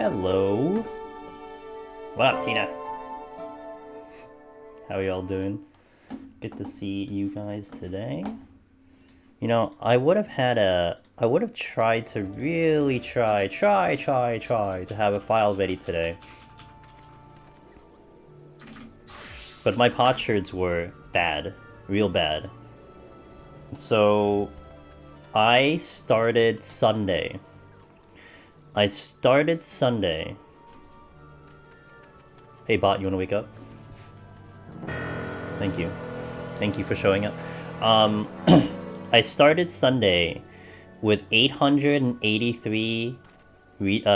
Hello. What up, Tina? How are y'all doing? Good to see you guys today. You know, I would have tried to really try to have a file ready today. But my potsherds were bad. Real bad. So, I started Sunday. Hey bot, you wanna wake up? Thank you. Thank you for showing up. I started Sunday with 883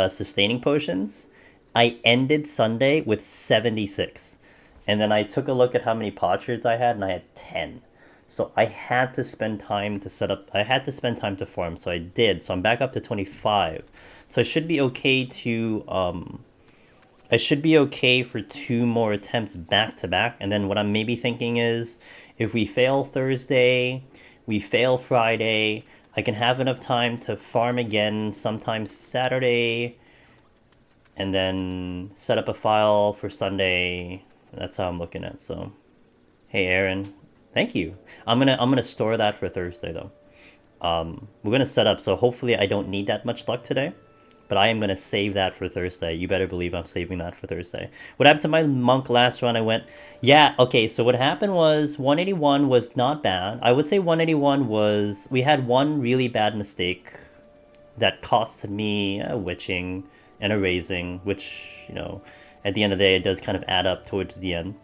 sustaining potions. I ended Sunday with 76. And then I took a look at how many potsherds I had, and I had 10. So I had to spend time to set up, I had to spend time to farm, so I did. So I'm back up to 25. So I should be okay for 2 more attempts back to back. And then what I'm maybe thinking is, if we fail Thursday, we fail Friday, I can have enough time to farm again sometime Saturday, and then set up a file for Sunday. That's how I'm looking at. So, hey Aaron, thank you. I'm gonna store that for Thursday though. We're gonna set up, so hopefully I don't need that much luck today. But I am going to save that for Thursday. You better believe I'm saving that for Thursday. What happened to my monk last run? I went, yeah, okay, so what happened was 181 was not bad. I would say 181 was, we had one really bad mistake that costed me a witching and a raising, which, you know, at the end of the day, it does kind of add up towards the end.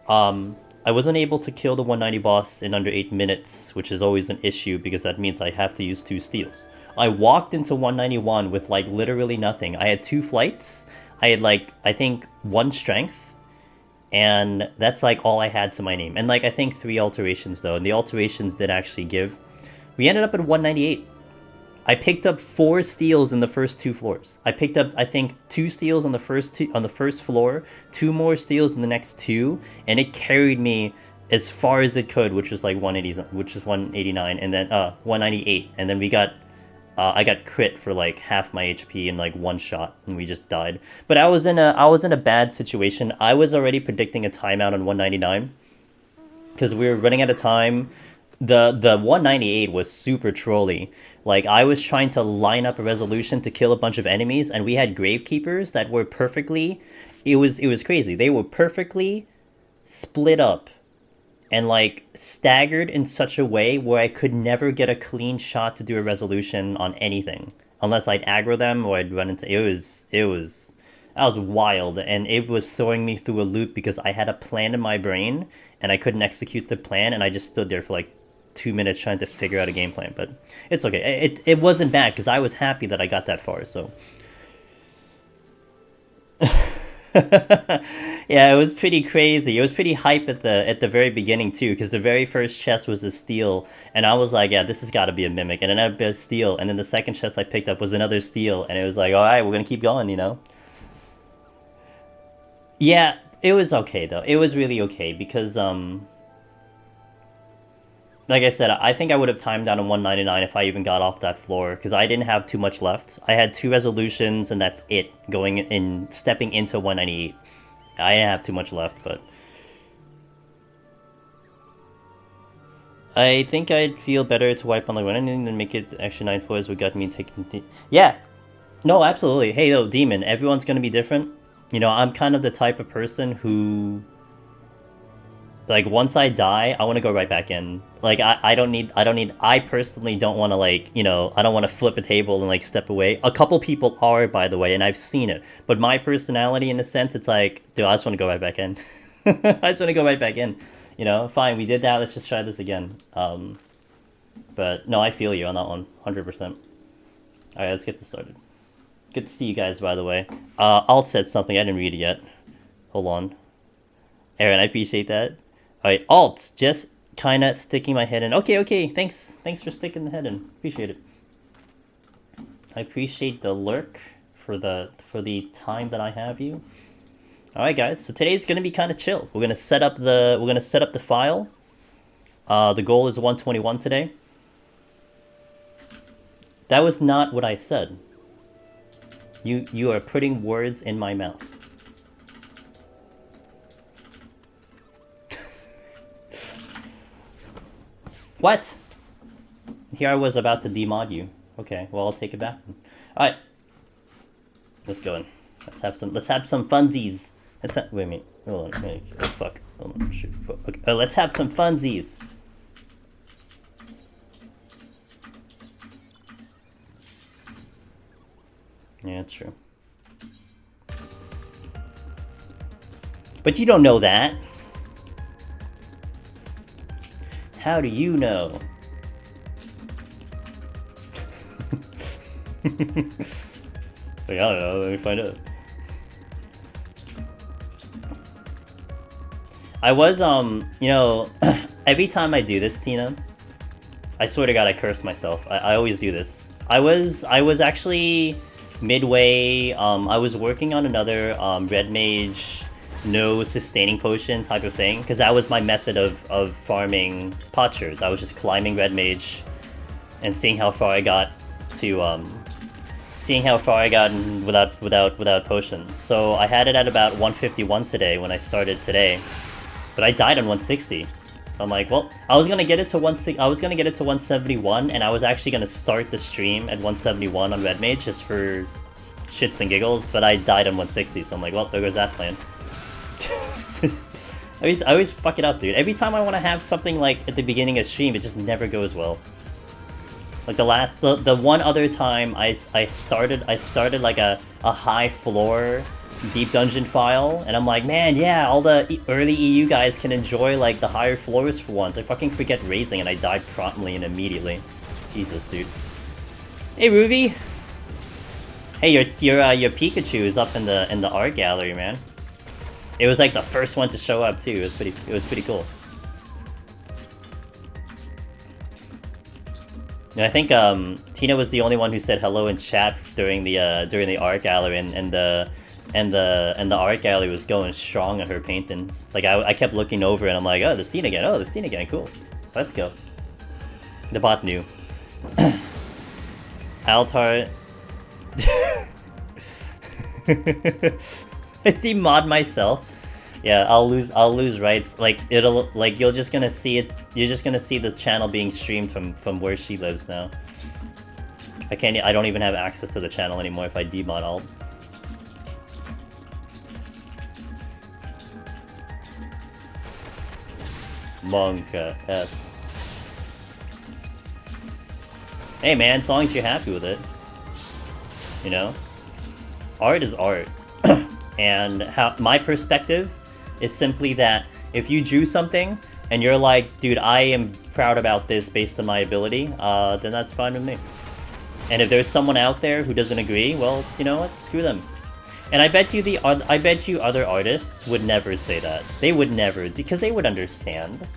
I wasn't able to kill the 190 boss in under 8 minutes, which is always an issue because that means I have to use 2 steals. I walked into 191 with like literally nothing. I had 2 flights. I had like, I think 1 strength. And that's like all I had to my name. And like, I think 3 alterations though. And the alterations did actually give. We ended up at 198. I picked up 4 steals in the first 2 floors. I picked up, I think, 2 steals on the first floor, 2 more steals in the next 2. And it carried me as far as it could, which was like 180, which is 189. And then 198. And then we got... I got crit for like half my HP in like 1 shot, and we just died. But I was in a bad situation. I was already predicting a timeout on 199 because we were running out of time. The 198 was super trolly. Like, I was trying to line up a resolution to kill a bunch of enemies, and we had gravekeepers that were perfectly. It was crazy. They were perfectly split up and like staggered in such a way where I could never get a clean shot to do a resolution on anything unless I'd aggro them or I'd run into that was wild, and it was throwing me through a loop because I had a plan in my brain and I couldn't execute the plan, and I just stood there for like 2 minutes trying to figure out a game plan. But it's okay. It wasn't bad because I was happy that I got that far. So yeah, it was pretty crazy. It was pretty hype at the very beginning too, because the very first chest was a steal, and I was like, yeah, this has got to be a mimic, and then a steal, and then the second chest I picked up was another steal, and it was like, all right, we're gonna keep going, you know. Yeah, it was okay though. It was really okay because like I said, I think I would have timed down on 199 if I even got off that floor, because I didn't have too much left. I had 2 resolutions, and that's it, going in, stepping into 198. I didn't have too much left, but... I think I'd feel better to wipe on like 199 than make it extra 9 floors would got me taking... Yeah! No, absolutely. Hey, yo, Demon, everyone's gonna be different. You know, I'm kind of the type of person who... Like, once I die, I want to go right back in. Like, I personally don't want to, like, you know, I don't want to flip a table and, like, step away. A couple people are, by the way, and I've seen it. But my personality, in a sense, it's like, dude, I just want to go right back in. I just want to go right back in. You know, fine, we did that, let's just try this again. But, no, I feel you on that one, 100%. Alright, let's get this started. Good to see you guys, by the way. Alt said something, I didn't read it yet. Hold on. Aaron, I appreciate that. Alright, Alt, just kind of sticking my head in. Okay, thanks for sticking the head in. Appreciate it. I appreciate the lurk for the time that I have you. Alright guys, so today's gonna be kind of chill. We're gonna set up the file. The goal is 121 today. That was not what I said. You are putting words in my mouth. What? Here I was about to demod you. Okay, well I'll take it back. Alright. Let's go in. Let's have some funsies. Wait a minute. Hold on. Wait, oh, fuck. Hold on. Shoot. Okay. Let's have some funsies. Yeah, that's true. But you don't know that. How do you know? Like, I don't know, let me find out. I was, you know, every time I do this, Tina, I swear to God, I curse myself. I always do this. I was actually midway, I was working on another red mage no sustaining potion type of thing, because that was my method of farming potchers. I was just climbing red mage and seeing how far I got to without potions. So I had it at about 151 today when I started today, but I died on 160. So I'm like, well, I was gonna get it to 171, and I was actually gonna start the stream at 171 on red mage just for shits and giggles, but I died on 160. So I'm like, well, there goes that plan. I always fuck it up, dude. Every time I want to have something like at the beginning of stream, it just never goes well. Like the one other time I started like a high floor deep dungeon file, and I'm like, man, yeah, all the early EU guys can enjoy like the higher floors for once. I fucking forget raising, and I died promptly and immediately. Jesus, dude. Hey, Ruby. Hey, your Pikachu is up in the art gallery, man. It was like the first one to show up too. It was pretty cool. And I think Tina was the only one who said hello in chat during the art gallery, and the art gallery was going strong on her paintings. Like I kept looking over and I'm like, oh, there's Tina again. Oh, there's Tina again. Cool. Let's go. The bot knew. Altar. I demod myself. Yeah, I'll lose rights. Like you're just gonna see the channel being streamed from where she lives now. I don't even have access to the channel anymore if I demod alt. Monka S. Hey man, as long as you're happy with it. You know? Art is art. And my perspective is simply that if you drew something and you're like, dude, I am proud about this based on my ability, then that's fine with me. And if there's someone out there who doesn't agree, well, you know what, screw them. And I bet you other artists would never say that. They would never, because they would understand.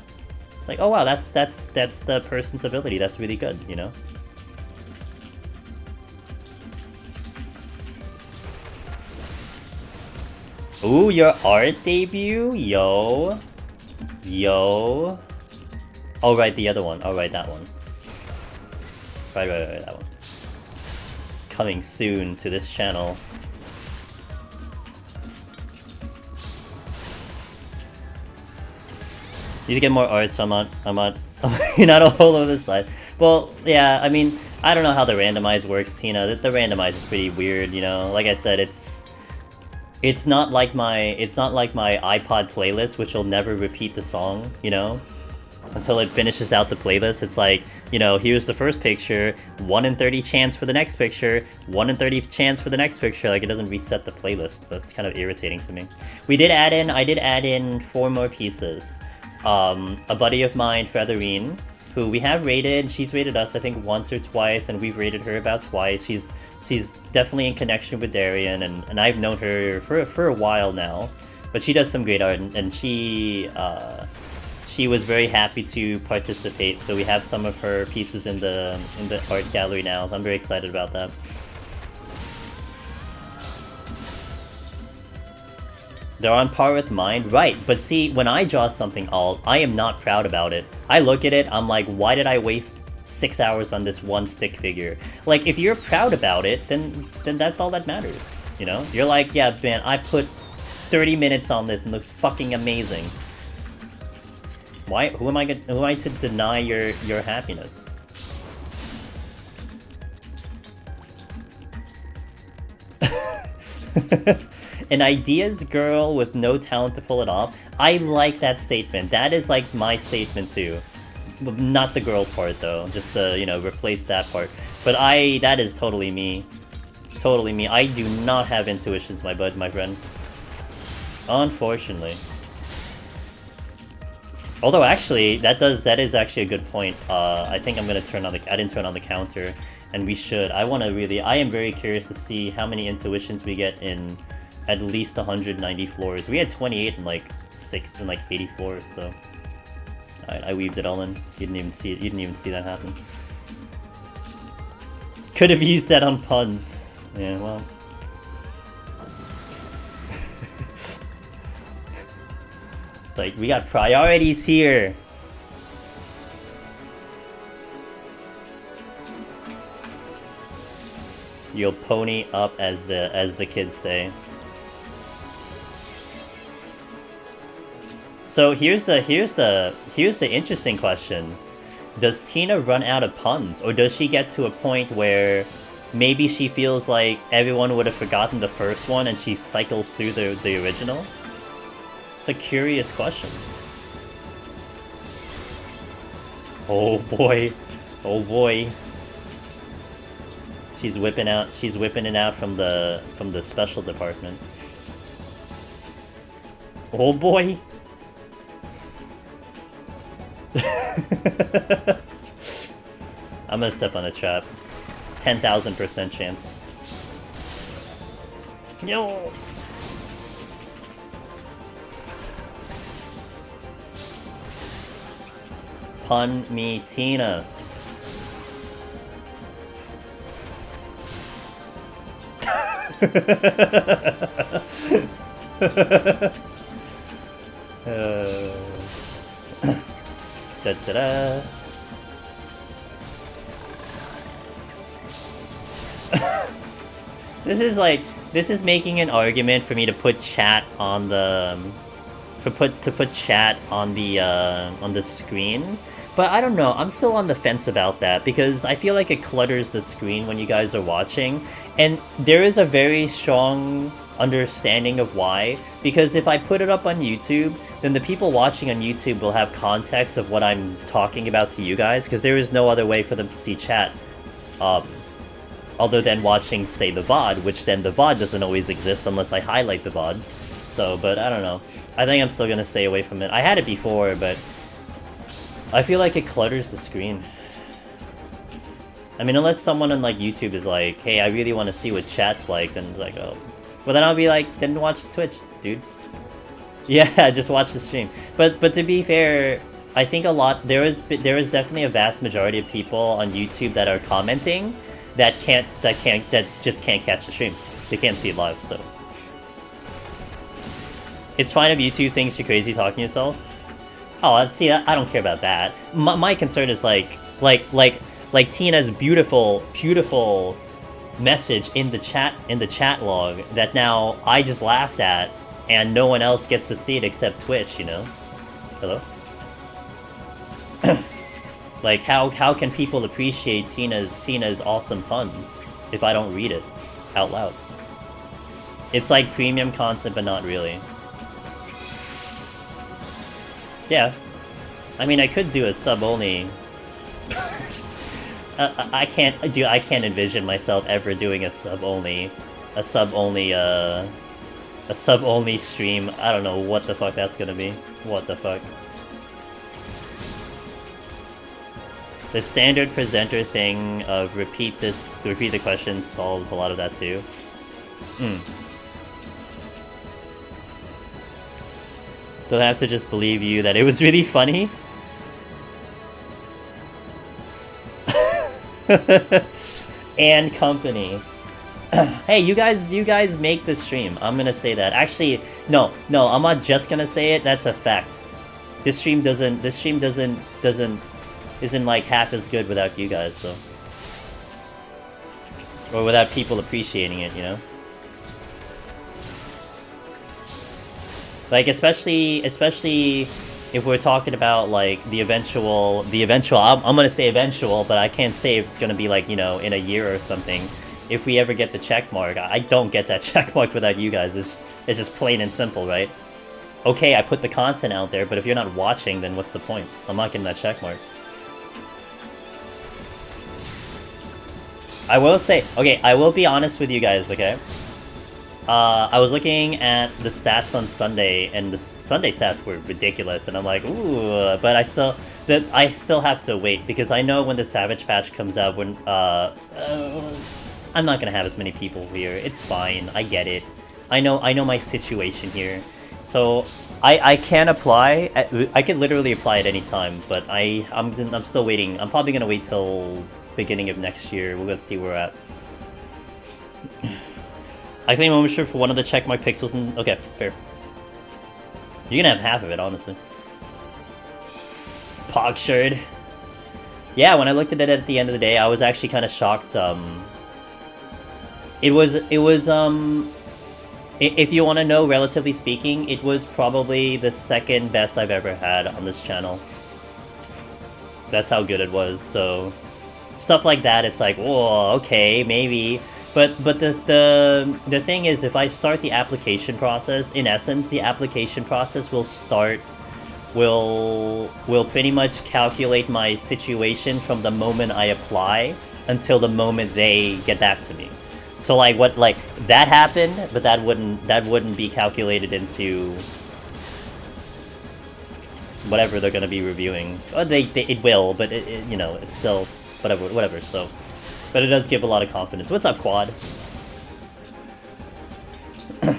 Like, oh wow, that's the person's ability. That's really good, you know. Ooh, your art debut? Yo. Oh, right, the other one. Oh, right, that one. Right, that one. Coming soon to this channel. Need to get more art, so I'm not you're not all over this slide. Well, yeah, I mean, I don't know how the randomize works, Tina. The randomize is pretty weird, you know. Like I said, it's not like my iPod playlist, which will never repeat the song, you know, until it finishes out the playlist. It's like, you know, here's the first picture, 1 in 30 chance for the next picture, 1 in 30 chance for the next picture. Like, it doesn't reset the playlist. That's kind of irritating to me. I did add in 4 more pieces. A buddy of mine, Featherine, who we have rated. She's rated us, I think, once or twice, and we've rated her about twice. She's definitely in connection with Darian, and I've known her for a while now. But she does some great art, and she was very happy to participate. So we have some of her pieces in the art gallery now. I'm very excited about that. They're on par with mine, right? But see, when I draw something alt, I am not proud about it. I look at it, I'm like, why did I waste 6 hours on this one stick figure. Like, if you're proud about it, then that's all that matters, you know? You're like, yeah, man, I put 30 minutes on this and it looks fucking amazing. Why? Who am I to deny your happiness? An ideas girl with no talent to pull it off. I like that statement. That is like my statement too. Not the girl part though. Just the, you know, replace that part. But that is totally me. Totally me. I do not have intuitions, my bud, my friend. Unfortunately. Although actually, that is actually a good point. I think I'm gonna turn on I didn't turn on the counter, and we should. I am very curious to see how many intuitions we get in at least 190 floors. We had 28 in like 80 floors, so I weaved it all in. You didn't even see it. You didn't even see that happen. Could have used that on puns. Yeah, well. It's like, we got priorities here. You'll pony up, as the kids say. So here's the interesting question. Does Tina run out of puns, or does she get to a point where maybe she feels like everyone would have forgotten the first one and she cycles through the original? It's a curious question. Oh boy. Oh boy. She's whipping it out from the special department. Oh boy. I'm gonna step on a trap. 10,000% chance. Yo. Pun me, Tina. Da-da-da. This is making an argument for me to put chat on the put chat on the screen. But I don't know, I'm still on the fence about that, because I feel like it clutters the screen when you guys are watching, and there is a very strong understanding of why, because if I put it up on YouTube, then the people watching on YouTube will have context of what I'm talking about to you guys, because there is no other way for them to see chat, other than watching, say, the VOD, which then the VOD doesn't always exist unless I highlight the VOD. So, but I don't know. I think I'm still gonna stay away from it. I had it before, but I feel like it clutters the screen. I mean, unless someone on like YouTube is like, hey, I really want to see what chat's like, then it's like, oh. Well, then I'll be like, then watch Twitch, dude. Yeah, just watch the stream. But to be fair, I think there is definitely a vast majority of people on YouTube that are commenting that just can't catch the stream. They can't see it live, so. It's fine if YouTube thinks you're crazy talking to yourself. Oh, see, I don't care about that. My concern is like Tina's beautiful message in the chat log that now I just laughed at, and no one else gets to see it except Twitch, you know? Hello? Like, how can people appreciate Tina's awesome puns if I don't read it out loud? It's like premium content, but not really. Yeah, I mean, I could do a sub-only. I can't envision myself ever doing a sub-only stream. I don't know what the fuck that's gonna be. What the fuck? The standard presenter thing of repeat the question solves a lot of that too. Do I have to just believe you that it was really funny? And company. Hey, you guys make the stream. I'm gonna say that. Actually, no, I'm not just gonna say it. That's a fact. This stream doesn't isn't like half as good without you guys, so. Or without people appreciating it, you know? Like, especially if we're talking about, like, the eventual, I'm gonna say eventual, but I can't say if it's gonna be, like, you know, in a year or something. If we ever get the check mark, I don't get that check mark without you guys. It's just plain and simple, right? Okay, I put the content out there, but if you're not watching, then what's the point? I'm not getting that check mark. I will say, okay, I will be honest with you guys, okay? I was looking at the stats on Sunday, and the Sunday stats were ridiculous, and I'm like, ooh, but I still have to wait, because I know when the Savage patch comes out, when, I'm not gonna have as many people here. It's fine, I get it. I know my situation here. So, I can apply, I can literally apply at any time, but I'm still waiting. I'm probably gonna wait till beginning of next year. We're gonna see where we're at. I claim ownership for one of the check my pixels and okay, fair. You're gonna have half of it, honestly. Pogshard. Yeah, when I looked at it at the end of the day, I was actually kind of shocked. It was if you want to know, relatively speaking, it was probably the second best I've ever had on this channel. That's how good it was. So stuff like that, it's like, whoa, okay, maybe. But the thing is, if I start the application process, in essence, the application process will pretty much calculate my situation from the moment I apply until the moment they get back to me. So like that happened, but that wouldn't be calculated into whatever they're gonna be reviewing. It will, but it you know, it's still whatever. So. But it does give a lot of confidence. What's up, Quad? But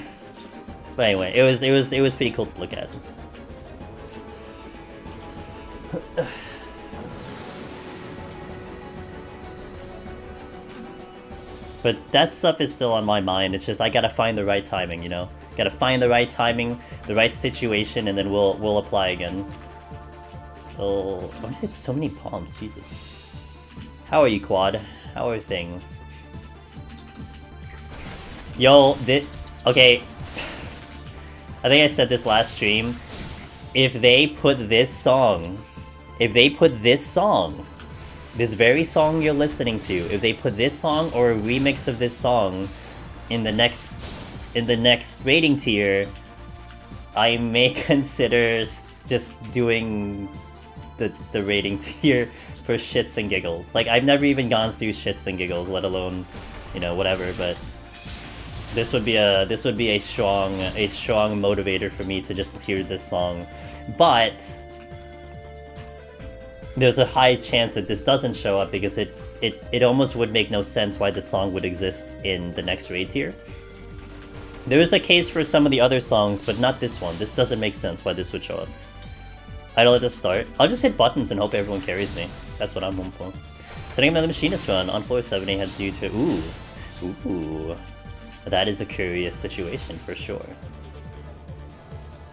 anyway, it was pretty cool to look at. But that stuff is still on my mind. It's just I gotta find the right timing, you know. Gotta find the right timing, the right situation, and then we'll apply again. Oh, why is it so many palms? Jesus. How are you, Quad? How are things? Yo, okay. I think I said this last stream. If they put this song, this very song you're listening to, if they put this song or a remix of this song in the next rating tier, I may consider just doing the rating tier for shits and giggles. Like, I've never even gone through shits and giggles, let alone, you know, whatever, but this would be a strong motivator for me to just hear this song. But there's a high chance that this doesn't show up because it almost would make no sense why this song would exist in the next raid tier. There is a case for some of the other songs, but not this one. This doesn't make sense why this would show up. I'll let this start. I'll just hit buttons and hope everyone carries me. That's what I'm hoping for. Setting up another machinist run on floor 70 had due to... Ooh. That is a curious situation for sure.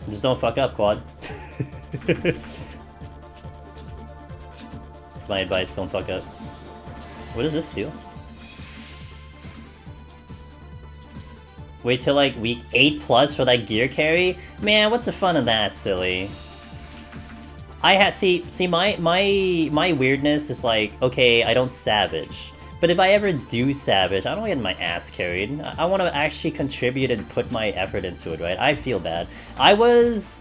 Just don't fuck up, Quad. That's my advice, don't fuck up. What does this do? Wait till like week 8+ for that gear carry? Man, what's the fun of that, silly? See my weirdness is like, okay, I don't savage. But if I ever do savage, I don't get my ass carried. I want to actually contribute and put my effort into it, right? I feel bad. I was...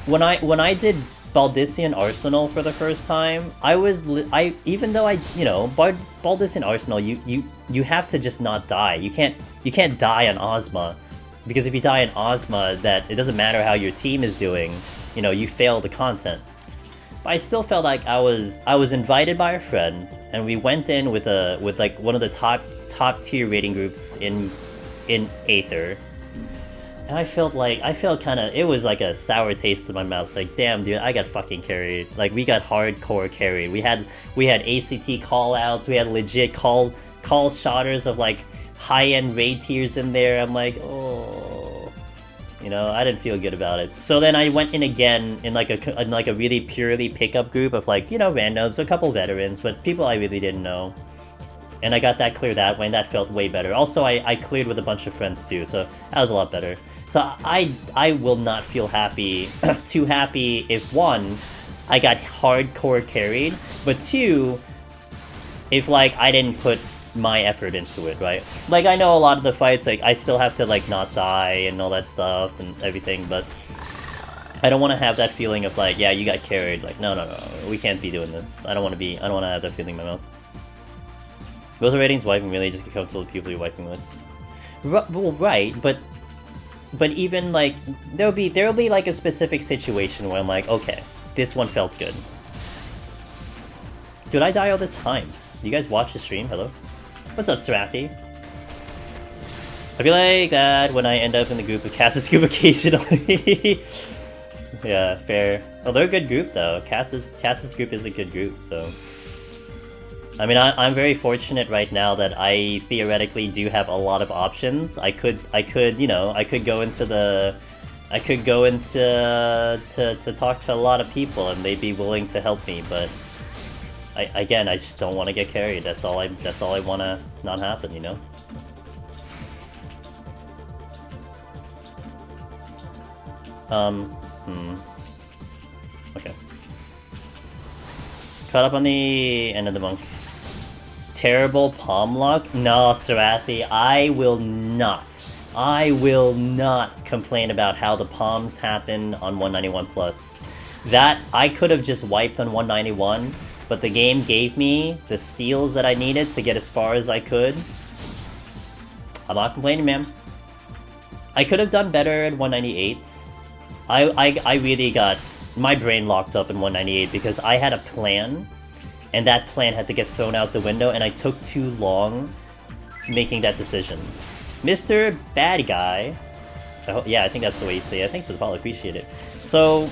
When I did Baldician Arsenal for the first time, even though you know, Baldician Arsenal, you have to just not die. You can't die on Ozma. Because if you die on Ozma, it doesn't matter how your team is doing, you know, you fail the content. But I still felt like I was invited by a friend, and we went in with like one of the top tier rating groups in Aether, and I felt kind of, it was like a sour taste in my mouth. It's like, damn, dude, I got fucking carried. Like, we got hardcore carried. We had ACT call outs. We had legit call shotters of like high end raid tiers in there. I'm like, oh. You know, I didn't feel good about it. So then I went in again in like a really purely pickup group of like, you know, randoms, a couple veterans, but people I really didn't know. And I got that clear that way, and that felt way better. Also, I cleared with a bunch of friends too, so that was a lot better. So I will not feel happy, too happy if one, I got hardcore carried, but two, if like I didn't put my effort into it, right? Like I know a lot of the fights, like I still have to like not die and all that stuff and everything, but I don't want to have that feeling of like, yeah, you got carried. Like no, we can't be doing this. I don't want to have that feeling in my mouth. Those are ratings wiping really just get comfortable with people you're wiping with. Well, right, but even like there'll be like a specific situation where I'm like, okay, this one felt good. Dude, I die all the time. You guys watch the stream? Hello? What's up, Serathi? I feel like that when I end up in the group of Cass's group occasionally. Yeah, fair. Oh, they're a good group though. Cass's group is a good group, so. I mean, I'm very fortunate right now that I theoretically do have a lot of options. I could, you know, I could go into to talk to a lot of people and they'd be willing to help me, but I just don't want to get carried. That's all I want to not happen, you know? Okay. Caught up on the end of the monk. Terrible palm lock? No, Serathi, I will not complain about how the palms happen on 191 plus. That, I could have just wiped on 191, but the game gave me the steals that I needed to get as far as I could. I'm not complaining, man. I could have done better at 198. I really got my brain locked up in 198 because I had a plan, and that plan had to get thrown out the window, and I took too long making that decision. Mr. Bad Guy. Yeah, I think that's the way you say it. Thanks for the follow, appreciate it. So,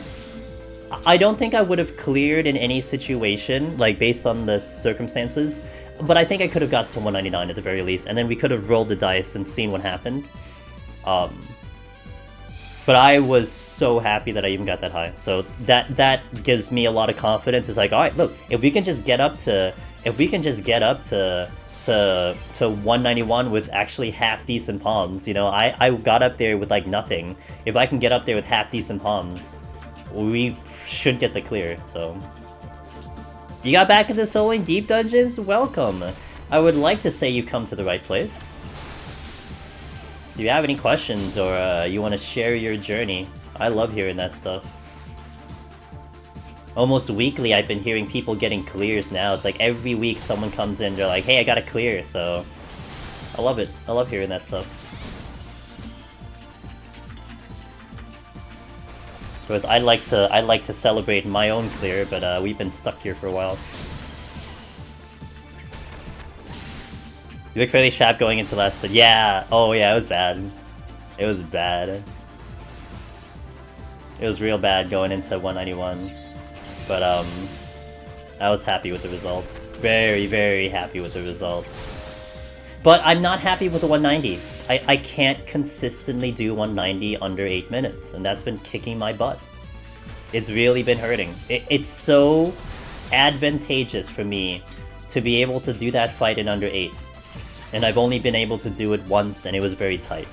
I don't think I would have cleared in any situation, like based on the circumstances, but I think I could have got to 199 at the very least, and then we could have rolled the dice and seen what happened. But I was so happy that I even got that high. So that gives me a lot of confidence. It's like, all right, look, if we can just get up to 191 with actually half decent palms, you know, I got up there with like nothing. If I can get up there with half decent palms, we should get the clear. So you got back into soloing deep dungeons? Welcome. I would like to say you come to the right place. If you have any questions or you want to share your journey, I love hearing that stuff. Almost weekly I've been hearing people getting clears now. It's like every week someone comes in, they're like, hey, I got a clear, so I love it. I love hearing that stuff. Because I'd like to celebrate my own clear, but we've been stuck here for a while. You look fairly sharp going into last. Yeah. Oh yeah, it was bad. It was bad. It was real bad going into 191. But I was happy with the result. Very, very happy with the result. But I'm not happy with the 190. I can't consistently do 190 under 8 minutes, and that's been kicking my butt. It's really been hurting. It's so advantageous for me to be able to do that fight in under 8. And I've only been able to do it once, and it was very tight.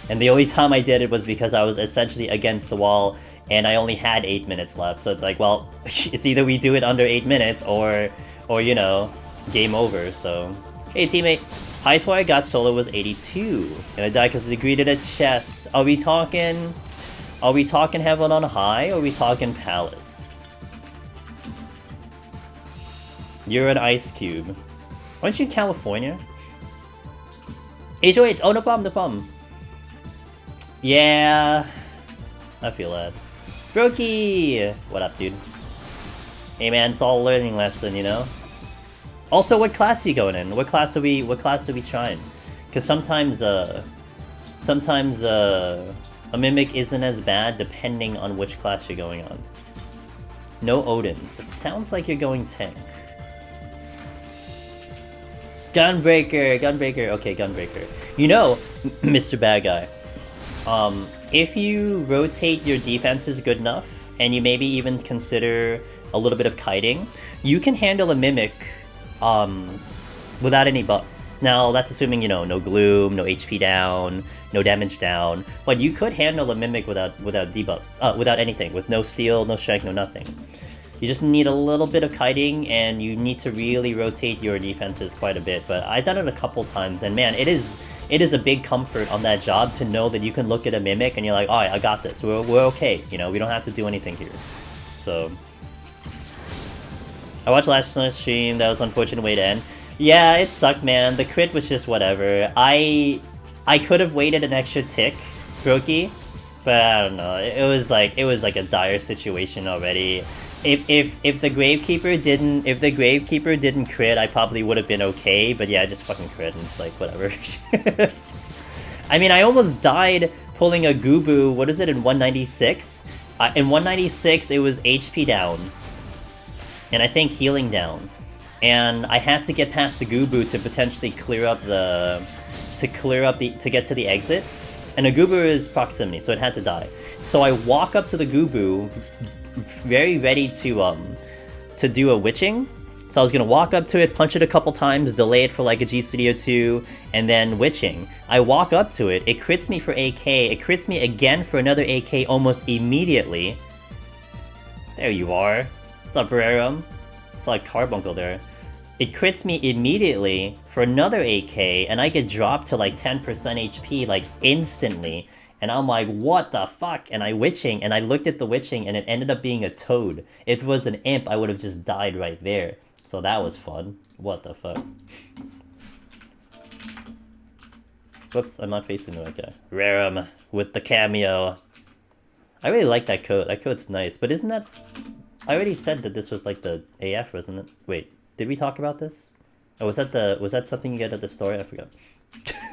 And the only time I did it was because I was essentially against the wall, and I only had 8 minutes left. So it's like, well, it's either we do it under 8 minutes, or you know, game over. So, hey teammate, highest score I got solo was 82, and I died because I greeted a chest. Are we talking heaven on high, or are we talking palace? You're an ice cube. Aren't you in California? HOH! Oh, no problem, no problem. Yeah, I feel that. Brokey! What up, dude? Hey man, it's all a learning lesson, you know? Also, what class are you going in? What class are we trying? Because sometimes a mimic isn't as bad depending on which class you're going on. No Odins. It sounds like you're going tank. Gunbreaker! Okay, Gunbreaker. You know, Mr. Bad Guy, if you rotate your defenses good enough, and you maybe even consider a little bit of kiting, you can handle a Mimic without any buffs. Now, that's assuming, you know, no Gloom, no HP down, no damage down, but you could handle a Mimic without debuffs, without anything, with no Steel, no Strength, no nothing. You just need a little bit of kiting, and you need to really rotate your defenses quite a bit, but I've done it a couple times, and man, it is a big comfort on that job to know that you can look at a Mimic and you're like, alright, I got this, we're okay, you know, we don't have to do anything here. So, I watched last night's stream, that was an unfortunate way to end. Yeah, it sucked, man, the crit was just whatever. I could have waited an extra tick, Brokey, but I don't know, it was like a dire situation already. If the Gravekeeper didn't crit, I probably would have been okay, but yeah, I just fucking crit and it's like, whatever. I mean, I almost died pulling a Gubu, what is it, in 196? In 196, it was HP down, and I think healing down. And I had to get past the Gubu to potentially clear up to get to the exit. And a Gubu is proximity, so it had to die. So I walk up to the Gubu, very ready to do a witching. So I was gonna walk up to it, punch it a couple times, delay it for like a G Studio 2, and then witching. I walk up to it, it crits me for AK, it crits me again for another AK almost immediately. There you are. What's up, Barrerum? It's like Carbuncle there. It crits me immediately for another AK, and I get dropped to like 10% HP like instantly. And I'm like, what the fuck? And I witching, and I looked at the witching, and it ended up being a toad. If it was an imp, I would have just died right there. So that was fun. What the fuck? Whoops, I'm not facing the right guy. Rarum with the cameo. I really like that coat. That coat's nice. But isn't that... I already said that this was like the AF, wasn't it? Wait, did we talk about this? Oh, was that something you get at the store? I forgot.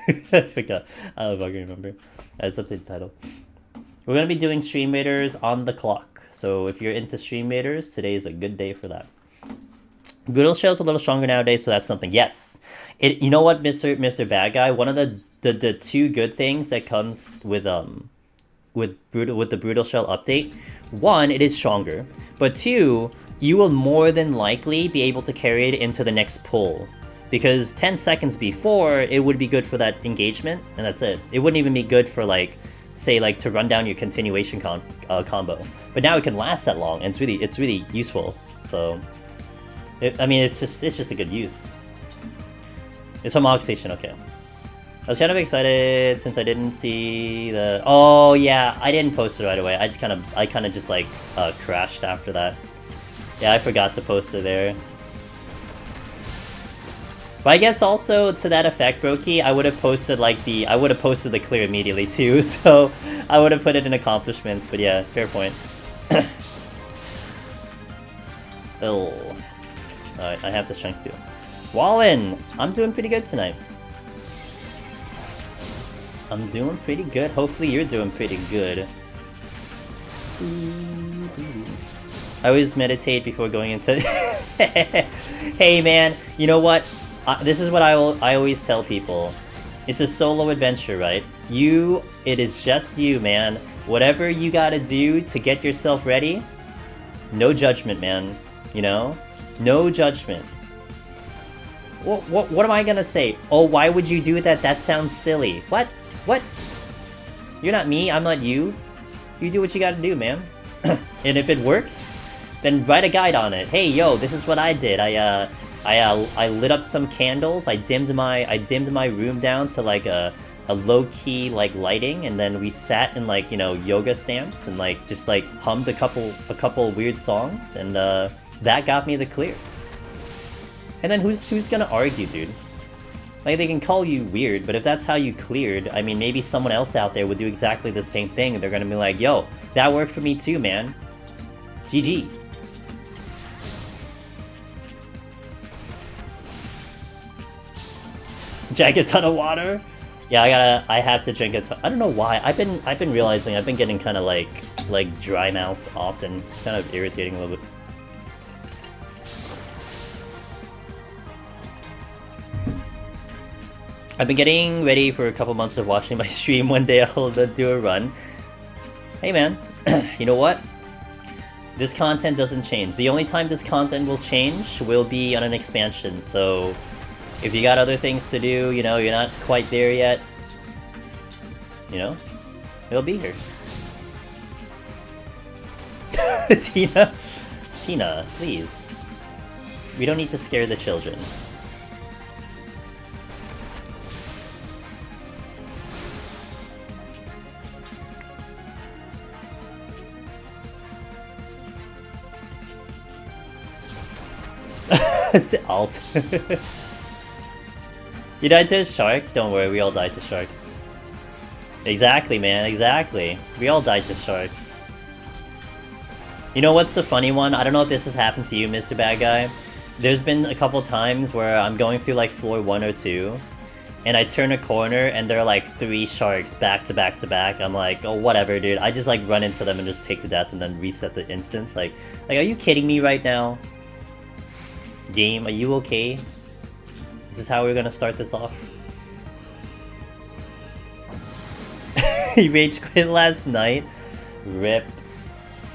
I forgot. I don't fucking remember. That's up to the title. We're gonna be doing Stream Raiders on the clock. So if you're into Stream Raiders, today is a good day for that. Brutal Shell's a little stronger nowadays, so that's something. Yes! You know what, Mr. Bad Guy? One of the two good things that comes with the Brutal Shell update, one, it is stronger, but two, you will more than likely be able to carry it into the next pull. Because 10 seconds before, it would be good for that engagement, and that's it. It wouldn't even be good for, like, say, like, to run down your continuation combo. But now it can last that long, and it's really useful. So, I mean, it's just a good use. It's from Hog Station, okay. I was kind of excited since I didn't see the... Oh, yeah, I didn't post it right away. I kind of just, like, crashed after that. Yeah, I forgot to post it there. But I guess also to that effect, Brokey, I would have posted the clear immediately too, so I would have put it in accomplishments, but yeah, fair point. Oh. Alright, I have the strength too. Wallen! I'm doing pretty good tonight. I'm doing pretty good. Hopefully you're doing pretty good. I always meditate before going into... Hey man, you know what? This is what I always tell people. It's a solo adventure, right? It is just you, man. Whatever you gotta do to get yourself ready, no judgment, man. You know? No judgment. What am I gonna say? Oh, why would you do that? That sounds silly. What? What? You're not me, I'm not you. You do what you gotta do, man. And if it works, then write a guide on it. Hey, yo, this is what I did. I lit up some candles. I dimmed my room down to like a low-key like lighting, and then we sat in like, you know, yoga stance and like just like hummed a couple weird songs, and that got me the clear. And then who's gonna argue, dude? Like, they can call you weird, but if that's how you cleared, I mean, maybe someone else out there would do exactly the same thing. They're gonna be like, yo, that worked for me too, man. GG. Drink a ton of water. Yeah, I have to drink a ton. I don't know why. I've been realizing I've been getting kind of like dry mouth often. It's kind of irritating a little bit. I've been getting ready for a couple months of watching my stream. One day I'll do a run. Hey man, you know what? This content doesn't change. The only time this content will change will be on an expansion, so if you got other things to do, you know, you're not quite there yet, you know, it'll be here. Tina, please. We don't need to scare the children. Alt. You died to a shark? Don't worry, we all died to sharks. Exactly, man, exactly. We all died to sharks. You know what's the funny one? I don't know if this has happened to you, Mr. Bad Guy. There's been a couple times where I'm going through like floor 1 or 2, and I turn a corner and there are like 3 sharks back to back to back. I'm like, oh whatever, dude. I just like run into them and just take the death and then reset the instance. Like, are you kidding me right now? Game, are you okay? Is this how we're gonna start this off? He rage quit last night. RIP.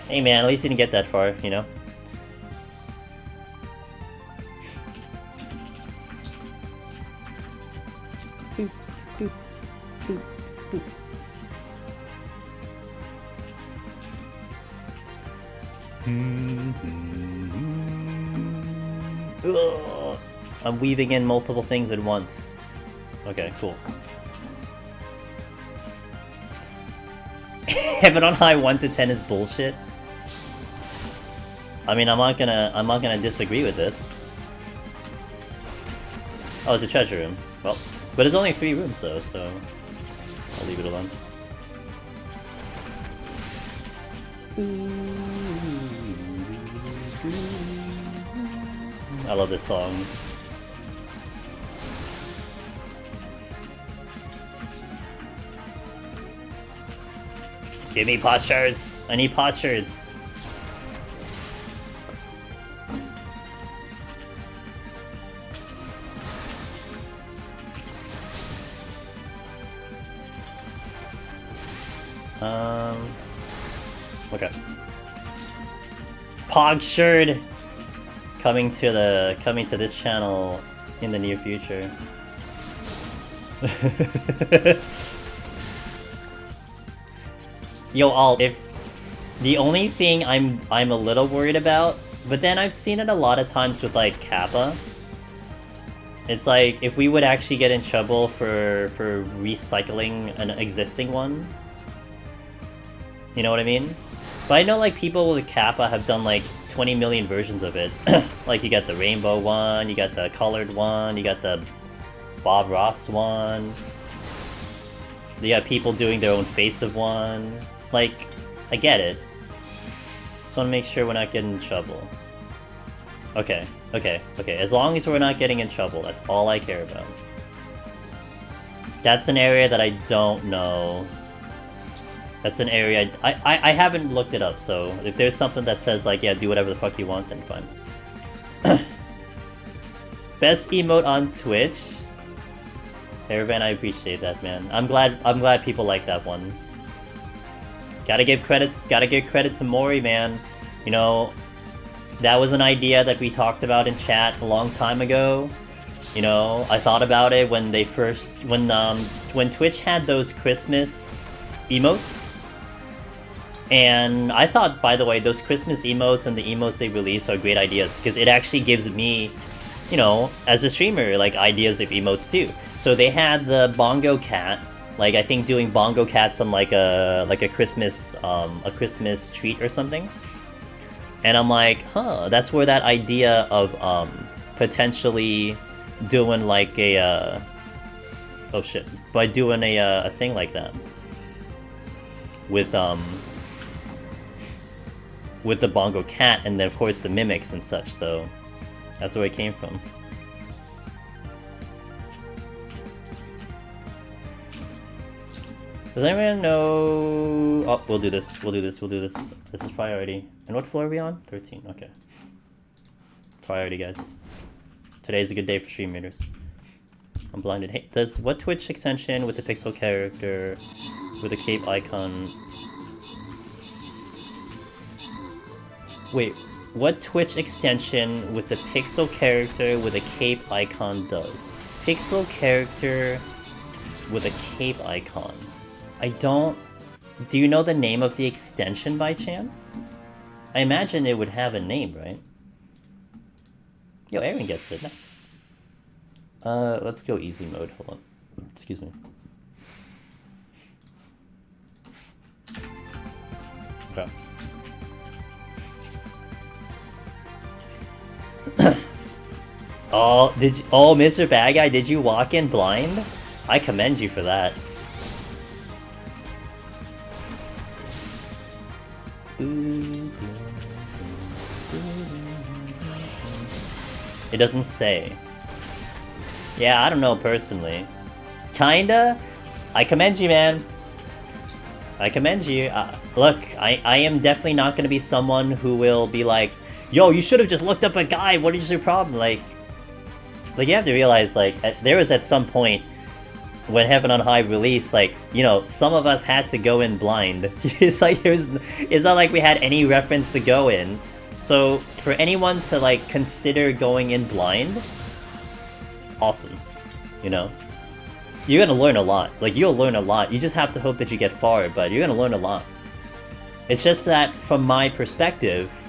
Hey man, at least you didn't get that far, you know? Boop, boop, boop, boop. Ugh. I'm weaving in multiple things at once. Okay, cool. Heaven on high 1 to 10 is bullshit. I mean, I'm not gonna disagree with this. Oh, it's a treasure room. Well, but there's only 3 rooms though, so I'll leave it alone. I love this song. Give me pot shards! I need pot shards! Okay. Pog shard coming to this channel in the near future. Yo, Alt, if the only thing I'm a little worried about, but then I've seen it a lot of times with like Kappa. It's like if we would actually get in trouble for recycling an existing one. You know what I mean? But I know like people with Kappa have done like 20 million versions of it. Like you got the rainbow one, you got the colored one, you got the Bob Ross one. You got people doing their own face of one. Like, I get it. Just want to make sure we're not getting in trouble. Okay, okay, okay. As long as we're not getting in trouble, that's all I care about. That's an area that I don't know. That's an area I haven't looked it up, so if there's something that says like, yeah, do whatever the fuck you want, then fine. Best emote on Twitch? Airvan, I appreciate that, man. I'm glad people like that one. Gotta give credit to Mori, man. You know, that was an idea that we talked about in chat a long time ago. You know, I thought about it when they first when Twitch had those Christmas emotes. And I thought, by the way, those Christmas emotes and the emotes they release are great ideas because it actually gives me, you know, as a streamer, like ideas of emotes too. So they had the Bongo Cat, like I think doing Bongo Cats on like a Christmas treat or something. And I'm like, huh, that's where that idea of potentially doing like a oh shit, by doing a thing like that with the Bongo Cat and then of course the mimics and such. So that's where it came from. Does anyone know... Oh, we'll do this. This is priority. And what floor are we on? 13, okay. Priority, guys. Today's a good day for stream readers. I'm blinded. Hey, does what Twitch extension with the pixel character with the cape icon Wait, what Twitch extension with the pixel character with a cape icon does? Pixel character with a cape icon. I don't... Do you know the name of the extension by chance? I imagine it would have a name, right? Yo, Aaron gets it. Nice. Let's go easy mode. Hold on. Excuse me. Okay. Oh, Mr. Bad Guy, did you walk in blind? I commend you for that. It doesn't say. Yeah, I don't know personally. Kinda? I commend you, man. I commend you. Look, I am definitely not gonna be someone who will be like, yo, you should have just looked up a guide, what is your problem? Like you have to realize, like, there was at some point when Heaven on High released, like, you know, some of us had to go in blind. It's like, it's not like we had any reference to go in. So, for anyone to, like, consider going in blind, awesome, you know? You're gonna learn a lot. Like, you'll learn a lot. You just have to hope that you get far, but you're gonna learn a lot. It's just that, from my perspective,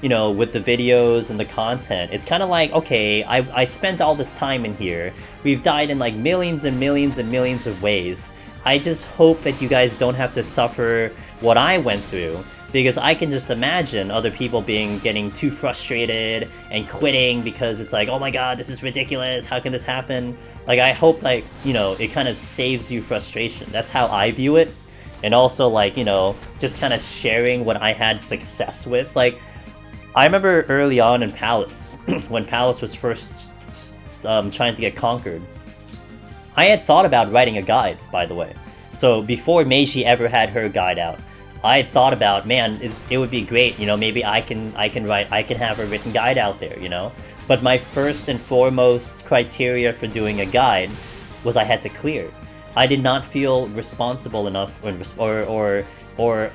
you know, with the videos and the content, it's kind of like, okay, I spent all this time in here. We've died in, like, millions and millions and millions of ways. I just hope that you guys don't have to suffer what I went through, because I can just imagine other people getting too frustrated and quitting because it's like, oh my god, this is ridiculous, how can this happen? Like, I hope, like, you know, it kind of saves you frustration. That's how I view it. And also, like, you know, just kind of sharing what I had success with. Like, I remember early on in Palace, when Palace was first trying to get conquered, I had thought about writing a guide, by the way. So before Meiji ever had her guide out, I had thought about, man, it would be great, you know, maybe I can have a written guide out there, you know? But my first and foremost criteria for doing a guide was I had to clear. I did not feel responsible enough or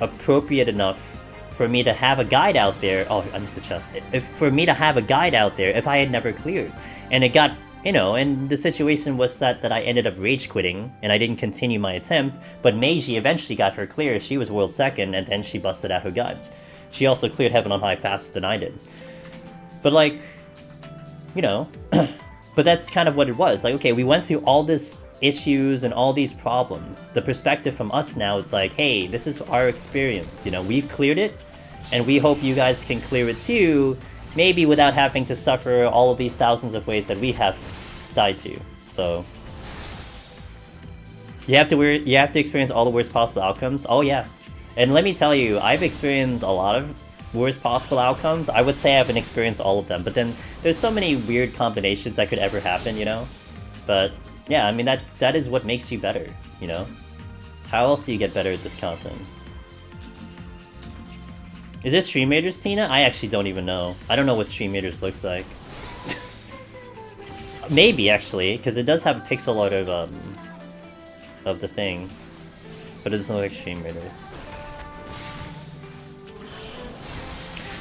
appropriate enough for me to have a guide out there. Oh, I missed the chest. For me to have a guide out there if I had never cleared. And it got, you know, and the situation was that I ended up rage quitting and I didn't continue my attempt, but Meiji eventually got her clear. She was world second and then she busted out her guide. She also cleared Heaven on High faster than I did. But, like, you know, but that's kind of what it was. Like, okay, we went through all this issues and all these problems. The perspective from us now, it's like, hey, this is our experience, you know, we've cleared it, and we hope you guys can clear it too, maybe without having to suffer all of these thousands of ways that we have died to. So you have to experience all the worst possible outcomes. Oh yeah. And let me tell you, I've experienced a lot of worst possible outcomes. I would say I haven't experienced all of them, but then there's so many weird combinations that could ever happen, you know? But yeah, I mean, that is what makes you better, you know? How else do you get better at this content? Is it Stream Raiders, Tina? I actually don't even know. I don't know what Stream Raiders looks like. Maybe, actually, because it does have a pixel art of the thing. But it doesn't look like Stream Raiders.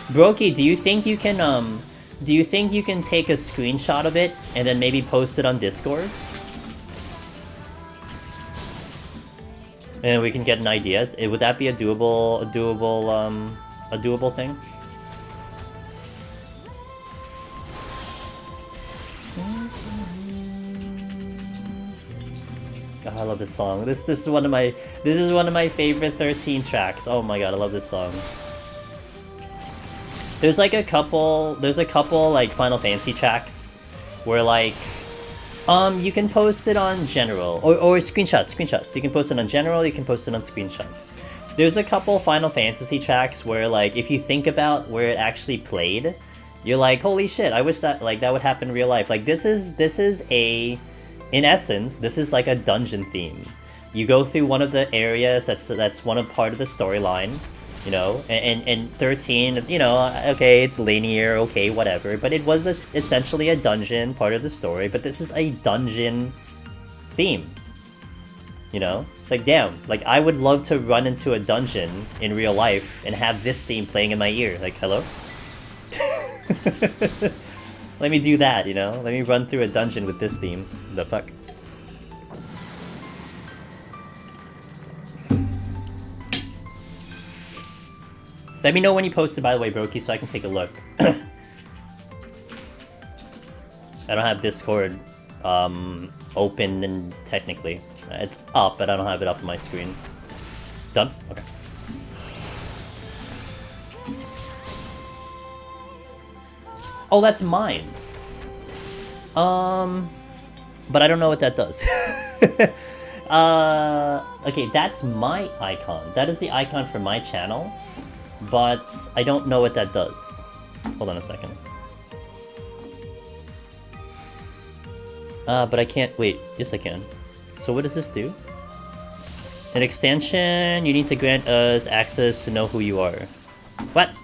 Brokey, do you think you can take a screenshot of it and then maybe post it on Discord? And we can get an idea. Would that be a doable thing? God, I love this song. This is one of my favorite 13 tracks. Oh my god, I love this song. There's a couple like Final Fantasy tracks where, like, you can post it on general or screenshots. You can post it on general, you can post it on screenshots. There's a couple Final Fantasy tracks where, like, if you think about where it actually played, you're like, holy shit, I wish that, like, that would happen in real life. Like, this is in essence, this is like a dungeon theme. You go through one of the areas that's one of part of the storyline, you know, and 13, you know, okay, it's linear, okay, whatever, but it was essentially a dungeon part of the story, but this is a dungeon theme, you know? It's like, damn, like, I would love to run into a dungeon in real life and have this theme playing in my ear, like, hello? Let me do that, you know? Let me run through a dungeon with this theme. The fuck? Let me know when you post it, by the way, Brokey, so I can take a look. I don't have Discord open and technically. It's up, but I don't have it up on my screen. Done? Okay. Oh, that's mine. But I don't know what that does. Okay, that's my icon. That is the icon for my channel, but I don't know what that does. Hold on a second. But I can't, wait, yes I can. So what does this do? An extension, you need to grant us access to know who you are. What?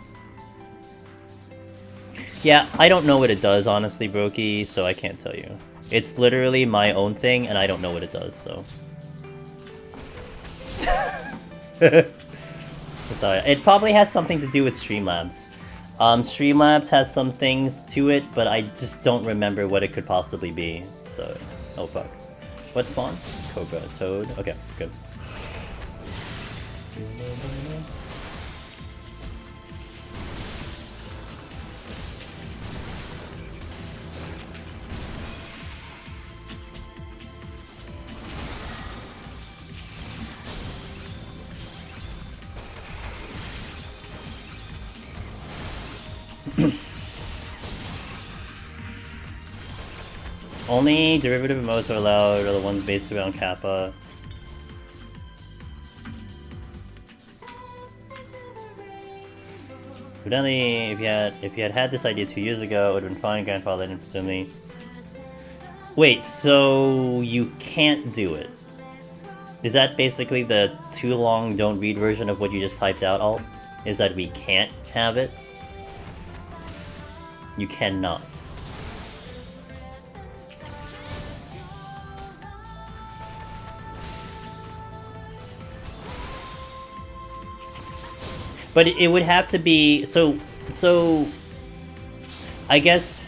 Yeah, I don't know what it does, honestly, Brokey, so I can't tell you. It's literally my own thing, and I don't know what it does, so... Sorry. It probably has something to do with Streamlabs. Streamlabs has some things to it, but I just don't remember what it could possibly be, so... Oh fuck. What spawn? Cobra, Toad. Okay, good. Only derivative emotes are allowed, or the ones based around Kappa. Evidently, if you had this idea 2 years ago, it would have been fine. Grandfather didn't presume me. Wait, so you can't do it? Is that basically the too long don't read version of what you just typed out, Alt? Is that we can't have it? You cannot. But it would have to be so. I guess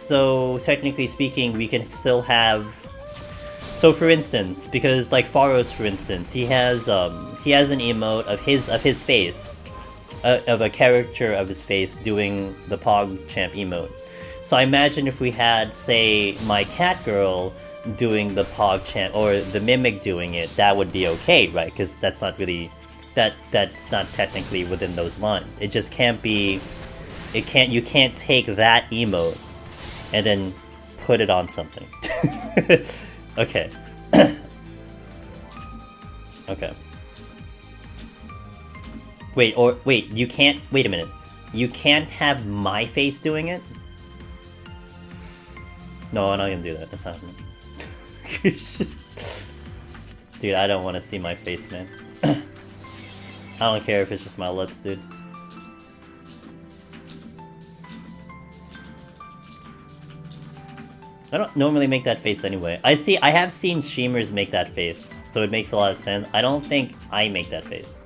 though, technically speaking, we can still have. So for instance, because like Pharos, for instance, he has an emote of his face, of a character of his face doing the PogChamp emote. So I imagine if we had, say, my cat girl doing the PogChamp or the Mimic doing it, that would be okay, right? Because that's not really. That's not technically within those lines. It just can't be... You can't take that emote and then put it on something. Okay. Okay. Wait, you can't... Wait a minute. You can't have my face doing it? No, I'm not gonna do that. That's not happening. Dude, I don't want to see my face, man. I don't care if it's just my lips, dude. I don't normally make that face anyway. I have seen streamers make that face, so it makes a lot of sense. I don't think I make that face.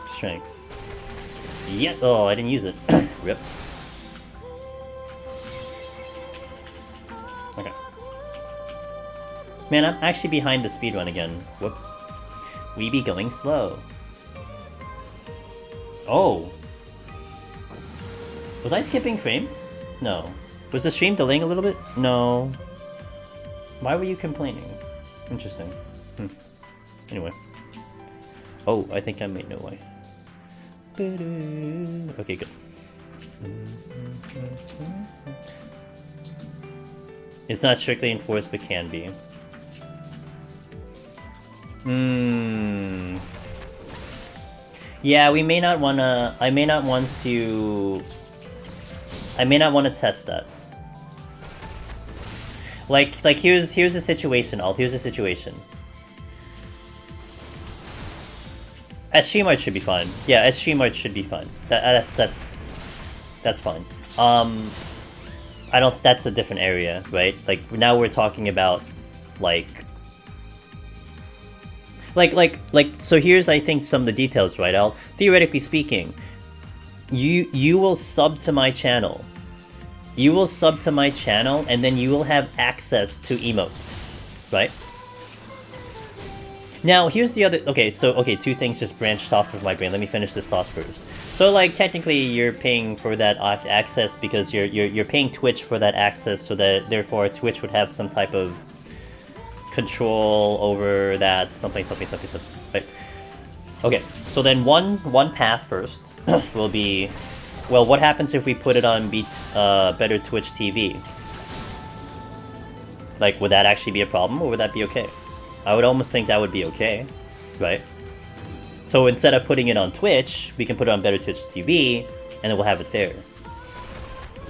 Strength. Yeah. Oh, I didn't use it. Rip. Okay. Man, I'm actually behind the speedrun again. Whoops. We be going slow. Oh. Was I skipping frames? No. Was the stream delaying a little bit? No. Why were you complaining? Interesting. Anyway. Oh, I think I made no way. Okay, good. It's not strictly enforced, but can be. Yeah, we may not wanna... I may not want to test that. Like here's a situation, Alt. Here's a situation. StreamArt should be fine. Yeah, StreamArt should be fine. That's fine. I don't. That's a different area, right? Like now we're talking about, like. So here's I think some of the details, right? Theoretically speaking, you will sub to my channel. You will sub to my channel, and then you will have access to emotes, right? Now, here's the other... Okay, two things just branched off of my brain. Let me finish this thought first. So, like, technically, you're paying for that access because you're paying Twitch for that access, so that, therefore, Twitch would have some type of control over that something, right? Okay, so then one path first will be... Well, what happens if we put it on Better Twitch TV? Like, would that actually be a problem, or would that be okay? I would almost think that would be okay, right? So instead of putting it on Twitch, we can put it on Better Twitch TV, and then we'll have it there.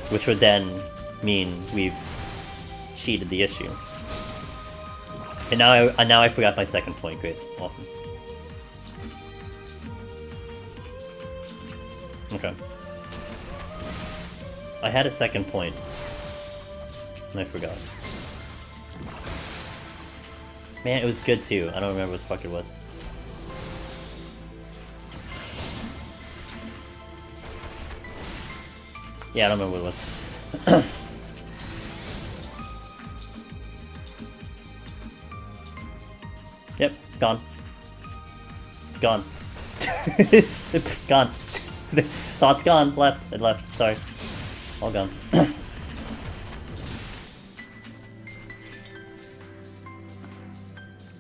Which would then mean we've cheated the issue. And now I forgot my second point. Great, awesome. Okay. I had a second point, and I forgot. Man, it was good too. I don't remember what the fuck it was. Yeah, I don't remember what it was. Yep, gone. It's gone. It's gone. Thought's gone. Left. It left. Sorry. All gone.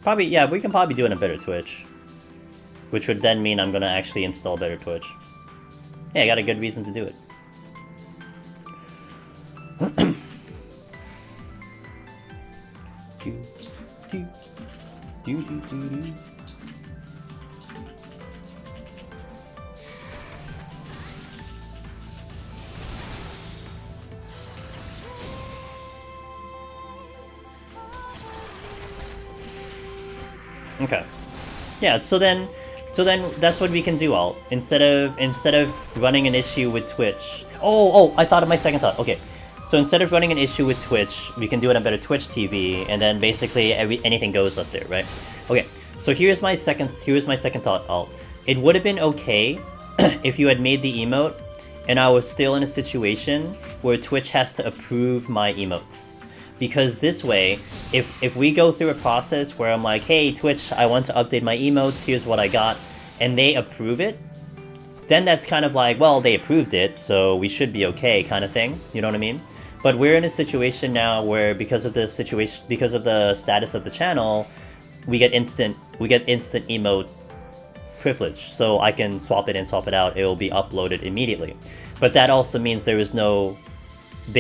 Probably, yeah, we can probably do it in a Better Twitch. Which would then mean I'm gonna actually install Better Twitch. Yeah, I got a good reason to do it. Okay. Yeah, so then that's what we can do, Alt. Instead of running an issue with Twitch. Oh, I thought of my second thought. Okay. So instead of running an issue with Twitch, we can do it on Better Twitch TV, and then basically anything goes up there, right? Okay. So here's my second thought, Alt. It would have been okay if you had made the emote and I was still in a situation where Twitch has to approve my emotes. Because this way, if we go through a process where I'm like, hey, Twitch, I want to update my emotes, here's what I got, and they approve it, then that's kind of like, well, they approved it, so we should be okay, kind of thing. You know what I mean? But we're in a situation now where, because of the status of the channel, we get instant emote privilege. So I can swap it in, swap it out, it will be uploaded immediately. But that also means they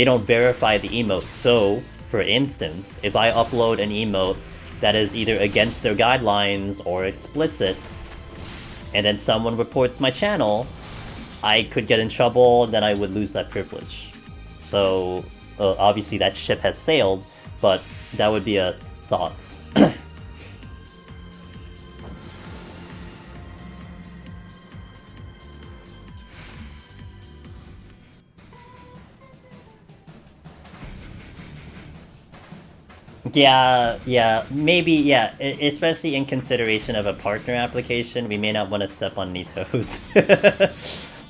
don't verify the emote. So, for instance, if I upload an emote that is either against their guidelines or explicit, and then someone reports my channel, I could get in trouble, then I would lose that privilege. So, obviously that ship has sailed, but that would be a thought. Yeah, maybe, yeah, especially in consideration of a partner application, we may not want to step on any toes.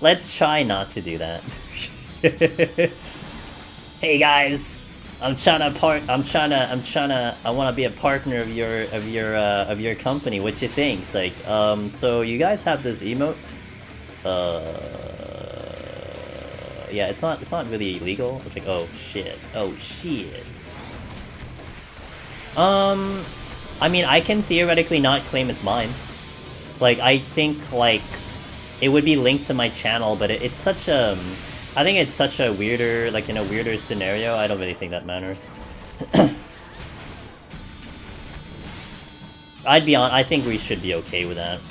Let's try not to do that. Hey guys, I want to be a partner of your company. What you think? It's like, so you guys have this emote? Yeah, it's not really illegal. It's like, oh shit. I mean, I can theoretically not claim it's mine. Like, I think, like, it would be linked to my channel, but it's such a... I think it's such a weirder, like, in a weirder scenario, I don't really think that matters. I think we should be okay with that.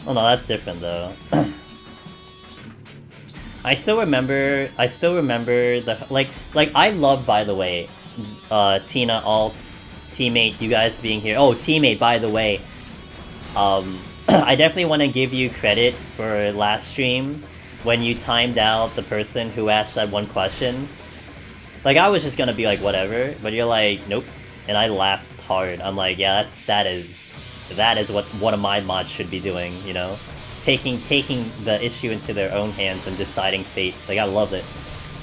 Oh no, that's different, though. I still remember the like I love, by the way, Tina, Alt, Teammate, you guys being here. Oh, Teammate, by the way, I definitely want to give you credit for last stream. when you timed out the person who asked that one question. Like, I was just gonna be like, whatever, but you're like, nope. And I laughed hard. I'm like, yeah, that is what one of my mods should be doing, you know? Taking the issue into their own hands and deciding fate. Like, I love it.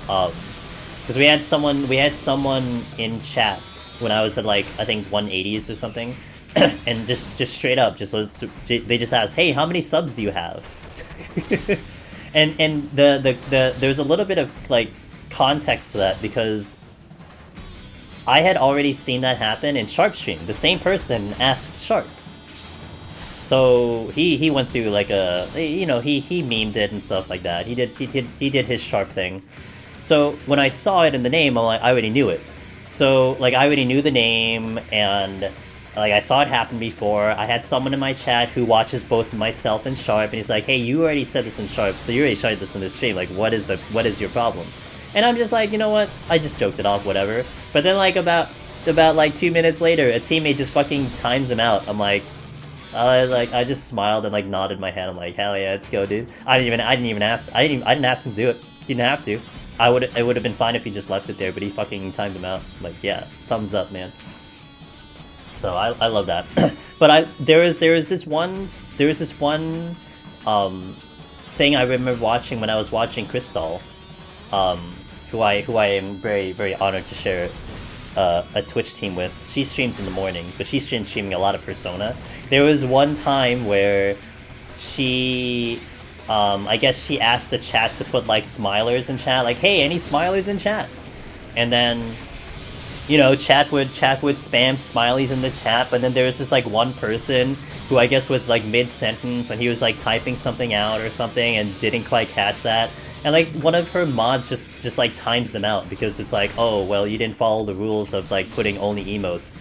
Because we had someone in chat when I was at, like, I think 180s or something, and just straight up, they just asked, hey, how many subs do you have? and there's a little bit of, like, context to that, because I had already seen that happen in Sharp stream. The same person asked Sharp. So he went through like he memed it and stuff like that. He did his Sharp thing. So when I saw it in the name, I'm like, I already knew it. So like I already knew the name, and like I saw it happen before. I had someone in my chat who watches both myself and Sharp, and he's like, hey, you already said this in Sharp, so you already shared this in the stream. Like, what is your problem? And I'm just like, you know what? I just joked it off, whatever. But then like about like 2 minutes later, a teammate just fucking times him out. I'm like, I just smiled and like nodded my head. I'm like, hell yeah, let's go, dude. I didn't even ask. I didn't ask him to do it. He didn't have to. It would have been fine if he just left it there, but he fucking timed him out. I'm like, yeah, thumbs up, man. So I love that. But there was this one thing I remember watching when I was watching Crystal, who I am very, very honored to share a Twitch team with. She streams in the mornings, but she's been streaming a lot of Persona. There was one time where she, I guess she asked the chat to put like smilers in chat, like, hey, any smilers in chat? And then, you know, chat would spam smileys in the chat, but then there was this like one person who I guess was like mid-sentence and he was like typing something out or something and didn't quite catch that. And like one of her mods just like times them out because it's like, oh well, you didn't follow the rules of like putting only emotes.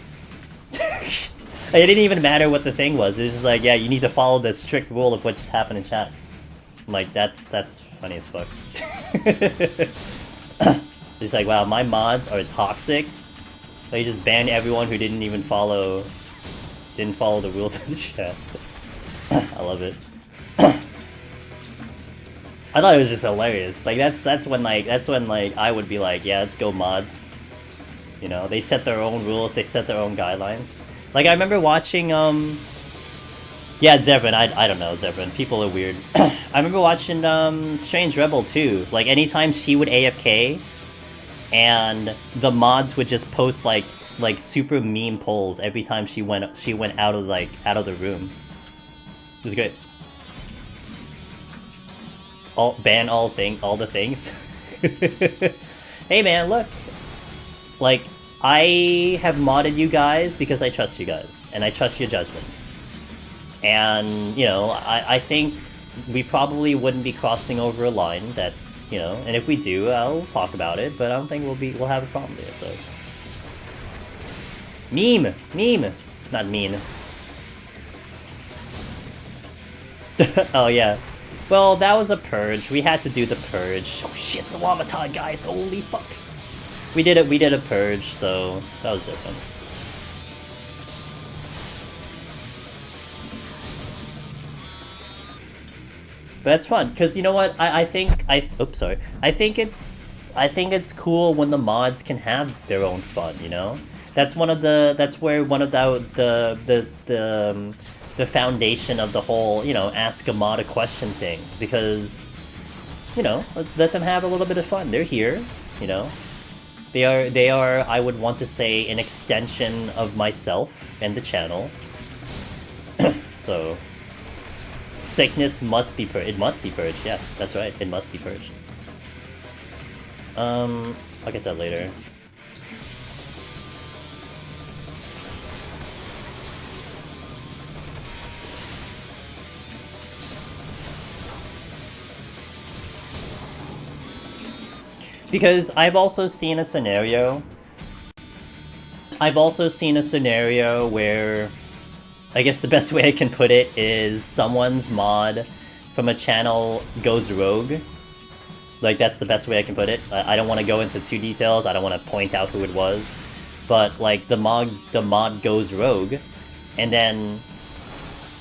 It didn't even matter what the thing was. It was just like, yeah, you need to follow the strict rule of what just happened in chat. I'm like, that's funny as fuck. It's like, wow, my mods are toxic. They just banned everyone who didn't follow the rules of the chat. I love it. I thought it was just hilarious. Like that's when I would be like, yeah, let's go mods. You know, they set their own rules, they set their own guidelines. Like I remember watching yeah, Zevran, I don't know, Zevran. People are weird. I remember watching Strange Rebel too. Like anytime she would AFK and the mods would just post like super meme polls every time she went out of the room. It was good. Ban all the things. Hey man, look. Like, I have modded you guys because I trust you guys, and I trust your judgments. And, you know, I think we probably wouldn't be crossing over a line that, you know, and if we do, I'll talk about it, but I don't think we'll have a problem there, so. Meme! Not mean. Oh yeah. Well, that was a purge. We had to do the purge. Oh shit, Salamatad, guys! Holy fuck! We did a purge, so that was different. But that's fun, because you know what? I think it's cool when the mods can have their own fun, you know? That's where one of the foundation of the whole, you know, ask a mod a question thing, because, you know, let them have a little bit of fun. They're here, you know. They are, I would want to say, an extension of myself and the channel. So, sickness must be purged. It must be purged, yeah, that's right, it must be purged. I'll get that later. Because I've also seen a scenario where, I guess the best way I can put it is someone's mod from a channel goes rogue. Like, that's the best way I can put it. I don't want to go into too details, I don't want to point out who it was. But, like, the mod goes rogue, and then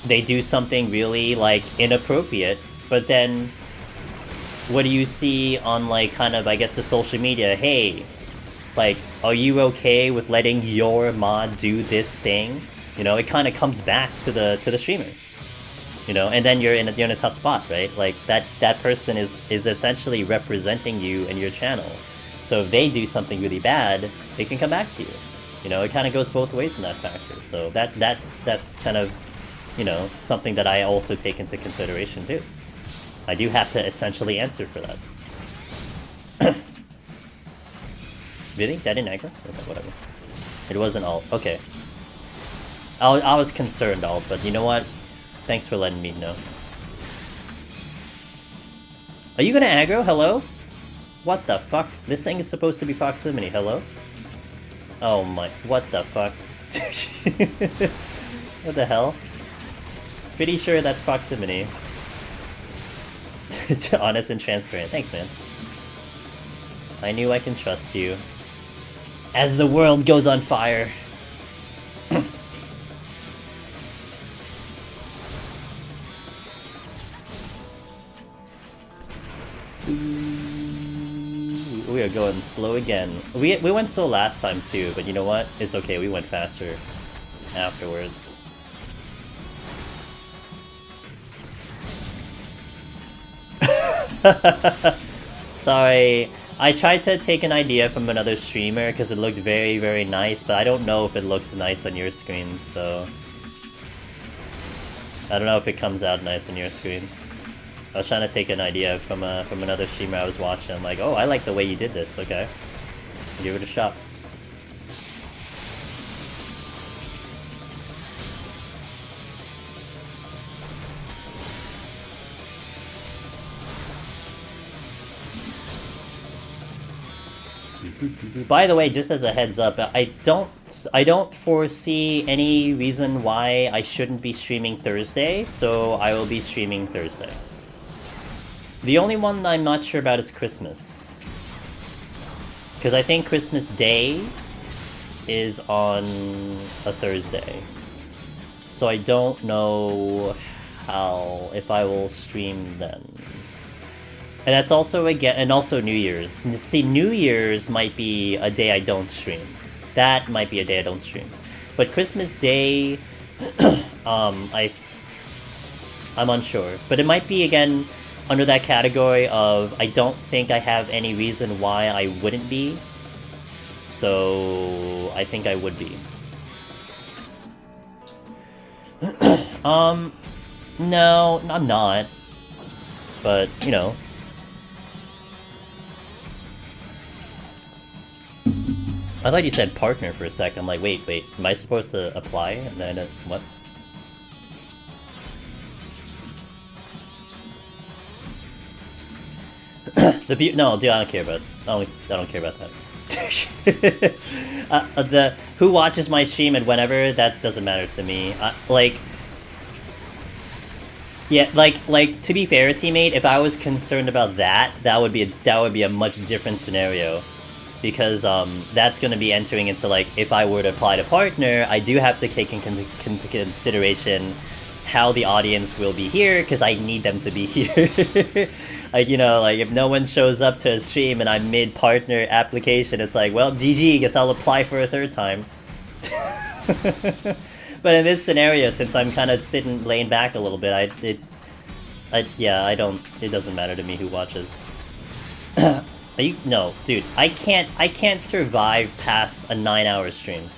they do something really, like, inappropriate, but then what do you see on, like, kind of, I guess, the social media? Hey, like, are you okay with letting your mod do this thing? You know, it kind of comes back to the streamer. You know, and then you're in a tough spot, right? Like, that person is essentially representing you and your channel. So if they do something really bad, they can come back to you. You know, it kind of goes both ways in that factor. So that's kind of, you know, something that I also take into consideration too. I do have to essentially answer for that. Really? That didn't aggro? Okay, whatever. It wasn't alt. Okay. I was concerned alt, but you know what? Thanks for letting me know. Are you gonna aggro? Hello? What the fuck? This thing is supposed to be proximity. Hello? Oh my... What the fuck? What the hell? Pretty sure that's proximity. Honest and transparent. Thanks, man. I knew I can trust you. As the world goes on fire. We are going slow again. We went slow last time too, but you know what? It's okay, we went faster afterwards. Sorry, I tried to take an idea from another streamer because it looked very, very nice, but I don't know if it looks nice on your screen, so... I don't know if it comes out nice on your screens. I was trying to take an idea from another streamer I was watching. I'm like, oh, I like the way you did this, okay. Give it a shot. By the way, just as a heads up, I don't foresee any reason why I shouldn't be streaming Thursday, so I will be streaming Thursday. The only one I'm not sure about is Christmas. Because I think Christmas Day is on a Thursday. So I don't know if I will stream then. And that's also and also New Year's. See, New Year's might be a day I don't stream. That might be a day I don't stream. But Christmas Day, I'm unsure. But it might be, again, under that category of I don't think I have any reason why I wouldn't be. So I think I would be. No, I'm not. But, you know. I thought you said partner for a sec. I'm like, wait, am I supposed to apply? And then, what? No, dude, I don't care about. I don't care about that. Who watches my stream and whenever, that doesn't matter to me. Yeah, like to be fair, teammate, if I was concerned about that, that would be a much different scenario. Because that's going to be entering into, like, if I were to apply to partner, I do have to take into consideration how the audience will be here, because I need them to be here. Like, you know, like, if no one shows up to a stream and I'm mid-partner application, it's like, well, GG, guess I'll apply for a third time. But in this scenario, since I'm kind of laying back a little bit, it doesn't matter to me who watches. No, dude, I can't survive past a 9-hour stream.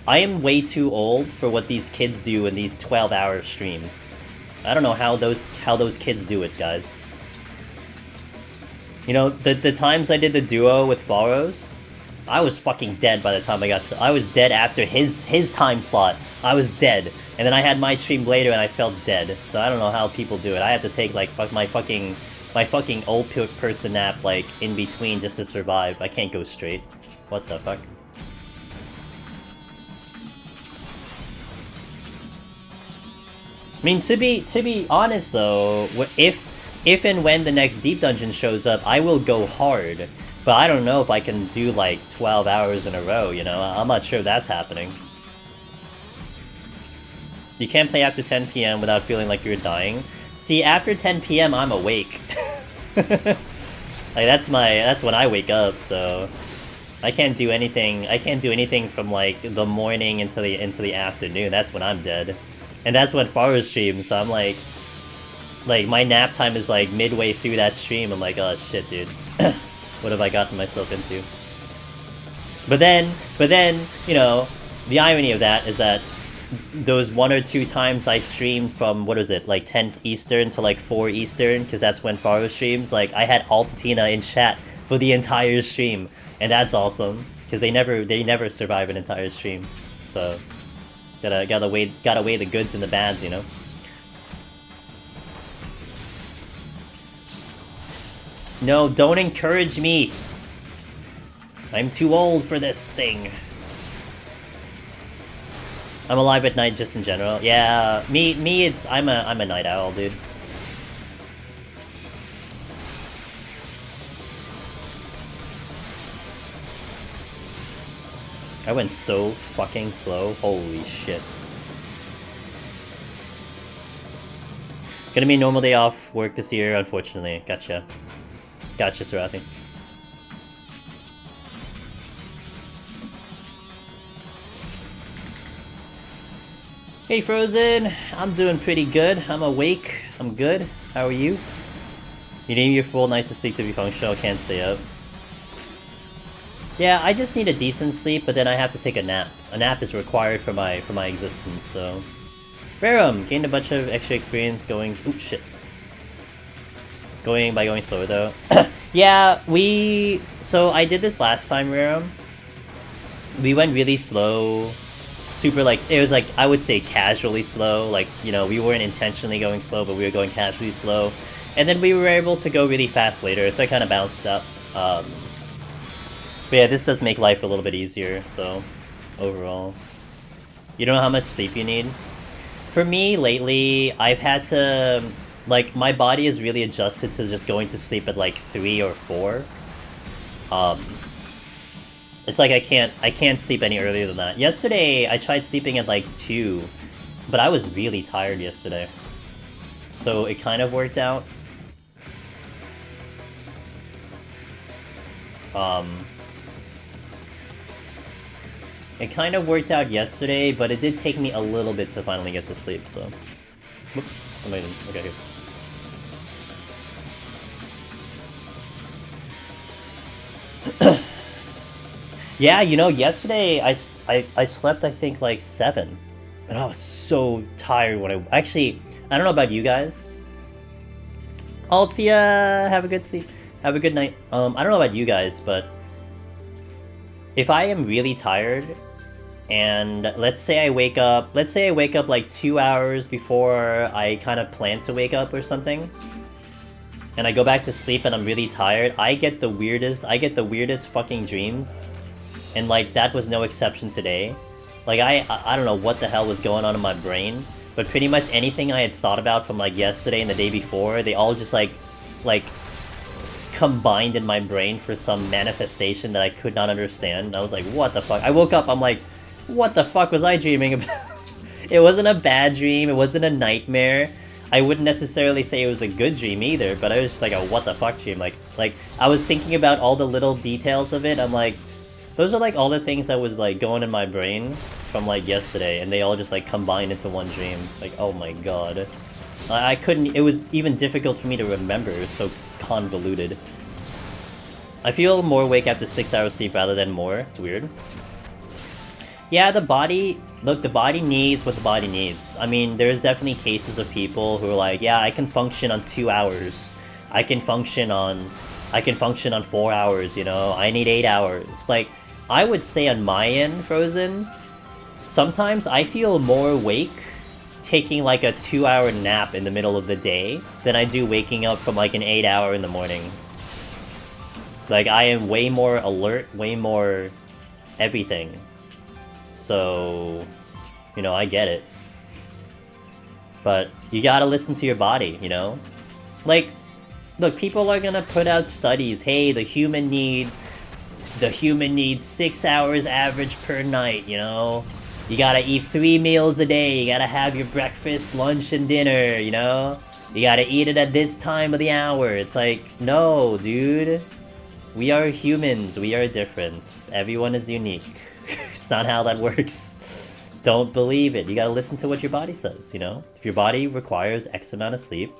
I am way too old for what these kids do in these 12-hour streams. I don't know how those kids do it, guys. You know, the times I did the duo with Faros, I was fucking dead by the time I was dead after his time slot. I was dead. And then I had my stream later and I felt dead. So I don't know how people do it. I had to take, like, my fucking old person nap, like, in between just to survive. I can't go straight. What the fuck? I mean, to be honest though, if and when the next deep dungeon shows up, I will go hard. But I don't know if I can do, like, 12 hours in a row, you know? I'm not sure that's happening. You can't play after 10 PM without feeling like you're dying. See, after 10 p.m. I'm awake. Like that's when I wake up, so I can't do anything. I can't do anything from like the morning into the afternoon. That's when I'm dead, and that's when Faru streams. So I'm like my nap time is like midway through that stream. I'm like, oh shit, dude, what have I gotten myself into? But then, you know, the irony of that is that those 1 or 2 times I streamed from, what is it, like 10 Eastern to like 4 Eastern, because that's when Faru streams, like I had Altina in chat for the entire stream, and that's awesome, because they never survive an entire stream, so gotta weigh the goods and the bads, you know. No, don't encourage me. I'm too old for this thing. I'm alive at night just in general. Yeah, me it's I'm a night owl, dude. I went so fucking slow. Holy shit. Gonna be a normal day off work this year, unfortunately. Gotcha. Gotcha, Sarathi. Hey Frozen, I'm doing pretty good. I'm awake. I'm good. How are you? You need your full nights of sleep to be functional. Can't stay up. Yeah, I just need a decent sleep, but then I have to take a nap. A nap is required for my existence. So, Verum gained a bunch of extra experience going. Ooh shit. Going slower though. Yeah, so I did this last time, Verum. We went really slow. Super, like, it was like, I would say casually slow, like, you know, we weren't intentionally going slow, but we were going casually slow, and then we were able to go really fast later, so I kind of balanced out. But yeah, this does make life a little bit easier, so, overall. You don't know how much sleep you need? For me, lately, I've had to, like, my body is really adjusted to just going to sleep at, like, 3 or 4. It's like I can't sleep any earlier than that. Yesterday, I tried sleeping at like 2, but I was really tired yesterday. So it kind of worked out. It kind of worked out yesterday, but it did take me a little bit to finally get to sleep, so... Whoops. Amazing. Okay, here. Yeah, you know, yesterday I slept, I think, like 7. And I was so tired when I... Actually, I don't know about you guys. Altia, have a good sleep. Have a good night. I don't know about you guys, but... If I am really tired, and let's say I wake up like 2 hours before I kind of plan to wake up or something, and I go back to sleep and I'm really tired, I get the weirdest fucking dreams. And like, that was no exception today. Like, I don't know what the hell was going on in my brain, but pretty much anything I had thought about from like yesterday and the day before, they all just like combined in my brain for some manifestation that I could not understand. And I was like, what the fuck? I woke up, I'm like, what the fuck was I dreaming about? It wasn't a bad dream, it wasn't a nightmare. I wouldn't necessarily say it was a good dream either, but I was just like a what the fuck dream. Like I was thinking about all the little details of it. I'm like, those are like all the things that was like going in my brain from like yesterday, and they all just like combined into one dream. Like, oh my god. I couldn't, it was even difficult for me to remember, it was so convoluted. I feel more awake after 6 hours sleep rather than more, it's weird. Yeah, the body, look, the body needs what the body needs. I mean, there's definitely cases of people who are like, yeah, I can function on 2 hours. I can function on 4 hours, you know? I need 8 hours. Like, I would say on my end, Frozen, sometimes I feel more awake taking like a 2-hour nap in the middle of the day than I do waking up from like an 8-hour in the morning. Like, I am way more alert, way more everything. So, you know, I get it. But you gotta listen to your body, you know? Like, look, people are gonna put out studies, hey, the human needs 6 hours average per night, you know? You gotta eat 3 meals a day, you gotta have your breakfast, lunch, and dinner, you know? You gotta eat it at this time of the hour. It's like, no, dude. We are humans. We are different. Everyone is unique. It's not how that works. Don't believe it. You gotta listen to what your body says, you know? If your body requires X amount of sleep,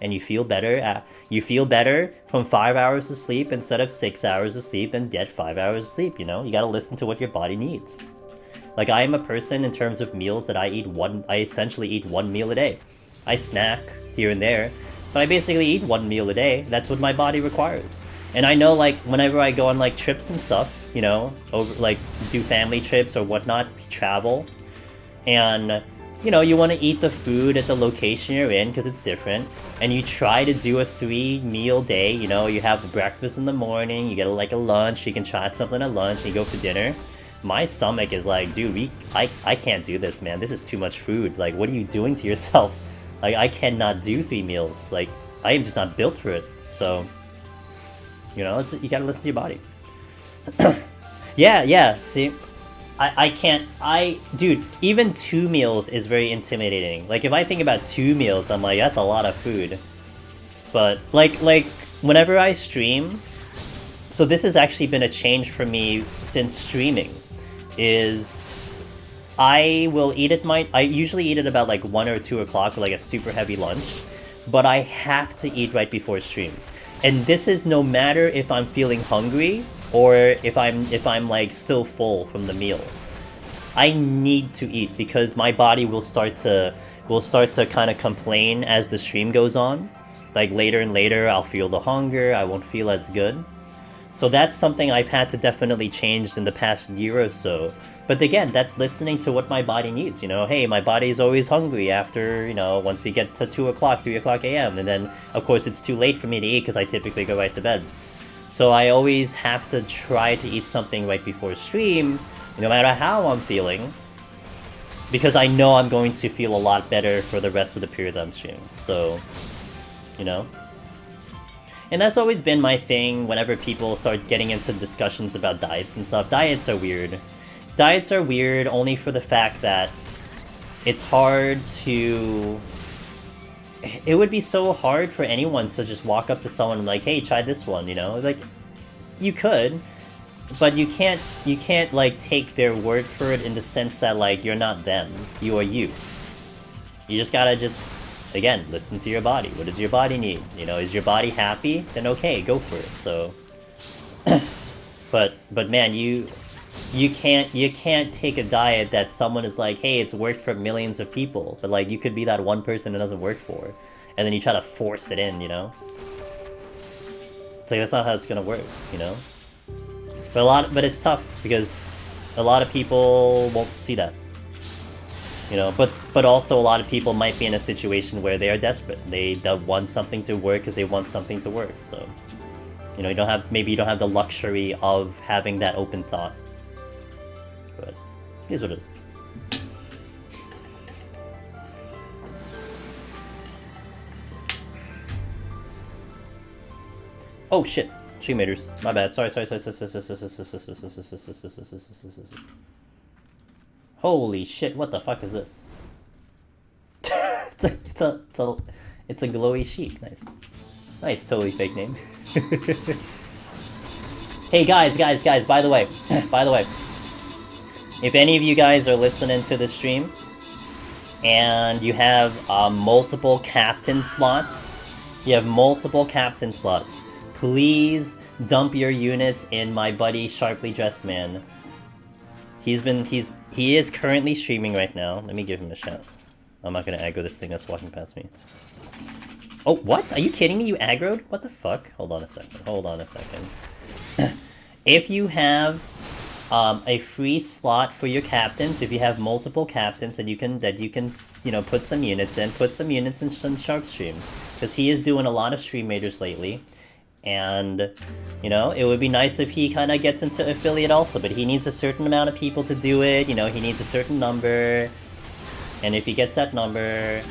and you feel better from 5 hours of sleep instead of 6 hours of sleep, then get 5 hours of sleep, you know? You gotta listen to what your body needs. Like, I am a person in terms of meals that I essentially eat one meal a day. I snack here and there, but I basically eat one meal a day. That's what my body requires. And I know, like, whenever I go on, like, trips and stuff, you know, over, like, do family trips or whatnot, travel, and, you know, you want to eat the food at the location you're in because it's different, and you try to do a 3-meal day, you know, you have breakfast in the morning, you get, like, a lunch, you can try something at lunch, and you go for dinner. My stomach is like, dude, I can't do this, man. This is too much food. Like, what are you doing to yourself? Like, I cannot do 3 meals. Like, I am just not built for it. So, you know, you gotta listen to your body. Yeah, see? I can't, dude, even 2 meals is very intimidating. Like, if I think about 2 meals, I'm like, that's a lot of food. But, like, whenever I stream, so this has actually been a change for me since streaming, is I will eat I usually eat at about like 1 or 2 o'clock, like a super heavy lunch, but I have to eat right before stream. And this is no matter if I'm feeling hungry or if I'm like still full from the meal. I need to eat because my body will start to kind of complain as the stream goes on. Like later and later I'll feel the hunger, I won't feel as good. So that's something I've had to definitely change in the past year or so. But again, that's listening to what my body needs, you know? Hey, my body is always hungry after, you know, once we get to 2 o'clock, 3 o'clock a.m. And then, of course, it's too late for me to eat because I typically go right to bed. So I always have to try to eat something right before stream, no matter how I'm feeling, because I know I'm going to feel a lot better for the rest of the period I'm streaming. So, you know? And that's always been my thing whenever people start getting into discussions about diets and stuff. Diets are weird. Diets are weird only for the fact that it's hard to... It would be so hard for anyone to just walk up to someone and like, hey, try this one, you know? Like, you could, but you can't, like, take their word for it in the sense that, like, you're not them. You are you. You just gotta again, listen to your body. What does your body need? You know, is your body happy? Then okay, go for it. So, but man, you can't take a diet that someone is like, hey, it's worked for millions of people, but like you could be that one person it doesn't work for, and then you try to force it in, you know? It's like that's not how it's gonna work, you know? But it's tough because a lot of people won't see that. You know, but also a lot of people might be in a situation where they are desperate. They want something to work because they want something to work. So, you know, maybe you don't have the luxury of having that open thought. But here's what it is. Oh shit, streammaters. My bad. Sorry. Holy shit, what the fuck is this? it's a glowy sheep. Nice, totally fake name. Hey guys, by the way, if any of you guys are listening to the stream and you have multiple captain slots, please dump your units in my buddy Sharply Dressed Man. He is currently streaming right now. Let me give him a shout. I'm not gonna aggro this thing that's walking past me. Oh, what? Are you kidding me? You aggroed? What the fuck? Hold on a second. If you have a free slot for your captains, if you have multiple captains that you can you know, put some units in Sharp stream, because he is doing a lot of stream majors lately. And, you know, it would be nice if he kind of gets into affiliate also, but he needs a certain amount of people to do it, you know, he needs a certain number, and if he gets that number,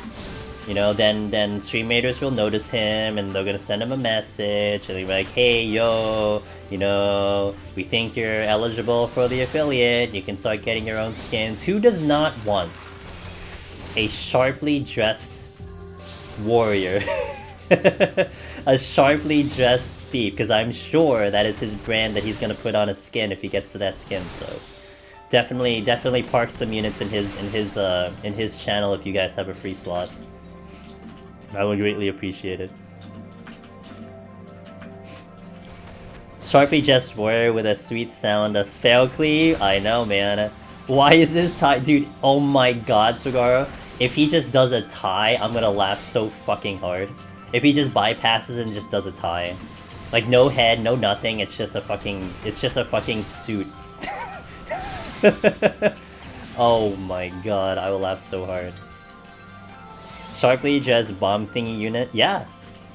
you know, then streammators will notice him, and they're gonna send him a message, and they'll be like, hey, yo, you know, we think you're eligible for the affiliate, you can start getting your own skins. Who does not want a sharply dressed warrior. A sharply dressed thief, because I'm sure that is his brand that he's gonna put on his skin if he gets to that skin. So definitely park some units in his channel if you guys have a free slot. I would greatly appreciate it. Sharply dressed warrior with a sweet sound of fail cleave. I know, man. Why is this tie, dude? Oh my god, Sugaro. If he just does a tie, I'm gonna laugh so fucking hard. If he just bypasses and just does a tie. Like, no head, no nothing, it's just a fucking suit. Oh my god, I will laugh so hard. Sharply dressed bomb thingy unit? Yeah.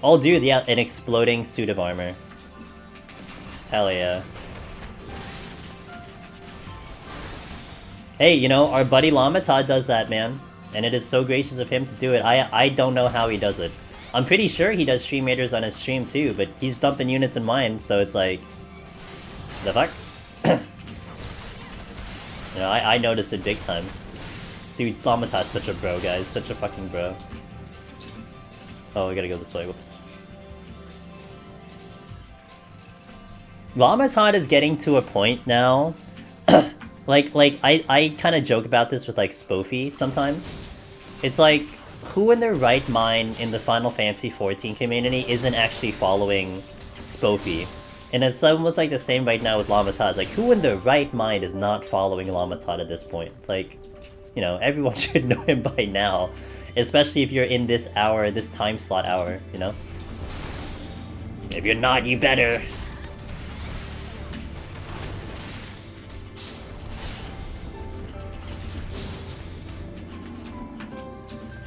Oh dude, yeah, an exploding suit of armor. Hell yeah. Hey, you know, our buddy Lamatad does that, man. And it is so gracious of him to do it. I don't know how he does it. I'm pretty sure he does stream raiders on his stream too, but he's dumping units in mine, so it's like... The fuck? You know, I noticed it big time. Dude, Lamatad's such a bro, guys. Such a fucking bro. Oh, we gotta go this way, whoops. Lamatad is getting to a point now... like I kind of joke about this with like Spoofy sometimes. It's like, who in their right mind in the Final Fantasy XIV community isn't actually following Spoofy? And it's almost like the same right now with Lamatad. It's like, who in their right mind is not following Lamatad at this point? It's like, you know, everyone should know him by now. Especially if you're in this hour, this time slot hour, you know? If you're not, you better!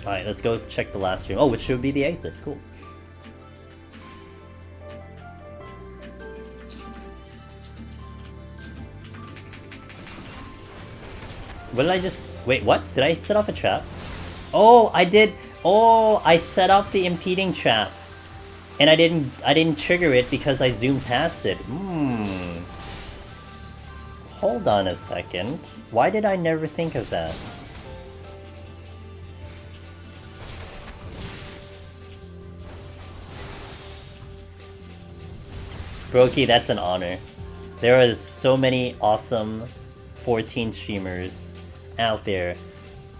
Alright, let's go check the last stream. Oh, which should be the exit. Cool. What did I just... Wait, what? Did I set off a trap? Oh, I did... Oh, I set off the impeding trap. And I didn't trigger it because I zoomed past it. Hold on a second. Why did I never think of that? Brokey, that's an honor. There are so many awesome 14 streamers out there.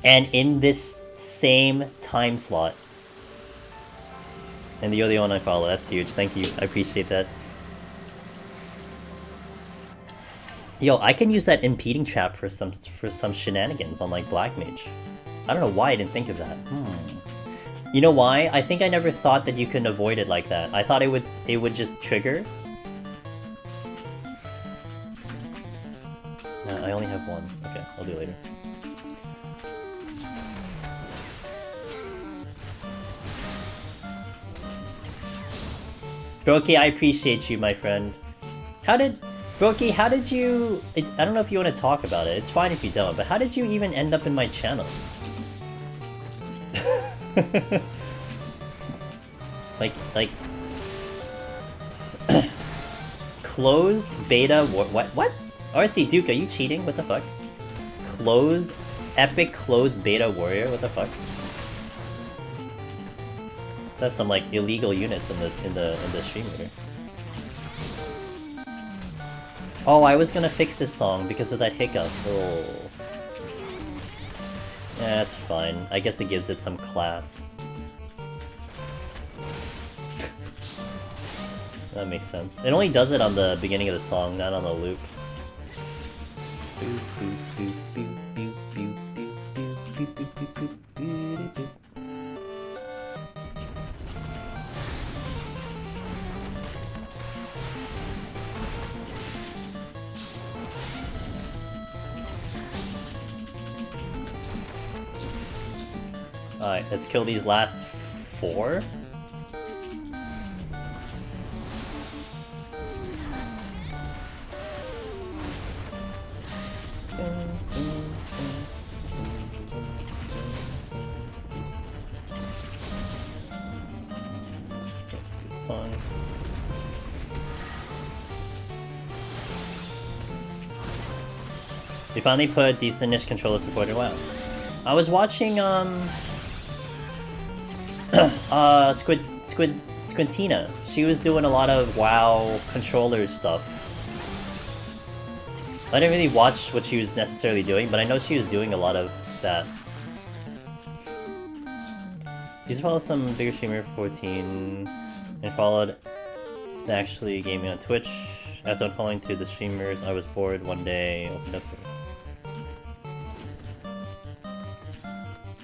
And in this same time slot. And you're the one I follow. That's huge. Thank you. I appreciate that. Yo, I can use that impeding trap for some shenanigans on like Black Mage. I don't know why I didn't think of that. You know why? I think I never thought that you can avoid it like that. I thought it would just trigger. No, I only have one. Okay, I'll do it later. Brokey, I appreciate you, my friend. Brokey, how did you... I don't know if you want to talk about it. It's fine if you don't, but how did you even end up in my channel? like... Closed beta what? RC Duke, are you cheating? What the fuck? Epic closed beta warrior? What the fuck? That's some like illegal units in the stream here. Oh, I was gonna fix this song because of that hiccup. Oh. Yeah, that's fine. I guess it gives it some class. That makes sense. It only does it on the beginning of the song, not on the loop. Alright, let's kill these last 4. They finally put decent-ish controller support in WoW. I was watching, Squintina. She was doing a lot of WoW controller stuff. I didn't really watch what she was necessarily doing, but I know she was doing a lot of that. She's followed some bigger streamer for 14 and followed actually gaming on Twitch. After following to the streamers, I was bored one day. Opened up.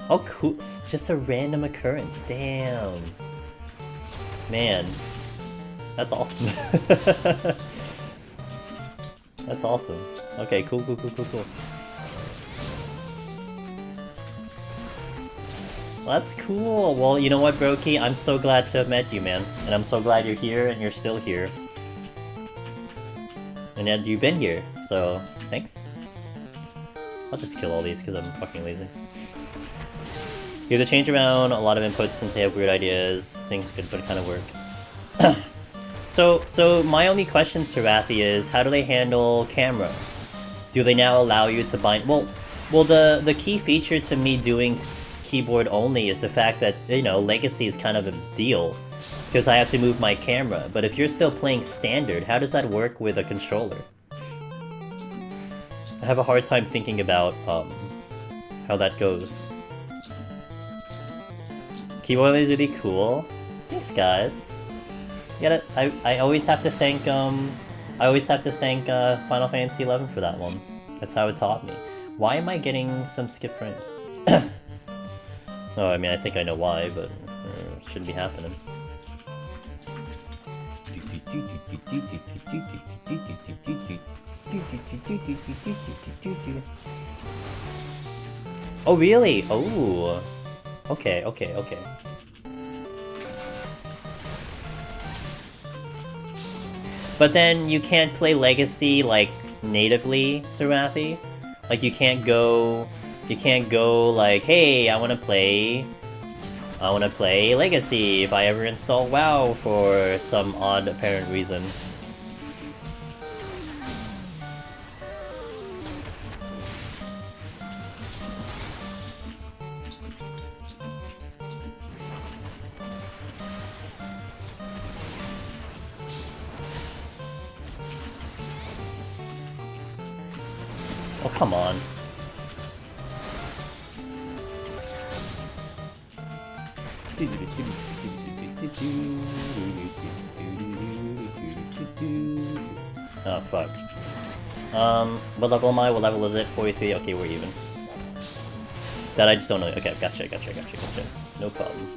Oh, cool! It's just a random occurrence. Damn, man, that's awesome. That's awesome. Okay, cool. Well, that's cool. Well, you know what, Brokey? I'm so glad to have met you, man. And I'm so glad you're here and you're still here. And that you've been here, so thanks. I'll just kill all these because I'm fucking lazy. You have to change around a lot of inputs and they have weird ideas. Things good, but it kind of works. So my only question, Sarathi, is how do they handle camera? Do they now allow you to bind? Well, the key feature to me doing keyboard only is the fact that, you know, Legacy is kind of a deal because I have to move my camera. But if you're still playing standard, how does that work with a controller? I have a hard time thinking about how that goes. Keyboard is really cool. Thanks, guys. You gotta, I always have to thank Final Fantasy XI for that one. That's how it taught me. Why am I getting some skip frames? Oh, I mean, I think I know why, but it shouldn't be happening. Oh, really? Oh. Okay. But then you can't play Legacy, like, natively, Sarathi? Like, you can't go like, hey, I wanna play Legacy if I ever install WoW for some odd apparent reason. Oh, come on. Oh, fuck. What level am I? What level is it? 43? Okay, we're even. That I just don't know. Okay, gotcha. No problem.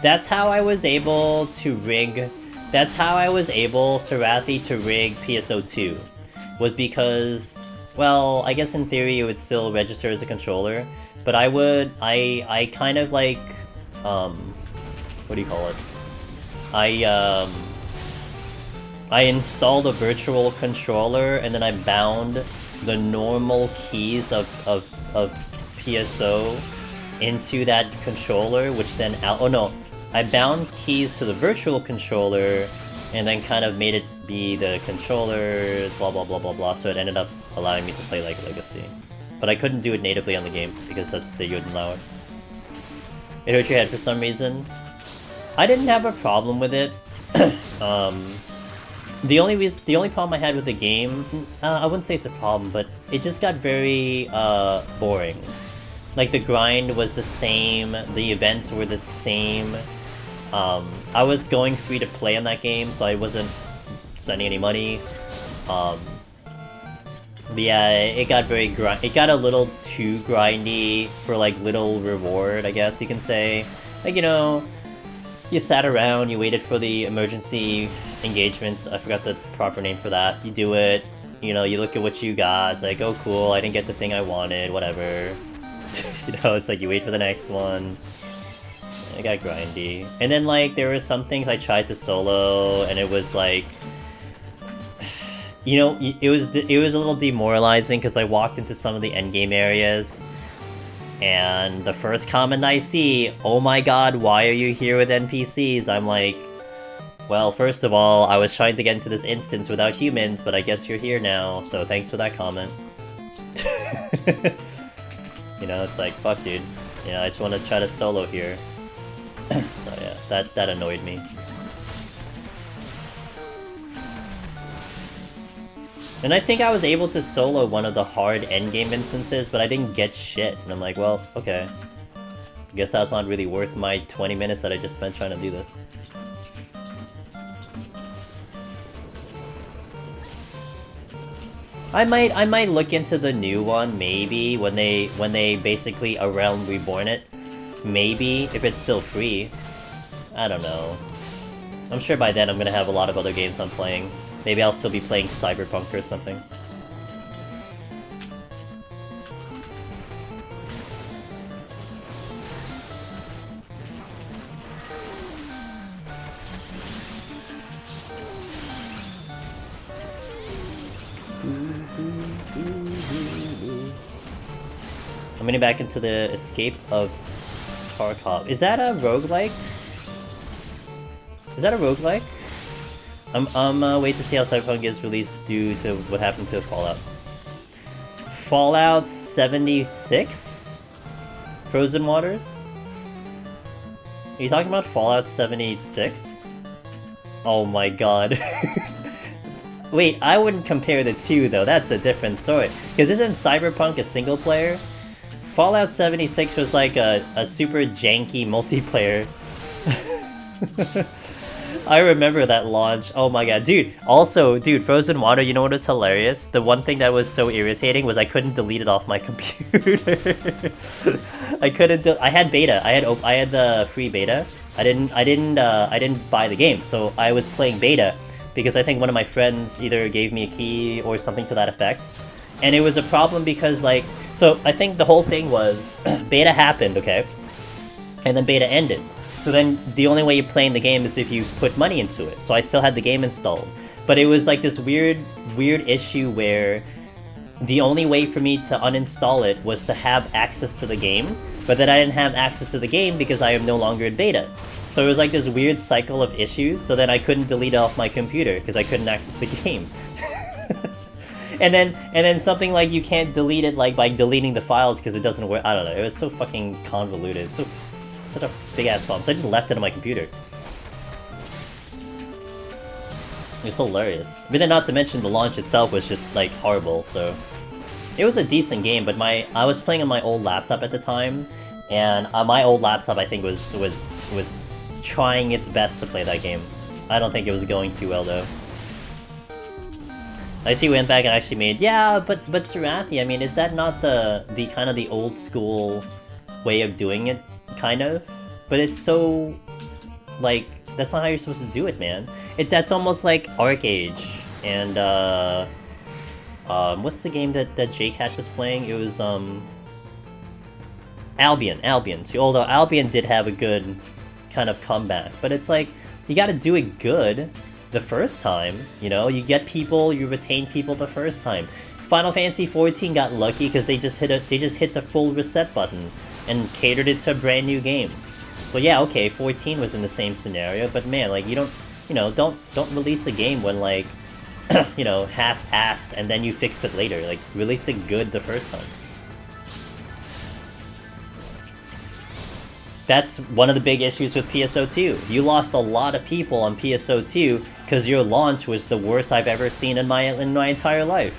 That's how I was able to rig... That's how I was able, Sarathi, to rig PSO2. Was because... Well, I guess in theory it would still register as a controller, but I kind of like, what do you call it? I installed a virtual controller and then I bound the normal keys of PSO into that controller, which then I bound keys to the virtual controller and then kind of made it be the controller, blah blah blah blah blah, so it ended up allowing me to play like Legacy. But I couldn't do it natively on the game because they wouldn't allow it. It hurt your head for some reason. I didn't have a problem with it. The only problem I had with the game, I wouldn't say it's a problem, but it just got very boring. Like the grind was the same, the events were the same. I was going free to play on that game, so I wasn't spending any money. But yeah, it got a little too grindy for like little reward, I guess you can say. Like, you know, you sat around, you waited for the emergency engagements, I forgot the proper name for that. You do it, you know, you look at what you got, it's like, oh cool, I didn't get the thing I wanted, whatever. You know, it's like you wait for the next one. It got grindy. And then like, there were some things I tried to solo, and it was like... You know, it was a little demoralizing because I walked into some of the endgame areas, and the first comment I see, oh my god, why are you here with NPCs? I'm like, well, first of all, I was trying to get into this instance without humans, but I guess you're here now, so thanks for that comment. You know, it's like, fuck dude. You know, I just want to try to solo here. So yeah, that annoyed me. And I think I was able to solo one of the hard endgame instances, but I didn't get shit. And I'm like, well, okay. I guess that's not really worth my 20 minutes that I just spent trying to do this. I might look into the new one, maybe, when they basically A Realm Reborn it. Maybe, if it's still free. I don't know. I'm sure by then I'm gonna have a lot of other games I'm playing. Maybe I'll still be playing Cyberpunk or something. I'm getting back into the Escape of Tarkov. Is that a roguelike? Is that a roguelike? I'm wait to see how Cyberpunk is released due to what happened to Fallout. Fallout 76? Frozen Waters? Are you talking about Fallout 76? Oh my god. Wait, I wouldn't compare the two though, that's a different story. Because isn't Cyberpunk a single player? Fallout 76 was like a super janky multiplayer. I remember that launch. Oh my god. Dude, also, dude, Frozen Water, you know what was hilarious? The one thing that was so irritating was I couldn't delete it off my computer. I couldn't I had beta. I had the free beta. I didn't buy the game. So I was playing beta because I think one of my friends either gave me a key or something to that effect. And it was a problem because like, so I think the whole thing was beta happened, okay? And then beta ended. So then the only way you're playing the game is if you put money into it. So I still had the game installed. But it was like this weird issue where the only way for me to uninstall it was to have access to the game, but then I didn't have access to the game because I am no longer in beta. So it was like this weird cycle of issues, so then I couldn't delete it off my computer because I couldn't access the game. And then something like you can't delete it like by deleting the files because it doesn't work. I don't know. It was so fucking convoluted. Such a big ass problem. So I just left it on my computer. It was hilarious. But then not to mention the launch itself was just like horrible. So it was a decent game, but I was playing on my old laptop at the time, and my old laptop I think was trying its best to play that game. I don't think it was going too well though. I see we went back and actually made, yeah, but Sarathi, I mean, is that not the kind of the old school way of doing it, kind of? But it's so, like, that's not how you're supposed to do it, man. That's almost like Arc Age, and, what's the game that J-Cat was playing? It was, Albion. So, although Albion did have a good kind of comeback, but it's like, you gotta do it good the first time, you know? You get people, you retain people the first time. Final Fantasy XIV got lucky because they just hit the full reset button and catered it to a brand new game. So yeah, okay, 14 was in the same scenario, but man, like, you don't, you know, don't release a game when, like, you know, half-assed and then you fix it later. Like, release it good the first time. That's one of the big issues with PSO2. You lost a lot of people on PSO2 because your launch was the worst I've ever seen in my entire life.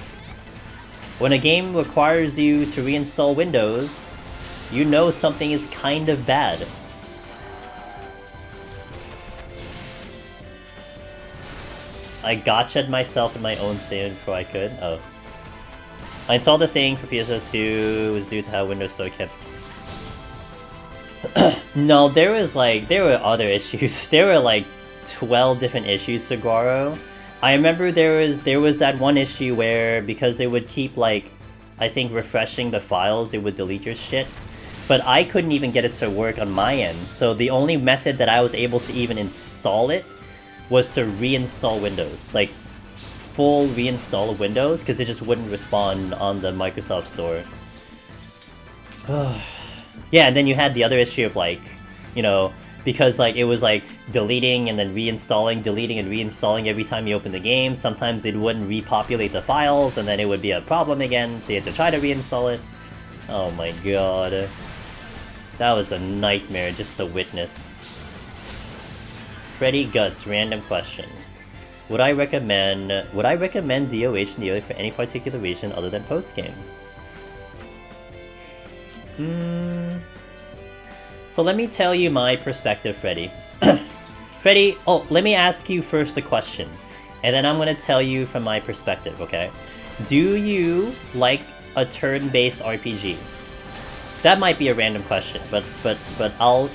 When a game requires you to reinstall Windows, you know something is kind of bad. I gotcha'd myself in my own save before I could. Oh. I installed the thing for PSO2, it was due to how Windows Store kept... No, there were other issues. There were like 12 different issues, Saguaro. I remember there was that one issue where, because it would keep, like, I think refreshing the files, it would delete your shit. But I couldn't even get it to work on my end, so the only method that I was able to even install it was to reinstall Windows. Like, full reinstall of Windows, because it just wouldn't respond on the Microsoft Store. Yeah, and then you had the other issue of, like, you know, because, like, it was, like, deleting and then reinstalling, deleting and reinstalling every time you open the game. Sometimes it wouldn't repopulate the files, and then it would be a problem again, so you had to try to reinstall it. Oh my god. That was a nightmare just to witness. Freddy Guts, random question. Would I recommend DOH and DOA for any particular reason other than post-game? So let me tell you my perspective, Freddy. Freddy, let me ask you first a question, and then I'm gonna tell you from my perspective, okay? Do you like a turn-based RPG? That might be a random question, but I'll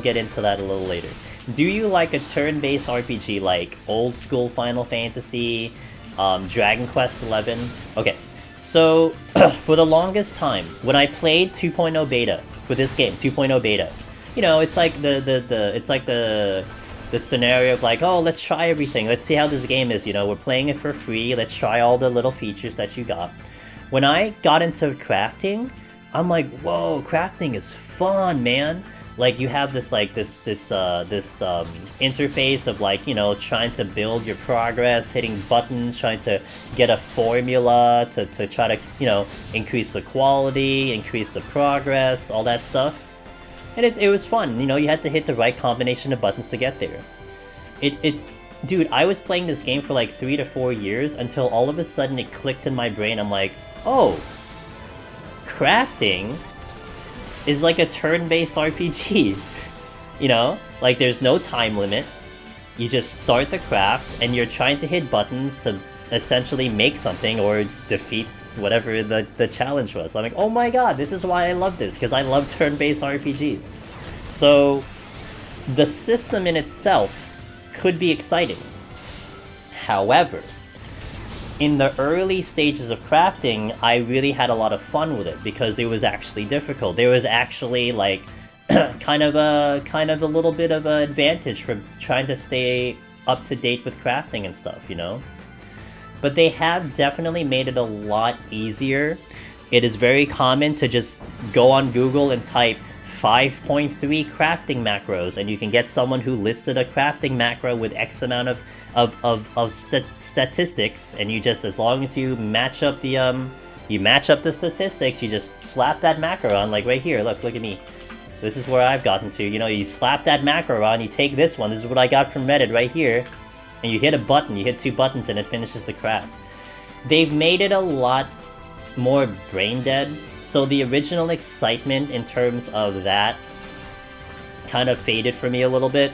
get into that a little later. Do you like a turn-based RPG like old school Final Fantasy, Dragon Quest XI? Okay, so for the longest time, when I played 2.0 beta for this game, 2.0 beta, you know, it's like the scenario of like, oh, let's try everything, let's see how this game is, you know, we're playing it for free, let's try all the little features that you got. When I got into crafting, I'm like, whoa, crafting is fun, man. Like, you have this interface of, like, you know, trying to build your progress, hitting buttons, trying to get a formula to try to, you know, increase the quality, increase the progress, all that stuff. And it was fun, you know, you had to hit the right combination of buttons to get there. Dude, I was playing this game for like 3 to 4 years until all of a sudden it clicked in my brain. I'm like, oh, crafting is like a turn-based RPG. You know, like there's no time limit. You just start the craft and you're trying to hit buttons to essentially make something or defeat whatever the challenge was. I'm like, oh my god, this is why I love this, because I love turn-based RPGs. So the system in itself could be exciting. However, in the early stages of crafting, I really had a lot of fun with it because it was actually difficult. There was actually like kind of a little bit of an advantage for trying to stay up to date with crafting and stuff, you know? But they have definitely made it a lot easier. It is very common to just go on Google and type 5.3 crafting macros, and you can get someone who listed a crafting macro with X amount of statistics, and you just, as long as you match up the statistics, you just slap that macro on, like right here, look at me. This is where I've gotten to, you know, you slap that macro on, you take this one, this is what I got from Reddit right here, and you hit a button, you hit 2 buttons and it finishes the craft. They've made it a lot more brain dead, so the original excitement in terms of that kind of faded for me a little bit.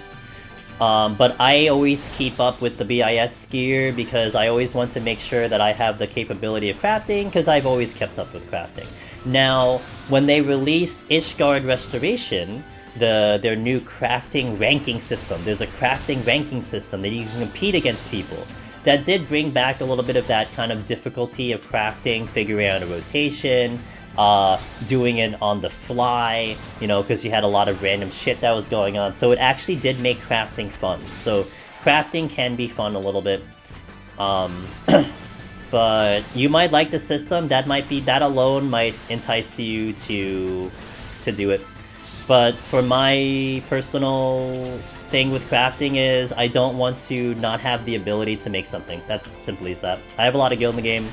But I always keep up with the BIS gear because I always want to make sure that I have the capability of crafting, because I've always kept up with crafting. Now, when they released Ishgard Restoration, their new crafting ranking system, there's a crafting ranking system that you can compete against people. That did bring back a little bit of that kind of difficulty of crafting, figuring out a rotation, doing it on the fly, you know, because you had a lot of random shit that was going on. So it actually did make crafting fun. So crafting can be fun a little bit. But you might like the system. That alone might entice you to do it. But for my personal thing with crafting is I don't want to not have the ability to make something. That's simply as that. I have a lot of guild in the game.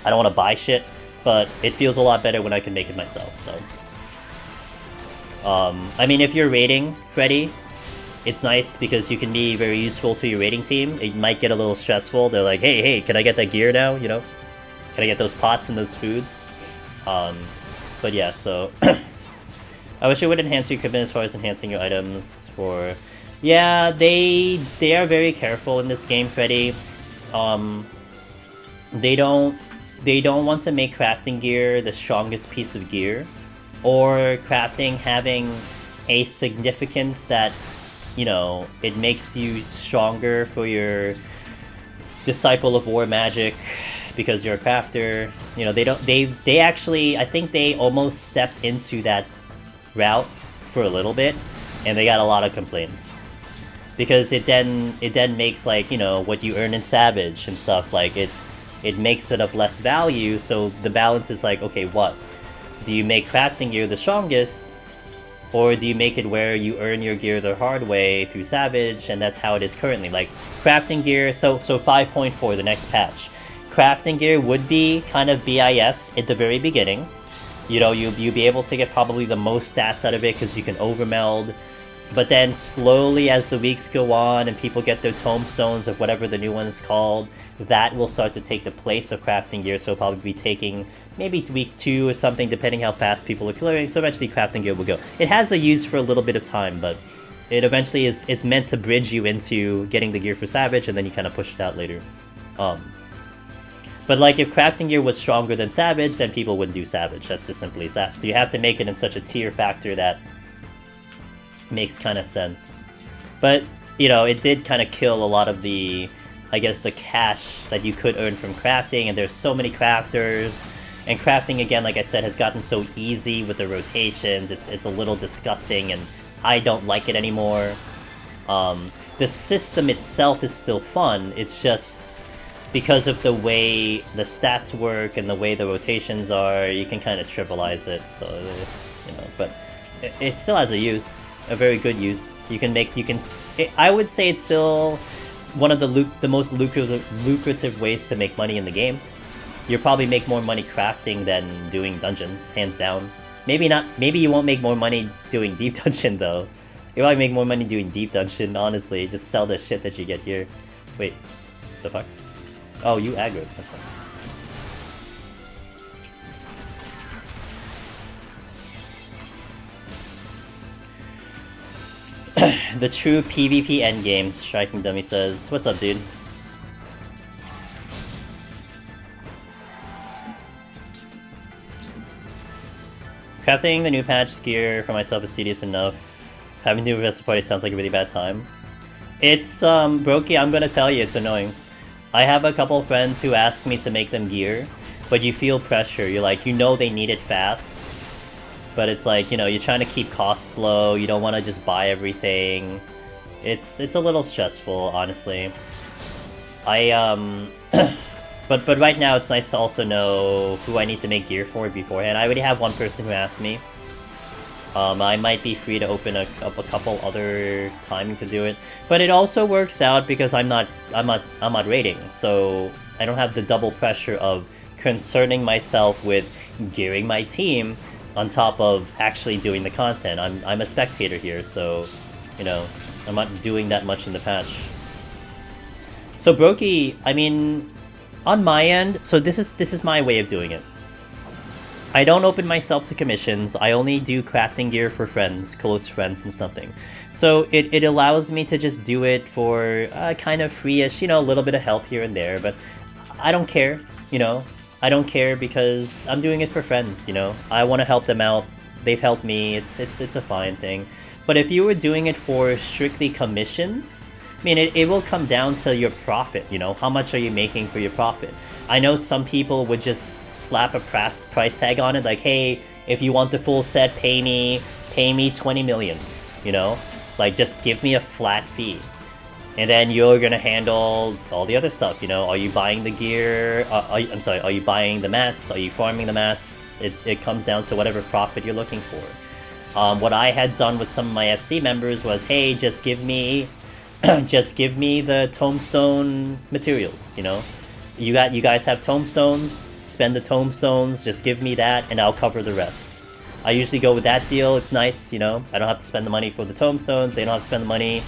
I don't want to buy shit, but it feels a lot better when I can make it myself, so. I mean, if you're raiding, Freddy, it's nice because you can be very useful to your raiding team. It might get a little stressful. They're like, hey, can I get that gear now, you know? Can I get those pots and those foods? But yeah, so... I wish it would enhance your equipment as far as enhancing your items for... Yeah, they are very careful in this game, Freddy. They don't want to make crafting gear the strongest piece of gear, or crafting having a significance that, you know, it makes you stronger for your Disciple of War magic because you're a crafter. You know, they actually, I think they almost stepped into that route for a little bit, and they got a lot of complaints because it then makes, like, you know, what you earn in Savage and stuff, like it makes it of less value. So the balance is like, okay, what do you make crafting gear the strongest, or do you make it where you earn your gear the hard way through Savage? And that's how it is currently. Like crafting gear, so 5.4, the next patch, crafting gear would be kind of BIS at the very beginning. You know, you'll be able to get probably the most stats out of it because you can overmeld. But then slowly as the weeks go on and people get their tomestones of whatever the new one is called, that will start to take the place of crafting gear, so it'll probably be taking maybe week 2 or something, depending how fast people are clearing, so eventually crafting gear will go. It has a use for a little bit of time, but it eventually is meant to bridge you into getting the gear for Savage, and then you kind of push it out later. But like, if crafting gear was stronger than Savage, then people wouldn't do Savage. That's as simple as that. So you have to make it in such a tier factor that makes kind of sense. But, you know, it did kind of kill a lot of the, I guess, the cash that you could earn from crafting, and there's so many crafters, and crafting, again, like I said, has gotten so easy with the rotations. It's a little disgusting, and I don't like it anymore. The system itself is still fun, it's just because of the way the stats work and the way the rotations are, you can kind of trivialize it, so, you know, but it still has a use. A very good use. I would say it's still one of the most lucrative ways to make money in the game. You'll probably make more money crafting than doing dungeons, hands down. Maybe not. Maybe you won't make more money doing deep dungeon though. You'll probably make more money doing deep dungeon. Honestly, just sell the shit that you get here. Wait, the fuck? Oh, you aggroed. That's fine. The true PvP endgame, Striking Dummy says. What's up, dude? Crafting the new patch gear for myself is tedious enough. Having to do with party sounds like a really bad time. It's, Brokey, I'm gonna tell you, it's annoying. I have a couple friends who ask me to make them gear, but you feel pressure. You're like, you know they need it fast. But it's like, you know, you're trying to keep costs low, you don't want to just buy everything. It's a little stressful, honestly. But right now it's nice to also know who I need to make gear for beforehand. I already have one person who asked me. I might be free to open up a couple other timing to do it. But it also works out because I'm not raiding, so I don't have the double pressure of concerning myself with gearing my team on top of actually doing the content. I'm a spectator here, so, you know, I'm not doing that much in the patch. So Brokey, I mean, on my end, so this is my way of doing it. I don't open myself to commissions, I only do crafting gear for friends, close friends and something. So it allows me to just do it for kind of free-ish, you know, a little bit of help here and there, but I don't care, you know. I don't care because I'm doing it for friends, you know. I want to help them out. They've helped me. It's a fine thing. But if you were doing it for strictly commissions, I mean, it will come down to your profit, you know. How much are you making for your profit? I know some people would just slap a price tag on it, like, hey, if you want the full set, pay me 20 million, you know. Like, just give me a flat fee. And then you're gonna handle all the other stuff, you know. Are you buying the gear? Are you buying the mats? Are you farming the mats? It comes down to whatever profit you're looking for. What I had done with some of my FC members was, hey, just give me the tombstone materials, you know. You guys have tombstones, spend the tombstones, just give me that, and I'll cover the rest. I usually go with that deal. It's nice, you know. I don't have to spend the money for the tombstones. They don't have to spend the money.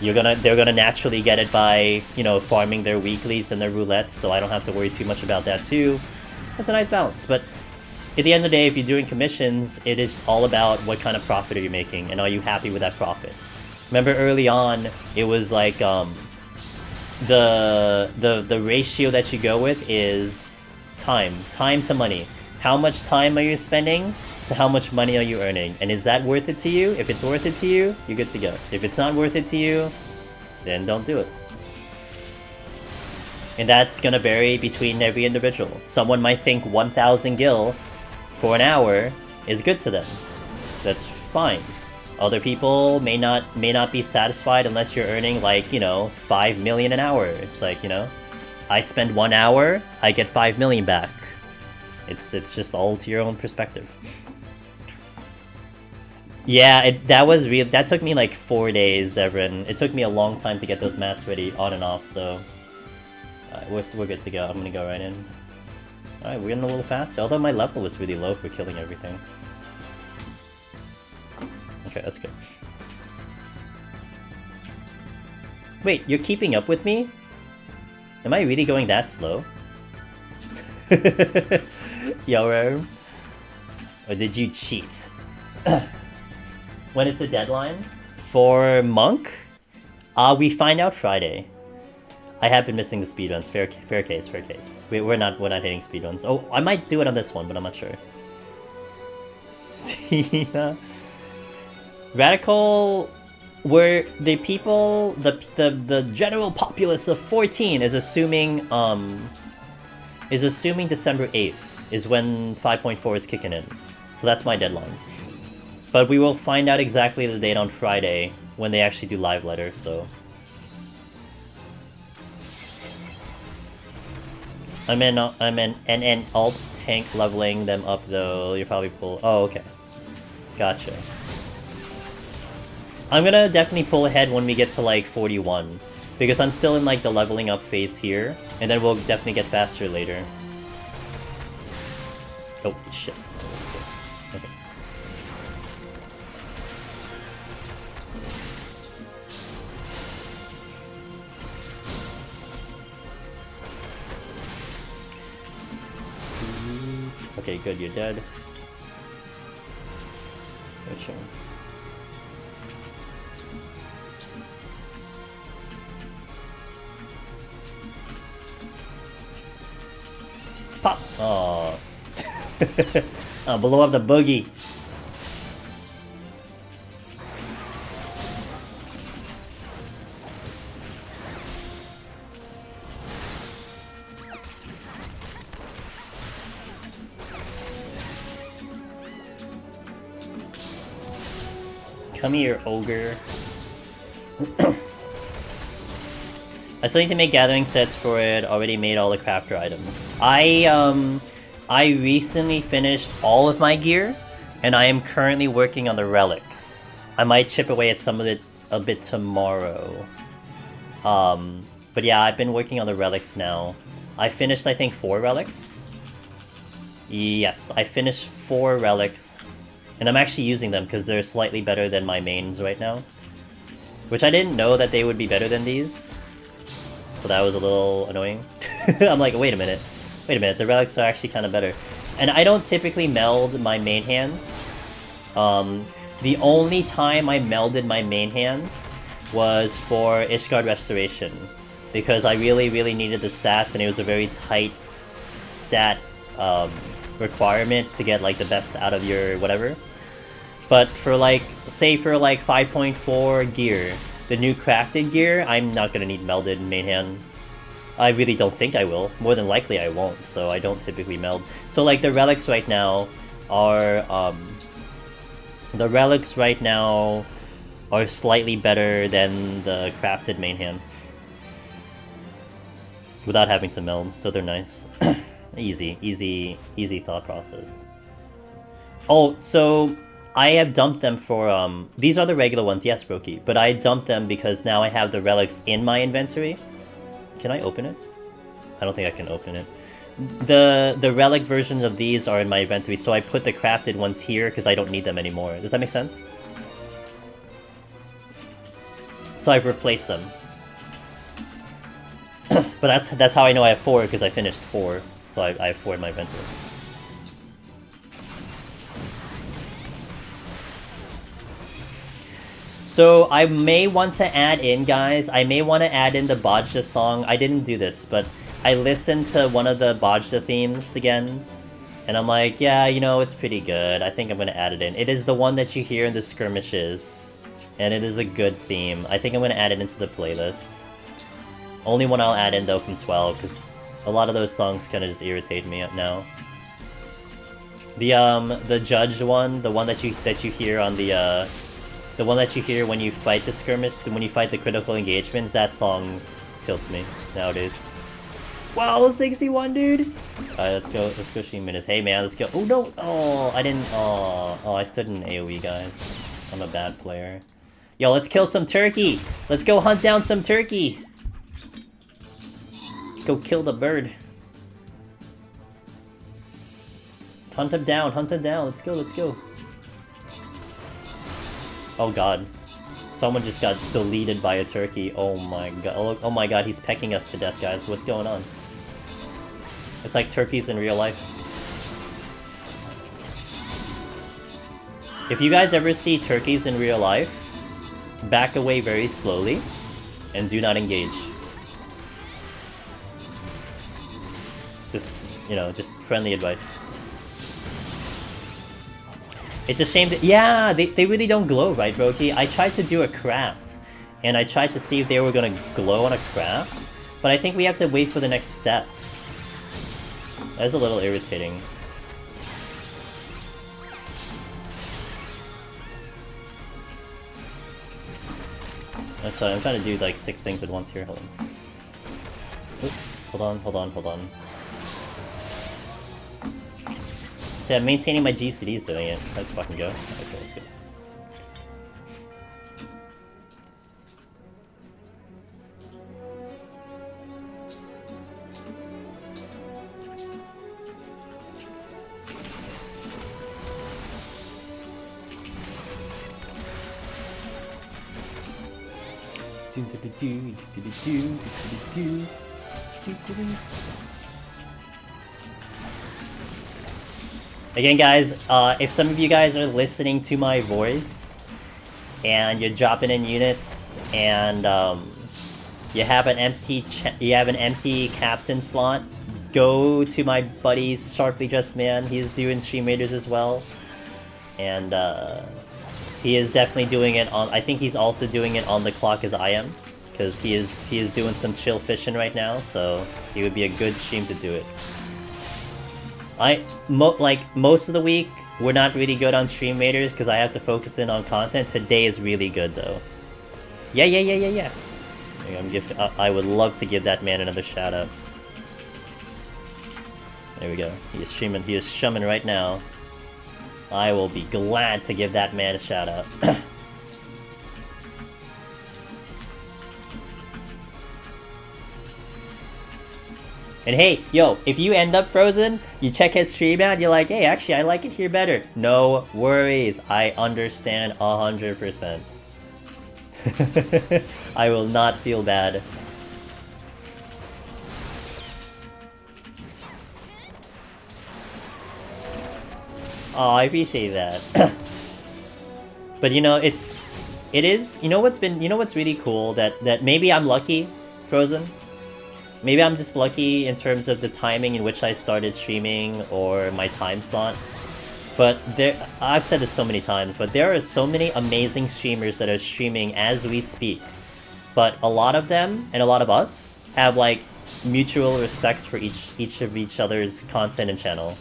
They're gonna naturally get it by, you know, farming their weeklies and their roulettes, so I don't have to worry too much about that too. That's a nice balance. But at the end of the day, if you're doing commissions, it is all about what kind of profit are you making, and are you happy with that profit? Remember early on, it was like the ratio that you go with is time to money. How much time are you spending to how much money are you earning, and is that worth it to you? If it's worth it to you, you're good to go. If it's not worth it to you, then don't do it. And that's gonna vary between every individual. Someone might think 1,000 gil for an hour is good to them. That's fine. Other people may not be satisfied unless you're earning, like, you know, 5 million an hour. It's like, you know, I spend 1 hour, I get 5 million back. It's just all to your own perspective. Yeah, that was real. That took me like 4 days, Everin. It took me a long time to get those mats ready, on and off, so we're good to go. I'm gonna go right in. Alright, we're getting a little faster, although my level was really low for killing everything. Okay, that's good. Wait, you're keeping up with me? Am I really going that slow? Yo, or did you cheat? When is the deadline? For Monk? We find out Friday. I have been missing the speedruns. Fair case, fair case. We're not hitting speedruns. Oh, I might do it on this one, but I'm not sure. Radical, where the people, the general populace of 14 is assuming December 8th is when 5.4 is kicking in. So that's my deadline. But we will find out exactly the date on Friday when they actually do live letter, so. I'm in an alt tank leveling them up though. You're probably pull. Oh, okay. Gotcha. I'm gonna definitely pull ahead when we get to like 41. Because I'm still in like the leveling up phase here. And then we'll definitely get faster later. Oh, shit. Okay. Okay, good, you're dead. Gotcha. Pop! Oh. I'll blow up the boogie. Come here, ogre. I still need to make gathering sets for it. Already made all the crafter items. I recently finished all of my gear, and I am currently working on the relics. I might chip away at some of it a bit tomorrow. But yeah, I've been working on the relics now. I finished, I think, 4 relics. Yes, I finished 4 relics, and I'm actually using them because they're slightly better than my mains right now. Which I didn't know that they would be better than these. So that was a little annoying. I'm like, wait a minute, the relics are actually kind of better. And I don't typically meld my main hands. The only time I melded my main hands was for Ishgard Restoration. Because I really, really needed the stats, and it was a very tight stat requirement to get like the best out of your whatever. But for like, say for like 5.4 gear, the new crafted gear, I'm not gonna need melded main hand. I really don't think I will. More than likely I won't, so I don't typically meld. So like the relics right now are slightly better than the crafted main hand. Without having to meld, so they're nice. Easy thought process. Oh, so I have dumped them for, these are the regular ones, yes, Brokey, but I dumped them because now I have the relics in my inventory. Can I open it? I don't think I can open it. The relic versions of these are in my inventory, so I put the crafted ones here because I don't need them anymore. Does that make sense? So I've replaced them. But that's how I know I have 4, because I finished 4. So I have 4 in my inventory. So I may want to add in, guys, I may want to add in the Bajda song. I didn't do this, but I listened to one of the Bajda themes again. And I'm like, yeah, you know, it's pretty good. I think I'm going to add it in. It is the one that you hear in the skirmishes. And it is a good theme. I think I'm going to add it into the playlist. Only one I'll add in, though, from 12, because a lot of those songs kind of just irritate me now. The Judge one, the one that you hear on the one that you hear when you fight the skirmish, when you fight the critical engagements, that song tilts me nowadays. Wow, 61, dude! Alright, let's go stream minutes. Hey man, let's go. Oh no! Oh, I didn't. Oh, I stood in AoE, guys. I'm a bad player. Yo, let's kill some turkey! Let's go hunt down some turkey! Go kill the bird. Hunt him down, let's go. Oh god. Someone just got deleted by a turkey. Oh my god. Oh my god, he's pecking us to death, guys. What's going on? It's like turkeys in real life. If you guys ever see turkeys in real life, back away very slowly and do not engage. Just, you know, just friendly advice. It's a shame that, yeah, they really don't glow, right, Roki? I tried to do a craft, and I tried to see if they were gonna glow on a craft, but I think we have to wait for the next step. That's a little irritating. That's why I'm trying to do like 6 things at once here. Hold on. Oop, hold on. See, I'm maintaining my GCDs doing it. Let's fucking go. Okay, let's go. Again, guys, if some of you guys are listening to my voice and you're dropping in units and you have an empty captain slot, go to my buddy Sharply Dressed Man. He's doing stream raiders as well, and he is definitely doing it on. I think he's also doing it on the clock as I am, because he is doing some chill fishing right now. So it would be a good stream to do it. Like most of the week, we're not really good on stream raiders because I have to focus in on content. Today is really good though. Yeah. I would love to give that man another shout out. There we go. He is streaming. He is strumming right now. I will be glad to give that man a shout out. And hey, yo, if you end up frozen, you check his stream out, you're like, hey, actually, I like it here better. No worries, I understand 100%. I will not feel bad. Oh, I appreciate that. But you know, it is, you know what's really cool, that maybe I'm lucky, Frozen? Maybe I'm just lucky in terms of the timing in which I started streaming or my time slot. But I've said this so many times, but there are so many amazing streamers that are streaming as we speak. But a lot of them, and a lot of us, have like mutual respects for each of each other's content and channel.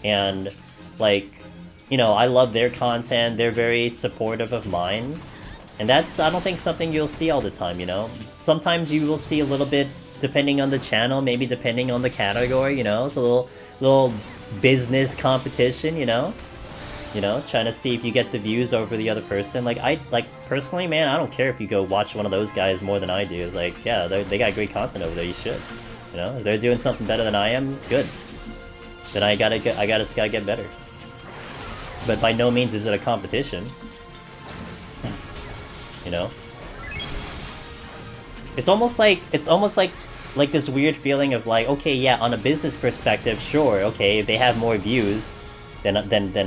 And like, you know, I love their content, they're very supportive of mine. And that's, I don't think, something you'll see all the time, you know? Sometimes you will see a little bit, depending on the channel, maybe depending on the category, you know? It's a little business competition, you know? You know, trying to see if you get the views over the other person. Like, personally, man, I don't care if you go watch one of those guys more than I do. It's like, yeah, they got great content over there, you should. You know, if they're doing something better than I am, good. Then I gotta get better. But by no means is it a competition. You know? It's almost like this weird feeling of like, okay, yeah, on a business perspective, sure, okay, if they have more views than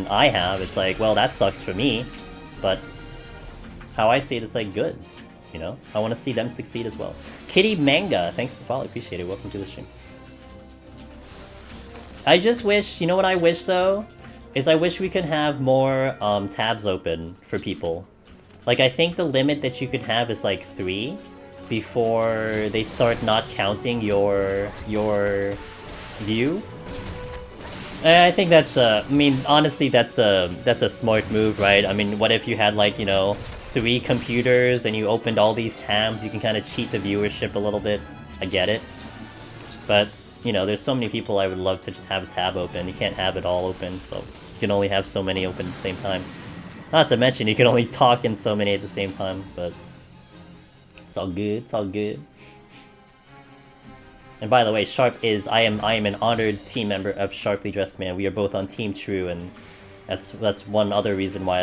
I have, it's like, well, that sucks for me. But how I see it, it's like, good. You know? I want to see them succeed as well. Kitty Manga, thanks for following, appreciate it. Welcome to the stream. I just wish, you know what I wish though? Is I wish we could have more tabs open for people. Like, I think the limit that you could have is like 3 before they start not counting your view. I think that's I mean, honestly, that's a smart move, right? I mean, what if you had like, you know, 3 computers and you opened all these tabs? You can kind of cheat the viewership a little bit. I get it. But, you know, there's so many people I would love to just have a tab open. You can't have it all open, so you can only have so many open at the same time. Not to mention, you can only talk in so many at the same time, but it's all good, it's all good. And by the way, Sharp is, I am an honored team member of Sharply Dressed Man. We are both on Team True, and that's one other reason why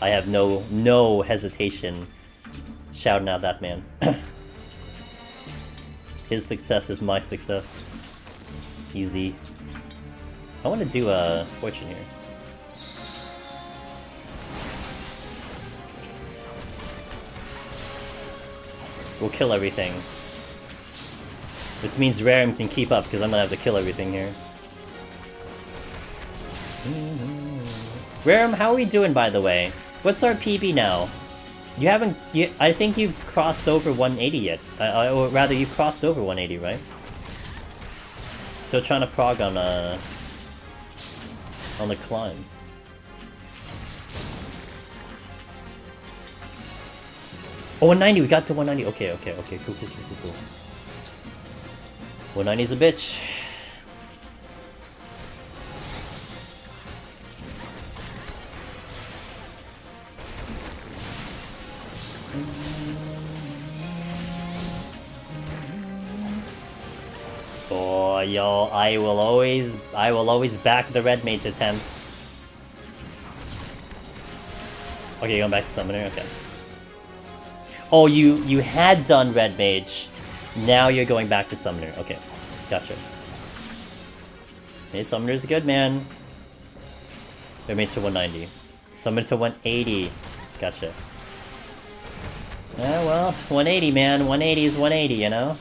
I have no hesitation shouting out that man. His success is my success. Easy. I want to do a fortune here. We'll kill everything. This means Rarem can keep up, because I'm gonna have to kill everything here. Rarem, how are we doing, by the way? What's our PB now? You haven't... I think you've crossed over 180 yet. Or rather, you've crossed over 180, right? Still trying to prog on the climb. Oh, 190, we got to 190. Okay, cool. 190's a bitch. Oh, yo, I will always back the red mage attempts. Okay, going back to summoner, okay. Oh, you had done red mage. Now you're going back to summoner. Okay, gotcha. Hey, summoner's good, man. Red mage to 190. Summoner to 180. Gotcha. Well, 180, man. 180 is 180, you know?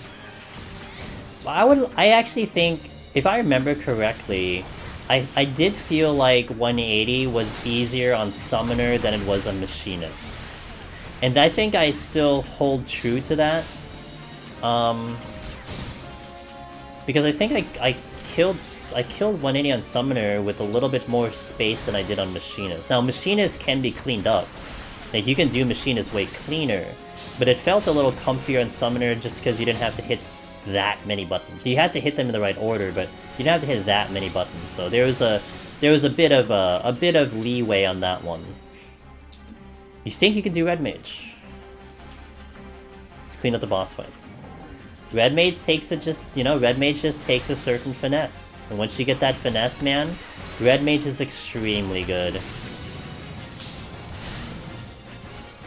I actually think, if I remember correctly, I did feel like 180 was easier on Summoner than it was on Machinist. And I think I still hold true to that. Because I think I killed 180 on Summoner with a little bit more space than I did on Machinist. Now, Machinist can be cleaned up. Like, you can do Machinist way cleaner. But it felt a little comfier on Summoner just because you didn't have to hit that many buttons. You had to hit them in the right order, but you didn't have to hit that many buttons. So there was a bit of leeway on that one. You think you can do Red Mage? Let's clean up the boss fights. Red Mage takes it Red Mage just takes a certain finesse. And once you get that finesse, man, Red Mage is extremely good.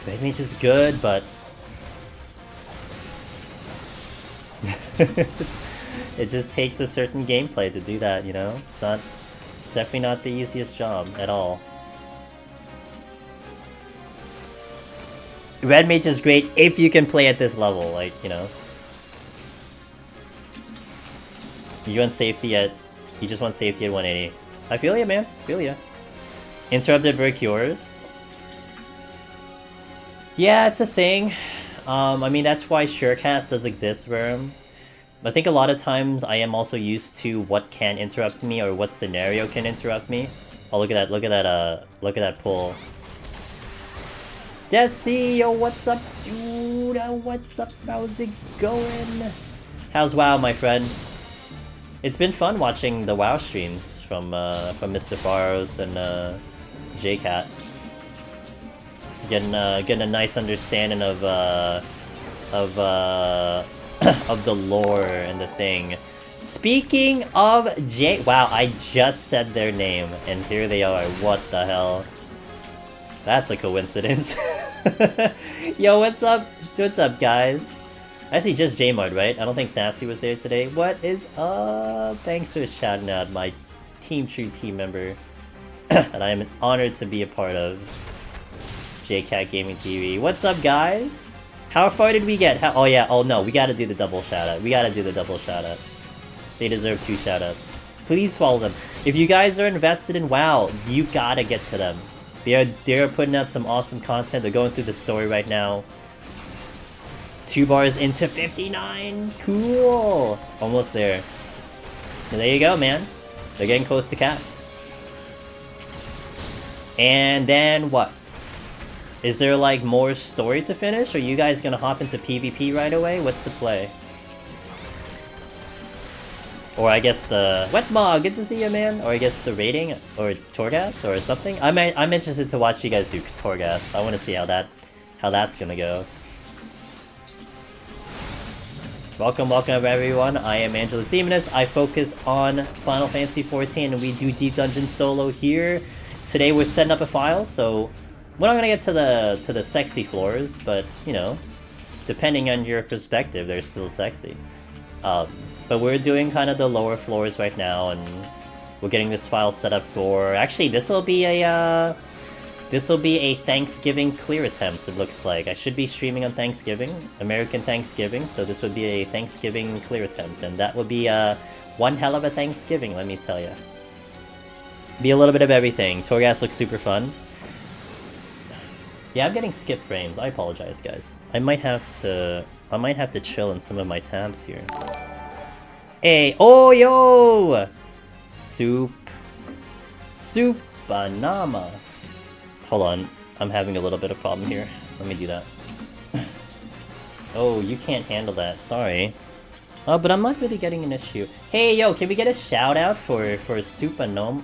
Red Mage is good, but it just takes a certain gameplay to do that, you know? It's definitely not the easiest job at all. Red Mage is great if you can play at this level, like, you know. You want safety at... You just want safety at 180. I feel ya, man. Feel ya. Interrupted Vercures. Yeah, it's a thing. I mean, that's why Surecast does exist, Verum. I think a lot of times I am also used to what can interrupt me or what scenario can interrupt me. Oh, look at that pull. Jesse, yo, what's up, dude? What's up? How's it going? How's WoW, my friend? It's been fun watching the WoW streams from Mr. Faros and JCat. Getting a nice understanding of the lore and the thing. Speaking of wow, I just said their name and here they are. What the hell? That's a coincidence. Yo, what's up? What's up, guys? Actually, just Jmard, right? I don't think Sassy was there today. What is up? Thanks for shouting out my Team True team member that I am honored to be a part of. JCat Gaming TV. What's up, guys? How far did we get? Oh yeah, oh no, we gotta do the double shoutout. We gotta do the double shoutout. They deserve 2 shoutouts. Please follow them. If you guys are invested in WoW, you gotta get to them. They're putting out some awesome content. They're going through the story right now. 2 bars into 59. Cool. Almost there. And there you go, man. They're getting close to cap. And then what? Is there like more story to finish? Or are you guys gonna hop into PvP right away? What's the play? Or I guess the... Wetmog, good to see you, man. Or I guess the raiding, or Torghast, or something. I'm interested to watch you guys do Torghast. I want to see how that's gonna go. Welcome everyone. I am Angelus Demonus. I focus on Final Fantasy XIV, and we do Deep Dungeon solo here. Today we're setting up a file, so we're not gonna get to the sexy floors, but you know, depending on your perspective, they're still sexy. But we're doing kind of the lower floors right now, and we're getting this file set up for... Actually, this will be a Thanksgiving clear attempt, it looks like. I should be streaming on Thanksgiving, American Thanksgiving, so this would be a Thanksgiving clear attempt, and that would be one hell of a Thanksgiving, let me tell ya. Be a little bit of everything. Torghast looks super fun. Yeah, I'm getting skip frames. I apologize, guys. I might have to chill in some of my tabs here. Hey, oh yo! Supanama. Hold on, I'm having a little bit of problem here. Let me do that. Oh, you can't handle that. Sorry. Oh, but I'm not really getting an issue. Hey, yo, can we get a shout out for Supanama,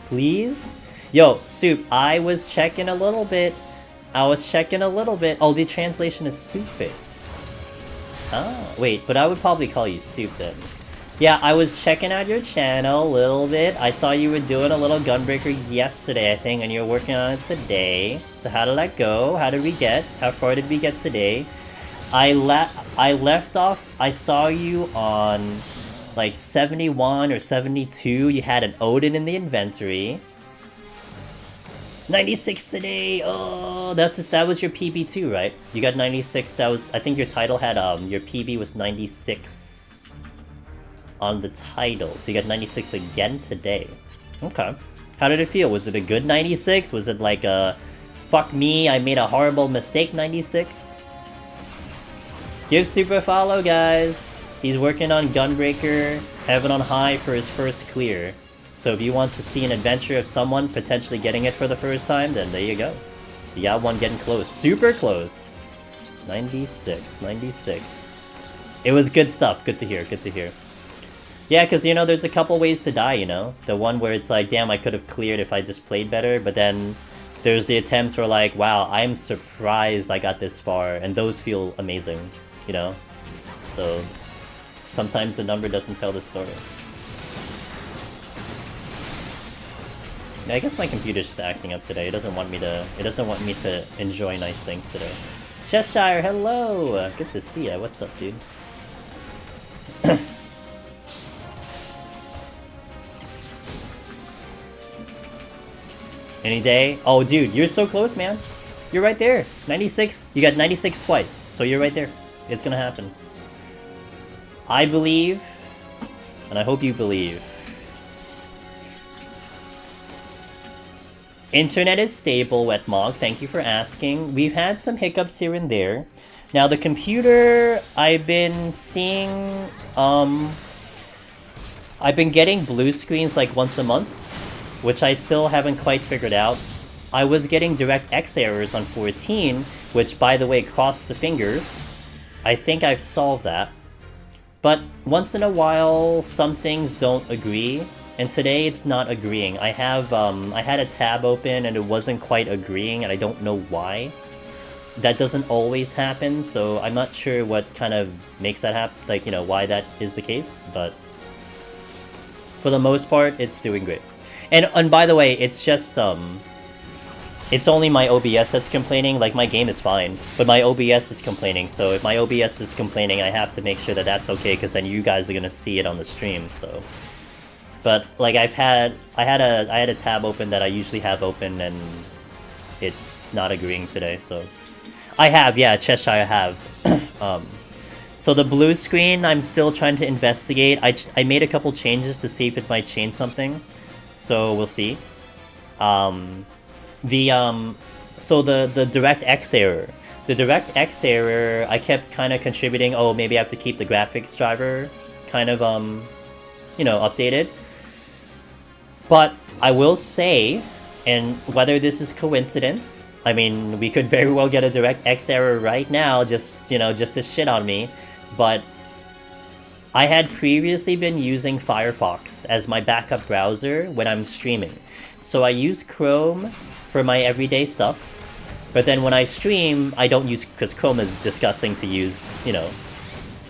please? Yo, Soup, I was checking a little bit. Oh, the translation is Soup Face. Ah, wait, but I would probably call you Soup then. Yeah, I was checking out your channel a little bit. I saw you were doing a little Gunbreaker yesterday, I think, and you're working on it today. So how did that go? How far did we get today? I left off, I saw you on like 71 or 72. You had an Odin in the inventory. 96 today. Oh, that was your PB2, right? You got 96. I think your title had your PB was 96 on the title, so you got 96 again today. Okay. How did it feel? Was it a good 96? Was it like a fuck me, I made a horrible mistake 96? Give Super a follow, guys. He's working on Gunbreaker Heaven on High for his first clear. So if you want to see an adventure of someone potentially getting it for the first time, then there you go. You got one getting close. Super close. 96. It was good stuff. Good to hear. Yeah, because, you know, there's a couple ways to die, you know? The one where it's like, damn, I could have cleared if I just played better, but then there's the attempts where like, wow, I'm surprised I got this far, and those feel amazing, you know? So sometimes the number doesn't tell the story. I guess my computer's just acting up today. It doesn't want me to enjoy nice things today. Cheshire, hello! Good to see ya. What's up, dude? Any day? Oh, dude, you're so close, man. You're right there. 96. You got 96 twice, so you're right there. It's gonna happen. I believe, and I hope you believe. Internet is stable, Wetmog. Thank you for asking. We've had some hiccups here and there. Now, the computer, I've been seeing, I've been getting blue screens like once a month, which I still haven't quite figured out. I was getting DirectX errors on 14, which, by the way, crossed the fingers. I think I've solved that. But once in a while, some things don't agree. And today it's not agreeing. I had a tab open and it wasn't quite agreeing, and I don't know why. That doesn't always happen, so I'm not sure what kind of makes that happen, like, you know, why that is the case, but for the most part, it's doing great. And by the way, it's just, it's only my OBS that's complaining. Like, my game is fine, but my OBS is complaining, so if my OBS is complaining, I have to make sure that that's okay, because then you guys are gonna see it on the stream, so... But like I had a tab open that I usually have open, and it's not agreeing today. So I have, yeah, Cheshire I have. So the blue screen, I'm still trying to investigate. I made a couple changes to see if it might change something. So we'll see. So the DirectX error. The DirectX error, I kept kind of contributing. Oh, maybe I have to keep the graphics driver kind of you know, updated. But I will say, and whether this is coincidence, I mean, we could very well get a DirectX error right now, just, you know, just to shit on me, but I had previously been using Firefox as my backup browser when I'm streaming. So I use Chrome for my everyday stuff, but then when I stream, I don't use, because Chrome is disgusting to use, you know,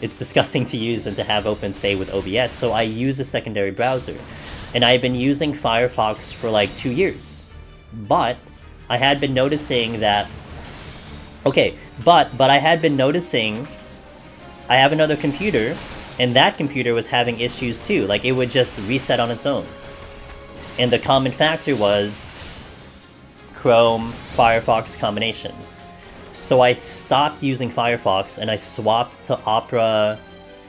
it's disgusting to use and to have open, say, with OBS, so I use a secondary browser. And I've been using Firefox for like 2 years. But I had been noticing that Okay, but I had been noticing I have another computer, and that computer was having issues too. Like, it would just reset on its own. And the common factor was Chrome, Firefox combination. So I stopped using Firefox, and I swapped to Opera.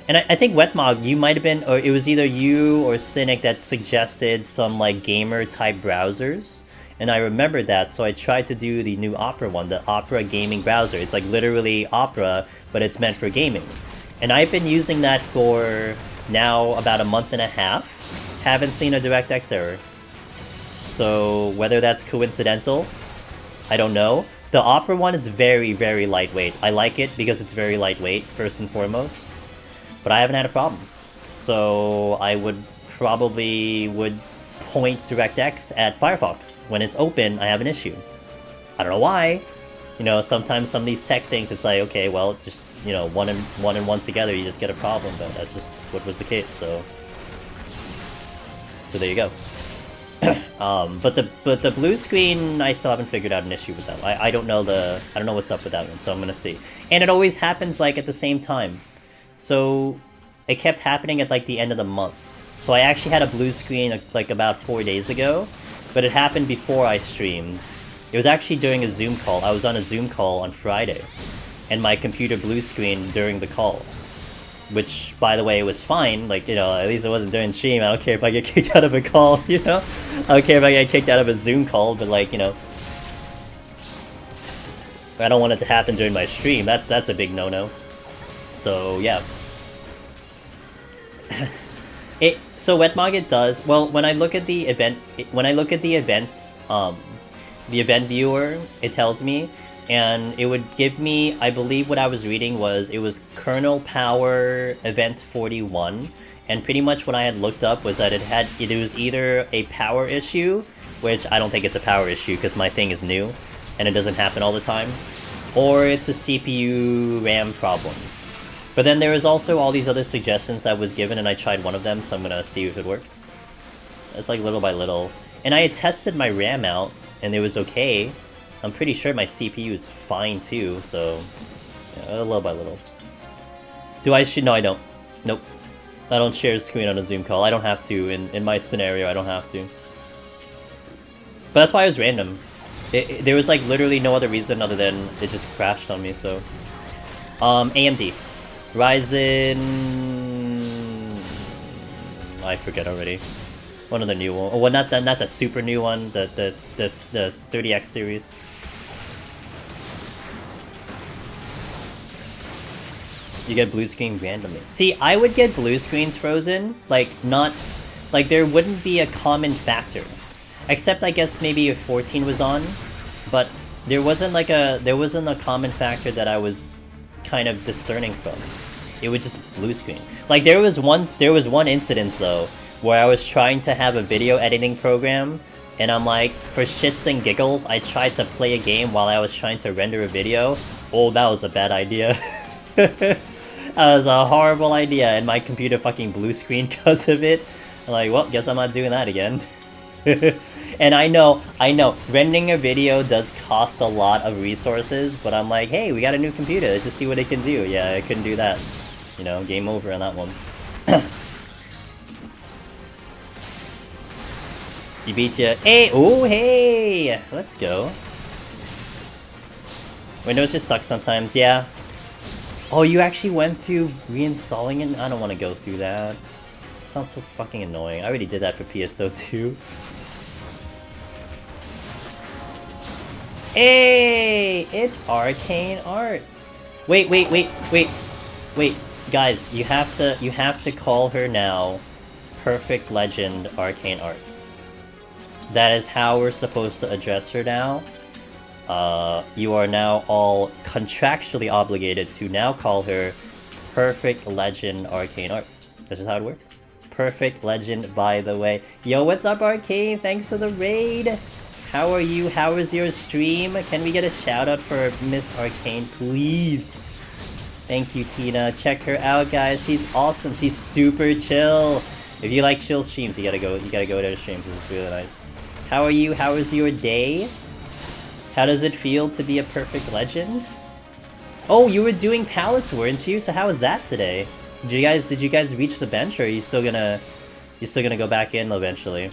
And I think Wetmog, you might have been, or it was either you or Cynic that suggested some, like, gamer-type browsers. And I remembered that, so I tried to do the new Opera one, the Opera gaming browser. It's like literally Opera, but it's meant for gaming. And I've been using that for now about a month and a half. Haven't seen a DirectX error. So whether that's coincidental, I don't know. The Opera one is very, very lightweight. I like it because it's very lightweight, first and foremost. But I haven't had a problem. So I would probably point DirectX at Firefox. When it's open, I have an issue. I don't know why. You know, sometimes some of these tech things, it's like, okay, well, just, you know, one and one together, you just get a problem. But that's just what was the case. So there you go. But the blue screen, I still haven't figured out an issue with that. I don't know what's up with that one, so I'm gonna see. And it always happens like at the same time. So it kept happening at like the end of the month. So I actually had a blue screen like about 4 days ago, but it happened before I streamed. It was actually during a Zoom call. I was on a Zoom call on Friday, and my computer blue screen during the call. Which, by the way, was fine. Like, you know, at least it wasn't during stream. I don't care if I get kicked out of a call, you know? I don't care if I get kicked out of a Zoom call, but like, you know, I don't want it to happen during my stream. That's a big no-no. So, yeah. So Wetmog, it does. Well, when I look at the event, the event viewer, it tells me, and it would give me, I believe what I was reading was, it was kernel power event 41, and pretty much what I had looked up was that it was either a power issue, which I don't think it's a power issue because my thing is new, and it doesn't happen all the time, or it's a CPU RAM problem. But then there was also all these other suggestions that was given, and I tried one of them, so I'm gonna see if it works. It's like little by little. And I had tested my RAM out, and it was okay. I'm pretty sure my CPU is fine too, so yeah, little by little. No, I don't. Nope. I don't share screen on a Zoom call. I don't have to. In my scenario, I don't have to. But that's why it was random. There was like literally no other reason other than it just crashed on me, so. AMD. Ryzen... I forget already. One of the new ones. Oh, well, not the super new one, the 30X series. You get blue screen randomly. See, I would get blue screens frozen, like, not... Like, there wouldn't be a common factor. Except, I guess, maybe if 14 was on. But there wasn't a common factor that I was kind of discerning from. It would just blue screen. Like, there was one incident, though, where I was trying to have a video editing program, and I'm like, for shits and giggles, I tried to play a game while I was trying to render a video. Oh, that was a bad idea. That was a horrible idea, and my computer fucking blue screen because of it. I'm like, well, guess I'm not doing that again. And I know, rendering a video does cost a lot of resources, but I'm like, hey, we got a new computer, let's just see what it can do. Yeah, I couldn't do that. You know, game over on that one. You beat ya. Hey! Oh, hey! Let's go. Windows just sucks sometimes, yeah. Oh, you actually went through reinstalling it? I don't want to go through that. It sounds so fucking annoying. I already did that for PSO2. Hey! It's Arcane Arts! Wait. Guys, you have to call her now Perfect Legend Arcane Arts. That is how we're supposed to address her now. You are now all contractually obligated to now call her Perfect Legend Arcane Arts. That's just how it works. Perfect Legend, by the way. Yo, what's up, Arcane? Thanks for the raid! How are you? How was your stream? Can we get a shout out for Miss Arcane, please? Thank you, Tina. Check her out, guys. She's awesome. She's super chill. If you like chill streams, you gotta go to her stream because it's really nice. How are you? How was your day? How does it feel to be a perfect legend? Oh, you were doing Palace, weren't you? So how was that today? Did you guys reach the bench, or are you still gonna go back in eventually? I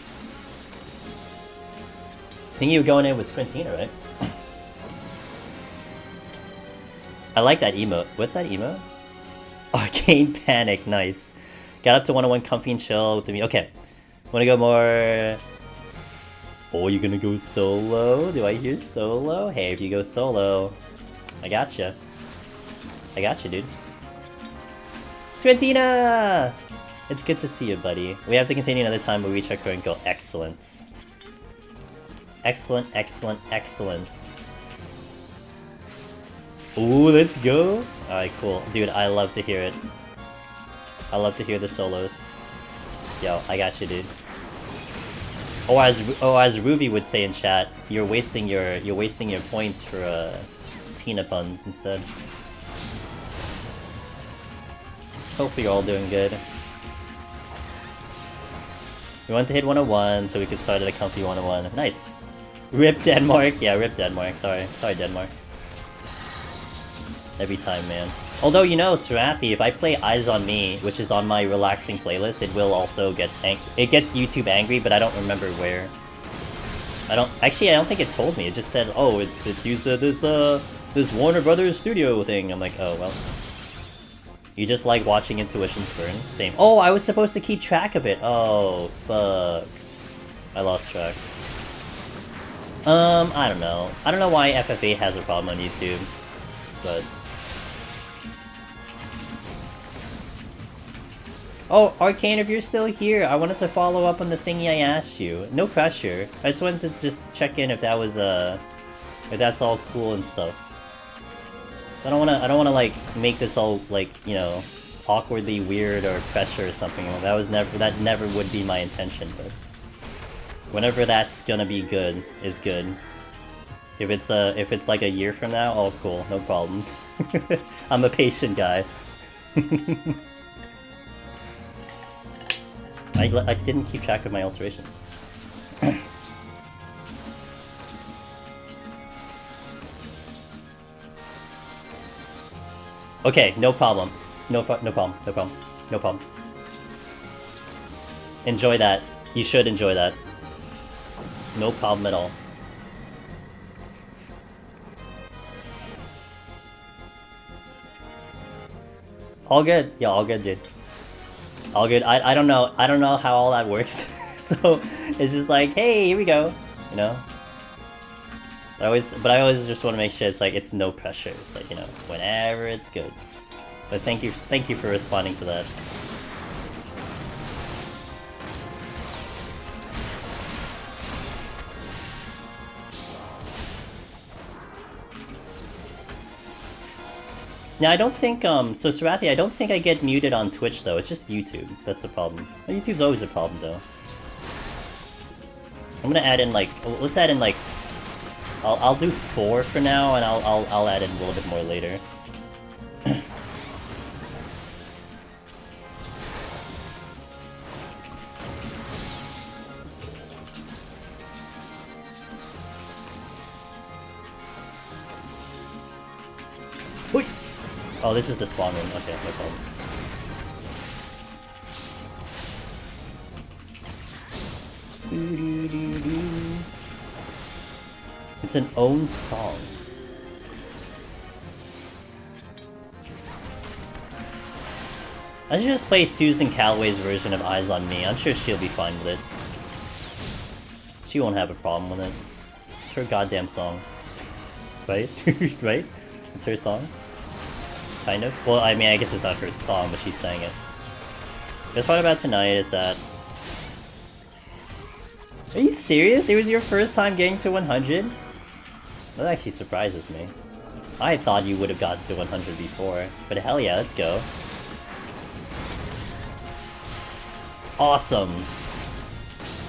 think you were going in with Sprintina, right? I like that emote. What's that emote? Arcane Panic, nice. Got up to 101 comfy and chill with me. Okay. Wanna go more... Oh, you're gonna go solo? Do I hear solo? Hey, if you go solo, I gotcha. I gotcha, dude. Sprintina! It's good to see you, buddy. We have to continue another time when we reach our current goal. Excellent. Excellent, excellent, excellent. Ooh, let's go! Alright, cool. Dude, I love to hear it. I love to hear the solos. Yo, I got you, dude. Or as Ruby would say in chat, you're wasting your points for Tina puns instead. Hopefully you're all doing good. We want to hit 101 so we could start at a comfy 101. Nice. Rip Denmark. Yeah, rip Denmark. Sorry Denmark. Every time, man. Although, you know, Serathi, if I play Eyes on Me, which is on my relaxing playlist, it will also get it gets YouTube angry, but I don't remember where. I don't think it told me. It just said, oh, it's used this Warner Brothers studio thing. I'm like, oh well. You just like watching intuitions burn? Same. Oh, I was supposed to keep track of it. Oh, fuck. I lost track. I don't know. I don't know why FFA has a problem on YouTube, but... Oh, Arcane, if you're still here, I wanted to follow up on the thingy I asked you. No pressure. I just wanted to just check in if that was, if that's all cool and stuff. I don't wanna like make this all like, you know, awkwardly weird or pressure or something. That never would be my intention, but whenever that's gonna be good is good. If it's like a year from now, oh cool, no problem. I'm a patient guy. I didn't keep track of my alterations. Okay, no problem. No problem. Enjoy that. You should enjoy that. No problem at all. All good. Yeah, all good, dude. All good. I don't know how all that works. So it's just like, hey, here we go. You know? I always just want to make sure it's like it's no pressure. It's like, you know, whenever it's good. But thank you for responding to that. Now I don't think so Serathi, I don't think I get muted on Twitch though. It's just YouTube. That's the problem. YouTube's always a problem though. I'm gonna add in like let's add in like I'll do 4 for now, and I'll add in a little bit more later. Wait. Oh, this is the spawn room. Okay, no problem. It's an own song. I should just play Susan Calloway's version of Eyes on Me. I'm sure she'll be fine with it. She won't have a problem with it. It's her goddamn song. Right? Right? It's her song? Kind of? Well, I mean, I guess it's not her song, but she sang it. The best part about tonight is that... Are you serious? It was your first time getting to 100? That actually surprises me. I thought you would have gotten to 100 before, but hell yeah, let's go. Awesome!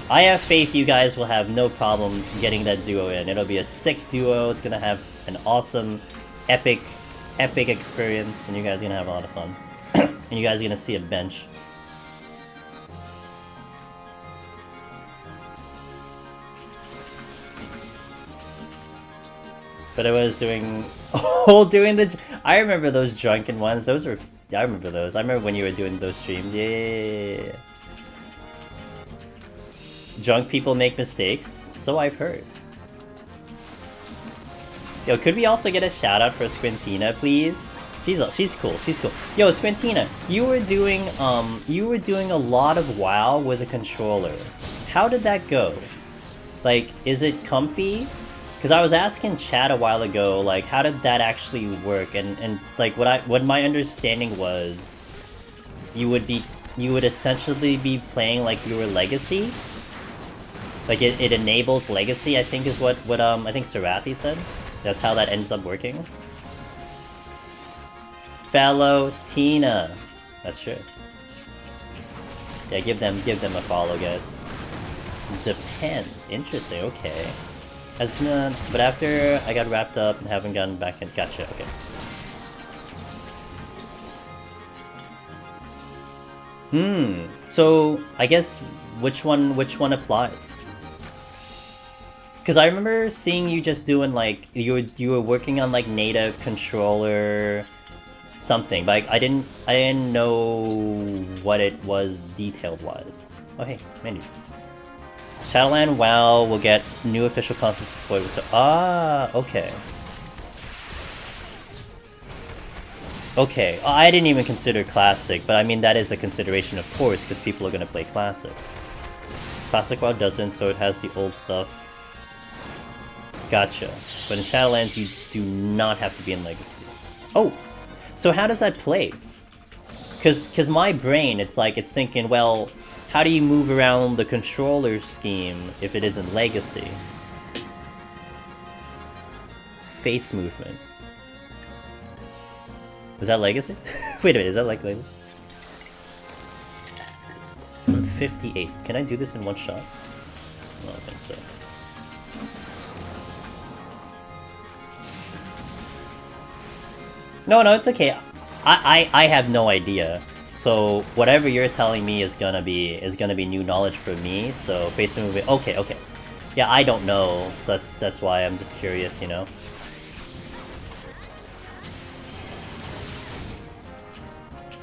I have faith you guys will have no problem getting that duo in. It'll be a sick duo, it's gonna have an awesome, epic experience, and you guys are gonna have a lot of fun. And you guys are gonna see a bench. But I was doing... Oh, doing the... I remember those drunken ones. Those were... I remember those. I remember when you were doing those streams. Yeah. Drunk people make mistakes. So I've heard. Yo, could we also get a shout out for Squintina, please? She's cool. She's cool. Yo, Squintina, you were doing a lot of WoW with a controller. How did that go? Like, is it comfy? Because I was asking Chad a while ago, like, how did that actually work? And like, what my understanding was, you would essentially be playing like you were Legacy. Like it enables Legacy, I think is what I think Sarathi said. That's how that ends up working. Fellow Tina. That's true. Yeah, give them a follow, guys. Depends. Interesting, okay. But after I got wrapped up and haven't gotten back in. Gotcha, okay. So I guess which one applies? Because I remember seeing you just doing like you were working on like native controller something, but I didn't know what it was detailed wise. Oh hey, menu. Shadowland WoW will get new official console support with okay. Okay, I didn't even consider Classic, but I mean that is a consideration of course, because people are gonna play Classic. Classic WoW doesn't, so it has the old stuff. Gotcha. But in Shadowlands, you do not have to be in Legacy. Oh! So how does that play? Because my brain, it's thinking, well, how do you move around the controller scheme if it isn't Legacy? Face movement. Is that Legacy? Wait a minute, is that like Legacy? 58. Can I do this in one shot? I don't think so. No, it's okay. I have no idea. So whatever you're telling me is gonna be new knowledge for me. So face movement. Okay. Yeah, I don't know. So that's why I'm just curious, you know.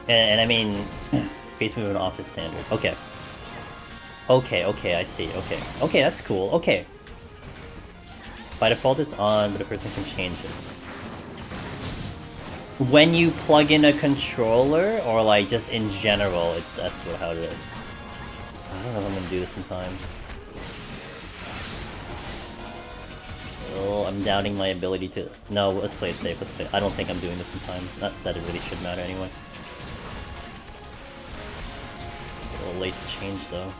And I mean, face movement office standard. Okay. I see. Okay, that's cool. Okay. By default, it's on, but a person can change it. When you plug in a controller, or like just in general, that's how it is. I don't know if I'm gonna do this in time. Oh, I'm doubting my ability to. No, let's play it safe. I don't think I'm doing this in time. Not that it really should matter anyway. A little late to change though.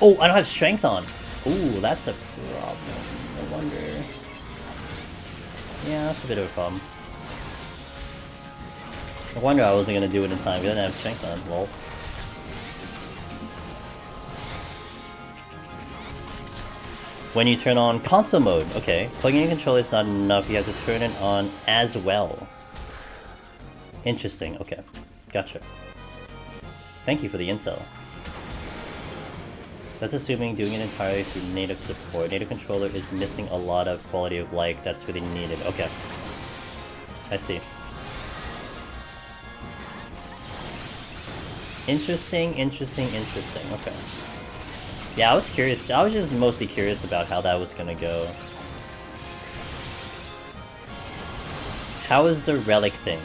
Oh, I don't have strength on. Ooh, that's a problem. I wonder. Yeah, that's a bit of a problem. I wonder I wasn't gonna do it in time. I didn't have strength on. Lol. When you turn on console mode, okay. Plugging in controller is not enough. You have to turn it on as well. Interesting. Okay, gotcha. Thank you for the intel. That's assuming doing it entirely through native support. Native controller is missing a lot of quality of life that's really needed. Okay, I see. Interesting. Okay. Yeah, I was curious. I was just mostly curious about how that was gonna go. How is the relic thing?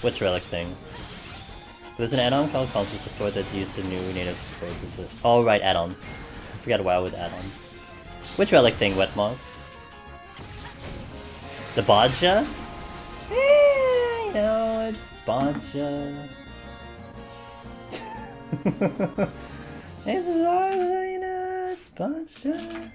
Which relic thing? There's an add-on called console support that used the new native support. Oh right, add-ons. I forgot WoW with add-ons. Which relic thing, Wetmog? The Bodja? You know, it's Bodja. It's Bodja, you know, it's Bodja.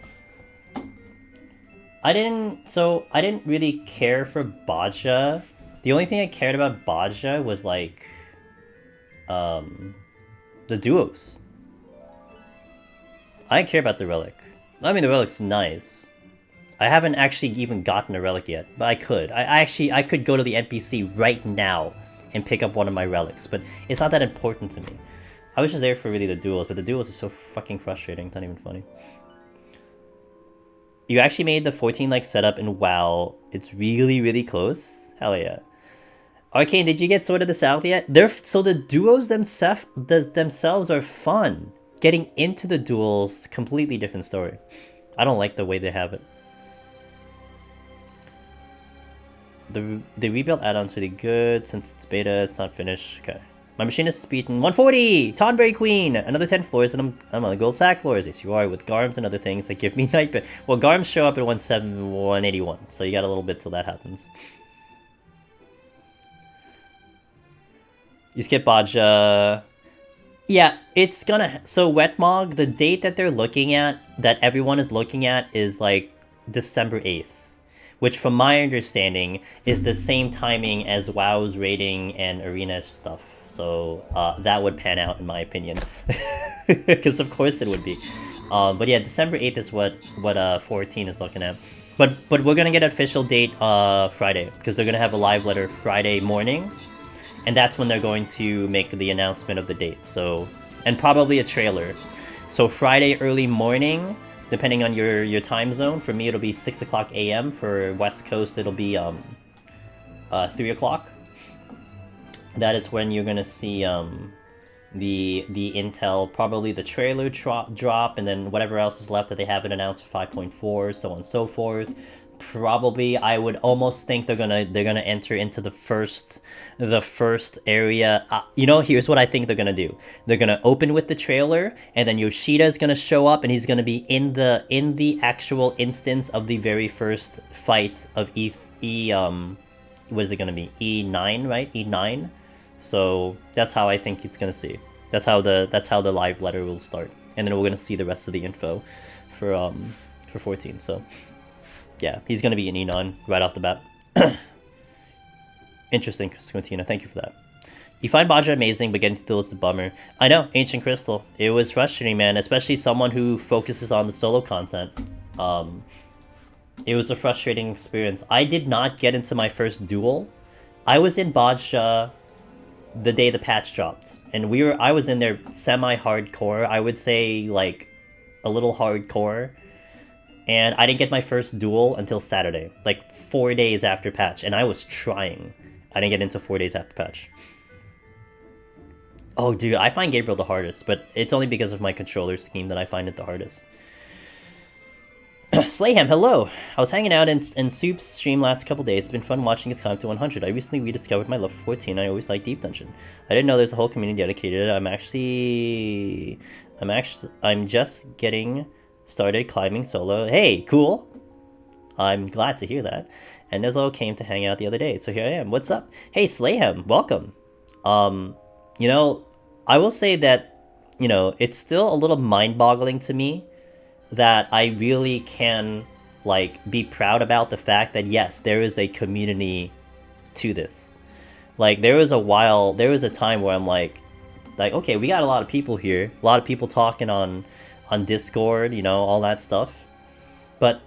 I didn't really care for Bodja. The only thing I cared about Bodja was like the duos. I didn't care about the relic. I mean, the relic's nice. I haven't actually even gotten a relic yet, but I could. I could go to the NPC right now and pick up one of my relics, but it's not that important to me. I was just there for really the duels, but the duels are so fucking frustrating. It's not even funny. You actually made the 14 like setup, and wow, it's really, really close. Hell yeah. Arcane, did you get Sword of the South yet? So the duos themselves are fun. Getting into the duels, completely different story. I don't like the way they have it. The rebuild add-on's really good. Since it's beta, it's not finished. Okay. My machine is beaten 140! Tonberry Queen! Another 10 floors, and I'm on the gold sack floors. Yes, you are, with Garms and other things that give me night. Well, Garms show up at 181, so you got a little bit till that happens. You skip Baja. Yeah, it's gonna... So Wetmog, the date that they're looking at, that everyone is looking at, is like December 8th. Which, from my understanding, is the same timing as WoW's rating and arena stuff. So that would pan out, in my opinion. Because of course it would be. But yeah, December 8th is what 14 is looking at. But we're gonna get an official date Friday. Because they're gonna have a live letter Friday morning. And that's when they're going to make the announcement of the date. So, and probably a trailer. So Friday early morning, depending on your time zone. For me, it'll be 6 o'clock a.m. For West Coast, it'll be 3 o'clock. That is when you're gonna see the intel, probably the trailer drop, and then whatever else is left that they haven't announced for 5.4, so on and so forth. Probably, I would almost think they're gonna enter into the first area. Here's what I think they're gonna do. They're gonna open with the trailer, and then Yoshida's gonna show up, and he's gonna be in the actual instance of the very first fight of what is it gonna be? E9, right? E9. So that's how I think it's gonna see. That's how the live letter will start, and then we're gonna see the rest of the info for 14. So. Yeah, he's going to be an Enon right off the bat. Interesting, Squintina. Thank you for that. You find Baja amazing, but getting to deal is a bummer. I know, Ancient Crystal. It was frustrating, man, especially someone who focuses on the solo content. It was a frustrating experience. I did not get into my first duel. I was in Baja the day the patch dropped, and I was in there semi-hardcore. I would say, like, a little hardcore. And I didn't get my first duel until Saturday, like 4 days after patch, and I was trying. I didn't get into 4 days after patch. Oh, dude, I find Gabriel the hardest, but it's only because of my controller scheme that I find it the hardest. Slayham, hello! I was hanging out in Soup's stream last couple days. It's been fun watching his climb to 100. I recently rediscovered my love for 14. I always liked Deep Dungeon. I didn't know there's a whole community dedicated. I'm just getting started climbing solo. Hey, cool! I'm glad to hear that. And Nezlo came to hang out the other day, so here I am. What's up? Hey, Slayham, welcome. I will say that, it's still a little mind-boggling to me that I really can, be proud about the fact that, yes, there is a community to this. There was a time where I'm like, okay, we got a lot of people here, a lot of people talking on Discord, all that stuff. But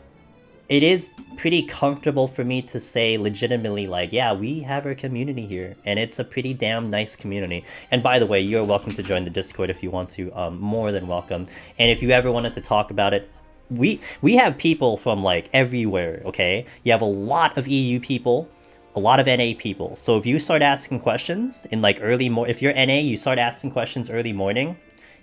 it is pretty comfortable for me to say legitimately, yeah, we have our community here, and it's a pretty damn nice community. And by the way, you're welcome to join the Discord if you want to, more than welcome. And if you ever wanted to talk about it, we have people from everywhere, okay? You have a lot of EU people, a lot of NA people. So if you start asking questions in if you're NA, you start asking questions early morning,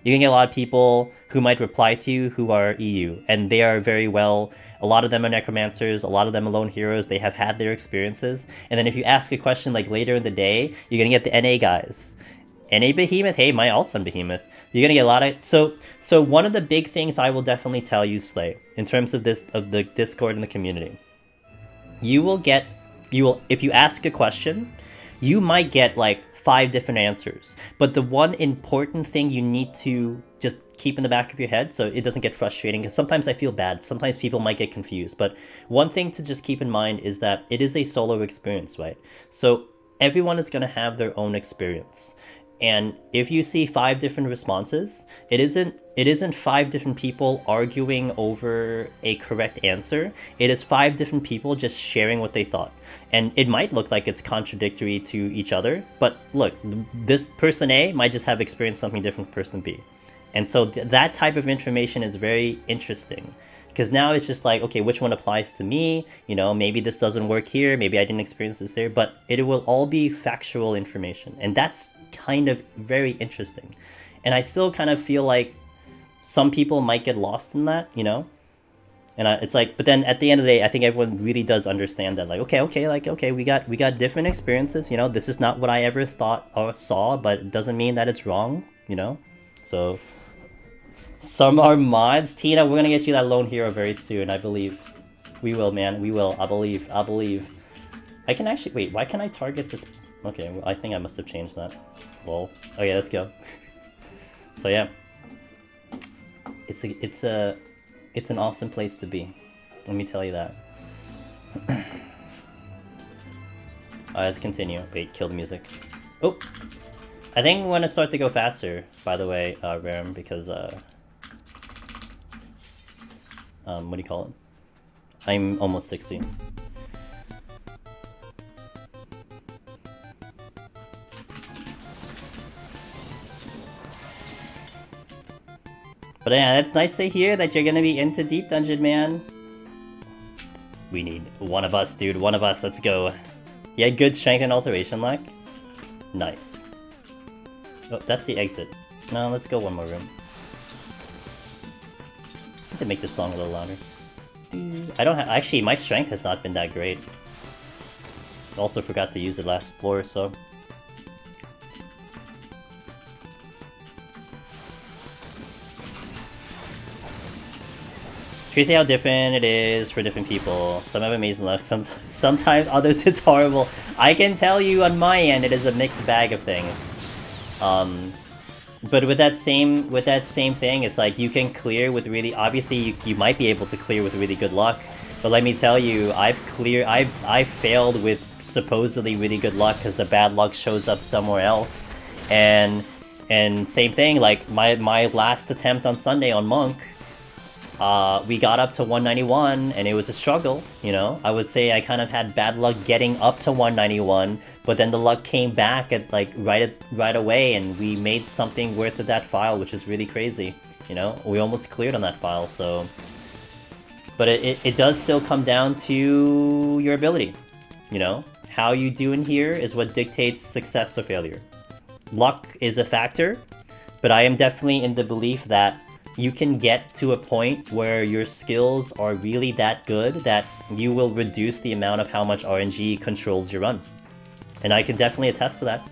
you can get a lot of people who might reply to you who are EU, and they are very well. A lot of them are necromancers, a lot of them are lone heroes. They have had their experiences. And then if you ask a question later in the day, you're gonna get the NA guys. NA Behemoth, hey, my alt's on Behemoth. You're gonna get a lot of so one of the big things I will definitely tell you, Slay, in terms of the Discord and the community. You will if you ask a question, you might get 5 different answers. But the one important thing you need to just keep in the back of your head so it doesn't get frustrating, because sometimes I feel bad. Sometimes people might get confused. But one thing to just keep in mind is that it is a solo experience, right? So everyone is going to have their own experience. And if you see 5 different responses, it isn't 5 different people arguing over a correct answer. It is 5 different people just sharing what they thought. And it might look like it's contradictory to each other, but look, this person A might just have experienced something different from person B. And so that type of information is very interesting, Because now it's just like, okay, which one applies to me? You know, maybe this doesn't work here, maybe I didn't experience this there, but it will all be factual information. And that's kind of very interesting. And I still kind of feel like some people might get lost in that, you know? And it's like, but then at the end of the day, I think everyone really does understand that, like, okay, we got different experiences, you know? This is not what I ever thought or saw, but it doesn't mean that it's wrong, you know? So... some are mods. Tina, we're gonna get you that lone hero very soon, I believe. We will, man. We will. I believe. I believe. I can actually... wait, why can't I target this? Okay, well, I think I must have changed that. Lol. Okay, let's go. So yeah. It's an awesome place to be. Let me tell you that. Alright, let's continue. Wait, kill the music. Oh! I think I'm gonna start to go faster, by the way, Rem, because, what do you call it? I'm almost 60. But yeah, it's nice to hear that you're gonna be into Deep Dungeon, man. We need one of us, dude. One of us. Let's go. You had good strength and alteration luck? Nice. Oh, that's the exit. No, let's go one more room. I need to make this song a little louder. I don't have... actually, my strength has not been that great. Also forgot to use it last floor, so... crazy how different it is for different people. Some have amazing luck, sometimes others it's horrible. I can tell you on my end, it is a mixed bag of things. But with that same thing, it's like you can clear with really... obviously, you might be able to clear with really good luck. But let me tell you, I've failed with supposedly really good luck because the bad luck shows up somewhere else. And same thing, like my last attempt on Sunday on Monk, we got up to 191 and it was a struggle, you know? I would say I kind of had bad luck getting up to 191, but then the luck came back at like right away and we made something worth of that file, which is really crazy, you know? We almost cleared on that file, so... but it does still come down to your ability, you know? How you do in here is what dictates success or failure. Luck is a factor, but I am definitely in the belief that you can get to a point where your skills are really that good that you will reduce the amount of how much RNG controls your run. And I can definitely attest to that.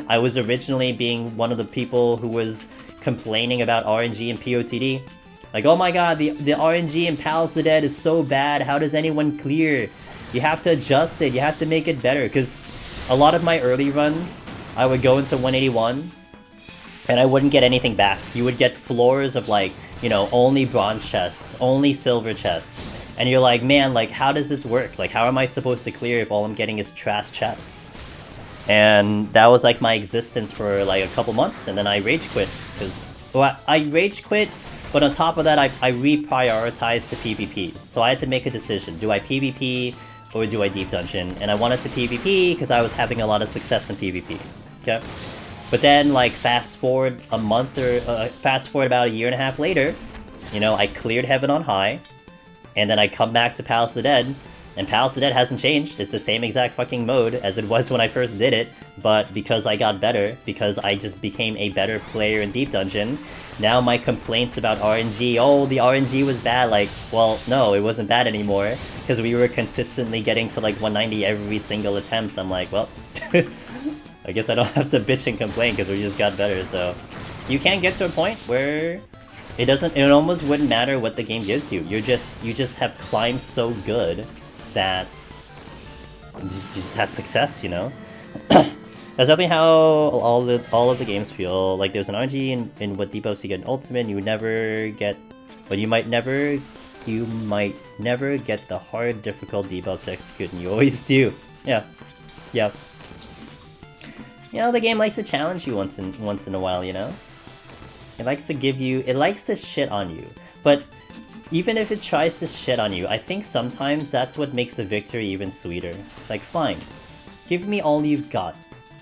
I was originally being one of the people who was complaining about RNG and PoTD. Like, oh my god, the RNG in Pals of the Dead is so bad, how does anyone clear? You have to adjust it, you have to make it better. Because a lot of my early runs, I would go into 181, and I wouldn't get anything back. You would get floors of like, you know, only bronze chests, only silver chests. And you're like, man, like, how does this work? Like, how am I supposed to clear if all I'm getting is trash chests? And that was like my existence for like a couple months, and then I rage quit. Because, well, I rage quit, but on top of that, I reprioritized to PvP. So I had to make a decision. Do I PvP or do I Deep Dungeon? And I wanted to PvP because I was having a lot of success in PvP. Okay? But then, like, fast forward a month or... fast forward about a year and a half later, you know, I cleared Heaven on High, and then I come back to Palace of the Dead, and Palace of the Dead hasn't changed. It's the same exact fucking mode as it was when I first did it, but because I got better, because I just became a better player in Deep Dungeon, now my complaints about RNG, oh, the RNG was bad, like, well, no, it wasn't bad anymore, because we were consistently getting to, like, 190 every single attempt. I'm like, well... I guess I don't have to bitch and complain because we just got better, so... you can get to a point where it almost wouldn't matter what the game gives you. You just have climbed so good that you just had success, you know? That's definitely how all of the games feel. Like, there's an RNG in what debuffs you get in Ultimate, you would never get... but you might never get the hard, difficult debuff to execute, and you always do. Yeah. Yeah. You know, the game likes to challenge you once in a while, you know? It likes to give you... it likes to shit on you. But even if it tries to shit on you, I think sometimes that's what makes the victory even sweeter. Like, fine. Give me all you've got.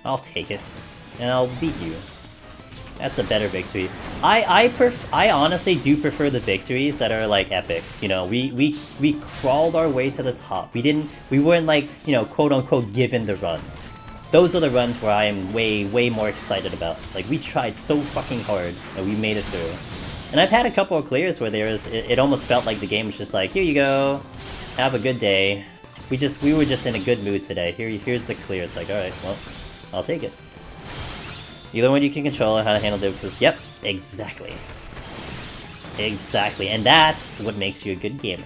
I'll take it. And I'll beat you. That's a better victory. I honestly do prefer the victories that are like epic. You know, we crawled our way to the top. We weren't like, you know, quote unquote given the run. Those are the runs where I am way more excited about. Like, we tried so fucking hard and we made it through. And I've had a couple of clears where it almost felt like the game was just like, here you go, have a good day. We were just in a good mood today. Here's the clear. It's like, alright, well, I'll take it. Either one you can control how to handle difficulties. Yep, exactly. Exactly, and that's what makes you a good gamer.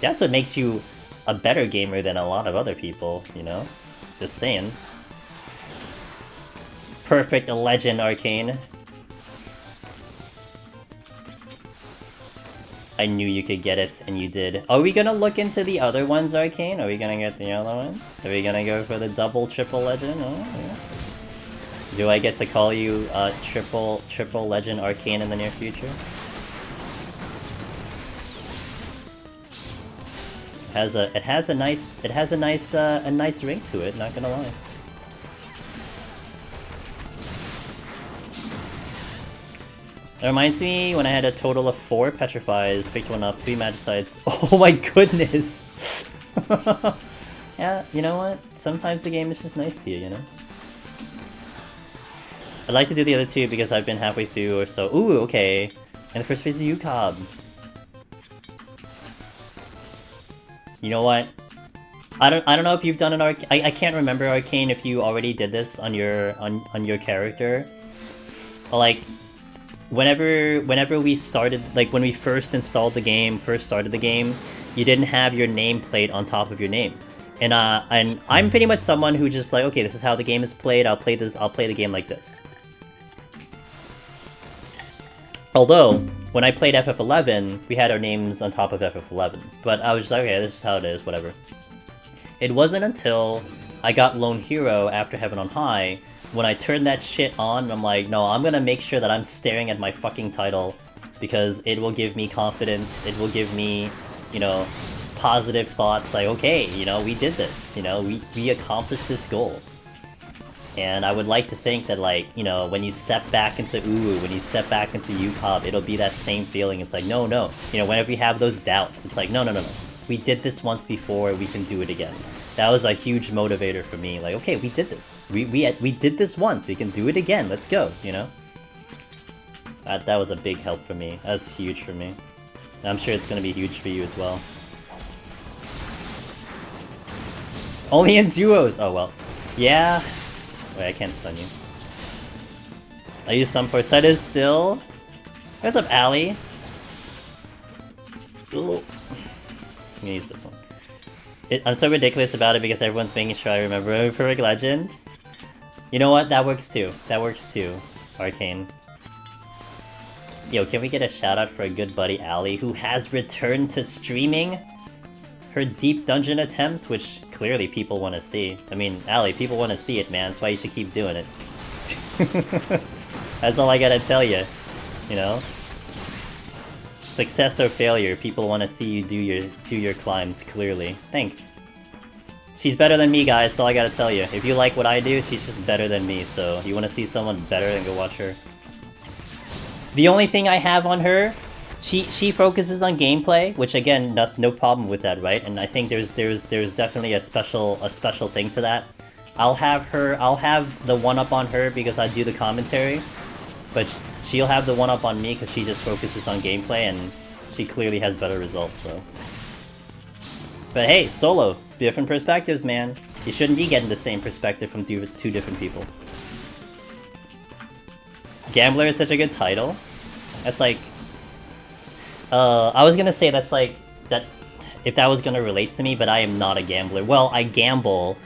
That's what makes you a better gamer than a lot of other people, you know? Just saying. Perfect legend, Arcane. I knew you could get it, and you did. Are we gonna look into the other ones, Arcane? Are we gonna get the other ones? Are we gonna go for the double, triple legend? Oh, yeah. Do I get to call you triple legend Arcane in the near future? It has a nice ring to it, not gonna lie. It reminds me when I had a total of 4 petrifies, picked one up, 3 magicides. Oh my goodness! Yeah, you know what? Sometimes the game is just nice to you, you know? I'd like to do the other 2 because I've been halfway through or so. Ooh, okay. And the first phase of UCOB. You know what? I don't know if you've done an I can't remember, Arcane, if you already did this on your character. But like, whenever we started, like when we first installed the game, started the game, you didn't have your nameplate on top of your name. And I'm pretty much someone who just like, okay, this is how the game is played, I'll play the game like this. Although, when I played FF11, we had our names on top of FF11. But I was just like, okay, this is how it is, whatever. It wasn't until I got Lone Hero after Heaven on High, when I turned that shit on, I'm like, no, I'm gonna make sure that I'm staring at my fucking title, because it will give me confidence, it will give me, you know, positive thoughts, like, okay, you know, we did this, you know, we accomplished this goal. And I would like to think that, like, you know, when you step back into Uwu, when you step back into UCOB, it'll be that same feeling. It's like, no, you know, whenever you have those doubts, it's like, no. We did this once before, we can do it again. That was a huge motivator for me, like, okay, we did this. We did this once, we can do it again, let's go, you know? That was a big help for me. That was huge for me. And I'm sure it's gonna be huge for you as well. Only in duos! Oh well. Yeah. Wait, I can't stun you. I use stun ports. That is still... What's up, Allie? Ooh. I'm gonna use this one. I'm so ridiculous about it because everyone's making sure I remember Perfect Legend. You know what? That works too. That works too, Arcane. Yo, can we get a shout out for a good buddy, Allie, who has returned to streaming her deep dungeon attempts, which clearly people want to see. I mean, Allie, people want to see it, man. That's why you should keep doing it. That's all I gotta tell you. You know? Success or failure, people want to see you do your climbs, clearly. Thanks. She's better than me, guys, that's all I gotta tell you. If you like what I do, she's just better than me, so you want to see someone better, then go watch her. The only thing I have on her, she focuses on gameplay, which again, no problem with that, right? And I think there's definitely a special thing to that. I'll have the one-up on her because I do the commentary, but she'll have the one-up on me because she just focuses on gameplay, and she clearly has better results, so. But hey, solo, different perspectives, man. You shouldn't be getting the same perspective from two different people. Gambler is such a good title. That's like... I was gonna say that's like... that if that was gonna relate to me, but I am not a gambler. Well, I gamble,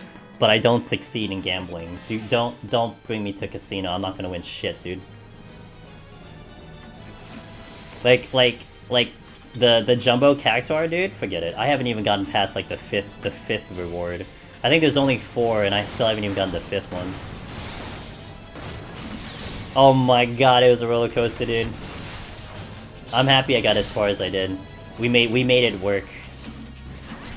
but I don't succeed in gambling. Dude, don't bring me to casino. I'm not gonna win shit, dude. Like the Jumbo Cactuar, dude, forget it. I haven't even gotten past like the fifth reward. I think there's only 4, and I still haven't even gotten the 5th one. Oh my god, it was a roller coaster, dude. I'm happy I got as far as I did. We made it work.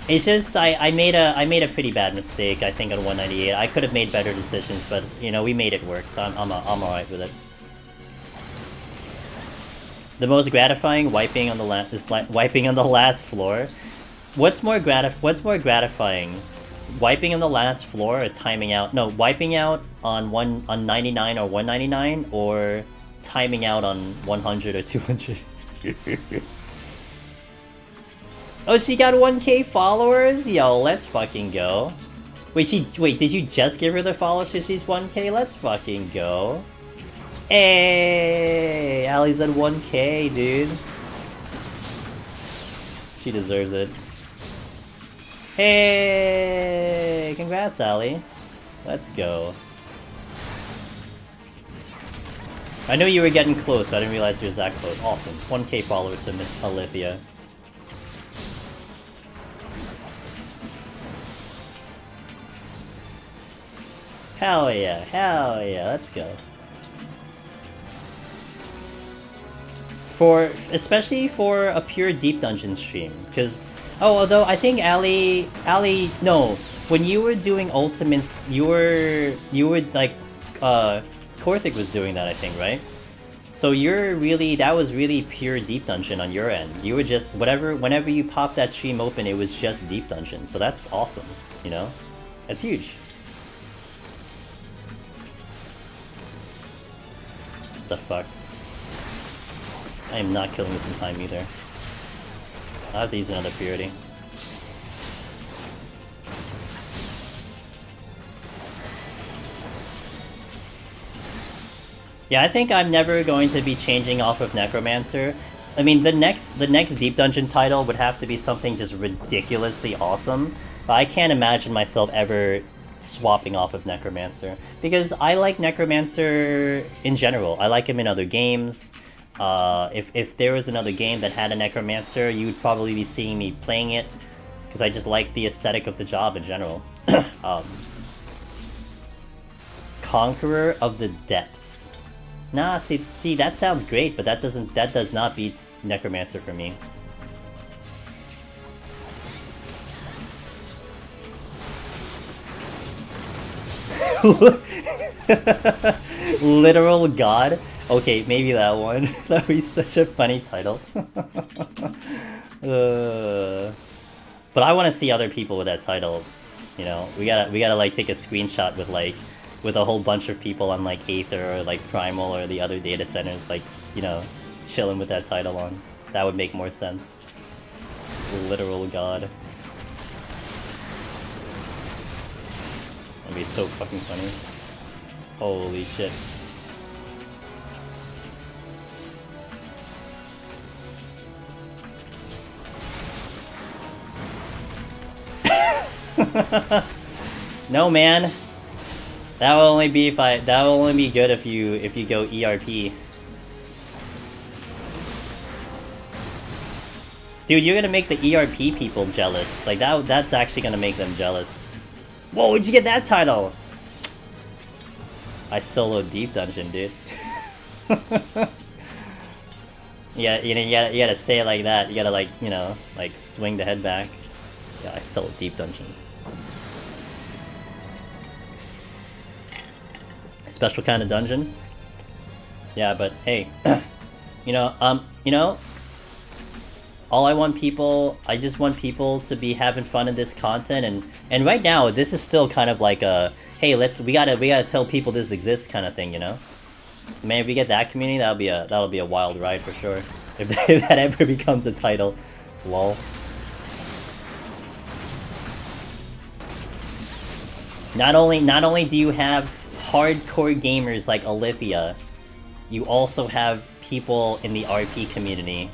It's just I made a pretty bad mistake, I think, on 198. I could have made better decisions, but you know, we made it work, so I'm alright with it. The most gratifying wiping on the wiping on the last floor. What's more gratifying? Wiping on the last floor or timing out? No, wiping out on 99 or 199, or timing out on 100 or 200. Oh, she got 1K followers? Yo, let's fucking go. Wait, did you just give her the follow so she's 1K? Let's fucking go. Hey, Allie's at 1K, dude. She deserves it. Hey, congrats, Allie. Let's go. I knew you were getting close, so I didn't realize you was that close. Awesome. 1K followers to Miss Olivia. Hell yeah, let's go. Especially for a pure deep dungeon stream, because although I think Allie, no, when you were doing ultimates, you were like, Korthik was doing that, I think, right? So that was really pure deep dungeon on your end. You were just, whenever you pop that stream open, it was just deep dungeon, so that's awesome, you know? That's huge. What the fuck? I am not killing this in time either. I'll have to use another purity. Yeah, I think I'm never going to be changing off of Necromancer. I mean, the next deep dungeon title would have to be something just ridiculously awesome, but I can't imagine myself ever swapping off of Necromancer, because I like Necromancer in general. I like him in other games. If there was another game that had a Necromancer, you would probably be seeing me playing it, because I just like the aesthetic of the job in general. Conqueror of the Depths. Nah, see, that sounds great, but that does not beat Necromancer for me. Literal God? Okay, maybe that one. That would be such a funny title. But I want to see other people with that title. You know, we gotta like take a screenshot with a whole bunch of people on like Aether or like Primal or the other data centers, like, you know, chilling with that title on. That would make more sense. Literal God. That'd be so fucking funny. Holy shit. No, man. That will only be good if you go ERP. Dude, you're gonna make the ERP people jealous. Like that's actually gonna make them jealous. Whoa, where'd you get that title? I soloed Deep Dungeon, dude. Yeah, you gotta say it like that. You gotta, like, you know, like swing the head back. Yeah, I soloed Deep Dungeon. Special kind of dungeon. Yeah, but hey, you know, I just want people to be having fun in this content, and right now this is still kind of like a, hey, we gotta tell people this exists kind of thing, you know? Man, if we get that community, that'll be a wild ride for sure. If that ever becomes a title. Lol. Not only do you have hardcore gamers like Olivia, you also have people in the RP community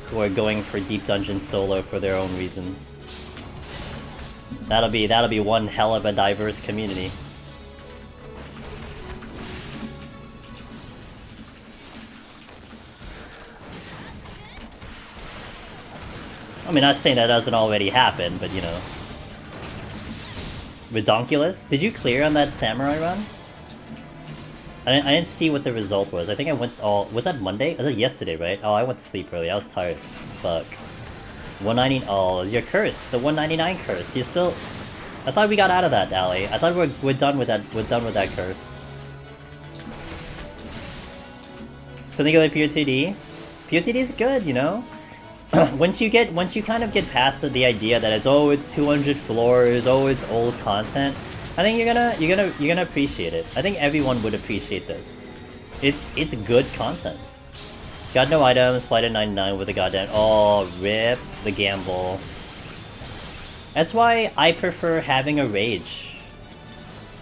who are going for Deep Dungeon solo for their own reasons. That'll be one hell of a diverse community. I mean, not saying that doesn't already happen, but you know. Redonkulous? Did you clear on that samurai run? I didn't see what the result was. I think I went was that Monday? Was that yesterday, right? Oh, I went to sleep early. I was tired. Fuck. 190. Oh, your curse, the 199 curse. You're still. I thought we got out of that, Ali. I thought we're done with that. We're done with that curse. Something like PoTD. PoTD is good, you know. once you kind of get past the idea that it's 200 floors, it's old content. I think you're gonna appreciate it. I think everyone would appreciate this. It's good content. Got no items, played at 99 with a goddamn. Oh, rip the gamble. That's why I prefer having a rage.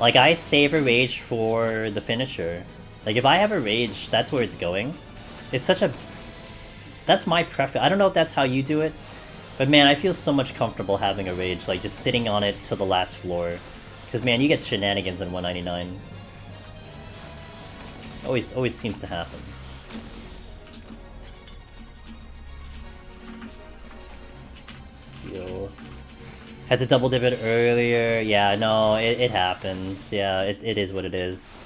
Like, I save a rage for the finisher. Like, if I have a rage, that's where it's going. It's such a... That's my preference. I don't know if that's how you do it, but man, I feel so much comfortable having a rage, like, just sitting on it till the last floor. Because, man, you get shenanigans in 199. Always seems to happen. Steal. Had to double dip it earlier. Yeah, no, it happens. Yeah, it is what it is.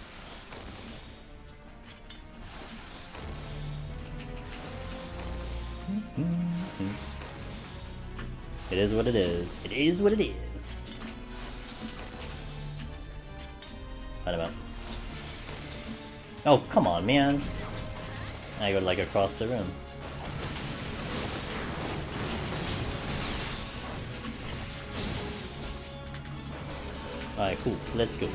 It is what it is. It is what it is. I don't know. Oh, come on, man. I go like across the room. Alright, cool. Let's go.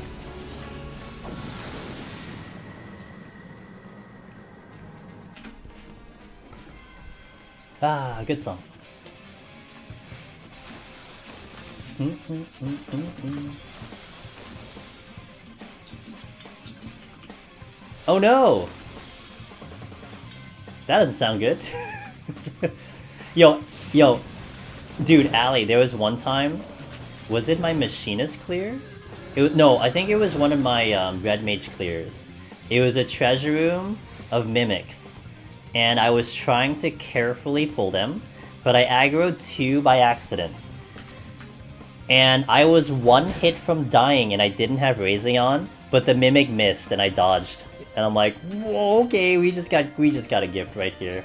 Ah, good song. Oh no! That doesn't sound good. Yo, dude, Ali, there was one time. Was it my machinist clear? No, I think it was one of my red mage clears. It was a treasure room of mimics, and I was trying to carefully pull them, but I aggroed 2 by accident. And I was 1 hit from dying, and I didn't have raising on, but the mimic missed, and I dodged. And I'm like, whoa, okay, we just got a gift right here.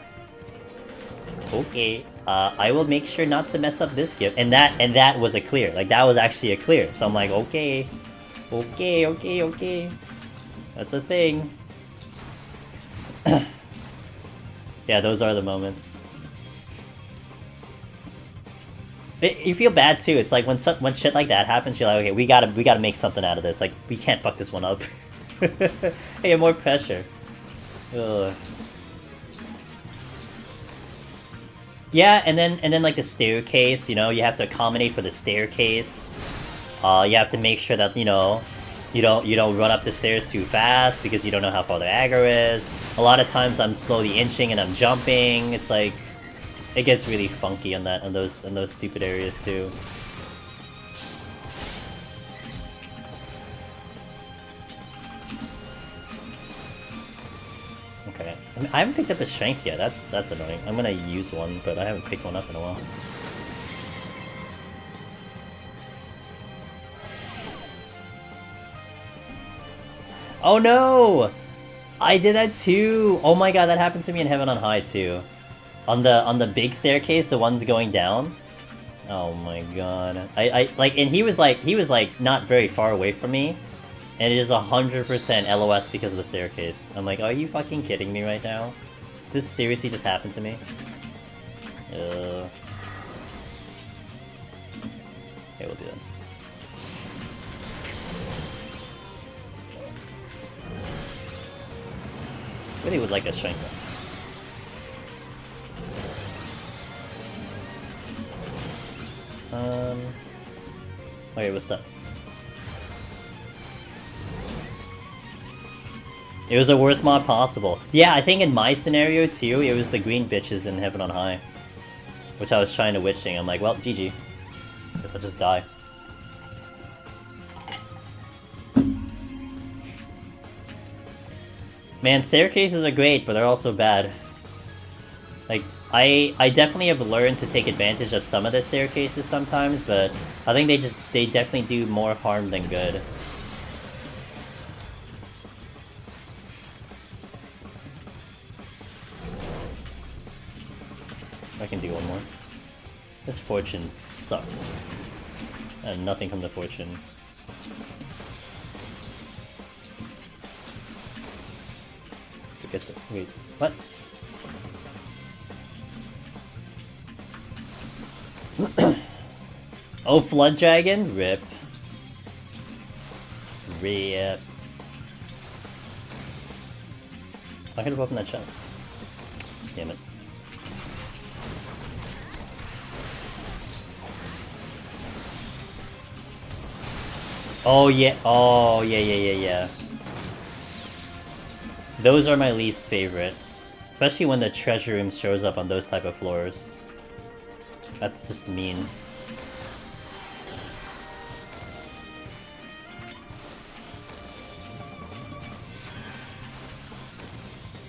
Okay, I will make sure not to mess up this gift. And that was a clear. Like, that was actually a clear. So I'm like, okay. That's a thing. Yeah, those are the moments. You feel bad too. It's like when shit like that happens, you're like, okay, we gotta make something out of this. Like, we can't fuck this one up. Hey, more pressure. Ugh. Yeah, and then like the staircase, you know, you have to accommodate for the staircase. You have to make sure that, you know, you don't run up the stairs too fast because you don't know how far the aggro is. A lot of times I'm slowly inching and I'm jumping. It's like, it gets really funky on those stupid areas too. Okay, I haven't picked up a strength yet. That's annoying. I'm gonna use one, but I haven't picked one up in a while. Oh no! I did that too! Oh my god, that happened to me in Heaven on High too. On the big staircase, the ones going down. Oh my god. I like, and he was like not very far away from me. And it is 100% LOS because of the staircase. I'm like, are you fucking kidding me right now? This seriously just happened to me? Okay, we'll do that. Really would like a strength up. Okay, what's that? It was the worst mod possible. Yeah, I think in my scenario too, it was the green bitches in Heaven on High. Which I was trying to witching. I'm like, well, GG. Guess I'll just die. Man, staircases are great, but they're also bad. Like, I definitely have learned to take advantage of some of the staircases sometimes, but I think they definitely do more harm than good. I can do one more. This fortune sucks. And nothing from the fortune. Get the wait, what? Oh, Flood Dragon? Rip. Rip. I could have opened that chest. Damn it. Oh yeah, oh yeah. Those are my least favorite. Especially when the treasure room shows up on those type of floors. That's just mean.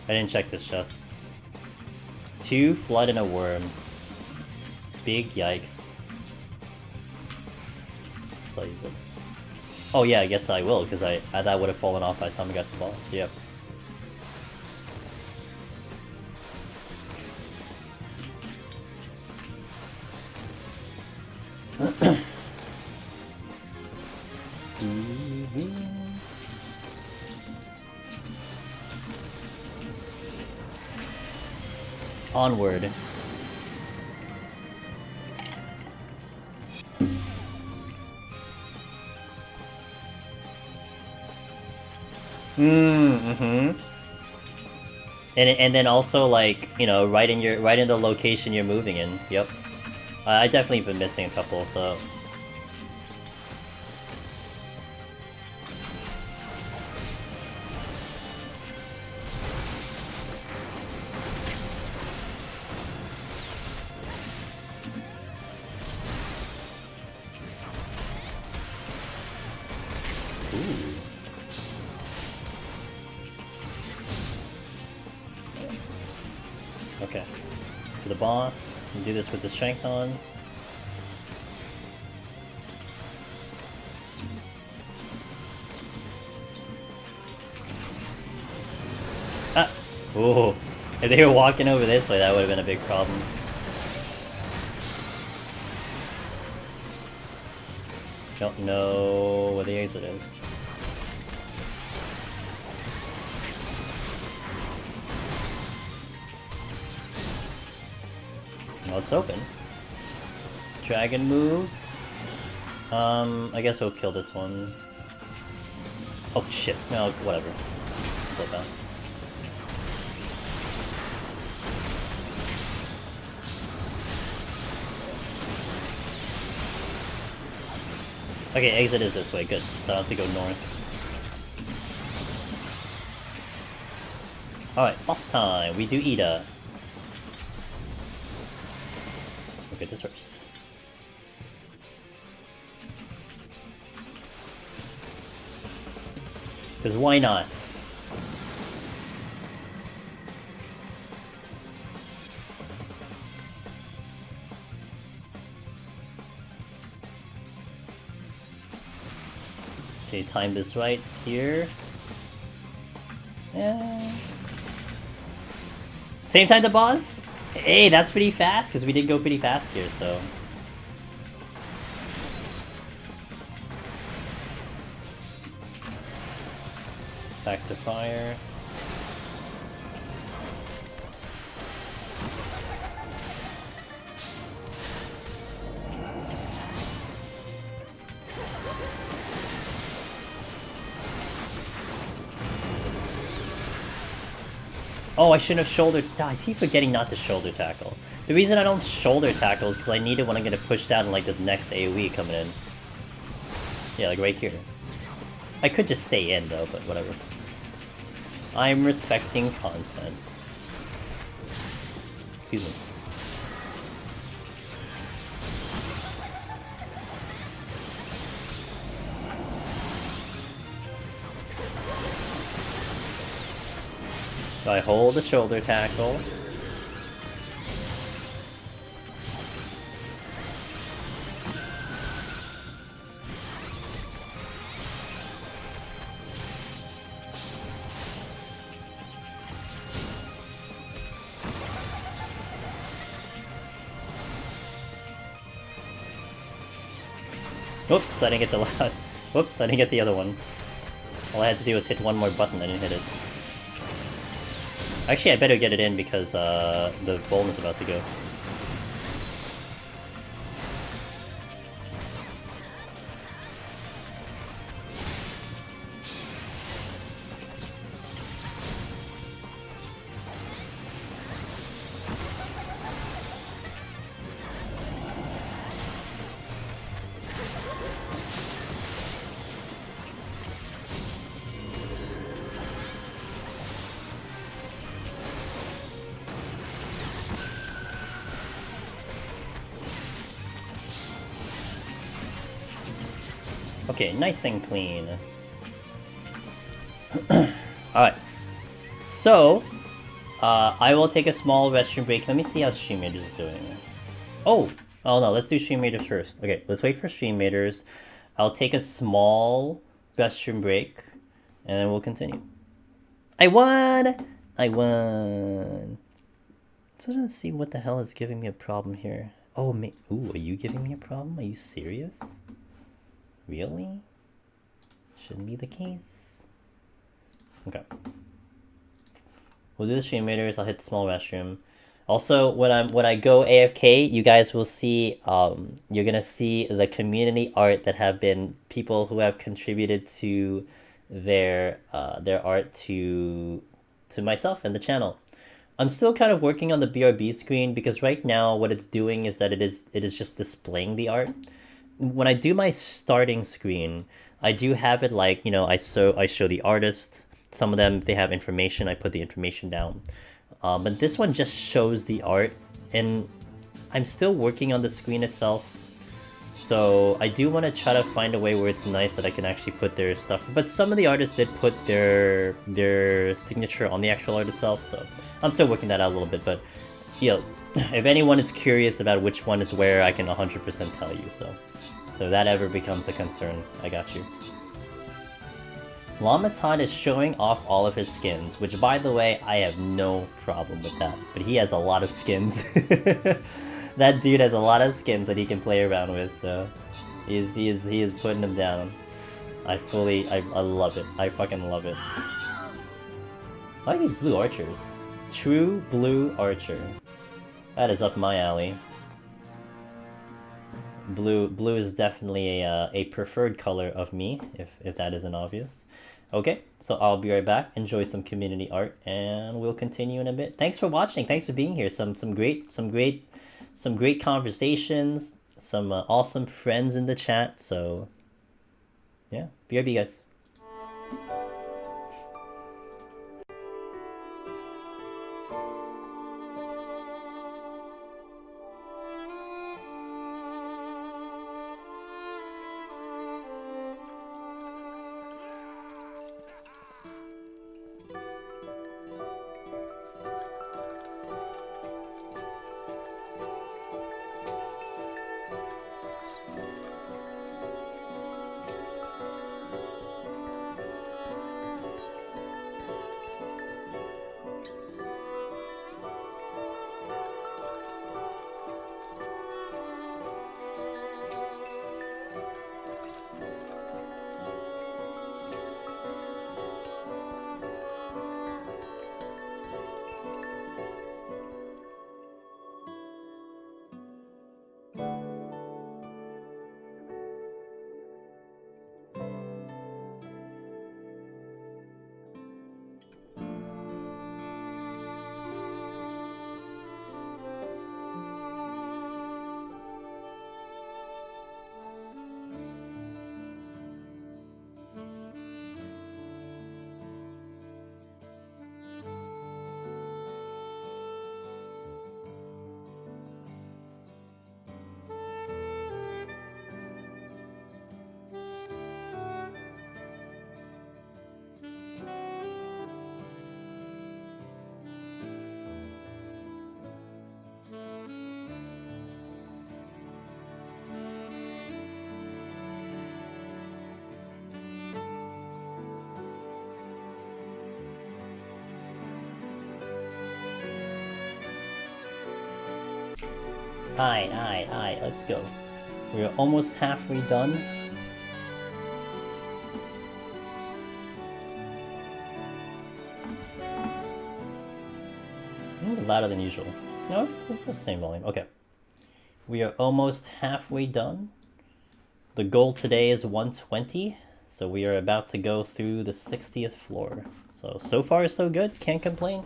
I didn't check this chest. 2 flood and a worm. Big yikes. So I'll use it. Oh yeah, I guess I will, because that would have fallen off by the time I got the boss. Yep. Onward. And then also, like, you know, right in the location you're moving in. Yep. I definitely been missing a couple, so. Okay. To the boss. Do this with the strength on. Ah! Ooh. If they were walking over this way, that would have been a big problem. Don't know where the exit is. Well, it's open. Dragon moves. I guess we'll kill this one. Oh shit, no, whatever. Flip out. Okay, exit is this way, good. So I don't have to go north. Alright, boss time. We do Ida. Look at this first. Because why not? Okay, time this right here. Yeah. Same time the boss? Hey, that's pretty fast, because we did go pretty fast here, so... Back to fire. Oh, I shouldn't have shoulder... I keep forgetting not to shoulder tackle. The reason I don't shoulder tackle is because I need it when I'm going to push down in, like, this next AoE coming in. Yeah, like right here. I could just stay in, though, but whatever. I'm respecting content. Excuse me. So I hold the shoulder tackle. Oops, I didn't get the last. Whoops, I didn't get the other one. All I had to do was hit one more button, I didn't hit it. Actually, I better get it in because the golem is about to go. Okay, nice and clean. Alright. So, I will take a small restroom break. Let me see how StreamMaters is doing. Oh no, let's do StreamMaters first. Okay, let's wait for StreamMaters. I'll take a small restroom break, and then we'll continue. I won! I won! So let's see what the hell is giving me a problem here. Oh, ooh, are you giving me a problem? Are you serious? Really? Shouldn't be the case. Okay. We'll do the StreamMaters. I'll hit the small restroom. Also, when I go AFK, you guys will see. You're gonna see the community art that have been people who have contributed to their art to myself and the channel. I'm still kind of working on the BRB screen because right now what it's doing is that it is just displaying the art. When I do my starting screen, I do have it like, you know, I show the artist. Some of them, they have information. I put the information down. But this one just shows the art, and I'm still working on the screen itself. So I do want to try to find a way where it's nice that I can actually put their stuff. But some of the artists did put their signature on the actual art itself. So I'm still working that out a little bit. But, you know, if anyone is curious about which one is where, I can 100% tell you. So if that ever becomes a concern, I got you. Lamaton is showing off all of his skins, which, by the way, I have no problem with that. But he has a lot of skins. That dude has a lot of skins that he can play around with, so he is putting them down. I love it. I fucking love it. I like these blue archers. True blue archer. That is up my alley. Blue is definitely a preferred color of me, if that isn't obvious. Okay, so I'll be right back. Enjoy some community art, and we'll continue in a bit. Thanks for watching. Thanks for being here. Some great conversations. Some awesome friends in the chat. So yeah, BRB guys. Alright, let's go. We're almost halfway done. Louder than usual. No, it's the same volume. Okay. We are almost halfway done. The goal today is 120, so we are about to go through the 60th floor. So far so good, can't complain.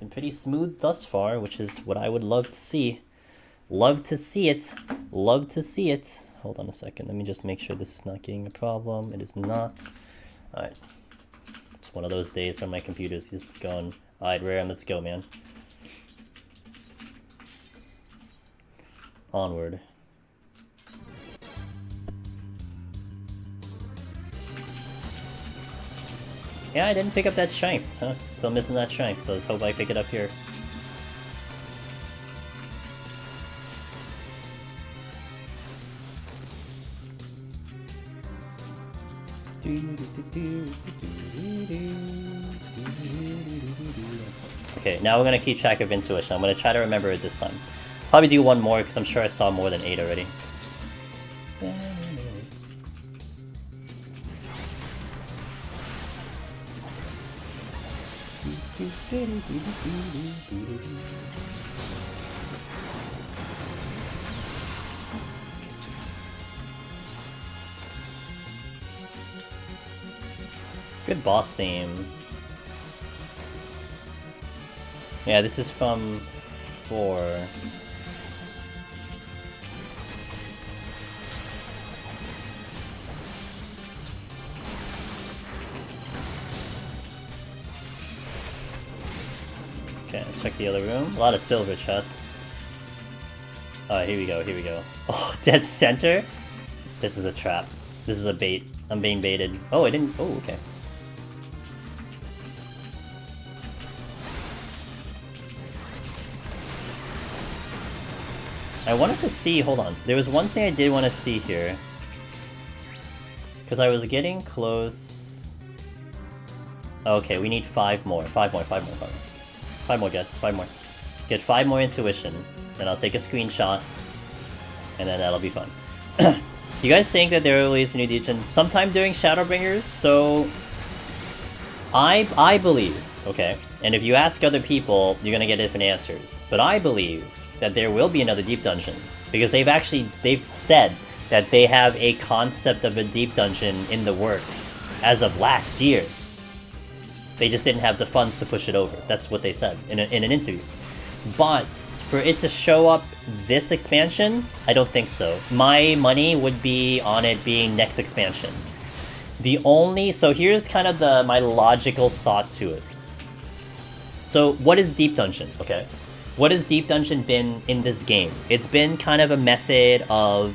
Been pretty smooth thus far, which is what I would love to see. Love to see it. Love to see it. Hold on a second, let me just make sure this is not getting a problem. It is not. Alright. It's one of those days where my computer's just going, alright, Rare, let's go, man. Onward. Yeah, I didn't pick up that strength, huh? Still missing that strength, so let's hope I pick it up here. Okay, now we're gonna keep track of intuition. I'm gonna try to remember it this time. Probably do one more, because I'm sure I saw more than 8 already. Good boss theme. Yeah, this is from 4. Okay, let's check the other room. A lot of silver chests. Oh, here we go, here we go. Oh, dead center? This is a trap. This is a bait. I'm being baited. Oh, I didn't... Oh, okay. I wanted to see... Hold on. There was one thing I did want to see here. Because I was getting close... Okay, we need 5 more. 5 more, 5 more, 5 more. 5 more, Jets. 5 more. Get 5 more intuition. Then I'll take a screenshot. And then that'll be fun. Do you guys think that there will release a new edition sometime during Shadowbringers? So... I believe, okay? And if you ask other people, you're gonna get different answers. But I believe that there will be another deep dungeon. Because they've said that they have a concept of a deep dungeon in the works as of last year. They just didn't have the funds to push it over. That's what they said in an interview. But for it to show up this expansion, I don't think so. My money would be on it being next expansion. So here's kind of my logical thought to it. So what is Deep Dungeon, okay? What has Deep Dungeon been in this game? It's been kind of a method of,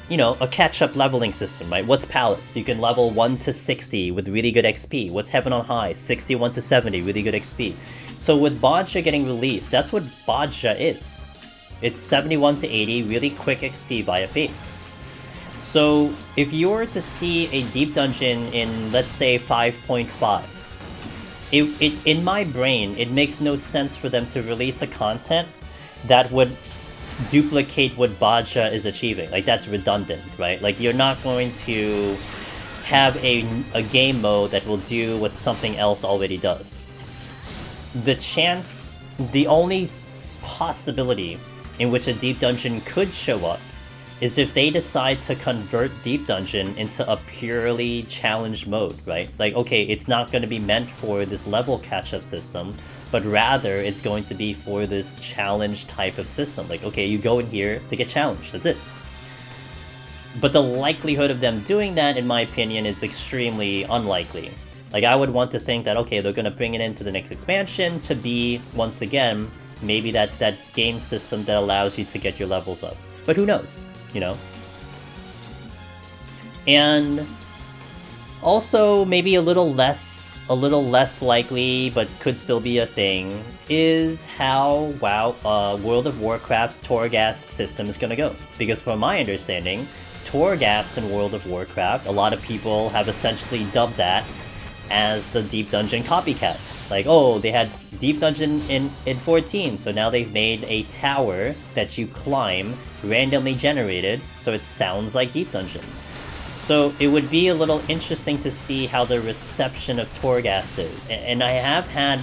you know, a catch-up leveling system, right? What's Palace? You can level 1 to 60 with really good XP. What's Heaven on High? 61 to 70, really good XP. So with Bodja getting released, that's what Bodja is. It's 71 to 80, really quick XP via Fates. So if you were to see a Deep Dungeon in, let's say, 5.5, in my brain, it makes no sense for them to release a content that would duplicate what Bodja is achieving. Like, that's redundant, right? Like, you're not going to have a game mode that will do what something else already does. The only possibility in which a Deep Dungeon could show up is if they decide to convert Deep Dungeon into a purely challenge mode, right? Like, okay, it's not going to be meant for this level catch-up system, but rather it's going to be for this challenge type of system. Like, okay, you go in here to get challenged, that's it. But the likelihood of them doing that, in my opinion, is extremely unlikely. Like, I would want to think that, okay, they're going to bring it into the next expansion to be, once again, maybe that game system that allows you to get your levels up. But who knows, you know? And also, maybe a little less likely, but could still be a thing, is how World of Warcraft's Torghast system is going to go. Because from my understanding, Torghast in World of Warcraft, a lot of people have essentially dubbed that as the Deep Dungeon copycat. Like, oh, they had Deep Dungeon in 14, so now they've made a tower that you climb, randomly generated, so it sounds like Deep Dungeon. So it would be a little interesting to see how the reception of Torghast is. And I have had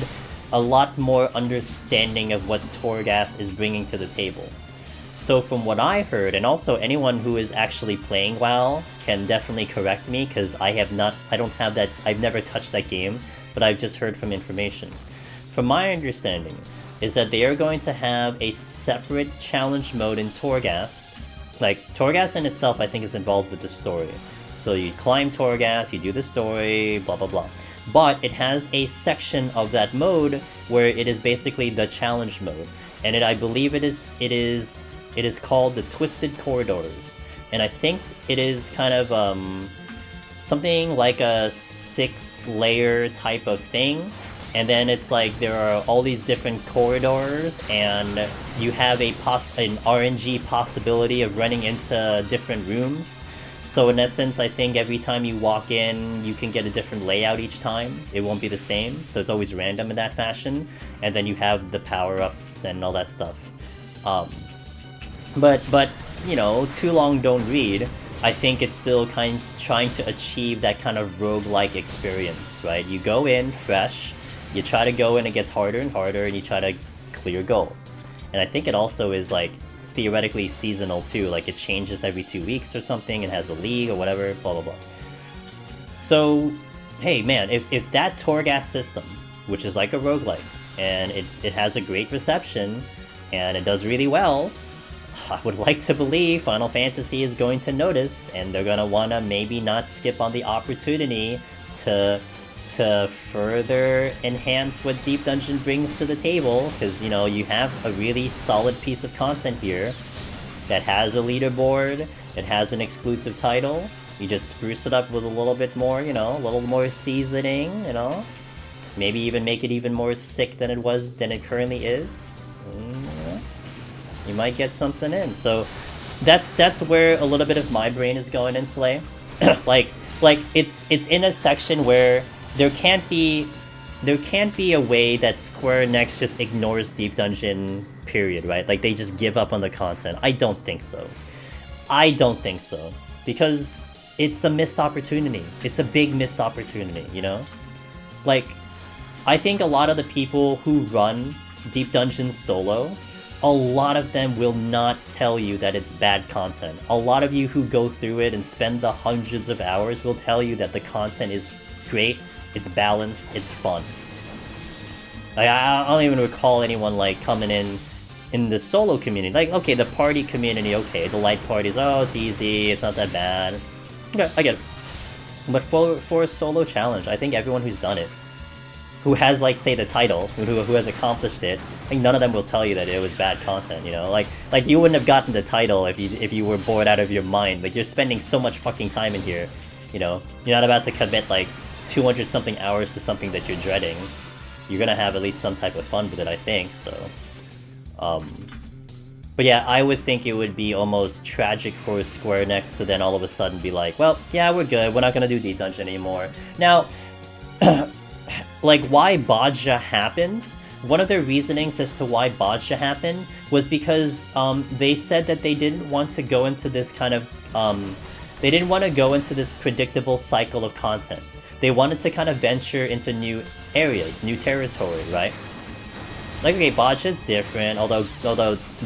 a lot more understanding of what Torghast is bringing to the table. So from what I heard, and also anyone who is actually playing WoW can definitely correct me, because I don't have that, I've never touched that game, but I've just heard from information. From my understanding, is that they are going to have a separate challenge mode in Torghast. Like, Torghast in itself, I think, is involved with the story. So you climb Torghast, you do the story, blah blah blah. But it has a section of that mode where it is basically the challenge mode, and I believe it is called the Twisted Corridors, and I think it is kind of something like a 6-layer type of thing. And then it's like there are all these different corridors, and you have an RNG possibility of running into different rooms. So in essence, I think every time you walk in, you can get a different layout each time. It won't be the same, so it's always random in that fashion. And then you have the power-ups and all that stuff. But you know, too long don't read. I think it's still trying to achieve that kind of roguelike experience, right? You go in fresh, you try to go in, it gets harder and harder, and you try to clear goal. And I think it also is like theoretically seasonal too, like it changes every 2 weeks or something, it has a league or whatever, blah blah blah. So, hey man, if that Torghast system, which is like a roguelike, and it has a great reception, and it does really well, I would like to believe Final Fantasy is going to notice, and they're gonna wanna maybe not skip on the opportunity to further enhance what Deep Dungeon brings to the table, because, you know, you have a really solid piece of content here that has a leaderboard, it has an exclusive title, you just spruce it up with a little bit more, you know, a little more seasoning, you know, maybe even make it even more sick than it currently is. You might get something in. So that's where a little bit of my brain is going in Slay. like it's in a section where there can't be a way that Square Enix just ignores Deep Dungeon, period, right? Like they just give up on the content. I don't think so. Because it's a missed opportunity. It's a big missed opportunity, you know? Like, I think a lot of the people who run Deep Dungeon solo, a lot of them will not tell you that it's bad content. A lot of you who go through it and spend the hundreds of hours will tell you that the content is great, it's balanced, it's fun. Like, I don't even recall anyone like coming in the solo community. Like, okay, the party community, okay, the light parties, oh, it's easy, it's not that bad. Okay, I get it. But for a solo challenge, I think everyone who's done it, who has, like, say, the title, who has accomplished it, I think none of them will tell you that it was bad content, you know? Like you wouldn't have gotten the title if you were bored out of your mind. Like, you're spending so much fucking time in here, you know? You're not about to commit, like, 200-something hours to something that you're dreading. You're gonna have at least some type of fun with it, I think, so... But yeah, I would think it would be almost tragic for Square Enix to then all of a sudden be like, well, yeah, we're good, we're not gonna do Deep Dungeon anymore. Now, like, why Bodja happened, one of their reasonings as to why Bodja happened was because they said that they didn't want to go into this kind of, they didn't want to go into this predictable cycle of content. They wanted to kind of venture into new areas, new territory, right? Like, okay, Bodja is different, although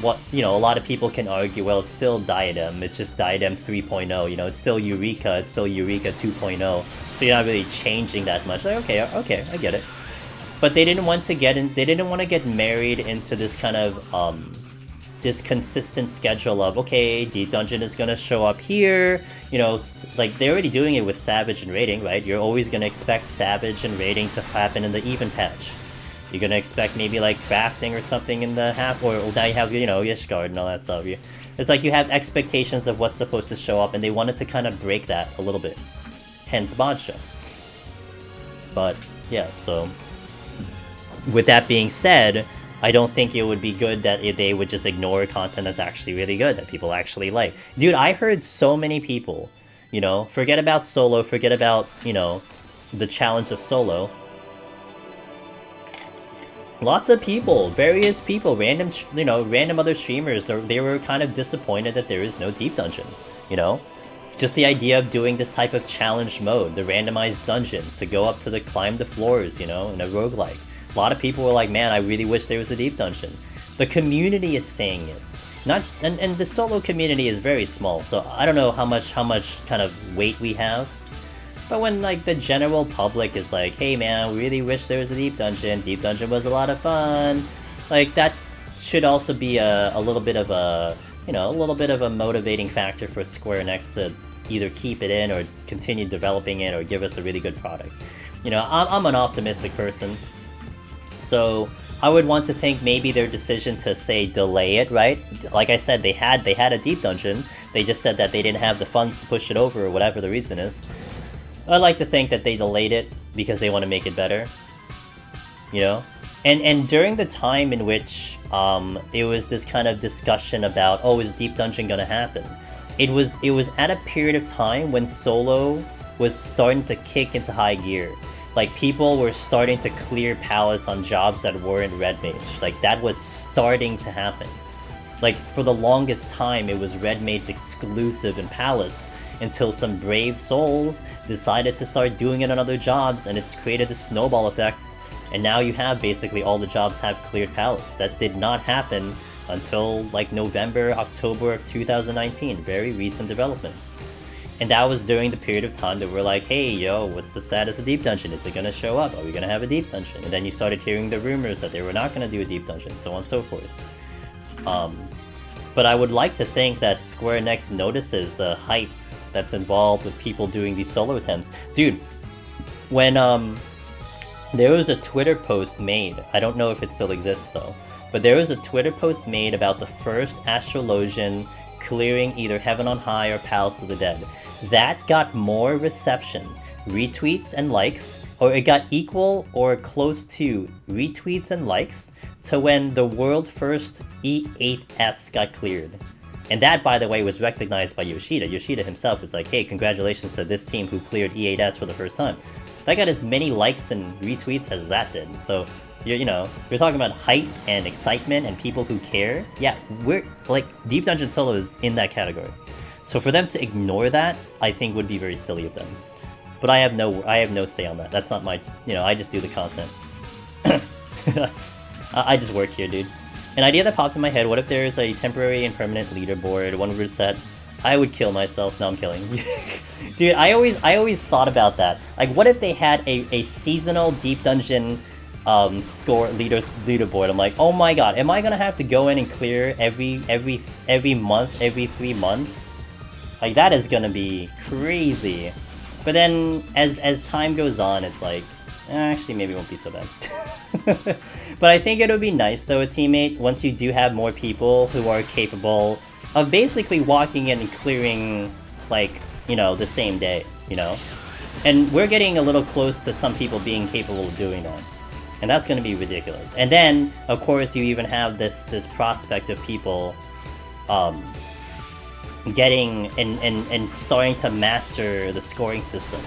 what, you know, a lot of people can argue, well, it's still Diadem, it's just Diadem 3.0, you know, it's still Eureka 2.0, so you're not really changing that much. Like, okay, I get it. But they didn't want to get married into this kind of, this consistent schedule of, okay, Deep Dungeon is gonna show up here, you know, like, they're already doing it with Savage and Raiding, right? You're always gonna expect Savage and Raiding to happen in the even patch. You're gonna expect maybe, like, crafting or something in the half, or now you have, you know, Ishgard and all that stuff. It's like you have expectations of what's supposed to show up, and they wanted to kind of break that a little bit. Hence Bodja. But, yeah, so... With that being said, I don't think it would be good that they would just ignore content that's actually really good, that people actually like. Dude, I heard so many people, you know, forget about solo, forget about, you know, the challenge of solo. Lots of people, various people, random other streamers, they were kind of disappointed that there is no Deep Dungeon, you know? Just the idea of doing this type of challenge mode, the randomized dungeons, to go up to climb the floors, you know, in a roguelike. A lot of people were like, man, I really wish there was a deep dungeon. The community is saying it. And the solo community is very small, so I don't know how much kind of weight we have. But when like the general public is like, hey man, we really wish there was a deep dungeon was a lot of fun, like that should also be a little bit of a, you know, a little bit of a motivating factor for Square Enix to either keep it in or continue developing it or give us a really good product. You know, I'm an optimistic person, so I would want to think maybe their decision to say delay it, right? Like I said, they had a deep dungeon. They just said that they didn't have the funds to push it over or whatever the reason is. I like to think that they delayed it because they want to make it better. You know? And during the time in which it was this kind of discussion about, oh, is Deep Dungeon gonna happen? It was at a period of time when solo was starting to kick into high gear. Like, people were starting to clear palace on jobs that weren't Red Mage. Like, that was starting to happen. Like, for the longest time, it was Red Mage exclusive in palace, until some brave souls decided to start doing it on other jobs, and it's created a snowball effect, and now you have basically all the jobs have cleared palace. That did not happen until, like, November, October of 2019. Very recent development. And that was during the period of time that we're like, hey, yo, what's the status of Deep Dungeon? Is it going to show up? Are we going to have a Deep Dungeon? And then you started hearing the rumors that they were not going to do a Deep Dungeon, so on and so forth. But I would like to think that Square Enix notices the hype that's involved with people doing these solo attempts. Dude, when there was a Twitter post made, I don't know if it still exists though, but there was a Twitter post made about the first Astrologian clearing either Heaven on High or Palace of the Dead. That got more reception, retweets and likes, or it got equal or close to retweets and likes to when the world first E8S got cleared. And that, by the way, was recognized by Yoshida. Yoshida himself was like, hey, congratulations to this team who cleared E8S for the first time. That got as many likes and retweets as that did. So, you know, you're talking about hype and excitement and people who care. Yeah, we're, like, Deep Dungeon Solo is in that category. So for them to ignore that, I think would be very silly of them. But I have no say on that. That's not my, you know, I just do the content. I just work here, dude. An idea that popped in my head, what if there's a temporary and permanent leaderboard, one reset? I would kill myself. No, I'm killing. Dude, I always thought about that. Like, what if they had a seasonal Deep Dungeon score leaderboard? I'm like, oh my god, am I gonna have to go in and clear every month, every 3 months? Like, that is gonna be crazy. But then, as time goes on, it's like, actually, maybe it won't be so bad. But I think it would be nice, though, a teammate, once you do have more people who are capable of basically walking in and clearing, like, you know, the same day, you know? And we're getting a little close to some people being capable of doing that. And that's going to be ridiculous. And then, of course, you even have this prospect of people getting and starting to master the scoring system,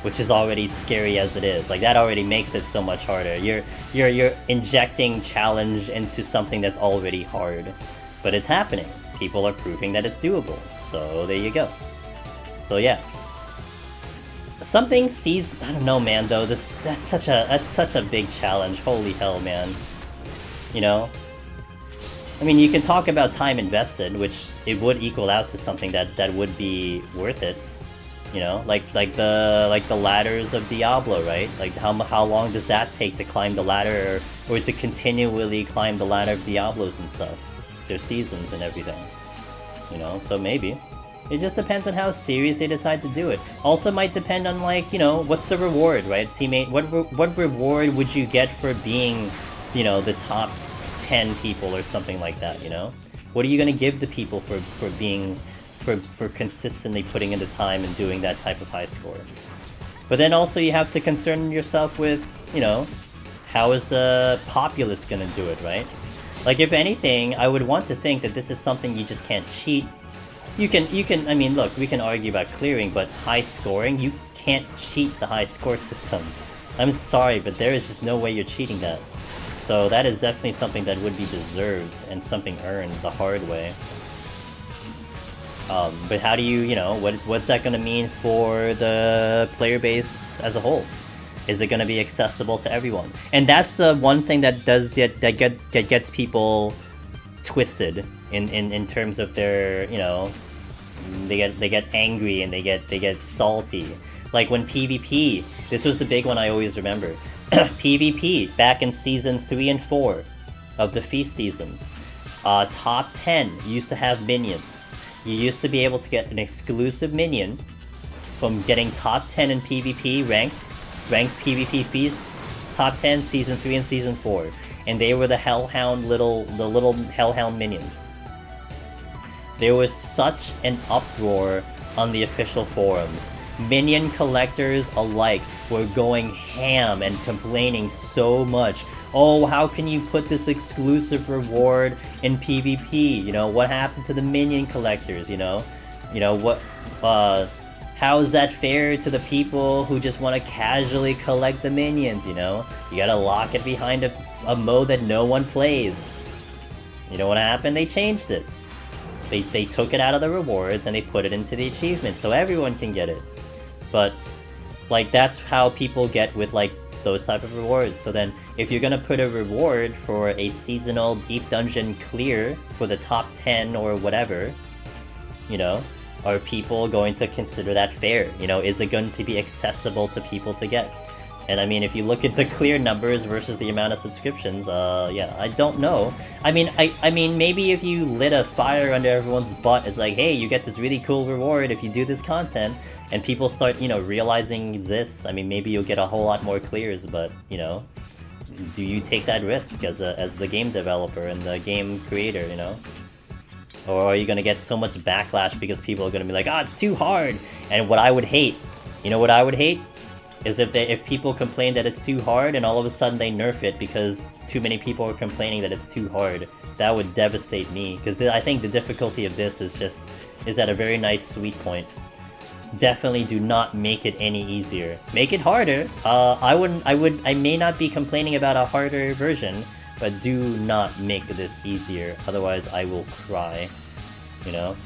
which is already scary as it is. Like, that already makes it so much harder. You're injecting challenge into something that's already hard. But it's happening. People are proving that it's doable. So there you go. So yeah. Something sees, I don't know, man, though, that's such a big challenge. Holy hell, man. You know? I mean, you can talk about time invested, which it would equal out to something that would be worth it. You know, like the ladders of Diablo, right? Like, how long does that take to climb the ladder, or to continually climb the ladder of Diablos and stuff? Their seasons and everything. You know, so maybe. It just depends on how serious they decide to do it. Also might depend on, like, you know, what's the reward, right, teammate? What reward would you get for being, you know, the top 10 people or something like that, you know? What are you gonna give the people for being... For consistently putting in the time and doing that type of high score? But then also you have to concern yourself with, you know, how is the populace gonna do it, right? Like, if anything, I would want to think that this is something you just can't cheat. You can, I mean, look, we can argue about clearing, but high scoring, you can't cheat the high score system. I'm sorry, but there is just no way you're cheating that. So that is definitely something that would be deserved and something earned the hard way. But how do you know, what's that going to mean for the player base as a whole? Is it going to be accessible to everyone? And that's the one thing that gets people twisted in terms of their, you know, they get angry and they get salty. Like when PvP, this was the big one I always remember. PvP back in season 3 and 4 of the Feast seasons. Top 10 used to have minions. You used to be able to get an exclusive minion from getting top 10 in PvP ranked PvP Feast, top 10 season 3 and season 4, and they were the Hellhound the little Hellhound minions. There was such an uproar on the official forums. Minion collectors alike were going ham and complaining so much. Oh, how can you put this exclusive reward in PvP? You know, what happened to the minion collectors, you know? You know, what, how is that fair to the people who just want to casually collect the minions, you know? You gotta lock it behind a mode that no one plays. You know what happened? They changed it. They took it out of the rewards and they put it into the achievements so everyone can get it. But, like, that's how people get with, like, those type of rewards. So then, if you're gonna put a reward for a seasonal deep dungeon clear for the top 10 or whatever, you know, are people going to consider that fair? You know, is it going to be accessible to people to get? And I mean, if you look at the clear numbers versus the amount of subscriptions, yeah, I don't know. I mean, maybe if you lit a fire under everyone's butt, it's like, hey, you get this really cool reward if you do this content, and people start, you know, realizing it exists. I mean, maybe you'll get a whole lot more clears, but, you know, do you take that risk as the game developer and the game creator, you know? Or are you gonna get so much backlash because people are gonna be like, it's too hard? And what I would hate, you know what I would hate? Is if people complain that it's too hard and all of a sudden they nerf it because too many people are complaining that it's too hard. That would devastate me, because I think the difficulty of this is at a very nice sweet point. Definitely do not make it any easier. Make it harder. I may not be complaining about a harder version, but do not make this easier, otherwise I will cry, you know?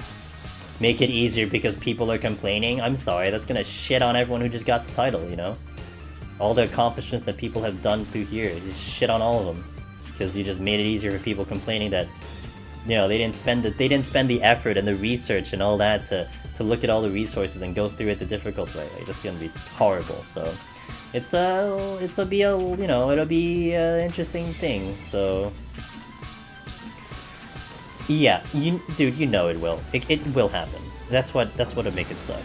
Make it easier because people are complaining? I'm sorry, that's gonna shit on everyone who just got the title, you know? All the accomplishments that people have done through here, just shit on all of them. Because you just made it easier for people complaining that, you know, they didn't spend the effort and the research and all that to look at all the resources and go through it the difficult way. Like, that's gonna be horrible, so... it'll be an interesting thing, so... Yeah, dude, you know it will. It will happen. That's what'll make it suck.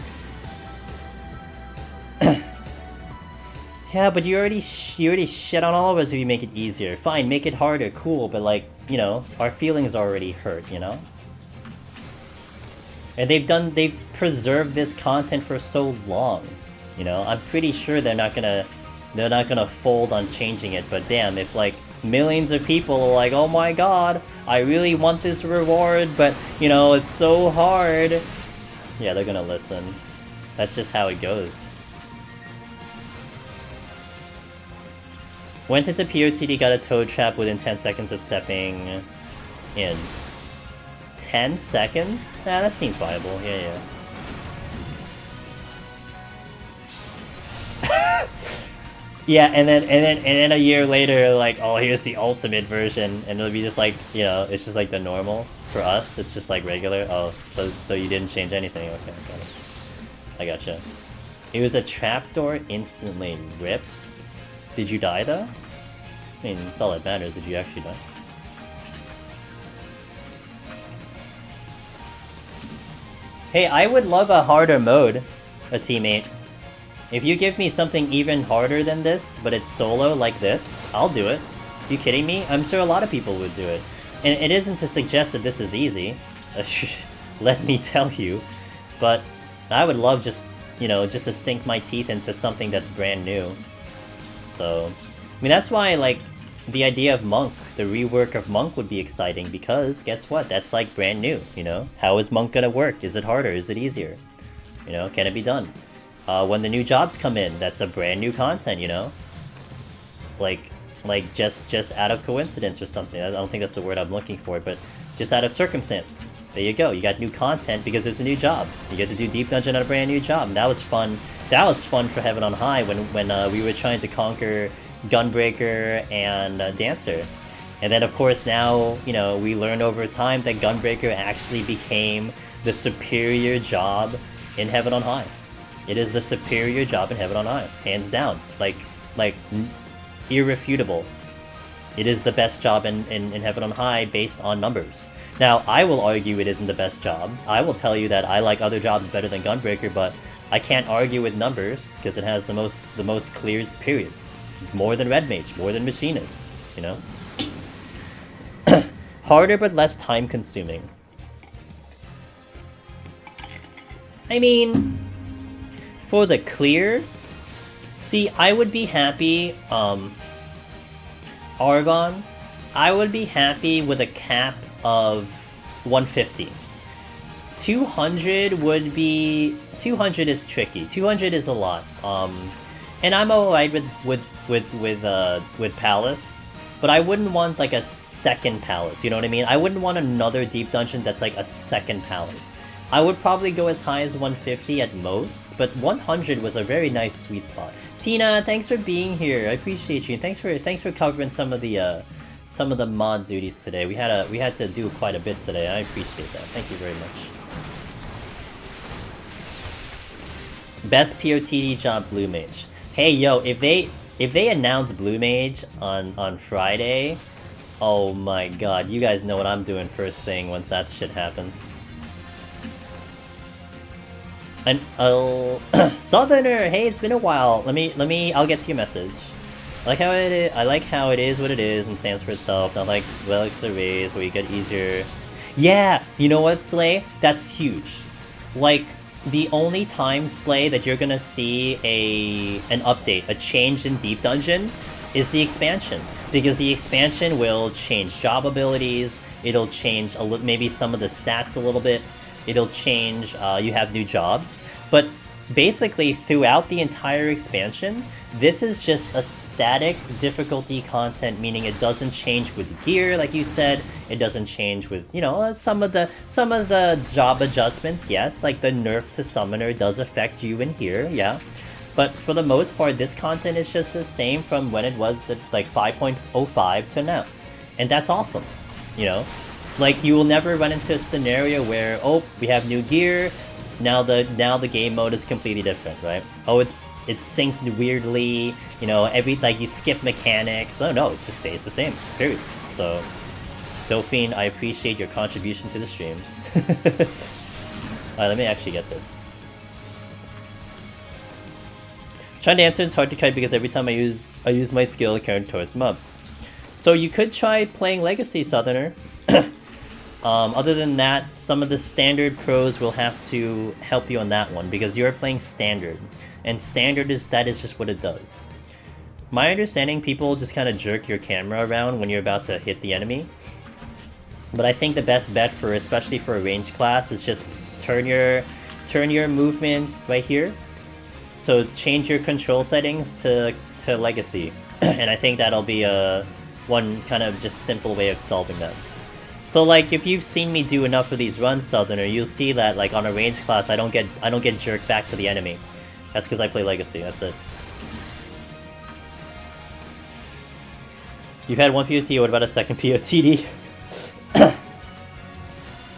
Yeah, but you already shit on all of us if you make it easier. Fine, make it harder, cool, but like, you know, our feelings are already hurt, you know? And they've preserved this content for so long. You know, I'm pretty sure they're not gonna fold on changing it, but damn, if like millions of people are like, oh my god, I really want this reward, but you know, it's so hard. Yeah, they're gonna listen. That's just how it goes. Went into PoTD, got a toad trap within 10 seconds of stepping in. 10 seconds? Ah, that seems viable, yeah. Yeah, and then a year later, like, oh, here's the ultimate version, and it'll be just like, you know, it's just like the normal. For us, it's just like regular. Oh, so you didn't change anything. Okay, got it. I gotcha. It was a trapdoor instantly. RIP. Did you die though? I mean, it's all that matters. Did you actually die? Hey, I would love a harder mode, a teammate. If you give me something even harder than this, but it's solo like this, I'll do it. You kidding me? I'm sure a lot of people would do it. And it isn't to suggest that this is easy. Let me tell you. But I would love just, you know, just to sink my teeth into something that's brand new. So, I mean, that's why, like, the idea of Monk, the rework of Monk would be exciting, because guess what? That's, like, brand new, you know? How is Monk gonna work? Is it harder? Is it easier? You know, can it be done? When the new jobs come in, that's a brand new content, you know? Like just out of coincidence or something. I don't think that's the word I'm looking for, but just out of circumstance. There you go. You got new content because it's a new job. You get to do Deep Dungeon on a brand new job. And that was fun That was fun for Heaven on High when we were trying to conquer Gunbreaker and Dancer. And then, of course, now, you know, we learned over time that Gunbreaker actually became the superior job in Heaven on High. It is the superior job in Heaven on High, hands down. Like irrefutable. It is the best job in Heaven on High based on numbers. Now, I will argue it isn't the best job. I will tell you that I like other jobs better than Gunbreaker, but I can't argue with numbers because it has the most clears, period. More than Red Mage, more than Machinist, you know? Harder but less time consuming. I mean, for the clear, see, I would be happy, Argon, I would be happy with a cap of 150. 200 would be... 200 is tricky. 200 is a lot. And I'm alright with Palace, but I wouldn't want like a second Palace, you know what I mean? I wouldn't want another deep dungeon that's like a second Palace. I would probably go as high as 150 at most, but 100 was a very nice sweet spot. Tina, thanks for being here. I appreciate you. Thanks for covering some of the mod duties today. We had to do quite a bit today. I appreciate that. Thank you very much. Best PoTD job, Blue Mage. Hey yo, if they announce Blue Mage on Friday, oh my god, you guys know what I'm doing first thing once that shit happens. And Southerner, hey, it's been a while. I'll get to your message. I like how it is what it is and stands for itself. Not like Relics or Rays where you get easier. Yeah, you know what, Slay? That's huge. Like, the only time, Slay, that you're gonna see an update, a change in Deep Dungeon, is the expansion. Because the expansion will change job abilities, it'll change maybe some of the stats a little bit, it'll change, you have new jobs. But basically, throughout the entire expansion, this is just a static difficulty content, meaning it doesn't change with gear, like you said. It doesn't change with, you know, some of the job adjustments, yes, like the nerf to Summoner does affect you in here, yeah. But for the most part, this content is just the same from when it was at, like, 5.05 to now. And that's awesome, you know? Like, you will never run into a scenario where, oh, we have new gear, now the game mode is completely different, right? Oh, it's synced weirdly, you know, you skip mechanics. Oh no, it just stays the same, period. So, Dauphine, I appreciate your contribution to the stream. Alright, let me actually get this. Trying to answer, it's hard to kite because every time I use my skill, I count towards mob. So you could try playing Legacy, Southerner. Other than that, some of the standard pros will have to help you on that one because you're playing standard, and standard is just what it does. My understanding, people just kind of jerk your camera around when you're about to hit the enemy, but I think the best bet especially for a ranged class, is just turn your movement right here. So change your control settings to Legacy, and I think that'll be one kind of just simple way of solving that. So like, if you've seen me do enough of these runs, Southerner, you'll see that like on a ranged class, I don't get jerked back to the enemy. That's because I play Legacy. That's it. You've had one POT. What about a second POTD?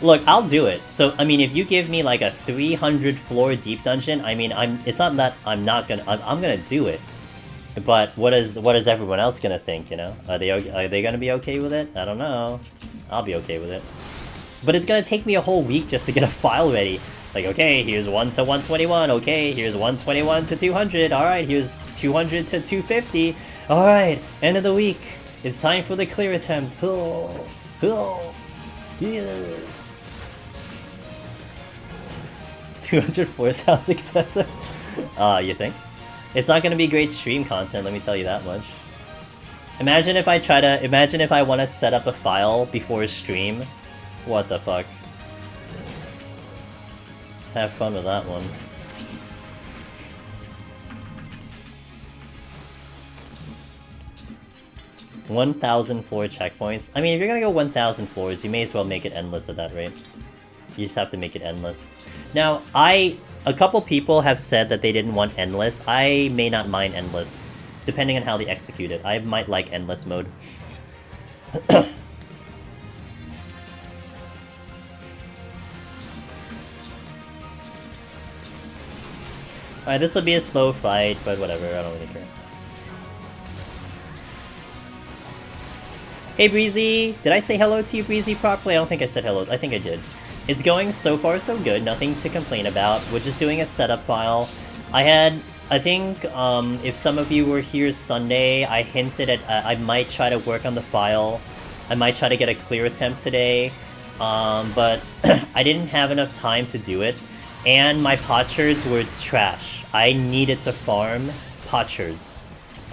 Look, I'll do it. So I mean, if you give me like a 300 floor deep dungeon, I mean, it's not that I'm gonna do it. But what is everyone else gonna think? You know, are they gonna be okay with it? I don't know. I'll be okay with it. But it's gonna take me a whole week just to get a file ready. Like, okay, here's 1 to 121. Okay, here's 121 to 200. All right, here's 200 to 250. All right, end of the week. It's time for the clear attempt. Oh, oh, yeah. 204 sounds excessive. You think? It's not gonna be great stream content, let me tell you that much. Imagine if I want to set up a file before a stream. What the fuck? Have fun with that one. $1,004 checkpoints. I mean, if you're gonna go 1,000 floors, you may as well make it endless at that rate. You just have to make it endless. Now, I A couple people have said that they didn't want endless. I may not mind endless, depending on how they execute it. I might like endless mode. Alright, this will be a slow fight, but whatever, I don't really care. Hey Breezy! Did I say hello to you, Breezy, properly? I don't think I said hello. I think I did. It's going so far so good, nothing to complain about. We're just doing a setup file. I think, if some of you were here Sunday, I hinted at, I might try to work on the file. I might try to get a clear attempt today, but I didn't have enough time to do it. And my potsherds were trash. I needed to farm potsherds.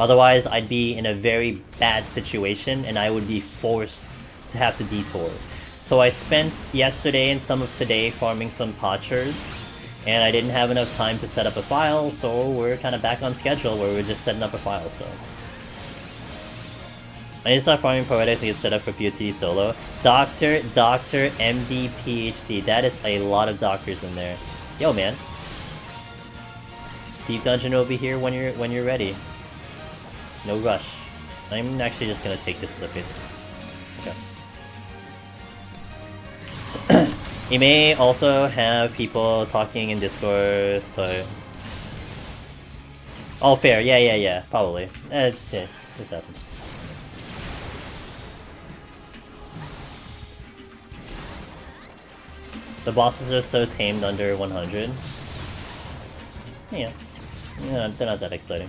Otherwise, I'd be in a very bad situation, and I would be forced to have to detour. So I spent yesterday and some of today farming some potsherds, and I didn't have enough time to set up a file, so we're kind of back on schedule where we're just setting up a file, so. I need to start farming poetics to get set up for PoTD solo. Doctor, MD, PhD. That is a lot of doctors in there. Yo, man. Deep Dungeon will be here when you're ready. No rush. I'm actually just gonna take this to the face. Okay. You may also have people talking in Discord, so... Oh, fair. Yeah. Probably. Yeah, this happens. The bosses are so tamed under 100. Yeah, they're not that exciting.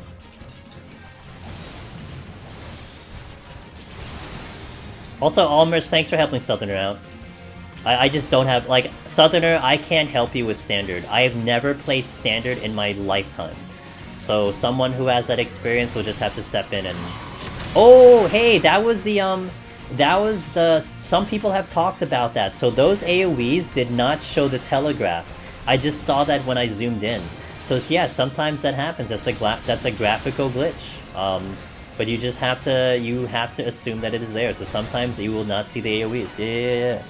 Also, Almers, thanks for helping Southerner out. I just don't have, like, Southerner, I can't help you with Standard. I have never played Standard in my lifetime. So someone who has that experience will just have to step in and... Oh, hey, that was the, some people have talked about that. So those AoEs did not show the telegraph. I just saw that when I zoomed in. So yeah, sometimes that happens. That's a graphical glitch. But you just have to assume that it is there. So sometimes you will not see the AoEs. Yeah.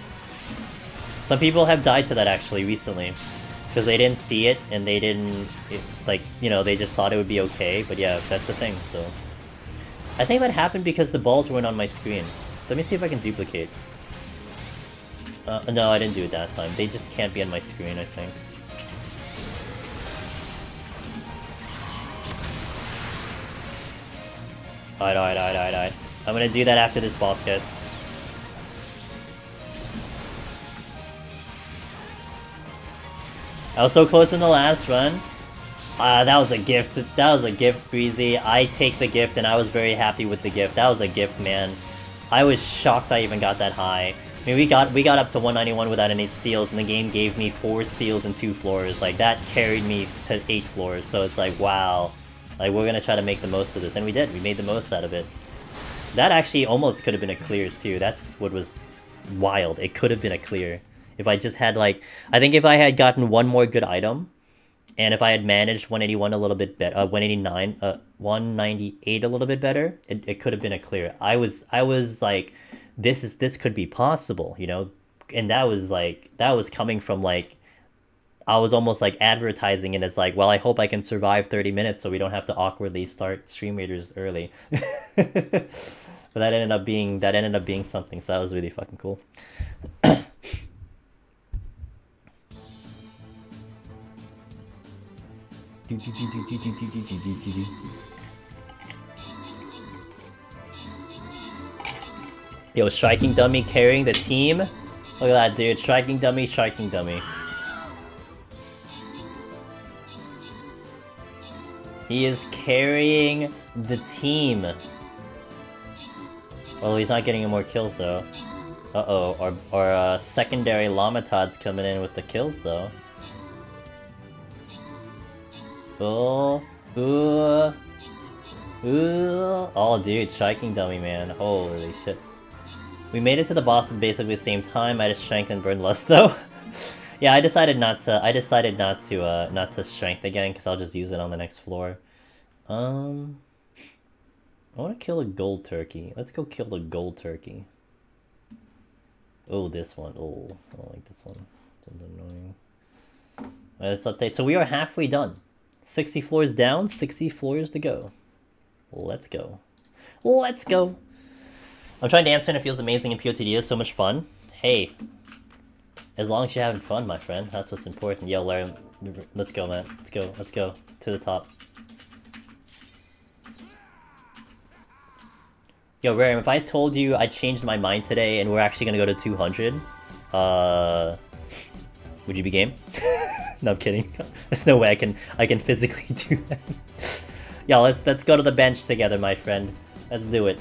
Some people have died to that actually recently, because they didn't see it and they didn't they just thought it would be okay. But yeah, that's the thing. So I think that happened because the balls weren't on my screen. Let me see if I can duplicate. No, I didn't do it that time. They just can't be on my screen, I think. Alright. I'm gonna do that after this boss, guys. I was so close in the last run. That was a gift. That was a gift, Breezy. I take the gift, and I was very happy with the gift. That was a gift, man. I was shocked I even got that high. I mean, we got up to 191 without any steals, and the game gave me 4 steals and 2 floors. Like, that carried me to 8 floors, so it's like, wow. Like, we're gonna try to make the most of this, and we did. We made the most out of it. That actually almost could have been a clear, too. That's what was wild. It could have been a clear. If I just had, like... I think if I had gotten one more good item, and if I had managed 181 a little bit better, 198 a little bit better, it could have been a clear. I was like, this could be possible, you know? And that was coming from, like... I was almost like advertising it as like, well, I hope I can survive 30 minutes so we don't have to awkwardly start stream readers early. But that ended up being something, so that was really fucking cool. Yo, Striking Dummy carrying the team. Look at that, dude. Striking Dummy. He is carrying the team. Well, he's not getting any more kills, though. Uh-oh, our secondary Lamatod's coming in with the kills, though. Oh, ooh. Oh, dude, Striking Dummy, man. Holy shit. We made it to the boss at basically the same time. I just strength and burned lust, though. Yeah, I decided not to strength again, because I'll just use it on the next floor. I want to kill a gold turkey. Let's go kill the gold turkey. Oh, this one. Oh, I don't like this one. It's annoying. Let's update. So we are halfway done. 60 floors down, 60 floors to go. Let's go. Let's go. I'm trying to answer and it feels amazing in PoTD. It's so much fun. Hey, as long as you're having fun, my friend, that's what's important. Yo, Larry, let's go, man. Let's go. Let's go to the top. Yo, Rare, if I told you I changed my mind today and we're actually gonna go to 200, would you be game? No, I'm kidding. There's no way I can physically do that. Yeah, let's go to the bench together, my friend. Let's do it.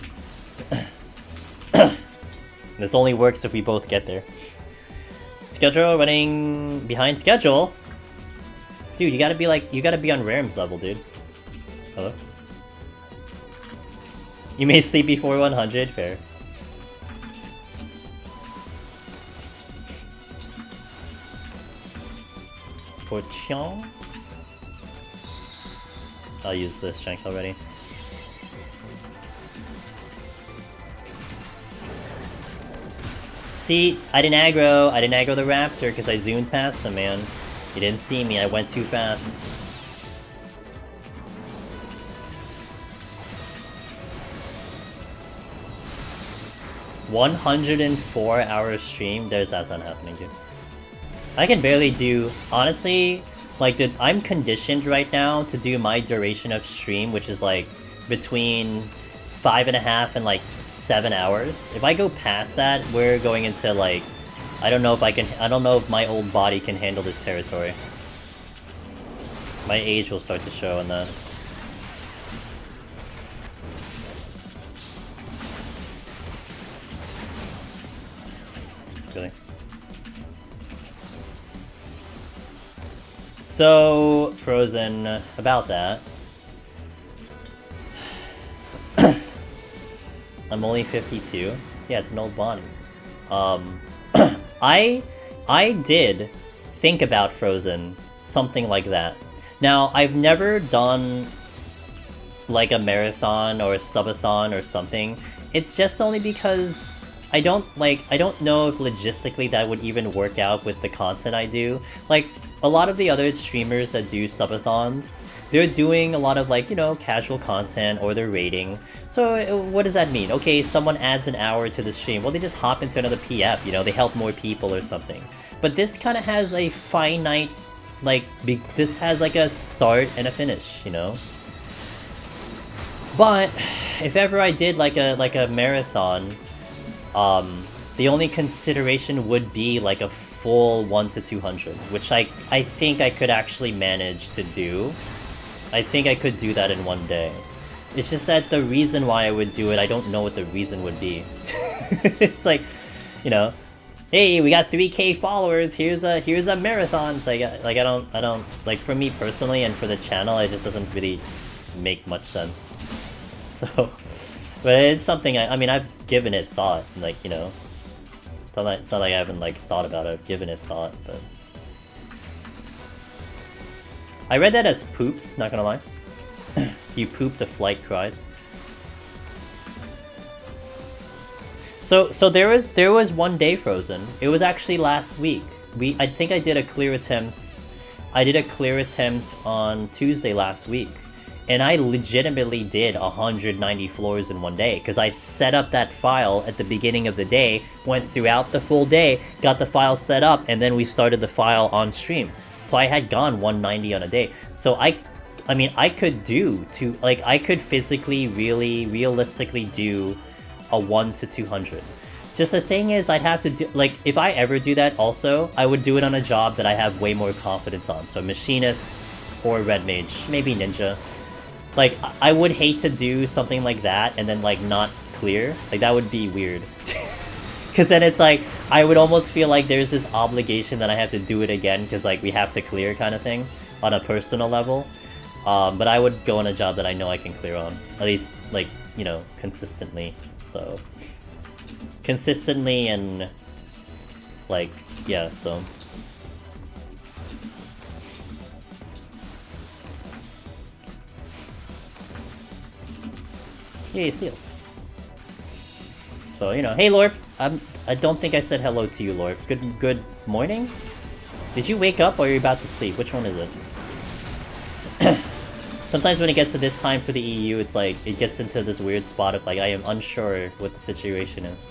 This only works if we both get there. Schedule running behind schedule. Dude, you gotta be on Ram's level, dude. Hello? You may sleep before 100, fair. For Chong? I'll use this strength already. See, I didn't aggro the raptor because I zoomed past him, man. He didn't see me, I went too fast. $104-hour stream? That's not happening, dude. I can barely do, honestly, like, I'm conditioned right now to do my duration of stream, which is like between 5.5 and like 7 hours. If I go past that, we're going into like, I don't know if my old body can handle this territory. My age will start to show in that. Really? So, Frozen, about that. I'm only 52. Yeah, it's an old body. I did think about Frozen, something like that. Now, I've never done like a marathon or a subathon or something. It's just only because I don't know if logistically that would even work out with the content I do. Like, a lot of the other streamers that do subathons, they're doing a lot of, like, you know, casual content, or they're raiding. So what does that mean? Okay, someone adds an hour to the stream. Well, they just hop into another PF, you know, they help more people or something. But this kind of has a finite, like, this has like a start and a finish, you know? But if ever I did like a marathon, the only consideration would be like a full 1 to 200, which I think I could actually manage to do. I think I could do that in one day. It's just that the reason why I would do it, I don't know what the reason would be. It's like, you know, hey, we got 3K followers, here's a marathon. It's like I don't like, for me personally and for the channel, it just doesn't really make much sense. So, but it's something I mean, I've given it thought, like, you know. It's not like I haven't like thought about it, I've given it thought, but I read that as poops, not gonna lie. You poop, the flight cries. So there was one day Frozen. It was actually last week. I think I did a clear attempt. I did a clear attempt on Tuesday last week. And I legitimately did 190 floors in one day, because I set up that file at the beginning of the day, went throughout the full day, got the file set up, and then we started the file on stream. So I had gone 190 on a day. So I mean, I could I could physically, really, realistically do a 1 to 200. Just the thing is, I'd have to do, like, if I ever do that also, I would do it on a job that I have way more confidence on. So Machinist or Red Mage, maybe Ninja. Like, I would hate to do something like that and then, like, not clear. Like, that would be weird. Because then it's like, I would almost feel like there's this obligation that I have to do it again because, like, we have to clear kind of thing on a personal level. But I would go on a job that I know I can clear on. At least, like, you know, consistently. So, consistently and, like, yeah, so... Yay, steal. So, you know, hey Lorp, I don't think I said hello to you, Lorp. Good morning? Did you wake up or are you about to sleep? Which one is it? Sometimes when it gets to this time for the EU, it's like, it gets into this weird spot of like, I am unsure what the situation is.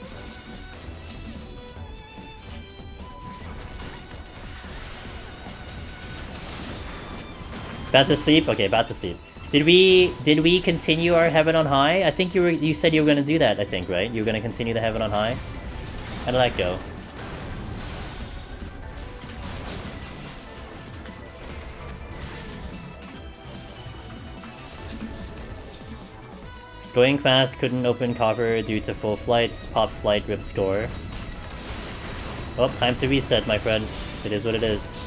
About to sleep? Okay, about to sleep. Did we continue our Heaven on High? I think you said you were gonna do that, I think, right? You were gonna continue the Heaven on High? How did that go? Going fast, couldn't open cover due to full flights, pop flight, rip score. Oh, time to reset, my friend. It is what it is.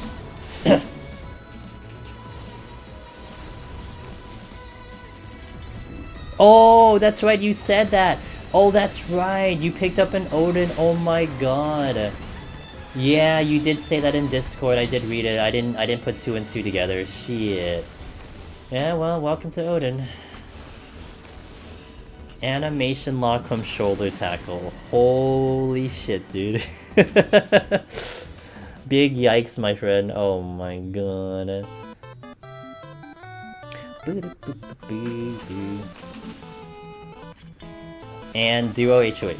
Oh, that's right, you said that! Oh, that's right, you picked up an Odin, oh my god. Yeah, you did say that in Discord, I did read it, I didn't put 2 and 2 together, shit. Yeah, well, welcome to Odin. Animation lock from shoulder tackle. Holy shit, dude. Big yikes, my friend. Oh my god. And duo HOH.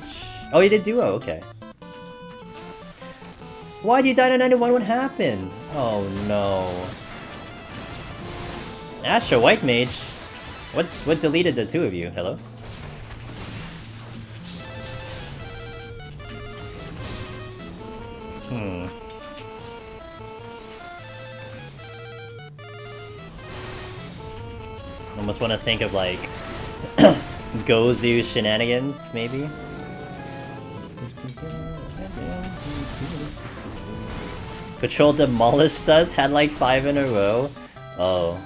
Oh, you did duo, okay. Why'd you die to 91? What happened? Oh no. Astra, White Mage. What deleted the two of you? Hello? Almost want to think of like Gozu shenanigans, maybe? Patrol demolished us, had like 5 in a row. Oh.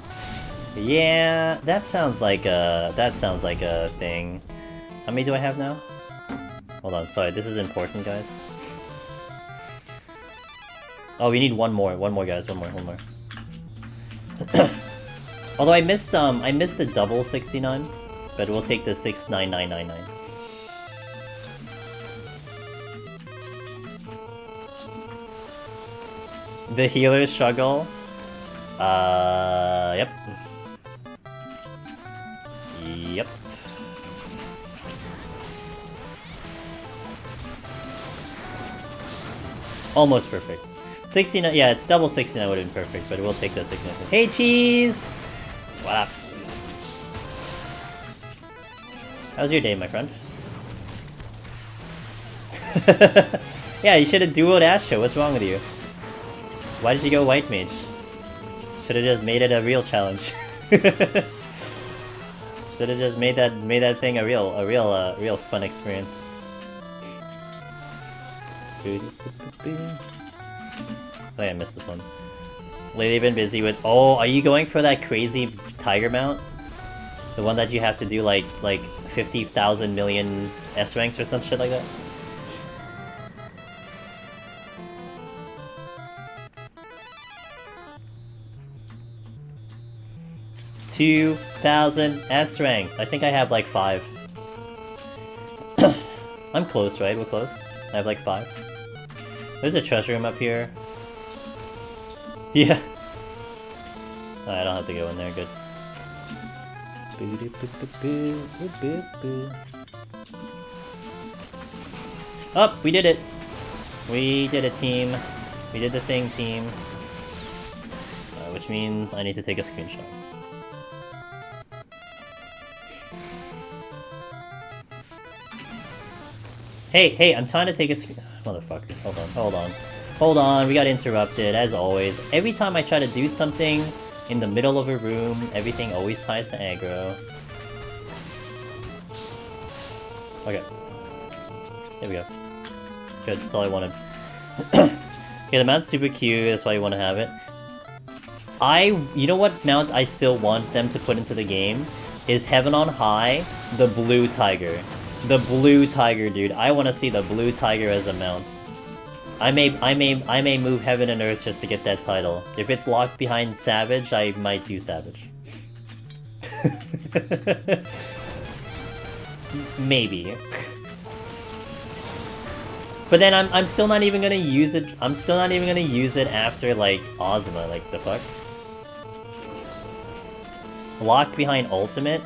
Yeah, that sounds like a thing. How many do I have now? Hold on, sorry, this is important, guys. Oh, we need one more guys, one more. Although I missed the double 69, but we'll take the 69999. The healer struggle. Yep. Yep. Almost perfect. 69, yeah, double 69 would have been perfect, but we'll take the 69. Hey, Cheese! What up? How's your day, my friend? Yeah, you should have duoed Astro, what's wrong with you? Why did you go White Mage? Should have just made it a real challenge. Should have just made that thing a real fun experience. Oh yeah, I missed this one. Lately been busy with... Oh, are you going for that crazy tiger mount? The one that you have to do like 50,000 million S ranks or some shit like that? $2,000 S rank. I think I have like 5. I'm close, right? We're close. I have like 5. There's a treasure room up here. Yeah. Oh, I don't have to go in there. Good. Oh, we did it. We did it, team. We did the thing, team. Which means I need to take a screenshot. Hey, I'm trying to take a motherfucker. Hold on, we got interrupted, as always. Every time I try to do something in the middle of a room, everything always ties to aggro. Okay. There we go. Good, that's all I wanted. Okay, the mount's super cute, that's why you want to have it. You know what mount I still want them to put into the game? Is Heaven on High, the blue tiger. The blue tiger, dude. I want to see the blue tiger as a mount. I may move heaven and earth just to get that title. If it's locked behind Savage, I might do Savage. Maybe. But then I'm still not even gonna use it. I'm still not even gonna use it after like Ozma. Like the fuck. Lock behind ultimate.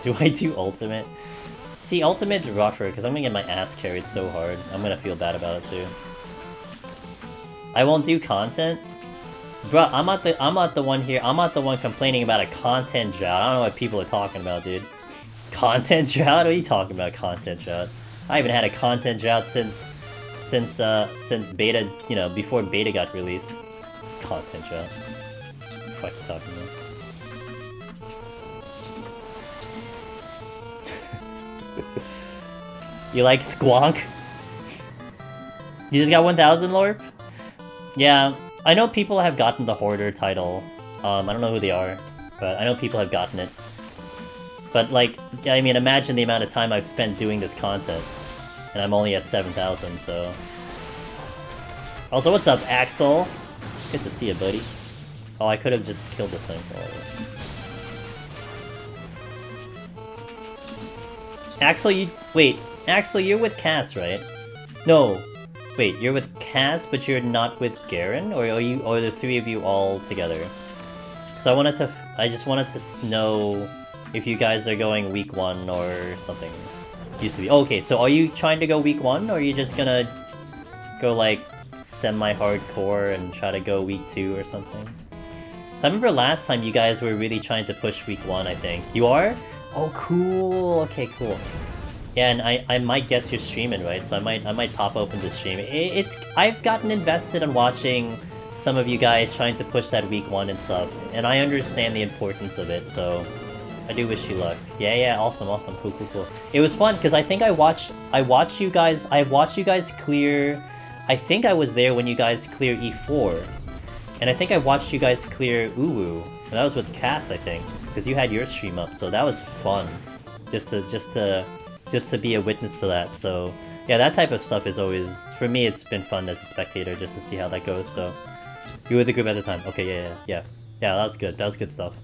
Do I do ultimate? See, ultimate's rougher because I'm gonna get my ass carried so hard. I'm gonna feel bad about it too. I won't do content? Bruh, I'm not the one here. I'm not the one complaining about a content drought. I don't know what people are talking about, dude. Content drought? What are you talking about, content drought? I haven't had a content drought since beta, you know, before beta got released. Content drought. What are you talking about? You like Squonk? You just got 1000, Lorp? Yeah, I know people have gotten the Hoarder title. I don't know who they are, but I know people have gotten it. But like, I mean, imagine the amount of time I've spent doing this content. And I'm only at 7,000, so... Also, what's up, Axel? Good to see you, buddy. Oh, I could have just killed this thing. Axel, you... Wait, Axel, you're with Cass, right? No. Wait, you're with Cass, but you're not with Garen? Or are you... Or are the three of you all together? So I just wanted to know if you guys are going week 1 or something. Used to be. Oh, okay, so are you trying to go week 1, or are you just gonna go, like, semi-hardcore and try to go week 2 or something? So I remember last time you guys were really trying to push week 1, I think. You are? Oh, cool. Okay, cool. Yeah, and I might guess you're streaming, right? So I might pop open the stream. I've gotten invested in watching some of you guys trying to push that week 1 and stuff, and I understand the importance of it, so I do wish you luck. Yeah, awesome, cool. It was fun because I think I watched you guys clear. I think I was there when you guys clear E4, and I think I watched you guys clear Uwu, and that was with Cass, I think, because you had your stream up, so that was fun, just to be a witness to that. So yeah, that type of stuff is always, for me, it's been fun as a spectator just to see how that goes. So you were with the group at the time. Okay, yeah, that was good. That was good stuff.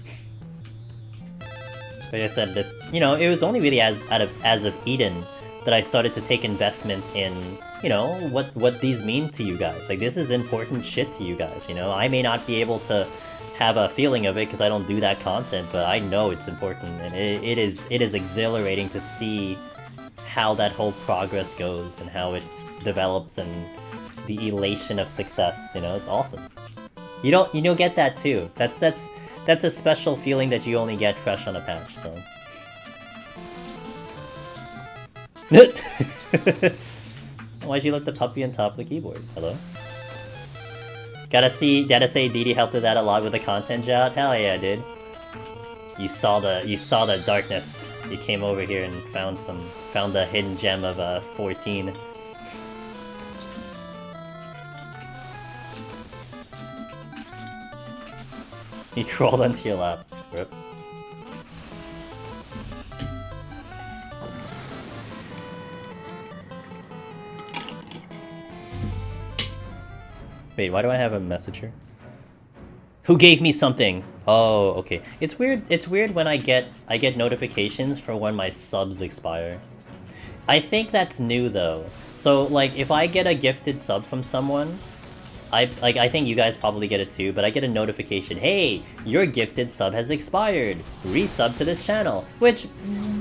Like I said, that, you know, it was only really as of Eden that I started to take investment in, you know, what these mean to you guys. Like, this is important shit to you guys, you know? I may not be able to have a feeling of it because I don't do that content, but I know it's important, and it is exhilarating to see how that whole progress goes and how it develops and the elation of success, you know? It's awesome. You don't get that too. That's a special feeling that you only get fresh on a patch, so... Why'd you let the puppy on top of the keyboard? Hello? Gotta say DD helped with that a lot with the content drought. Hell yeah, dude. You saw the darkness. You came over here and found the hidden gem of 14. He crawled onto your lap. Rip. Wait, why do I have a messenger? Who gave me something? Oh, okay. It's weird when I get notifications for when my subs expire. I think that's new though. So like if I get a gifted sub from someone, I think you guys probably get it too, but I get a notification, hey, your gifted sub has expired. Resub to this channel. Which,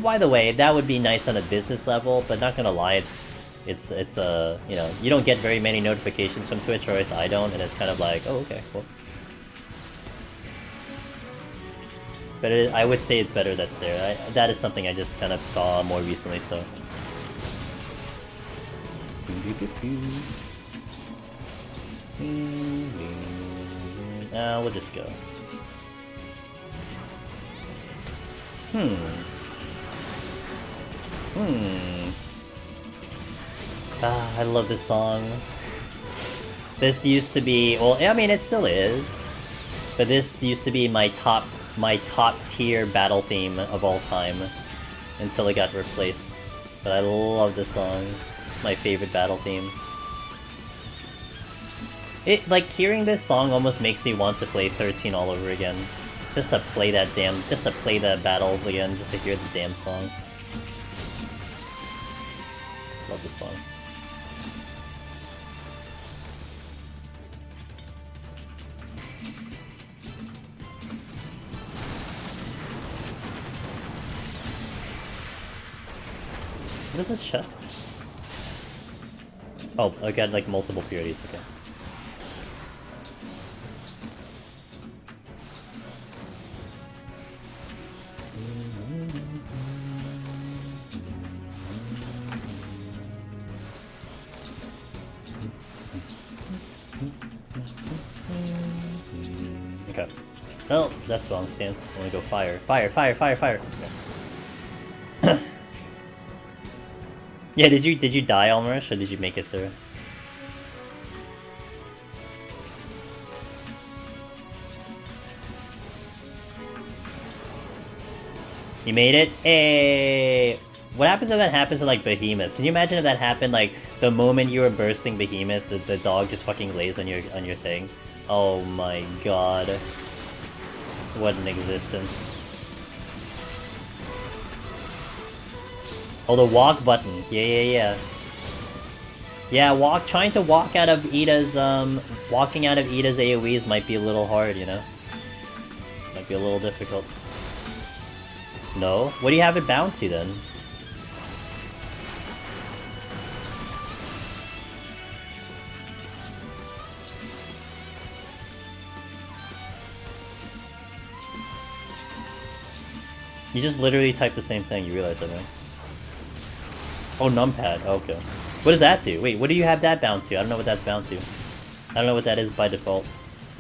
by the way, that would be nice on a business level, but not gonna lie, it's you know, you don't get very many notifications from Twitch, or at least I don't, and it's kind of like, oh, okay, cool. But I would say it's better that's there. That is something I just kind of saw more recently, so. We'll just go. I love this song. This used to be, well, I mean, it still is, but this used to be my top tier battle theme of all time until it got replaced. But I love this song. My favorite battle theme. Like, hearing this song almost makes me want to play 13 all over again. Just to play that just to play the battles again, just to hear the damn song. Love this song. What is this chest? Oh, I got like multiple purities, okay. Okay. Well, that's wrong stance. I wanna go fire. Fire, fire, fire, fire! Okay. Yeah, did you die, Almarish, or did you make it through? You made it? Hey! What happens if that happens to, like, Behemoth? Can you imagine if that happened, like, the moment you were bursting Behemoth, the dog just fucking lays on your thing? Oh my god. What an existence. Oh, the walk button. Yeah. Yeah, trying to walk out of Ida's, walking out of Ida's AoEs might be a little hard, you know? Might be a little difficult. No? What do you have it bouncy, then? You just literally typed the same thing, you realize that, right? Oh, numpad. Oh, okay. What does that do? Wait, what do you have that bound to? I don't know what that's bound to. I don't know what that is by default.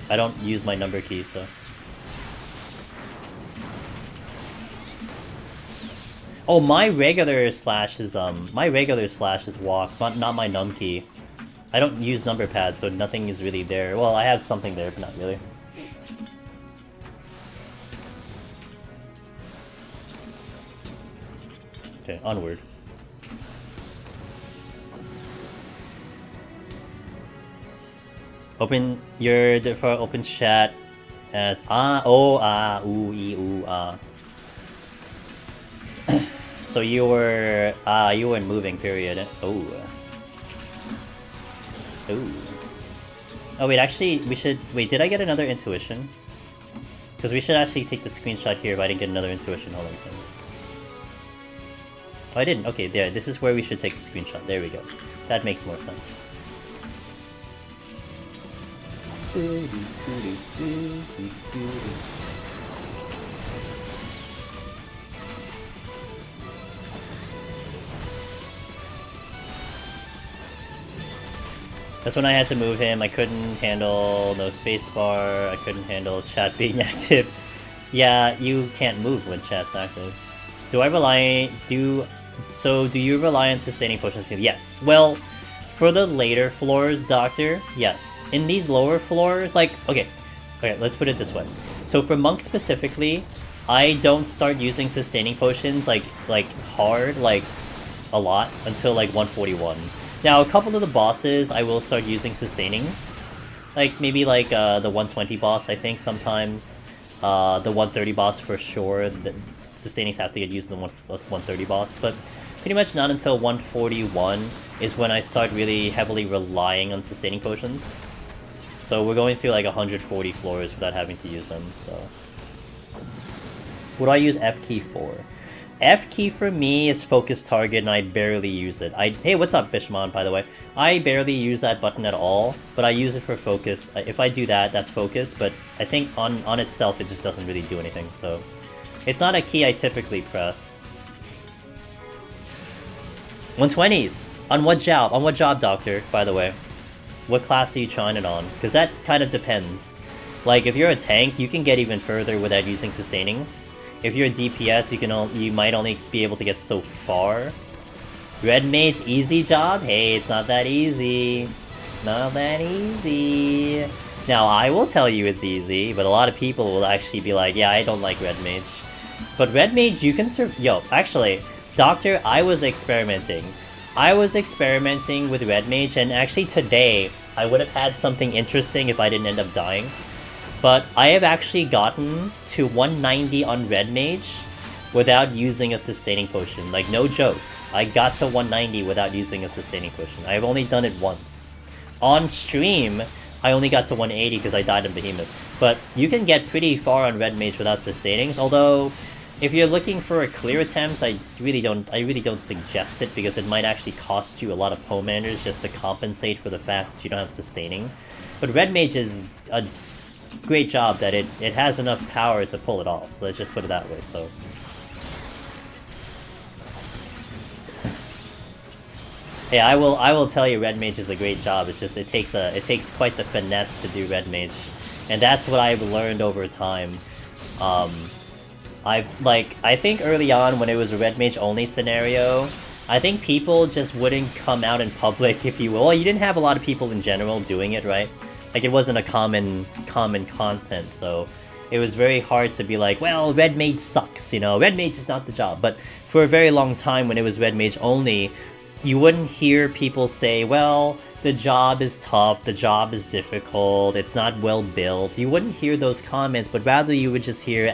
I don't use my number key, so... Oh, my regular slash is walk, not my num key. I don't use number pad, so nothing is really there. Well, I have something there, but not really. Okay, onward. Open your default open chat as So you were in moving period. Oh. Oh wait, actually we should wait, did I get another intuition? Because we should actually take the screenshot here if I didn't get another intuition. Hold on a second. Oh, I didn't. Okay, there. This is where we should take the screenshot. There we go. That makes more sense. That's when I had to move him. I couldn't handle no spacebar. I couldn't handle chat being active. Yeah, you can't move when chat's active. Do you rely on sustaining potions? Yes. Well, for the later floors, Doctor, yes. In these lower floors, like, okay, let's put it this way. So for monks specifically, I don't start using sustaining potions like hard, like a lot until like 141. Now, a couple of the bosses, I will start using sustainings. Like maybe like the 120 boss, I think sometimes. The 130 boss for sure. The sustainings have to get used in the 130 boss, but pretty much not until 141 is when I start really heavily relying on sustaining potions. So we're going through like 140 floors without having to use them, so... What do I use F key for? F key for me is focus target and I barely use it. Hey, what's up, Fishmon, by the way? I barely use that button at all, but I use it for focus. If I do that, that's focus, but I think on itself it just doesn't really do anything, so... It's not a key I typically press. 120s! On what job? On what job, Doctor, by the way? What class are you trying it on? Because that kind of depends. Like, if you're a tank, you can get even further without using sustainings. If you're a DPS, you might only be able to get so far. Red Mage, easy job? Hey, it's not that easy. Not that easy. Now, I will tell you it's easy, but a lot of people will actually be like, yeah, I don't like Red Mage. But Red Mage, you can Yo, actually, Doctor, I was experimenting. With Red Mage, and actually today, I would have had something interesting if I didn't end up dying. But I have actually gotten to 190 on Red Mage without using a sustaining potion. Like, no joke. I got to 190 without using a sustaining potion. I've only done it once. On stream, I only got to 180 because I died in Behemoth. But you can get pretty far on Red Mage without sustainings, although if you're looking for a clear attempt, I really don't suggest it because it might actually cost you a lot of pomanders just to compensate for the fact that you don't have sustaining. But Red Mage is a great job that it has enough power to pull it off. So let's just put it that way. So yeah, I will tell you, Red Mage is a great job. It's just it takes quite the finesse to do Red Mage, and that's what I've learned over time. I think early on when it was a Red Mage only scenario, I think people just wouldn't come out in public, if you will. Well, you didn't have a lot of people in general doing it, right? Like, it wasn't a common content, so it was very hard to be like, well, Red Mage sucks, you know, Red Mage is not the job. But for a very long time when it was Red Mage only, you wouldn't hear people say, well, the job is tough, the job is difficult, it's not well built. You wouldn't hear those comments, but rather you would just hear,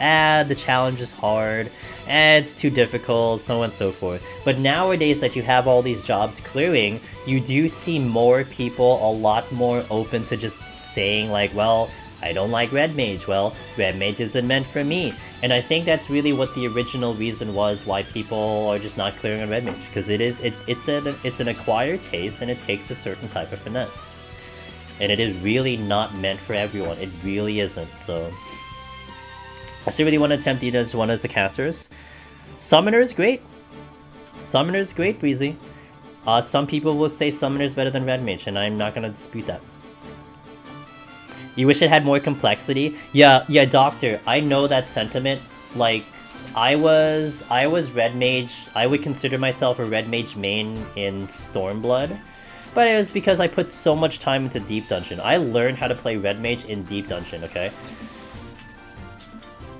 the challenge is hard, it's too difficult, so on and so forth. But nowadays that you have all these jobs clearing, you do see more people a lot more open to just saying like, well, I don't like Red Mage, well, Red Mage isn't meant for me. And I think that's really what the original reason was why people are just not clearing on Red Mage, because it's an acquired taste and it takes a certain type of finesse. And it is really not meant for everyone, it really isn't, so... I still really want to attempt either as one of the casters. Summoner is great. Summoner is great, Breezy. Some people will say Summoner is better than Red Mage, and I'm not gonna dispute that. You wish it had more complexity? Yeah, Doctor, I know that sentiment. Like, I was Red Mage. I would consider myself a Red Mage main in Stormblood, but it was because I put so much time into Deep Dungeon. I learned how to play Red Mage in Deep Dungeon, okay?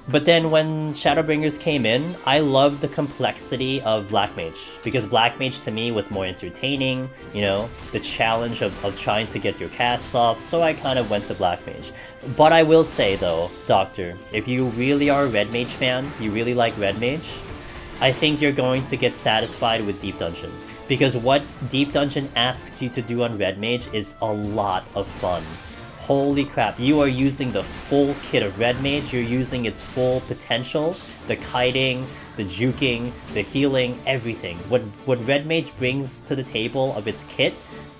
But then when Shadowbringers came in, I loved the complexity of Black Mage, because Black Mage to me was more entertaining, you know, the challenge of trying to get your cast off, so I kind of went to Black Mage. But I will say though, Doctor, if you really are a Red Mage fan, you really like Red Mage, I think you're going to get satisfied with Deep Dungeon. Because what Deep Dungeon asks you to do on Red Mage is a lot of fun. Holy crap, you are using the full kit of Red Mage, you're using its full potential, the kiting, the juking, the healing, everything. What Red Mage brings to the table of its kit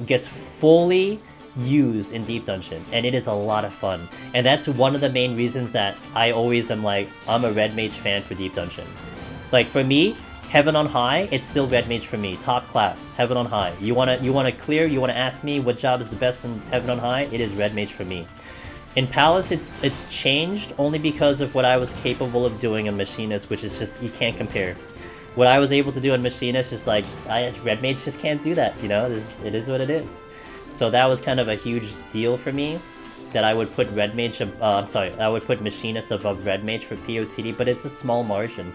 gets fully used in Deep Dungeon, and it is a lot of fun. And that's one of the main reasons that I always am like, I'm a Red Mage fan for Deep Dungeon. Like, for me, Heaven on High, it's still Red Mage for me. Top class, Heaven on High. You wanna clear, you wanna ask me what job is the best in Heaven on High, it is Red Mage for me. In Palace, it's changed only because of what I was capable of doing in Machinist, which is just, you can't compare. What I was able to do in Machinist, just like, Red Mage just can't do that, you know? It is what it is. So that was kind of a huge deal for me, that I would put Red Mage, I would put Machinist above Red Mage for PoTD, but it's a small margin.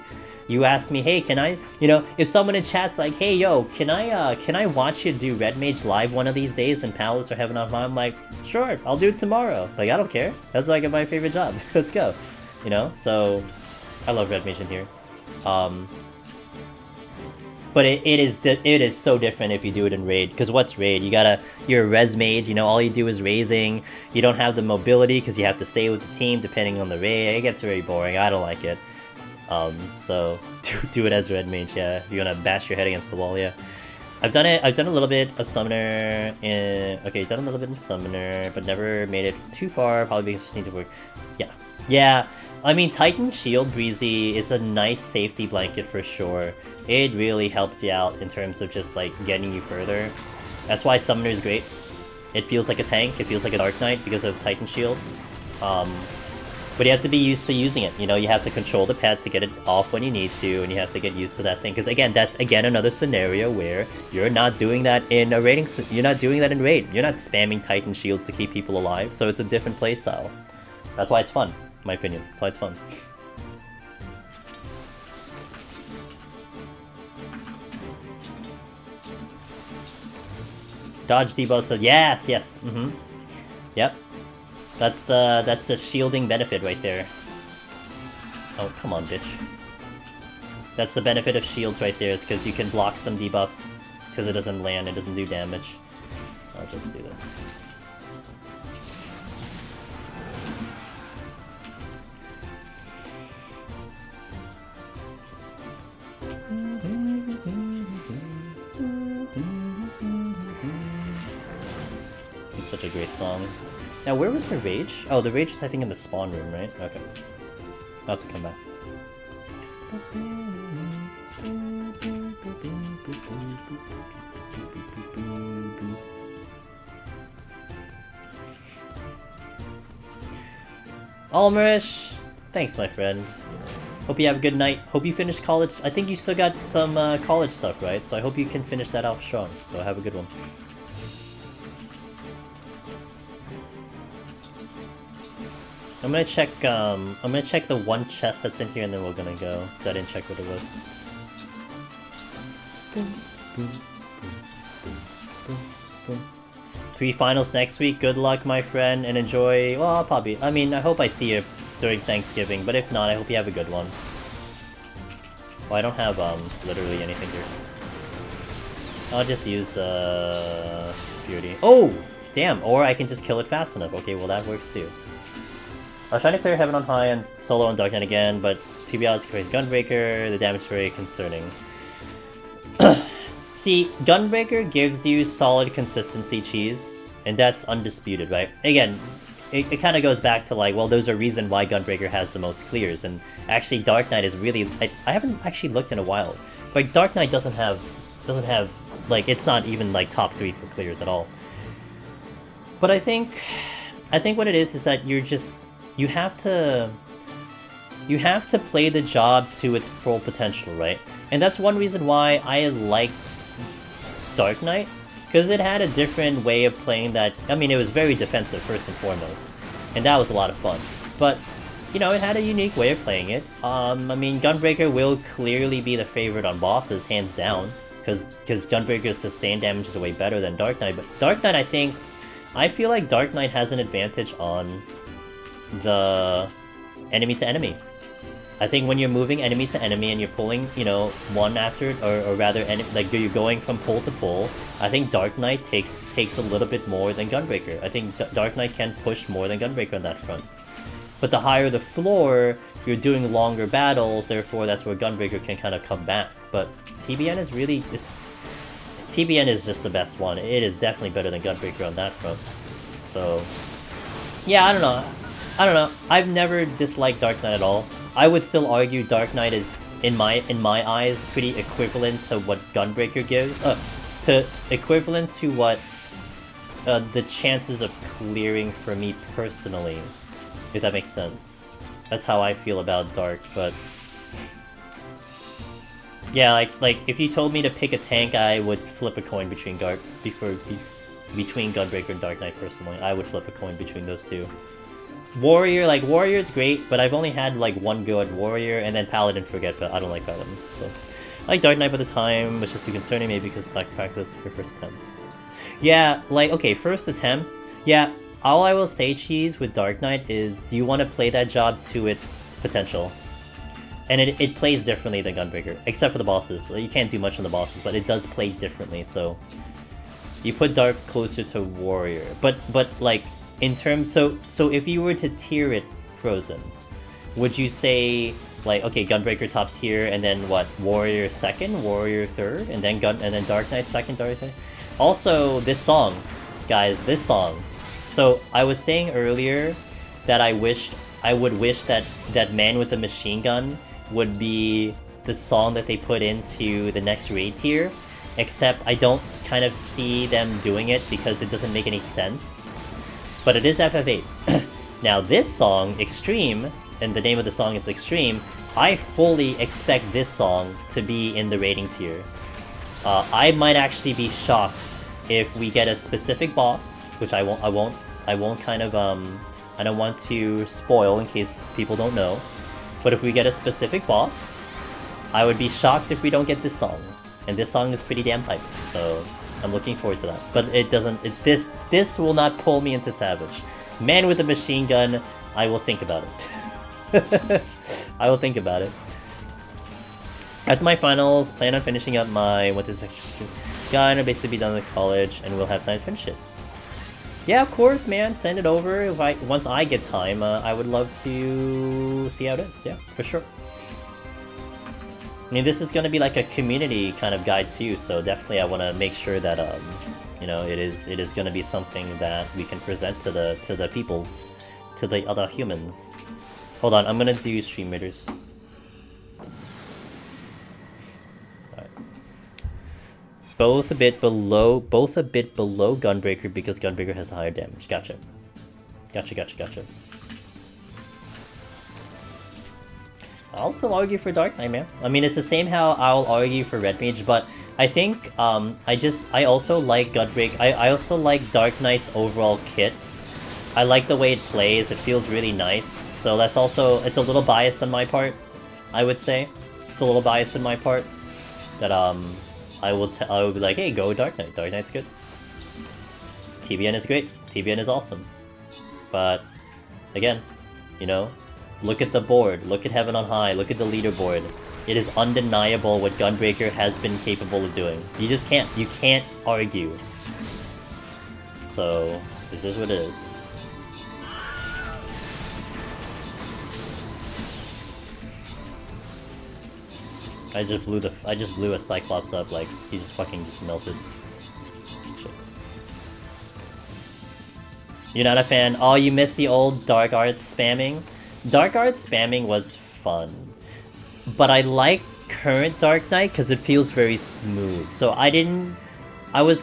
You asked me, hey, can I, you know, if someone in chat's like, hey, yo, can I watch you do Red Mage live one of these days in Palace or Heaven on High? I'm like, sure, I'll do it tomorrow. Like, I don't care. That's like my favorite job. Let's go. You know, so I love Red Mage in here. But it is so different if you do it in Raid, because what's Raid? You're a Res Mage, you know, all you do is raising, you don't have the mobility because you have to stay with the team depending on the raid. It gets very boring, I don't like it. So do it as Red Mage, yeah. You're gonna bash your head against the wall, yeah. I've done a little bit of Summoner done a little bit in Summoner, but never made it too far, probably because it just need to work. Yeah. I mean, Titan Shield Breezy is a nice safety blanket for sure. It really helps you out in terms of just like getting you further. That's why Summoner is great. It feels like a tank, it feels like a Dark Knight because of Titan Shield. But you have to be used to using it, you know, you have to control the pet to get it off when you need to, and you have to get used to that thing, because again, that's another scenario where you're not doing that in a raiding, you're not doing that in Raid, you're not spamming Titan Shields to keep people alive, so it's a different playstyle. That's why it's fun, in my opinion, that's why it's fun. Dodge debuff, so yes, yep. That's the shielding benefit right there. Oh, come on, bitch. That's the benefit of shields right there, is because you can block some debuffs because it doesn't land, it doesn't do damage. I'll just do this. It's such a great song. Now, where was the rage? Oh, the rage is, I think, in the spawn room, right? Okay. I'll have to come back. Almerish! Thanks, my friend. Hope you have a good night. Hope you finish college. I think you still got some college stuff, right? So I hope you can finish that off strong. So have a good one. I'm gonna check the one chest that's in here, and then we're gonna go. I didn't check what it was. 3 finals next week. Good luck, my friend, and enjoy. Well, I'll probably. I mean, I hope I see you during Thanksgiving, but if not, I hope you have a good one. Well, I don't have literally anything here. I'll just use the Purity. Oh, damn! Or I can just kill it fast enough. Okay, well that works too. I was trying to clear Heaven on High and solo on Dark Knight again, but to be honest, with Gunbreaker, the damage is very concerning. See, Gunbreaker gives you solid consistency cheese, and that's undisputed, right? Again, it kind of goes back to like, well, there's a reason why Gunbreaker has the most clears, and actually Dark Knight is really... I haven't actually looked in a while. Like, Dark Knight doesn't have, like, it's not even like top 3 for clears at all. But I think what it is that you're just... You have to play the job to its full potential, right? And that's one reason why I liked Dark Knight, because it had a different way of playing that. I mean, it was very defensive first and foremost, and that was a lot of fun. But, you know, it had a unique way of playing it. I mean, Gunbreaker will clearly be the favorite on bosses, hands down, because Gunbreaker's sustained damage is way better than Dark Knight. But Dark Knight, I feel like Dark Knight has an advantage on the enemy to enemy. I think when you're moving enemy to enemy and you're pulling, you know, one after, or rather, like you're going from pull to pull, I think Dark Knight takes a little bit more than Gunbreaker. I think Dark Knight can push more than Gunbreaker on that front. But the higher the floor, you're doing longer battles, therefore that's where Gunbreaker can kind of come back. But TBN is really TBN is just the best one. It is definitely better than Gunbreaker on that front. So, yeah, I don't know. I've never disliked Dark Knight at all. I would still argue Dark Knight is, in my eyes, pretty equivalent to what Gunbreaker gives. Equivalent to what the chances of clearing for me personally, if that makes sense. That's how I feel about Dark, but yeah, like if you told me to pick a tank, I would flip a coin between Gunbreaker and Dark Knight personally. I would flip a coin between those two. Warrior is great, but I've only had like one go at Warrior, and then Paladin forget, but I don't like Paladin. So I like Dark Knight by the time, which is too concerning, maybe because it's lack of practice for first attempts. Yeah, like, okay, first attempt. Yeah, all I will say, Cheese, with Dark Knight is you want to play that job to its potential. And it plays differently than Gunbreaker, except for the bosses. You can't do much on the bosses, but it does play differently, so you put Dark closer to Warrior. But like, in terms, so if you were to tier it, Frozen, would you say like, okay, Gunbreaker top tier, and then what, Warrior second, Warrior third, and then Dark Knight second, Dark Knight? Also, this song, guys, this song. So I was saying earlier that I would wish that Man with the Machine Gun would be the song that they put into the next raid tier, except I don't kind of see them doing it because it doesn't make any sense. But it is FF8. Now this song, Extreme, and the name of the song is Extreme, I fully expect this song to be in the rating tier. I might actually be shocked if we get a specific boss, which I won't kind of, I don't want to spoil in case people don't know, but if we get a specific boss, I would be shocked if we don't get this song. And this song is pretty damn hype, so I'm looking forward to that. But it doesn't, this will not pull me into Savage. Man with a machine gun, I will think about it. I will think about it. After my finals, plan on finishing up my winter section gun and basically be done with college, and we'll have time to finish it. Yeah, of course, man. Send it over. Once I get time, I would love to see how it is. Yeah, for sure. I mean, this is going to be like a community kind of guide too, so definitely I want to make sure that you know, it is going to be something that we can present to the peoples, to the other humans. Hold on, I'm going to do stream readers. Alright. Both a bit below Gunbreaker because Gunbreaker has the higher damage. Gotcha. Gotcha. I'll still argue for Dark Knight, man. I mean, it's the same how I'll argue for Red Mage, but I think I also like Gunbreaker. I also like Dark Knight's overall kit. I like the way it plays. It feels really nice. So that's also, it's a little biased on my part, I would say. It's a little biased on my part that I will be like, hey, go Dark Knight. Dark Knight's good. TBN is great. TBN is awesome. But you know, look at the board, look at Heaven on High, look at the leaderboard. It is undeniable what Gunbreaker has been capable of doing. You just can't argue. So, this is what it is. I just blew a Cyclops up, like, he just fucking just melted. Shit. You're not a fan? Oh, you missed the old Dark Arts spamming? Dark Arts spamming was fun, but I like current Dark Knight because it feels very smooth. So I was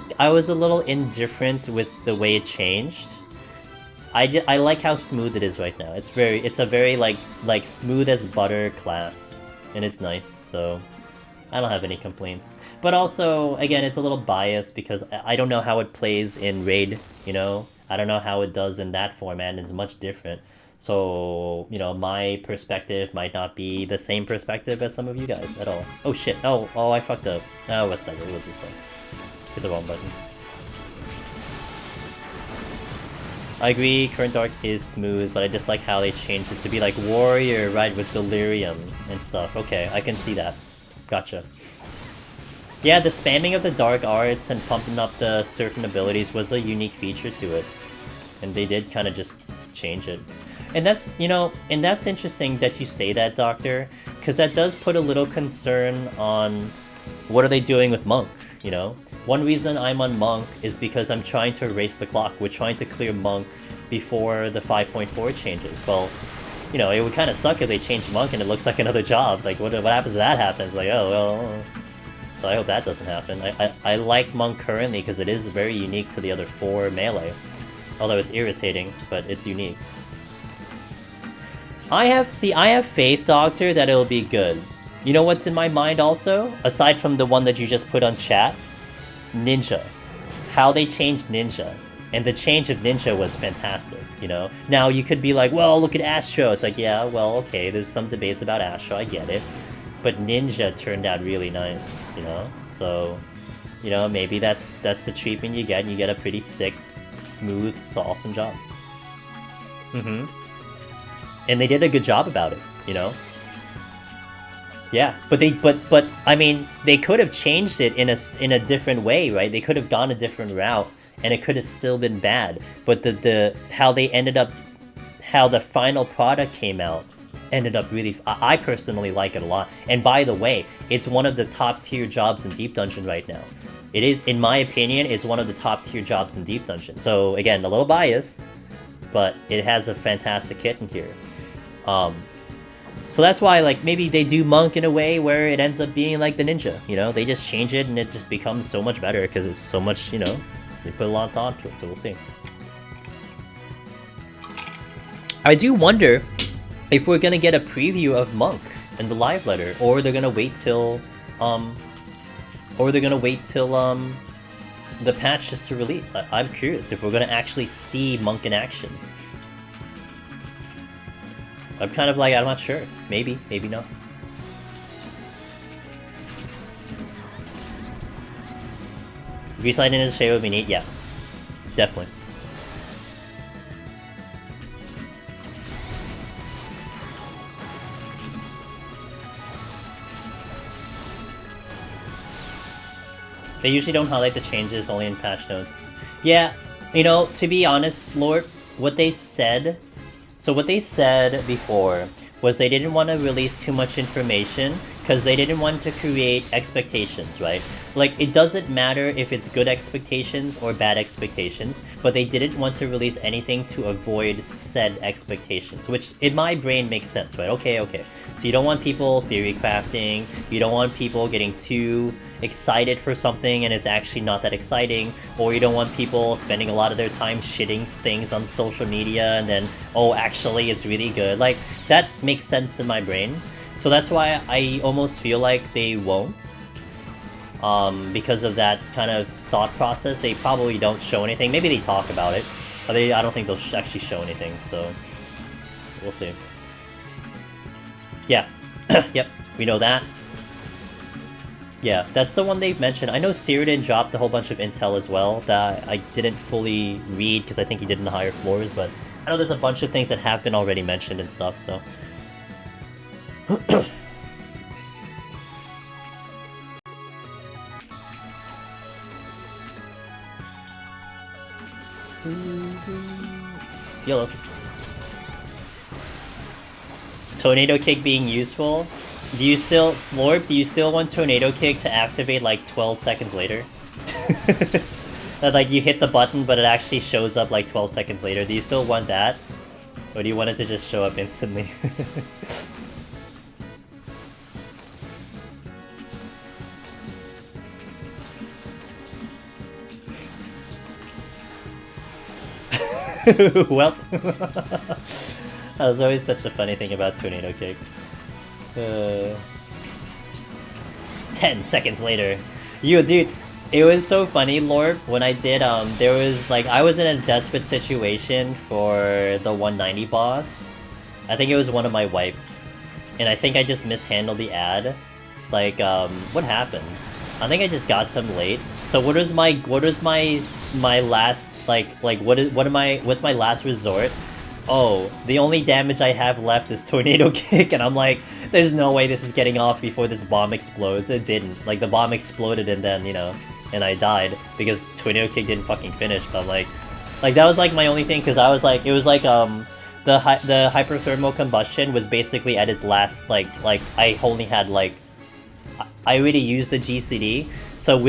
a little indifferent with the way it changed. I like how smooth it is right now. It's a very like smooth as butter class, and it's nice. So I don't have any complaints. But also, again, it's a little biased because I don't know how it plays in Raid. You know, I don't know how it does in that format, and it's much different. So, you know, my perspective might not be the same perspective as some of you guys at all. Oh shit, oh, I fucked up. Oh, what's that? We'll just hit the wrong button. I agree, current Dark is smooth, but I just like how they changed it to be like Warrior, right, with Delirium and stuff. Okay, I can see that. Gotcha. Yeah, the spamming of the Dark Arts and pumping up the certain abilities was a unique feature to it. And they did kind of just change it. And that's, you know, and that's interesting that you say that, Doctor, because that does put a little concern on what are they doing with Monk, you know? One reason I'm on Monk is because I'm trying to race the clock. We're trying to clear Monk before the 5.4 changes. Well, you know, it would kind of suck if they changed Monk and it looks like another job. Like, what happens if that happens? Like, oh, well... So I hope that doesn't happen. I like Monk currently because it is very unique to the other 4 melee. Although it's irritating, but it's unique. I have faith, Doctor, that it'll be good. You know what's in my mind also? Aside from the one that you just put on chat? Ninja. How they changed Ninja. And the change of Ninja was fantastic, you know? Now, you could be like, well, look at Astro. It's like, yeah, well, okay, there's some debates about Astro, I get it. But Ninja turned out really nice, you know? So, you know, maybe that's the treatment you get, and you get a pretty sick, smooth, awesome job. Mm-hmm. And they did a good job about it, you know? Yeah, but I mean, they could have changed it in a different way, right? They could have gone a different route, and it could have still been bad. But how the final product came out ended up really... I personally like it a lot. And by the way, it's one of the top tier jobs in Deep Dungeon right now. It is, in my opinion, it's one of the top tier jobs in Deep Dungeon. So again, a little biased, but it has a fantastic kit in here. So that's why, like, maybe they do Monk in a way where it ends up being like the Ninja, you know? They just change it and it just becomes so much better because it's so much, you know, they put a lot onto it, so we'll see. I do wonder if we're gonna get a preview of Monk in the live letter, or they're gonna wait till, the patch just to release. I'm curious if we're gonna actually see Monk in action. I'm kind of like, I'm not sure. Maybe, maybe not. Reslide in his shade would be neat, yeah. Definitely. They usually don't highlight the changes, only in patch notes. Yeah, you know, to be honest, Lord, what they said... So what they said before was they didn't want to release too much information because they didn't want to create expectations, right? Like, it doesn't matter if it's good expectations or bad expectations, but they didn't want to release anything to avoid said expectations, which in my brain makes sense, right? Okay. So you don't want people theory crafting, you don't want people getting too excited for something and it's actually not that exciting, or you don't want people spending a lot of their time shitting things on social media and then, oh, actually it's really good. Like, that makes sense in my brain. So that's why I almost feel like they won't. Because of that kind of thought process, they probably don't show anything. Maybe they talk about it, but I don't think they'll actually show anything, so we'll see. Yeah. Yep, we know that. Yeah, that's the one they've mentioned. I know Cyrodiil dropped a whole bunch of intel as well that I didn't fully read because I think he did in the higher floors, but I know there's a bunch of things that have been already mentioned and stuff, so... Yellow. Tornado Kick being useful? Do you still... Lorb, do you still want Tornado Kick to activate like 12 seconds later? That like you hit the button but it actually shows up like 12 seconds later. Do you still want that? Or do you want it to just show up instantly? Well, that was always such a funny thing about Tornado Kick. 10 seconds later. Dude, it was so funny, Lorb, when I did, there was, like, I was in a desperate situation for the 190 boss. I think it was one of my wipes. And I think I just mishandled the ad. Like, what happened? I think I just got some late. So what's my last, what's my last resort? Oh, the only damage I have left is Tornado Kick, and I'm like, there's no way this is getting off before this bomb explodes. It didn't. Like, the bomb exploded and then, you know, and I died because Tornado Kick didn't fucking finish, but like that was like my only thing, because I was like, it was like, the hyperthermal combustion was basically at its last, like, I only had, like, I already used the GCD, so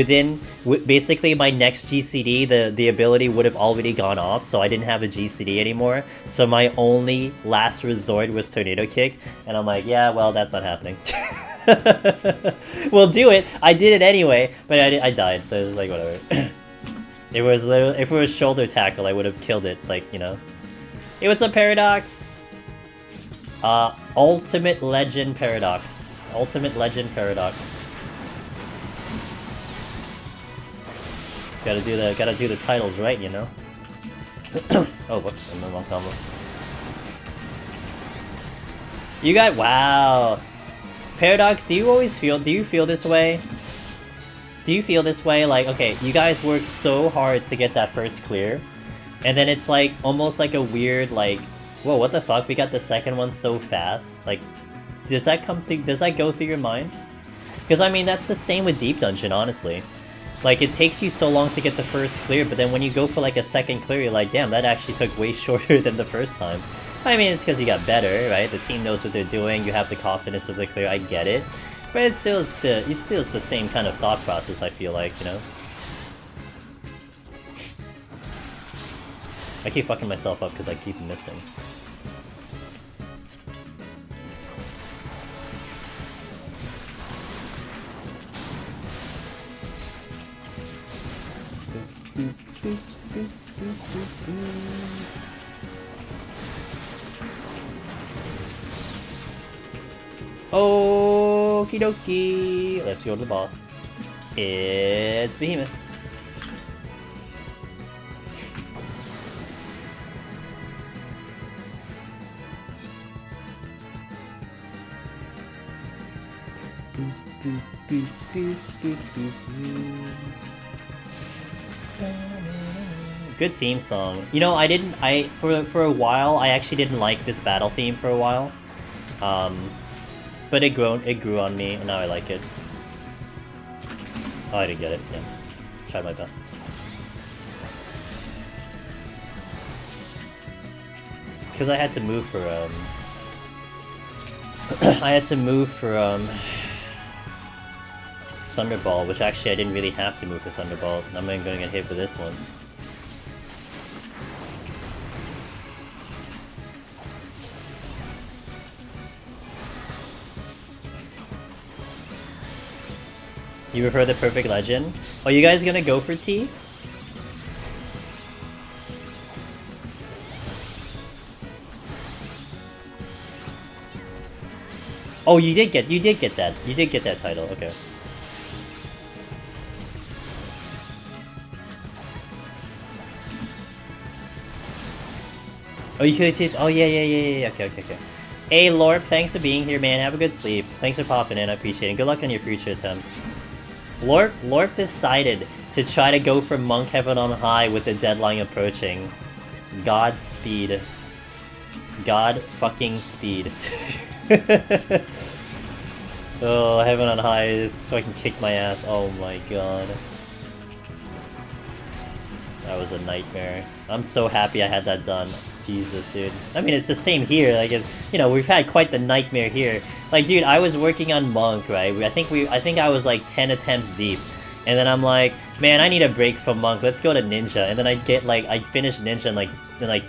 basically my next GCD, the ability would have already gone off, so I didn't have a GCD anymore, so my only last resort was Tornado Kick, and I'm like, yeah, well, that's not happening. We'll do it! I did it anyway, but I died, so it was like, whatever. If it was shoulder tackle, I would have killed it, like, you know. Hey, what's up, Paradox? Ultimate Legend Paradox. Ultimate Legend Paradox. Gotta do the titles right, you know? Oh, whoops, I'm in the wrong combo. You guys, wow! Paradox, do you feel this way? Do you feel this way? Like, okay, you guys worked so hard to get that first clear, and then it's like, almost like a weird, like, whoa, what the fuck, we got the second one so fast? Like, does that go through your mind? Because, I mean, that's the same with Deep Dungeon, honestly. Like, it takes you so long to get the first clear, but then when you go for, like, a second clear, you're like, damn, that actually took way shorter than the first time. I mean, it's because you got better, right? The team knows what they're doing, you have the confidence of the clear, I get it. But it still is the same kind of thought process, I feel like, you know? I keep fucking myself up because I keep missing. Okie dokie, let's go to the boss. It's Behemoth. Good theme song. You know, for a while, I actually didn't like this battle theme for a while. But it grew on me, and now I like it. Oh, I didn't get it, yeah. try my best. It's because I had to move for I had to move for Thunderball, which actually I didn't really have to move for Thunderball. I'm not going to get hit for this one. You prefer the perfect legend? Are you guys gonna go for T? Oh, you did get that. You did get that title. Okay. Oh, you could see. Oh, yeah. Okay. Hey, Lorp, thanks for being here, man. Have a good sleep. Thanks for popping in. I appreciate it. Good luck on your future attempts. Lorp decided to try to go for Monk Heaven on High with the deadline approaching. Godspeed. God fucking speed. Oh, Heaven on High so I can kick my ass. Oh my god. That was a nightmare. I'm so happy I had that done. Jesus, dude. I mean, it's the same here. Like, you know, we've had quite the nightmare here. Like, dude, I was working on Monk, right? I think I was like 10 attempts deep, and then I'm like, man, I need a break from Monk. Let's go to Ninja. And then I finished Ninja, and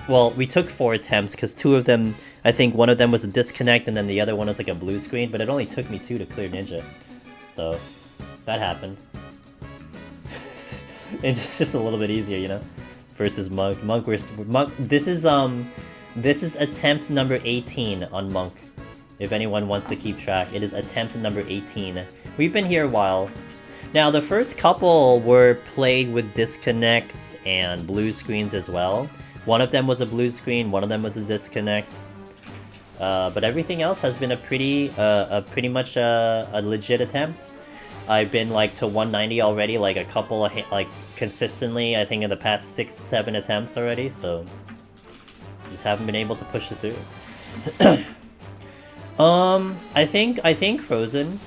well, we took 4 attempts because 2 of them, I think one of them was a disconnect, and then the other one was like a blue screen. But it only took me 2 to clear Ninja, so that happened. It's just a little bit easier, you know. Versus Monk. This is attempt number 18 on Monk. If anyone wants to keep track, it is attempt number 18. We've been here a while. Now, the first couple were played with disconnects and blue screens as well. One of them was a blue screen, one of them was a disconnect. But everything else has been a pretty much a legit attempt. I've been like to 190 already, like a couple of like consistently, I think in the past 6-7 attempts already, so just haven't been able to push it through. I think Frozen,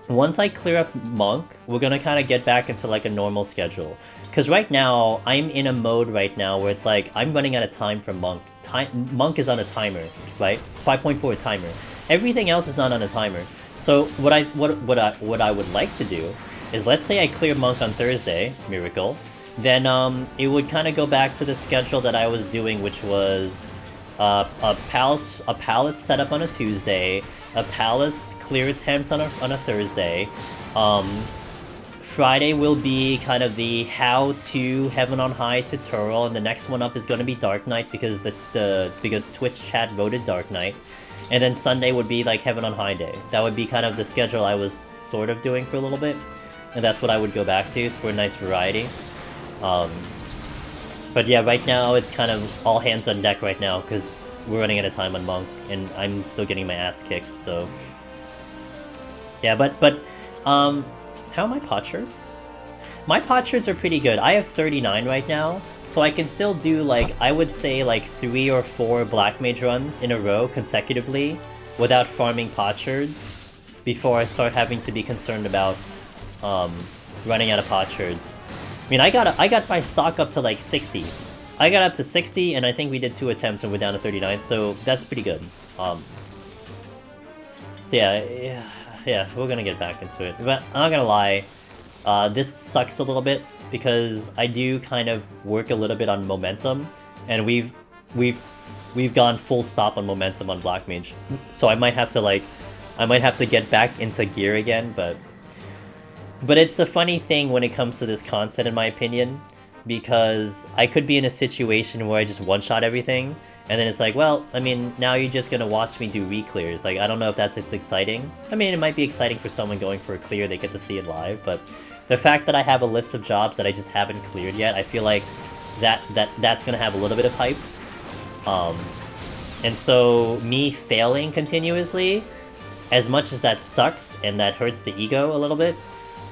once I clear up Monk, we're gonna kind of get back into like a normal schedule. Because right now, I'm in a mode right now where it's like, I'm running out of time for Monk. Monk is on a timer, right? 5.4 timer. Everything else is not on a timer. So what I would like to do is, let's say I clear Monk on Thursday, miracle, then it would kind of go back to the schedule that I was doing, which was a palace setup on a Tuesday, a palace clear attempt on a Thursday. Friday will be kind of the how to Heaven on High tutorial, and the next one up is going to be Dark Knight because because Twitch chat voted Dark Knight. And then Sunday would be like Heaven on High day. That would be kind of the schedule I was sort of doing for a little bit. And that's what I would go back to for a nice variety. But yeah, right now it's kind of all hands on deck right now because we're running out of time on Monk and I'm still getting my ass kicked, so... Yeah, but how are my pot shirts? My pot shirts are pretty good. I have 39 right now, so I can still do, like, I would say, like, 3 or 4 Black Mage runs in a row consecutively without farming pot shards before I start having to be concerned about running out of pot shards. I mean, I got my stock up to, like, 60. I got up to 60, and I think we did 2 attempts and we're down to 39, so that's pretty good. So yeah, we're gonna get back into it. But I'm not gonna lie, this sucks a little bit because I do kind of work a little bit on momentum, and we've gone full stop on momentum on Black Mage. So I might have to get back into gear again, but it's the funny thing when it comes to this content, in my opinion, because I could be in a situation where I just one-shot everything, and then it's like, well, I mean, now you're just gonna watch me do re-clears. Like, I don't know if that's exciting. I mean, it might be exciting for someone going for a clear, they get to see it live, but the fact that I have a list of jobs that I just haven't cleared yet, I feel like that's gonna have a little bit of hype. And so, me failing continuously, as much as that sucks and that hurts the ego a little bit,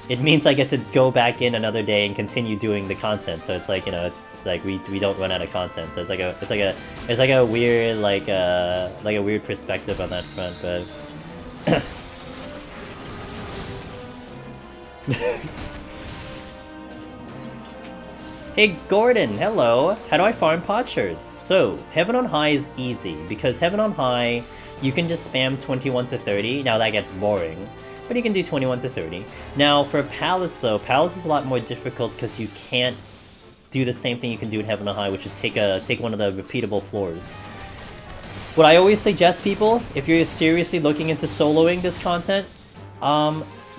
it means I get to go back in another day and continue doing the content. So it's like, you know, it's like we don't run out of content. So it's like a weird like a weird perspective on that front, but Hey Gordon, hello! How do I farm potsherds? So, Heaven on High is easy, because Heaven on High, you can just spam 21 to 30, now that gets boring, but you can do 21 to 30. Now for Palace though, Palace is a lot more difficult because you can't do the same thing you can do in Heaven on High, which is take one of the repeatable floors. What I always suggest people, if you're seriously looking into soloing this content,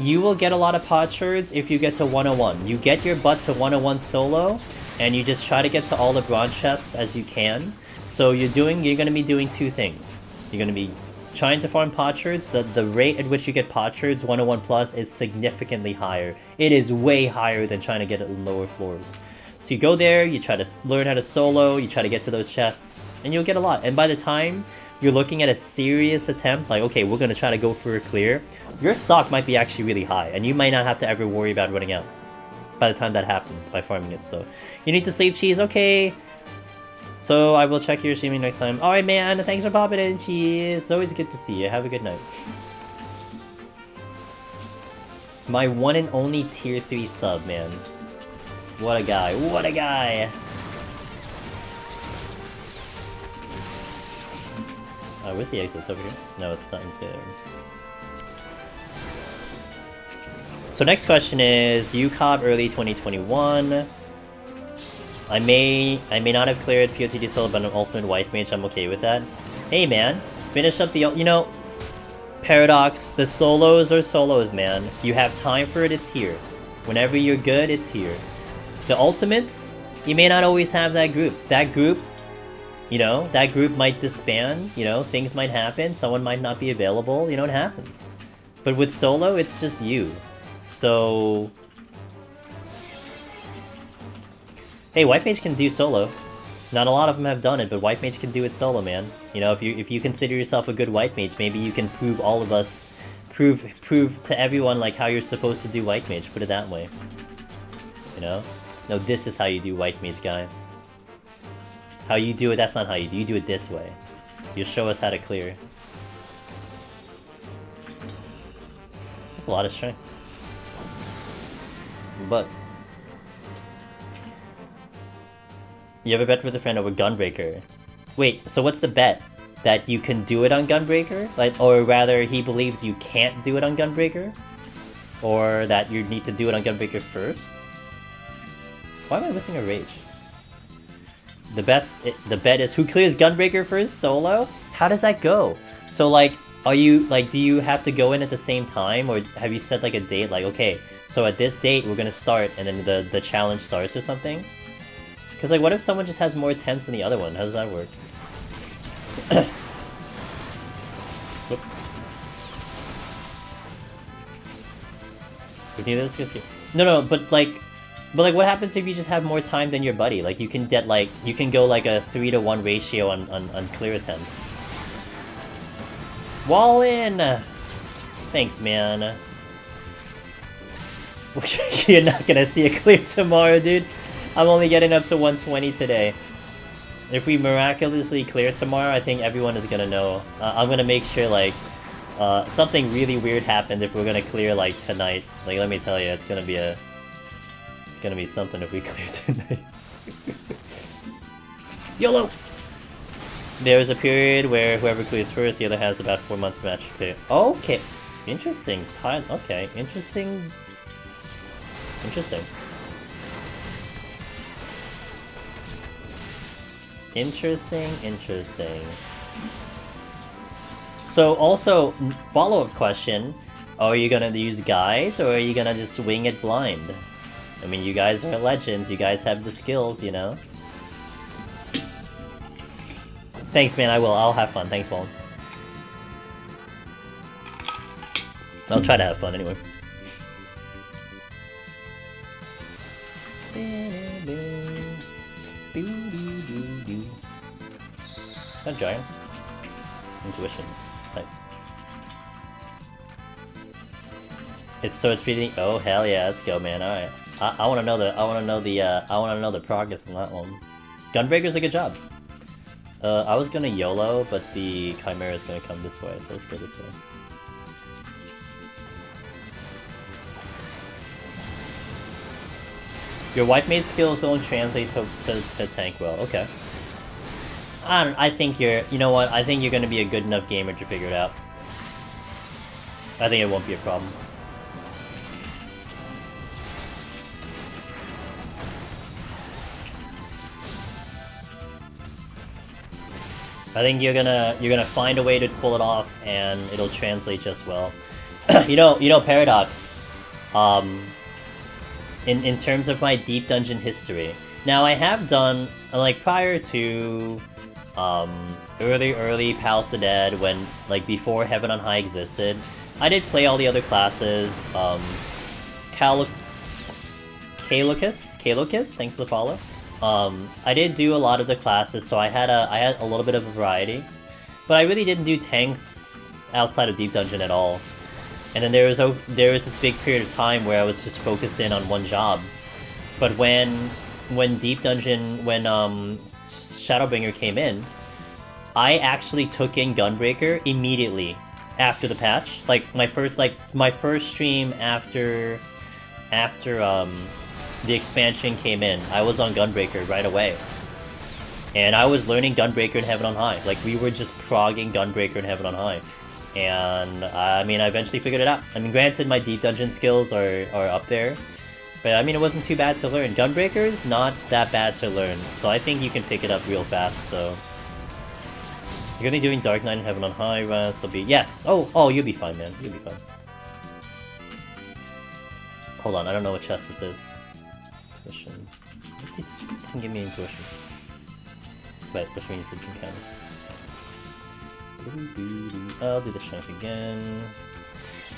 you will get a lot of potsherds if you get to 101. You get your butt to 101 solo, and you just try to get to all the bronze chests as you can. So you're going to be doing two things. You're going to be trying to farm potsherds. The rate at which you get potsherds 101 plus is significantly higher. It is way higher than trying to get it in lower floors. So you go there, you try to learn how to solo, you try to get to those chests, and you'll get a lot. And by the time you're looking at a serious attempt, like, okay, we're going to try to go for a clear, your stock might be actually really high, and you might not have to ever worry about running out by the time that happens by farming it. So you need to sleep, Cheese, okay. So I will check your streaming next time. Alright, man, thanks for popping in, Cheese. It's always good to see you. Have a good night. My one and only tier 3 sub, man. What a guy. What a guy! Oh, where's the exit? It's over here? No, it's not into there. So next question is, UCOB early 2021. I may not have cleared PoTD solo, but I'm ultimate white mage, I'm okay with that. Hey man, finish up the, you know, Paradox, the solos are solos, man. You have time for it, it's here. Whenever you're good, it's here. The ultimates, you may not always have that group. That group, you know, that group might disband, you know, things might happen, someone might not be available, you know, it happens. But with solo, it's just you. So... Hey, White Mage can do solo. Not a lot of them have done it, but White Mage can do it solo, man. You know, if you consider yourself a good White Mage, maybe you can prove all of us, prove to everyone, like, how you're supposed to do White Mage, put it that way. You know? No, this is how you do White Mage, guys. How you do it, that's not how you do it this way. You show us how to clear. That's a lot of strength. But... You ever bet with a friend over Gunbreaker? Wait, so what's the bet? That you can do it on Gunbreaker? Like, or rather, he believes you can't do it on Gunbreaker? Or that you need to do it on Gunbreaker first? Why am I missing a rage? The bet is who clears Gunbreaker first solo? How does that go? So like, are you, like, do you have to go in at the same time? Or have you set like a date, like, okay, so at this date we're gonna start and then the challenge starts or something? Because, like, what if someone just has more attempts than the other one? How does that work? Whoops. We need this? Good. No, but what happens if you just have more time than your buddy? Like, you can get, like, you can go, like, a 3-to-1 ratio on clear attempts. Wall in! Thanks, man. You're not gonna see a clear tomorrow, dude. I'm only getting up to 120 today. If we miraculously clear tomorrow, I think everyone is gonna know. I'm gonna make sure, like, something really weird happened if we're gonna clear, like, tonight. Like, let me tell you, it's gonna be something if we clear tonight. YOLO! There's a period where whoever clears first, the other has about 4 months to match clear. Okay. Interesting. Okay. Interesting. Interesting. So also, follow-up question, are you gonna use guides or are you gonna just wing it blind? I mean, you guys are legends, you guys have the skills, you know? Thanks, man, I'll have fun, thanks, Wallen. I'll try to have fun anyway. That giant. Intuition. Nice. It's sword speeding. Oh hell yeah, let's go, man. Alright. I wanna know the progress on that one. Gunbreaker's a good job. I was gonna YOLO, but the Chimera is gonna come this way, so let's go this way. Your wipe mate skills don't translate to tank well. Okay. I think you're... You know what? I think you're gonna be a good enough gamer to figure it out. I think it won't be a problem. I think you're gonna find a way to pull it off, and it'll translate just well. you know, Paradox. In terms of my deep dungeon history, now I have done like prior to early Palace of the Dead, when like before Heaven on High existed, I did play all the other classes. Kalocus, thanks for the follow. I did do a lot of the classes, so I had a little bit of a variety, but I really didn't do tanks outside of Deep Dungeon at all. And then there was this big period of time where I was just focused in on one job. But when Deep Dungeon, when Shadowbringer came in, I actually took in Gunbreaker immediately after the patch. Like my first stream after the expansion came in, I was on Gunbreaker right away. And I was learning Gunbreaker in Heaven on High. Like, we were just progging Gunbreaker in Heaven on High. And, I mean, I eventually figured it out. I mean, granted, my Deep Dungeon skills are up there. But, I mean, it wasn't too bad to learn. Gunbreaker is not that bad to learn. So I think you can pick it up real fast, so... You're gonna be doing Dark Knight in Heaven on High, Raz. It'll be... Yes! Oh, you'll be fine, man. You'll be fine. Hold on, I don't know what chest this is. Intuition. It give me intuition. Wait, which means it can count. I'll do the shank again.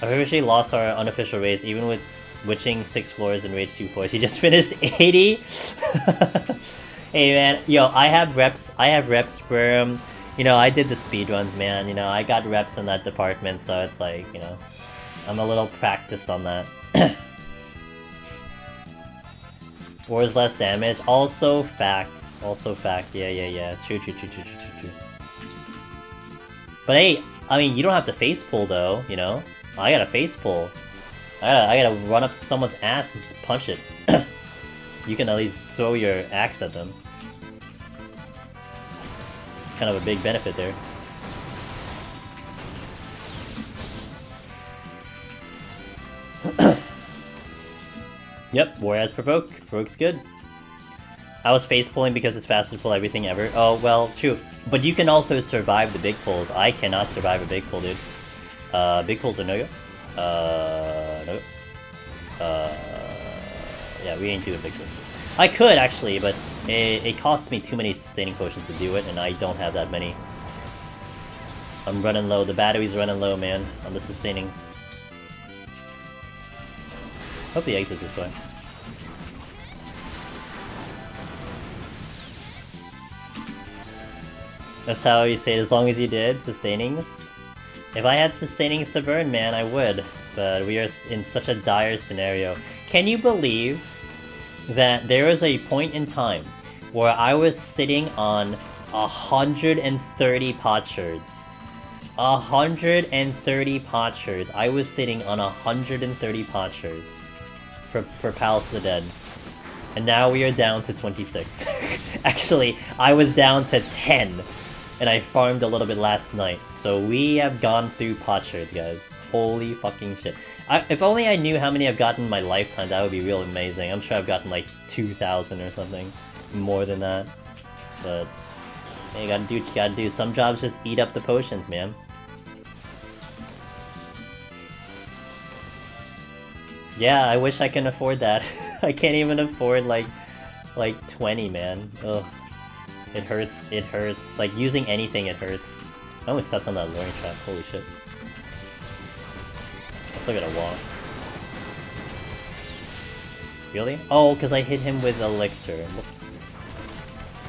I've officially lost our unofficial race, even with witching 6 floors and rage 2 floors. He just finished 80. Hey man, yo, I have reps for you know, I did the speedruns, man. You know, I got reps in that department, so it's like, you know, I'm a little practiced on that. Wars less damage. Also fact. Yeah. True. But hey, I mean, you don't have to face pull though, you know? I gotta face pull. I gotta run up to someone's ass and just punch it. You can at least throw your axe at them. Kind of a big benefit there. Yep, war as provoke. Provoke's good. I was face pulling because it's faster to pull everything ever. Oh, well, true. But you can also survive the big pulls. I cannot survive a big pull, dude. Big pulls are no-go. No-go. Yeah, we ain't doing big pulls. I could, actually, but it costs me too many sustaining potions to do it, and I don't have that many. I'm running low. The battery's running low, man, on the sustainings. Hope the exit this way. That's how you stayed as long as you did, sustainings. If I had sustainings to burn, man, I would. But we are in such a dire scenario. Can you believe that there was a point in time where I was sitting on 130 potsherds? 130 potsherds. I was sitting on 130 potsherds. For Palace of the Dead. And now we are down to 26. Actually, I was down to 10. And I farmed a little bit last night. So we have gone through potsherds, guys. Holy fucking shit. If only I knew how many I've gotten in my lifetime, that would be real amazing. I'm sure I've gotten like 2,000 or something. More than that. But, hey, you gotta do what you gotta do. Some jobs just eat up the potions, man. Yeah, I wish I can afford that. I can't even afford like 20, man. Ugh. It hurts. Like, using anything, it hurts. I almost stepped on that luring trap. Holy shit. I still gotta walk. Really? Oh, because I hit him with elixir. Whoops.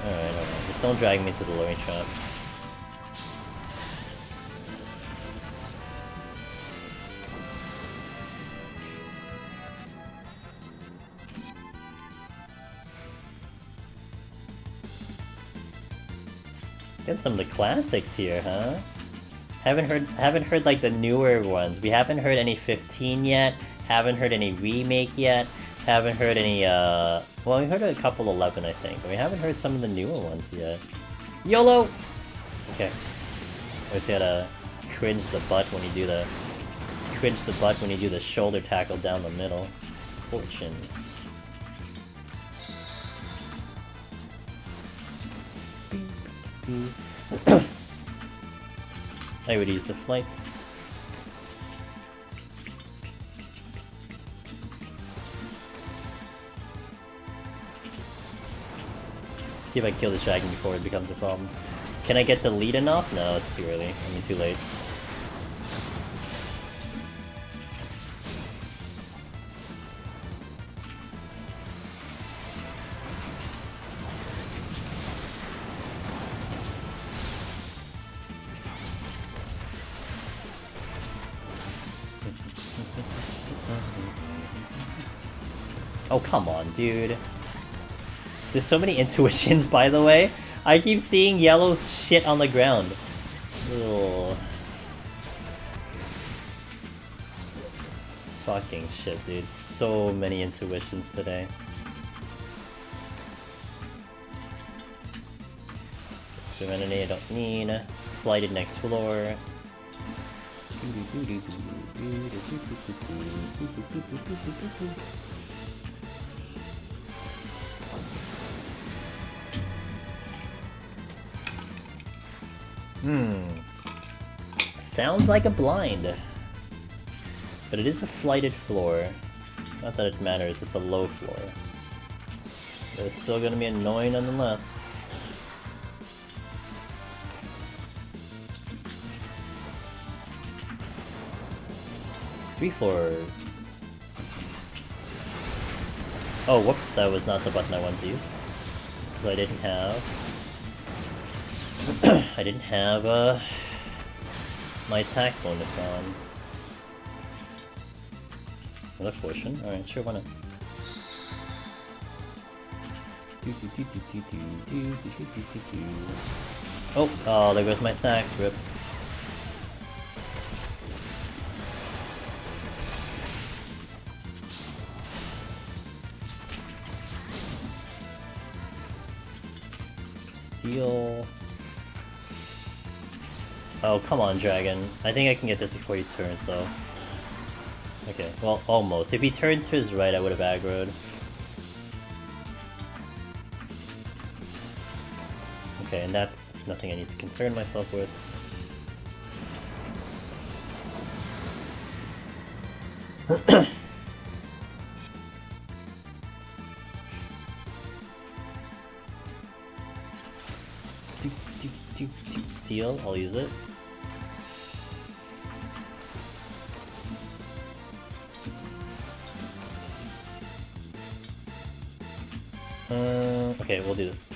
Alright. Just don't drag me to the luring trap. Get some of the classics here, huh? Haven't heard like the newer ones. We haven't heard any 15 yet. Haven't heard any remake yet. Haven't heard any, well, we heard a couple 11, I think. We haven't heard some of the newer ones yet. YOLO! Okay. I always gotta cringe the butt when you do the... Cringe the butt when you do the shoulder tackle down the middle. Fortune. I would use the flights. See if I kill this dragon before it becomes a problem. Can I get the lead enough? No, it's too early. I mean, too late. Oh, come on, dude. There's so many intuitions, by the way. I keep seeing yellow shit on the ground. Ugh. Fucking shit, dude. So many intuitions today. Serenity, I don't need. Flighted next floor. Sounds like a blind. But it is a flighted floor. Not that it matters, it's a low floor. But it's still gonna be annoying nonetheless. Three floors. Oh, whoops, that was not the button I wanted to use. Because I didn't have... I didn't have, my attack bonus on. Another portion? Alright, sure, why not? Oh, there goes my snacks, rip. Steal. Oh, come on, dragon. I think I can get this before he turns, though. Okay, well, almost. If he turned to his right, I would have aggroed. Okay, and that's nothing I need to concern myself with. Steal, I'll use it. Okay, we'll do this.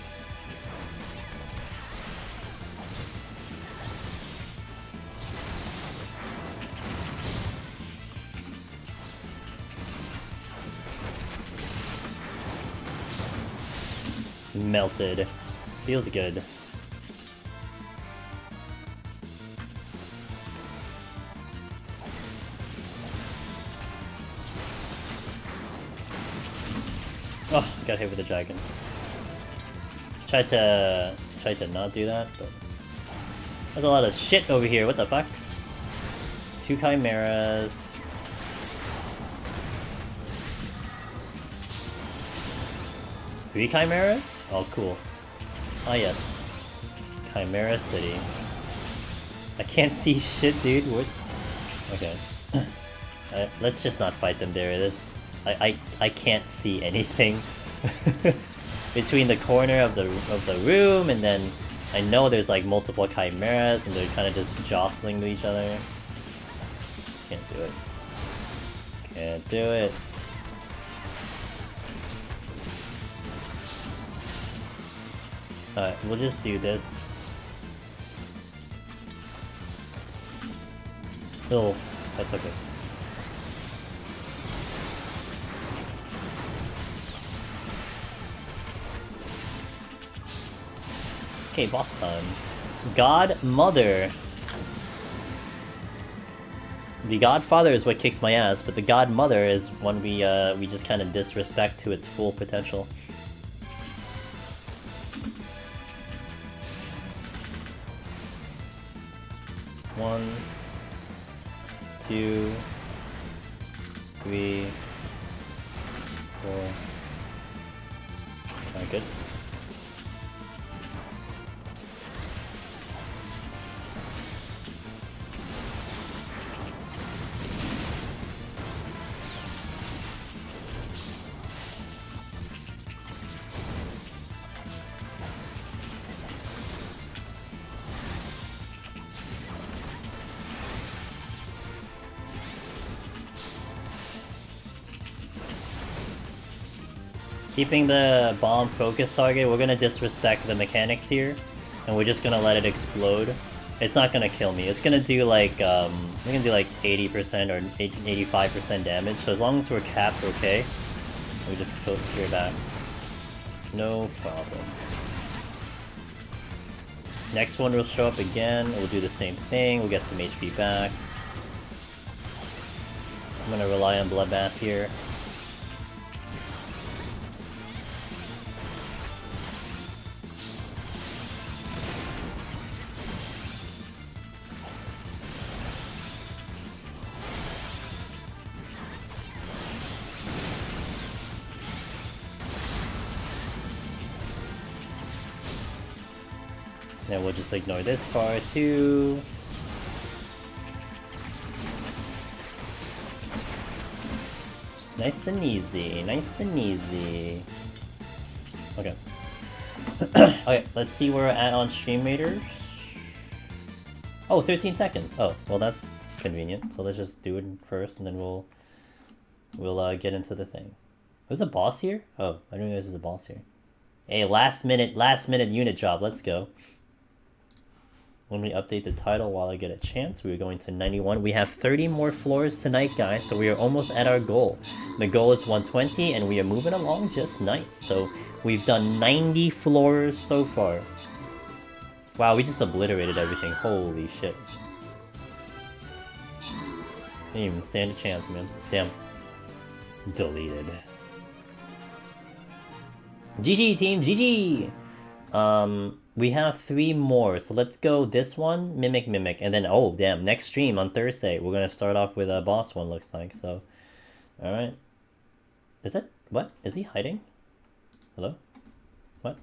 Melted. Feels good. Oh, got hit with a dragon. Tried to not do that, but there's a lot of shit over here. What the fuck? 2 chimeras. Three chimeras? Oh, cool. Ah, yes. Chimera City. I can't see shit, dude. What? Okay. Let's just not fight them there. I can't see anything. Between the corner of the room, and then I know there's like multiple chimeras, and they're kind of just jostling to each other. Can't do it. Can't do it. Alright, we'll just do this. Oh, that's okay. Okay, boss time. Godmother. The Godfather is what kicks my ass, but the Godmother is when we just kind of disrespect to its full potential. One, two, three, four. Alright, good. Keeping the bomb focus target, we're gonna disrespect the mechanics here, and we're just gonna let it explode. It's not gonna kill me. It's gonna do like we're gonna do like 80% or 85% damage. So as long as we're capped, okay. We just clear back. No problem. Next one will show up again. We'll do the same thing. We'll get some HP back. I'm gonna rely on Bloodbath here. Then we'll just ignore this part too. Nice and easy, nice and easy. Okay. Okay, let's see where we're at on stream raters. Oh, 13 seconds. Oh, well that's convenient. So let's just do it first and then we'll get into the thing. There's a boss here? Oh, I didn't realize there's a boss here. Hey, last minute unit job, let's go. Let me update the title while I get a chance. We are going to 91. We have 30 more floors tonight, guys, so we are almost at our goal. The goal is 120, and we are moving along just nice. So we've done 90 floors so far. Wow, we just obliterated everything. Holy shit. Didn't even stand a chance, man. Damn. Deleted. GG, team, GG! We have 3 more, so let's go this one, Mimic, and then, oh damn, next stream on Thursday, we're gonna start off with a boss one, looks like, so, alright. Is it? What? Is he hiding? Hello? What?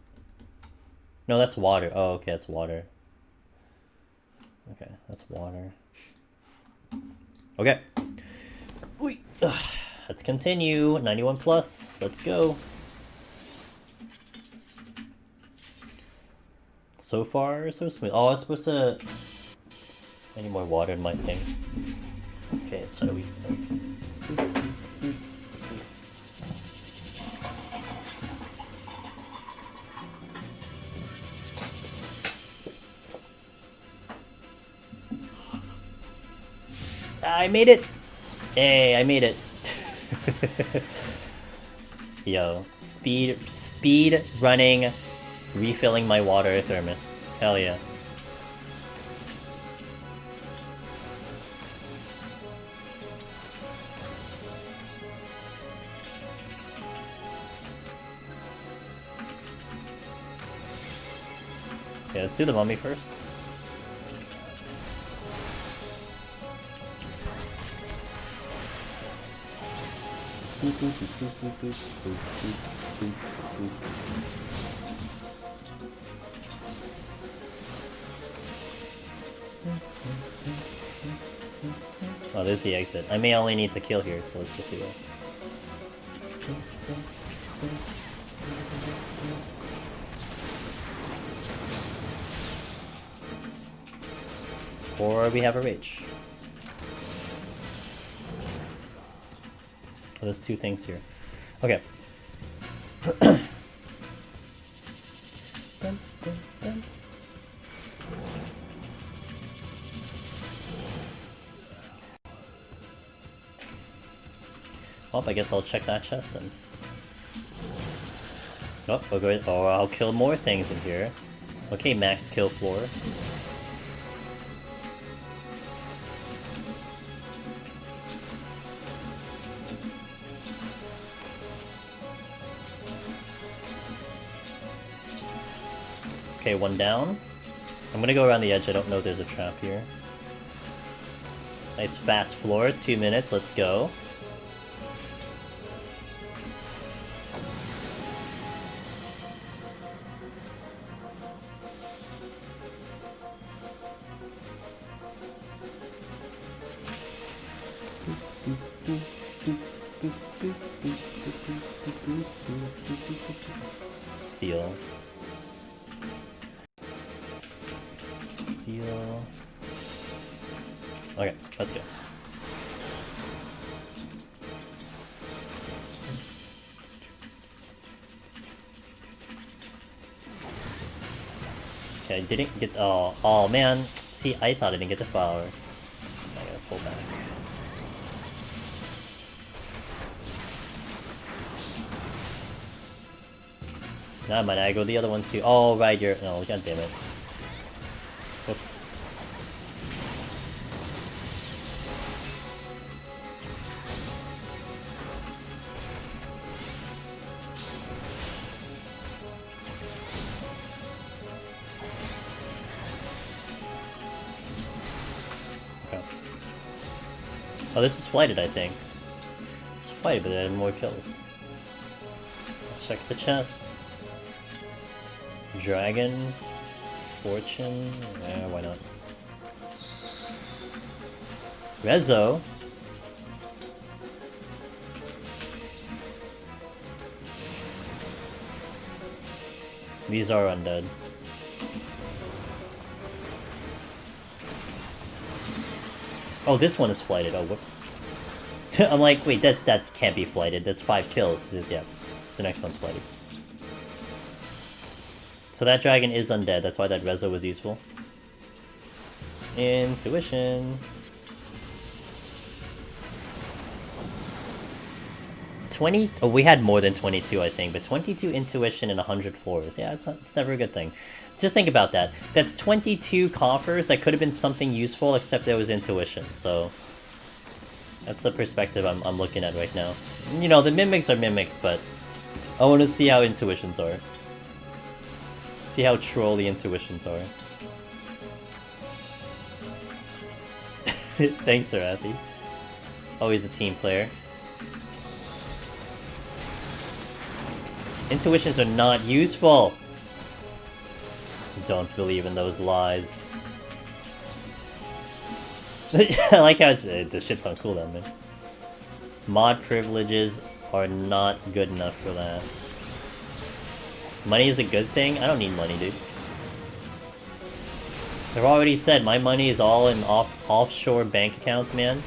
No, that's water. Oh, okay, that's water. Okay, that's water. Okay. Let's continue, 91 plus, let's go. So far, so smooth. Oh, I was supposed to... I need more water in my thing. Okay, it's so easy. I made it! Hey, I made it. Yo, speed running, refilling my water thermos. Hell yeah. Okay, let's do the mummy first. Oh, this is the exit. I may only need to kill here, so let's just do that. Or we have a rage. Oh, there's 2 things here. Okay. Well, I guess I'll check that chest then. Oh, okay. Oh, I'll kill more things in here. Okay, max kill floor. Okay, one down. I'm gonna go around the edge. I don't know if there's a trap here. Nice fast floor. 2 minutes. Let's go. Steal. Steal. Okay, let's go. Okay, I didn't get. Oh man. See, I thought I didn't get the flower. I gotta pull back. Nah, man, I go the other one too. Oh, right, you're. Oh, god damn it. Whoops. Okay. Oh, this is flighted, I think. It's flighted, but it had more kills. Let's check the chests. Dragon. Fortune. Yeah, why not? Rezo. These are undead. Oh, this one is flighted. Oh, whoops. I'm like, wait, that can't be flighted. That's 5 kills. Yeah, the next one's flighted. So that dragon is undead. That's why that Rezo was useful. Intuition. 20. Oh, we had more than 22, I think, but 22 intuition and 100 floors. Yeah, it's never a good thing. Just think about that. That's 22 coffers that could have been something useful, except there was intuition. So that's the perspective I'm looking at right now. You know, the mimics are mimics, but I want to see how intuitions are. See how trolly intuitions are. Thanks, Sarathi. Always a team player. Intuitions are not useful! Don't believe in those lies. I like how this shit's on cooldown, man. Mod privileges are not good enough for that. Money is a good thing? I don't need money, dude. I've already said my money is all in offshore bank accounts, man.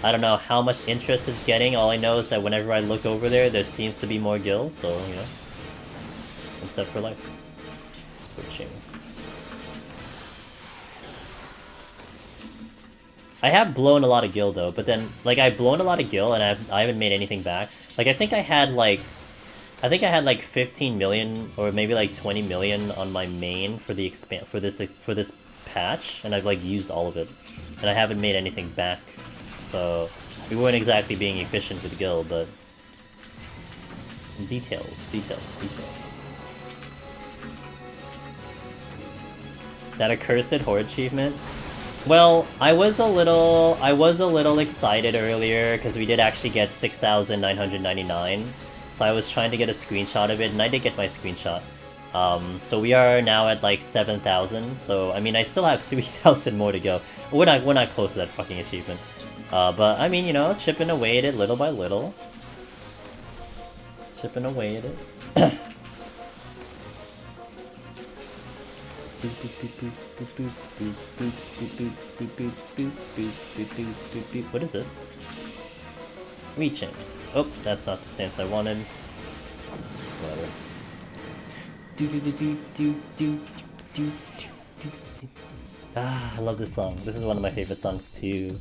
I don't know how much interest it's getting. All I know is that whenever I look over there seems to be more gills, so, you know. One step for life. Switching. I have blown a lot of gil, though, but then, like, I've blown a lot of gil, and I haven't made anything back. Like, I think I had, like, 15 million, or maybe, like, 20 million on my main for the for this patch, and I've, like, used all of it. And I haven't made anything back. So, we weren't exactly being efficient with gil, but... Details. That accursed horde achievement? Well, I was a little excited earlier, because we did actually get 6,999. So I was trying to get a screenshot of it, and I did get my screenshot. So we are now at, like, 7,000, so, I mean, I still have 3,000 more to go. We're not close to that fucking achievement. But, I mean, you know, chipping away at it little by little. Chipping away at it. What is this? Reaching. Oh, that's not the stance I wanted. Whatever. Ah, I love this song. This is one of my favorite songs too.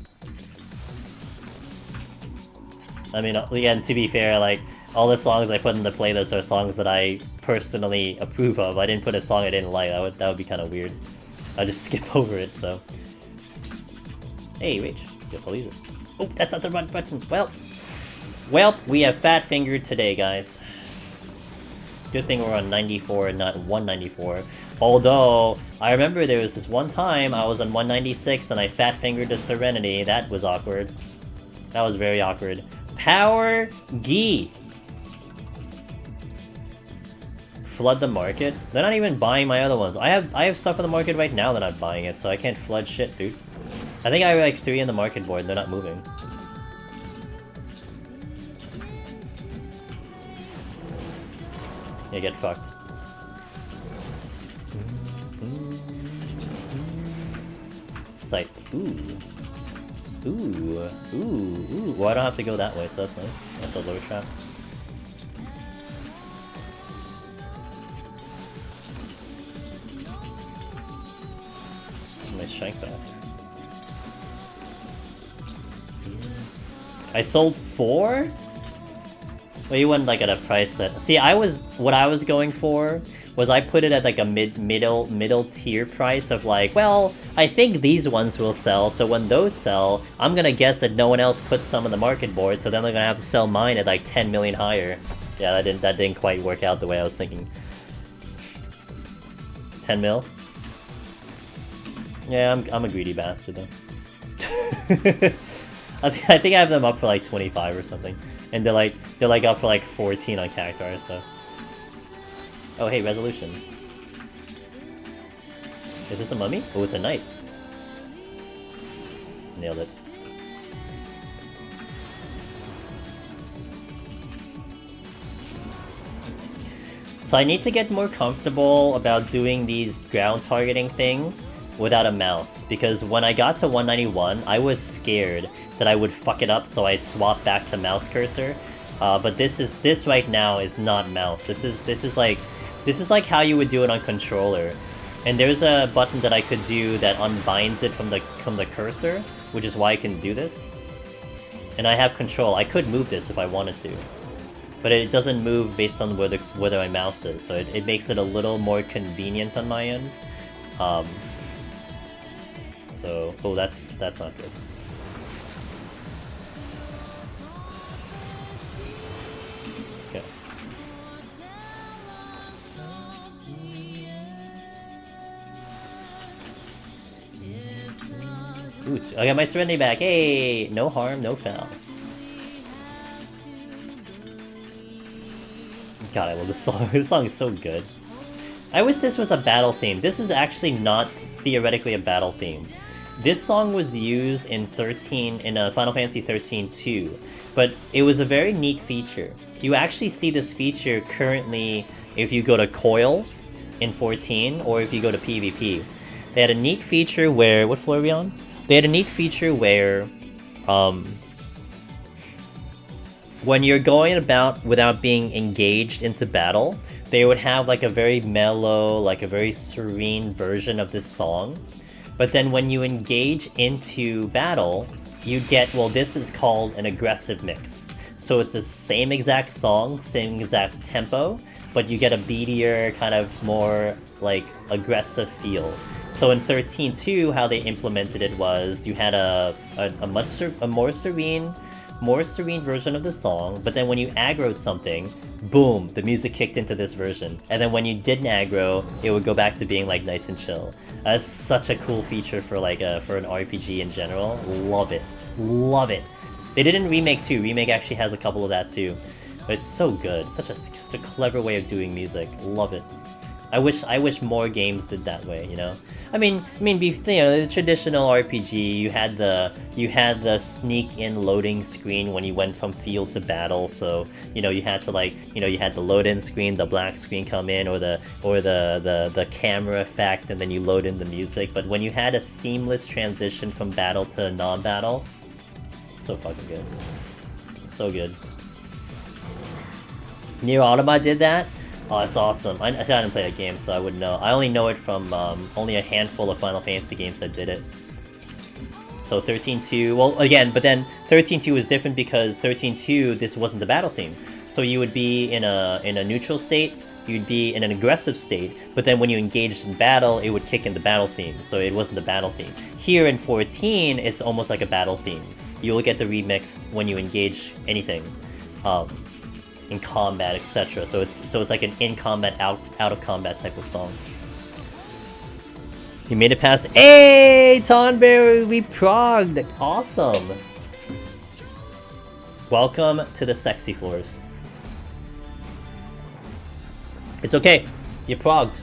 I mean, again, to be fair, like, all the songs I put in the playlist are songs that I personally approve of. I didn't put a song I didn't like. That would be kind of weird. I'll just skip over it, so... Hey, Rage. Guess I'll use it. Oh, that's not the right button. Well, we have fat fingered today, guys. Good thing we're on 94 and not 194. Although, I remember there was this one time I was on 196 and I fat-fingered the Serenity. That was awkward. That was very awkward. Power Gi! Flood the market? They're not even buying my other ones. I have stuff in the market right now that I'm buying it, so I can't flood shit, dude. I think I have like 3 in the market board and they're not moving. Yeah, get fucked. Sight. Ooh. Ooh. Ooh. Ooh. Well, I don't have to go that way, so that's nice. That's a low trap. Nice shank back. I sold 4? Well, you went like at a price that... See, what I was going for was I put it at like a middle tier price of like, well, I think these ones will sell, so when those sell, I'm gonna guess that no one else puts some in the market board, so then they're gonna have to sell mine at like 10 million higher. Yeah, that didn't quite work out the way I was thinking. 10 mil? Yeah, I'm a greedy bastard though. I think I have them up for like 25 or something. And they're like up for like 14 on character, so. Oh hey, resolution. Is this a mummy? Oh, it's a knight. Nailed it. So I need to get more comfortable about doing these ground targeting thing without a mouse, because when I got to 191, I was scared that I would fuck it up, so I swapped back to mouse cursor. But this right now is not mouse. This is like how you would do it on controller. And there's a button that I could do that unbinds it from the cursor, which is why I can do this. And I have control. I could move this if I wanted to, but it doesn't move based on where my mouse is, so it makes it a little more convenient on my end. So, oh, that's not good. Okay. Ooh, I got my Serenity back. Hey, no harm, no foul. God, I love this song. This song is so good. I wish this was a battle theme. This is actually not theoretically a battle theme. This song was used in Final Fantasy 13 too, but it was a very neat feature. You actually see this feature currently if you go to Coil in 14, or if you go to PvP. They had a neat feature where... What floor are we on? They had a neat feature where... when you're going about without being engaged into battle, they would have like a very mellow, like a very serene version of this song. But then when you engage into battle, you get, well, this is called an aggressive mix. So it's the same exact song, same exact tempo, but you get a beatier, kind of more like aggressive feel. So in 13.2, how they implemented it was you had a more serene version of the song, but then when you aggroed something, boom, the music kicked into this version. And then when you didn't aggro, it would go back to being like nice and chill. That's such a cool feature for like for an RPG in general. Love it. Love it. They did in Remake too. Remake actually has a couple of that too. But it's so good. Such a clever way of doing music. Love it. I wish more games did that way, you know? I mean, the traditional RPG, you had the sneak in loading screen when you went from field to battle, so, you know, you had to you had the load in screen, the black screen come in, or the camera effect, and then you load in the music. But when you had a seamless transition from battle to non-battle, so fucking good. So good. Nier Automata did that? Oh, that's awesome. I didn't play that game, so I wouldn't know. I only know it from only a handful of Final Fantasy games that did it. So 13.2, well, again, but then 13.2 was different because 13.2, this wasn't the battle theme. So you would be in a neutral state, you'd be in an aggressive state, but then when you engaged in battle, it would kick in the battle theme, so it wasn't the battle theme. Here in 14, it's almost like a battle theme. You'll get the remix when you engage anything. in combat, etc. So it's like an in combat, out of combat type of song. You made it past. Hey, Tonberry, we progged. Awesome. Welcome to the sexy floors. It's okay. You progged.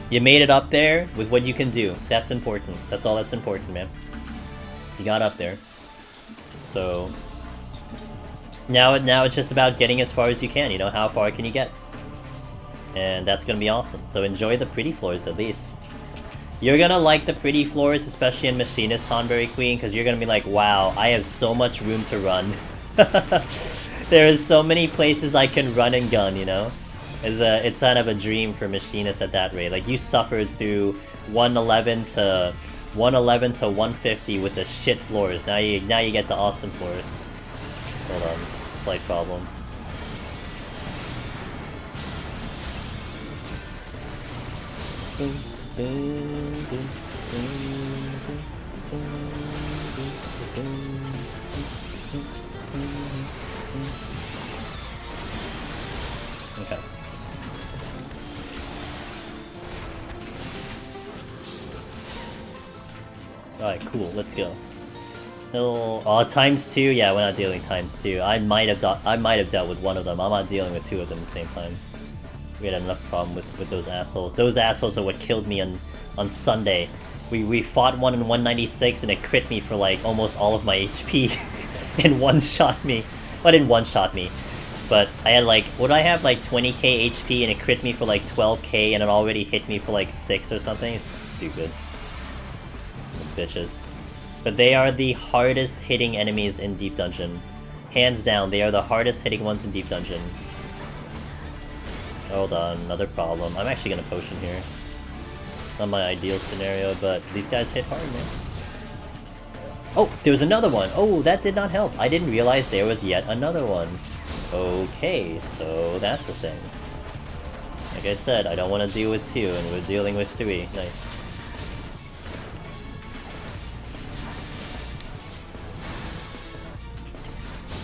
You made it up there with what you can do. That's important. That's all that's important, man. You got up there. So now it's just about getting as far as you can. You know, how far can you get? And that's gonna be awesome. So enjoy the pretty floors at least. You're gonna like the pretty floors, especially in Machinist Tonberry Queen, because you're gonna be like, wow, I have so much room to run. There is so many places I can run and gun, you know? It's kind of a dream for Machinist at that rate. Like, you suffered through 111 to 150 with the shit floors. Now you get the awesome floors. Hold on, slight problem. Okay. Alright, cool, let's go. Oh, ×2? Yeah, we're not dealing ×2. I might have dealt with one of them. I'm not dealing with two of them at the same time. We had enough problem with those assholes. Those assholes are what killed me on Sunday. We fought one in 196 and it crit me for like almost all of my HP and one-shot me. Well, it didn't one-shot me, but I had like, what did I have, like 20k HP and it crit me for like 12k and it already hit me for like 6 or something? It's stupid. Bitches. But they are the hardest hitting enemies in Deep Dungeon. Hands down, they are the hardest hitting ones in Deep Dungeon. Hold on, another problem. I'm actually gonna potion here. Not my ideal scenario, but these guys hit hard, man. Oh, there was another one! Oh, that did not help. I didn't realize there was yet another one. Okay, so that's the thing. Like I said, I don't want to deal with 2, and we're dealing with 3. Nice.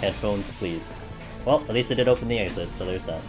Headphones, please. Well, at least I did open the exit, so there's that.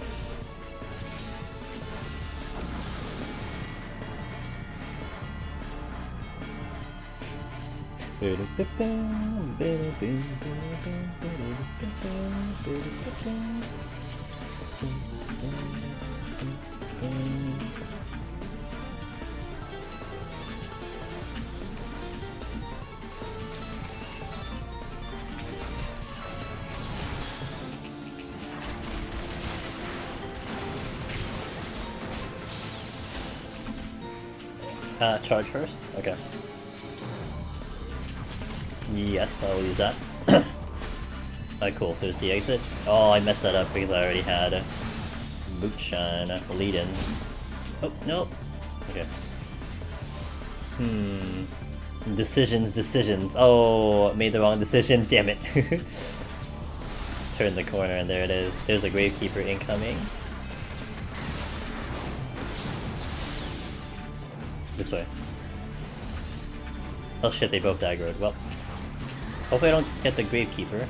Charge first? Okay. Yes, I'll use that. Alright, cool. There's the exit. Oh, I messed that up because I already had Moonshine lead in. Oh, no! Okay. Decisions. Oh, made the wrong decision. Damn it. Turn the corner and there it is. There's a Gravekeeper incoming. This way. Oh shit, they both aggroed. Well, hopefully I don't get the Gravekeeper.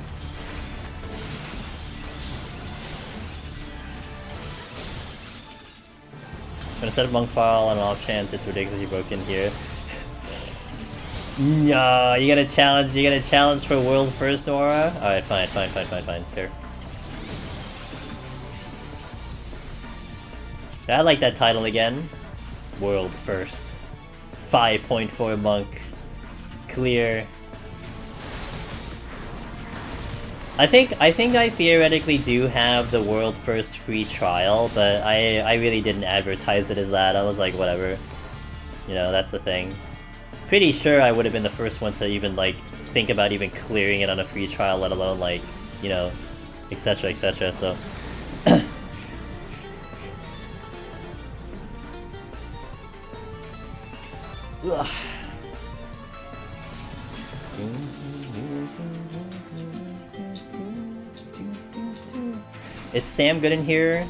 I'm gonna set up Monk File on an off chance it's ridiculously broken here. No, you got a challenge for world first aura? Alright, fine, fair. I like that title again. World first. 5.4 monk. Clear. I think I theoretically do have the world first free trial, but I really didn't advertise it as that. I was like, whatever. You know, that's the thing. Pretty sure I would have been the first one to even, like, think about even clearing it on a free trial, let alone, like, you know, etc, etc, so... Ugh. Is Sam good in here?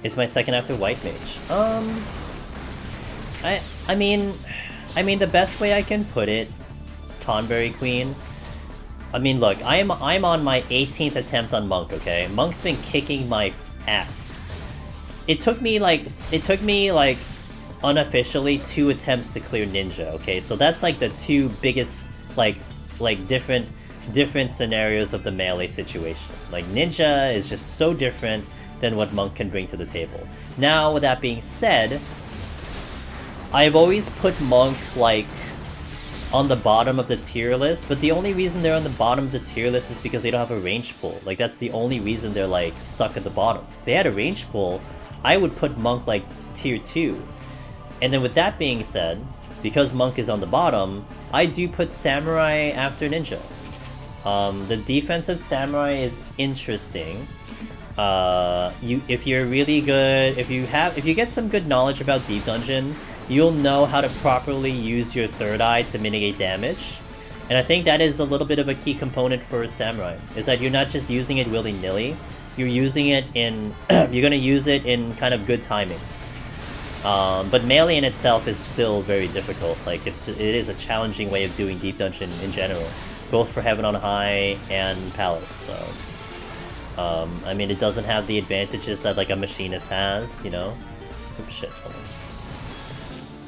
It's my second after White Mage. I mean the best way I can put it, Tonberry Queen, I mean, look, I'm on my 18th attempt on Monk, okay? Monk's been kicking my ass. It took me like unofficially 2 attempts to clear Ninja, okay? So that's like the 2 biggest like different scenarios of the melee situation. Like Ninja is just so different than what Monk can bring to the table. Now, with that being said, I've always put Monk like on the bottom of the tier list, but the only reason they're on the bottom of the tier list is because they don't have a range pull. Like, that's the only reason they're like stuck at the bottom. If they had a range pull, I would put Monk like tier 2. And then with that being said, because Monk is on the bottom, I do put Samurai after Ninja. The defensive Samurai is interesting. If you're really good, if you get some good knowledge about Deep Dungeon, you'll know how to properly use your third eye to mitigate damage. And I think that is a little bit of a key component for Samurai, is that you're not just using it willy-nilly, you're using it in you're gonna use it in kind of good timing. But melee in itself is still very difficult. Like, it is a challenging way of doing Deep Dungeon in general, both for Heaven on High and Palace. So I mean, it doesn't have the advantages that like a Machinist has, you know. Oops, shit.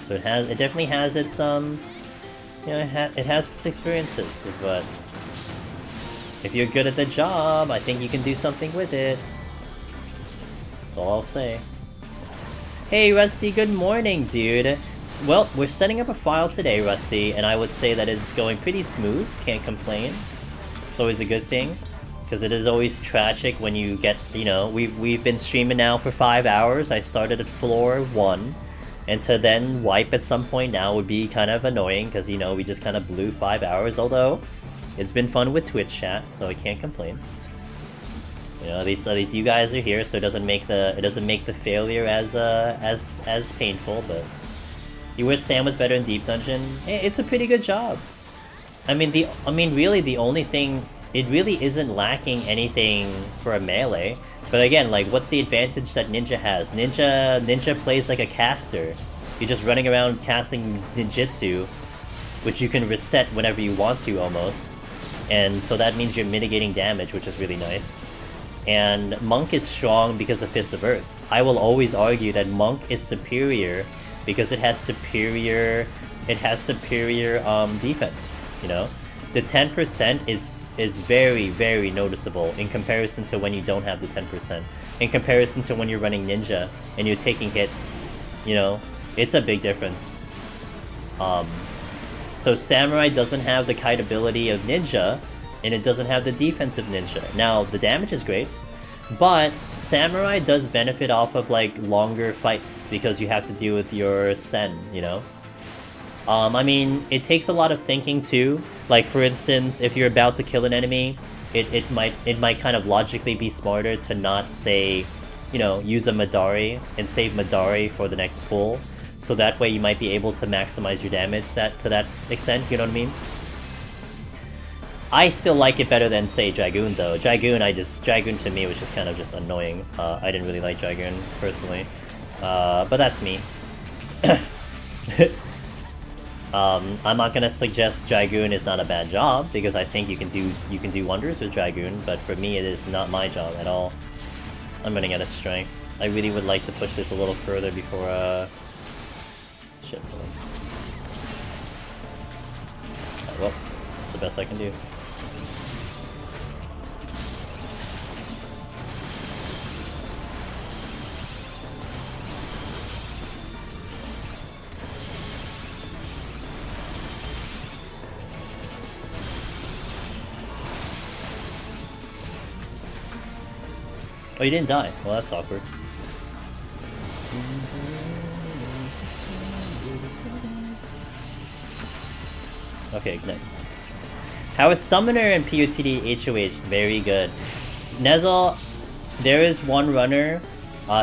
So it definitely has its you know, it has its experiences, but if you're good at the job, I think you can do something with it. That's all I'll say. Hey Rusty, good morning, dude. Well, we're setting up a file today, Rusty, and I would say that it's going pretty smooth. Can't complain. It's always a good thing, because it is always tragic when you get, you know, we've been streaming now for 5 hours. I started at floor 1. And to then wipe at some point now would be kind of annoying, because, you know, we just kind of blew 5 hours, although it's been fun with Twitch chat, so I can't complain. You know, at least you guys are here, so it doesn't make the failure as painful. But you wish Sam was better in Deep Dungeon? It's a pretty good job. I mean, really the only thing, it really isn't lacking anything for a melee. But again, like, what's the advantage that Ninja has? Ninja plays like a caster. You're just running around casting ninjutsu, which you can reset whenever you want to, almost. And so that means you're mitigating damage, which is really nice. And Monk is strong because of Fist of Earth. I will always argue that Monk is superior because it has superior defense, you know? The 10% is very, very noticeable in comparison to when you don't have the 10%. In comparison to when you're running Ninja and you're taking hits, you know? It's a big difference. So Samurai doesn't have the kite ability of Ninja, and it doesn't have the defense of Ninja. Now, the damage is great, but Samurai does benefit off of, like, longer fights, because you have to deal with your Sen, you know? I mean, it takes a lot of thinking too. Like, for instance, if you're about to kill an enemy, it might kind of logically be smarter to not, say, you know, use a Madari and save Madari for the next pull. So that way you might be able to maximize your damage to that extent, you know what I mean? I still like it better than, say, Dragoon, though. Dragoon to me was just kind of just annoying. I didn't really like Dragoon, personally. But that's me. I'm not gonna suggest Dragoon is not a bad job, because I think you can do wonders with Dragoon, but for me it is not my job at all. I'm running out of strength. I really would like to push this a little further before shit. Well, that's the best I can do. Oh, you didn't die. Well, that's awkward. Okay, nice. How is Summoner and PoTD HOH? Very good. Nezel, there is one runner.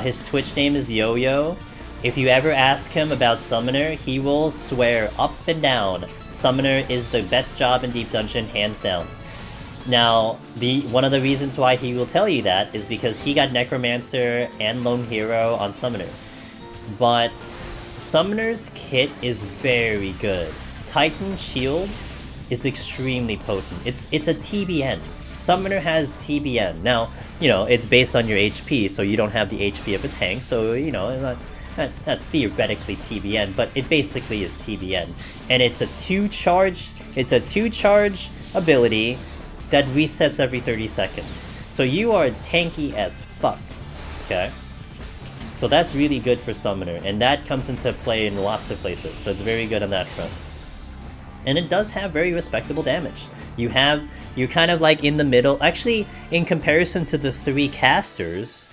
His Twitch name is Yo-Yo. If you ever ask him about Summoner, he will swear up and down Summoner is the best job in Deep Dungeon, hands down. Now, one of the reasons why he will tell you that is because he got Necromancer and Lone Hero on Summoner. But Summoner's kit is very good. Titan Shield is extremely potent. It's a TBN. Summoner has TBN. Now, you know, it's based on your HP, so you don't have the HP of a tank, so, you know, not theoretically TBN, but it basically is TBN. And it's a 2-charge ability that resets every 30 seconds. So you are tanky as fuck, okay? So that's really good for Summoner, and that comes into play in lots of places, so it's very good on that front. And it does have very respectable damage. You're kind of like in the middle. Actually, in comparison to the 3 casters,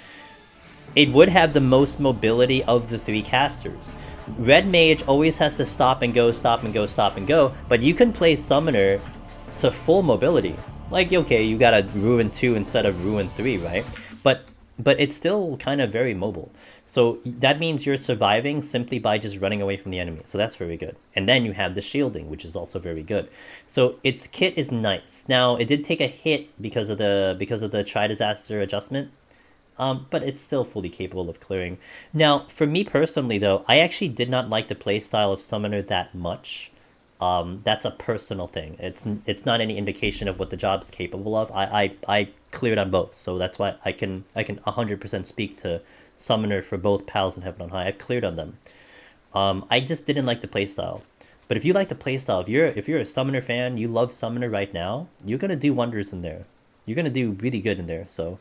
it would have the most mobility of the 3 casters. Red Mage always has to stop and go, stop and go, stop and go, but you can play Summoner to full mobility. Like, okay, you got a Ruin 2 instead of Ruin 3, right? But it's still kind of very mobile. So that means you're surviving simply by just running away from the enemy. So that's very good. And then you have the shielding, which is also very good. So its kit is nice. Now, it did take a hit because of the Tri-Disaster adjustment. But it's still fully capable of clearing. Now, for me personally, though, I actually did not like the playstyle of Summoner that much. That's a personal thing. It's not any indication of what the job's capable of. I cleared on both, so that's why I can 100% speak to Summoner for both Pals and Heaven on High. I've cleared on them. I just didn't like the playstyle. But if you like the playstyle, if you're a Summoner fan, you love Summoner right now, you're gonna do wonders in there. You're gonna do really good in there. So,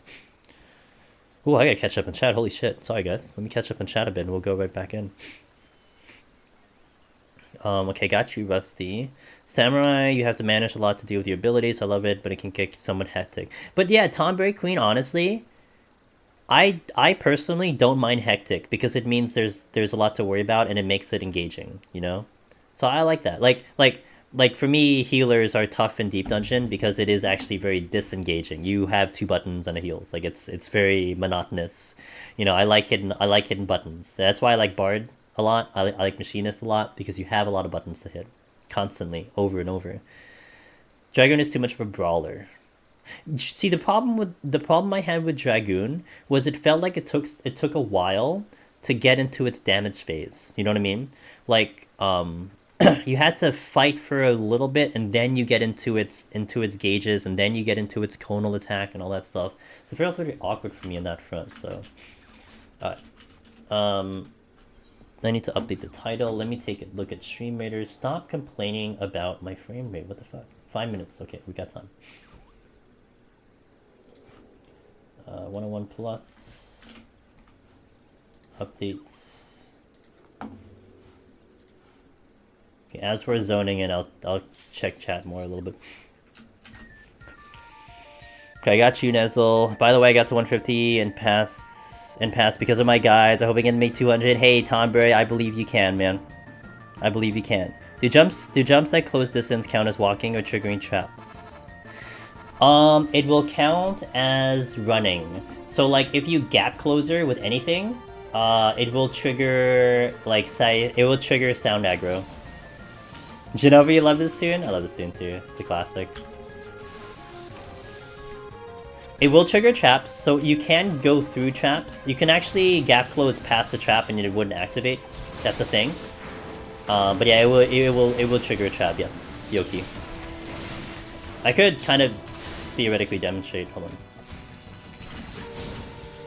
oh, I gotta catch up in chat. Holy shit! Sorry guys. Let me catch up in chat a bit, and we'll go right back in. Okay, got you, Rusty. Samurai, you have to manage a lot to deal with your abilities. I love it, but it can get somewhat hectic. But yeah, Tomberry Queen, honestly, I personally don't mind hectic because it means there's a lot to worry about and it makes it engaging, you know? So I like that. Like for me, healers are tough in Deep Dungeon because it is actually very disengaging. You have 2 buttons and a heals. Like it's very monotonous. You know, I like hidden buttons. That's why I like Bard a lot. I like Machinist a lot because you have a lot of buttons to hit constantly, over and over. Dragoon is too much of a brawler. See, the problem I had with Dragoon was it felt like it took a while to get into its damage phase. You know what I mean? Like you had to fight for a little bit and then you get into its gauges and then you get into its conal attack and all that stuff. It felt very awkward for me on that front. So, I need to update the title. Let me take a look at Stream Raiders. Stop complaining about my frame rate. What the fuck? 5 minutes. Okay, we got time. 101 plus. Updates. Okay, as for zoning in, I'll check chat more a little bit. Okay, I got you, Nezel. By the way, I got to 150 and passed because of my guides. I hope I can make 200. Hey, Tomberry, I believe you can, man. I believe you can. Do jumps that close distance count as walking or triggering traps? It will count as running. So, like, if you gap closer with anything, it will trigger, like, say, it will trigger sound aggro. Genova, you love this tune? I love this tune too. It's a classic. It will trigger traps, so you can go through traps. You can actually gap close past the trap and it wouldn't activate. That's a thing. But yeah, it will trigger a trap. Yes, Yoki. I could kind of theoretically demonstrate. Hold on.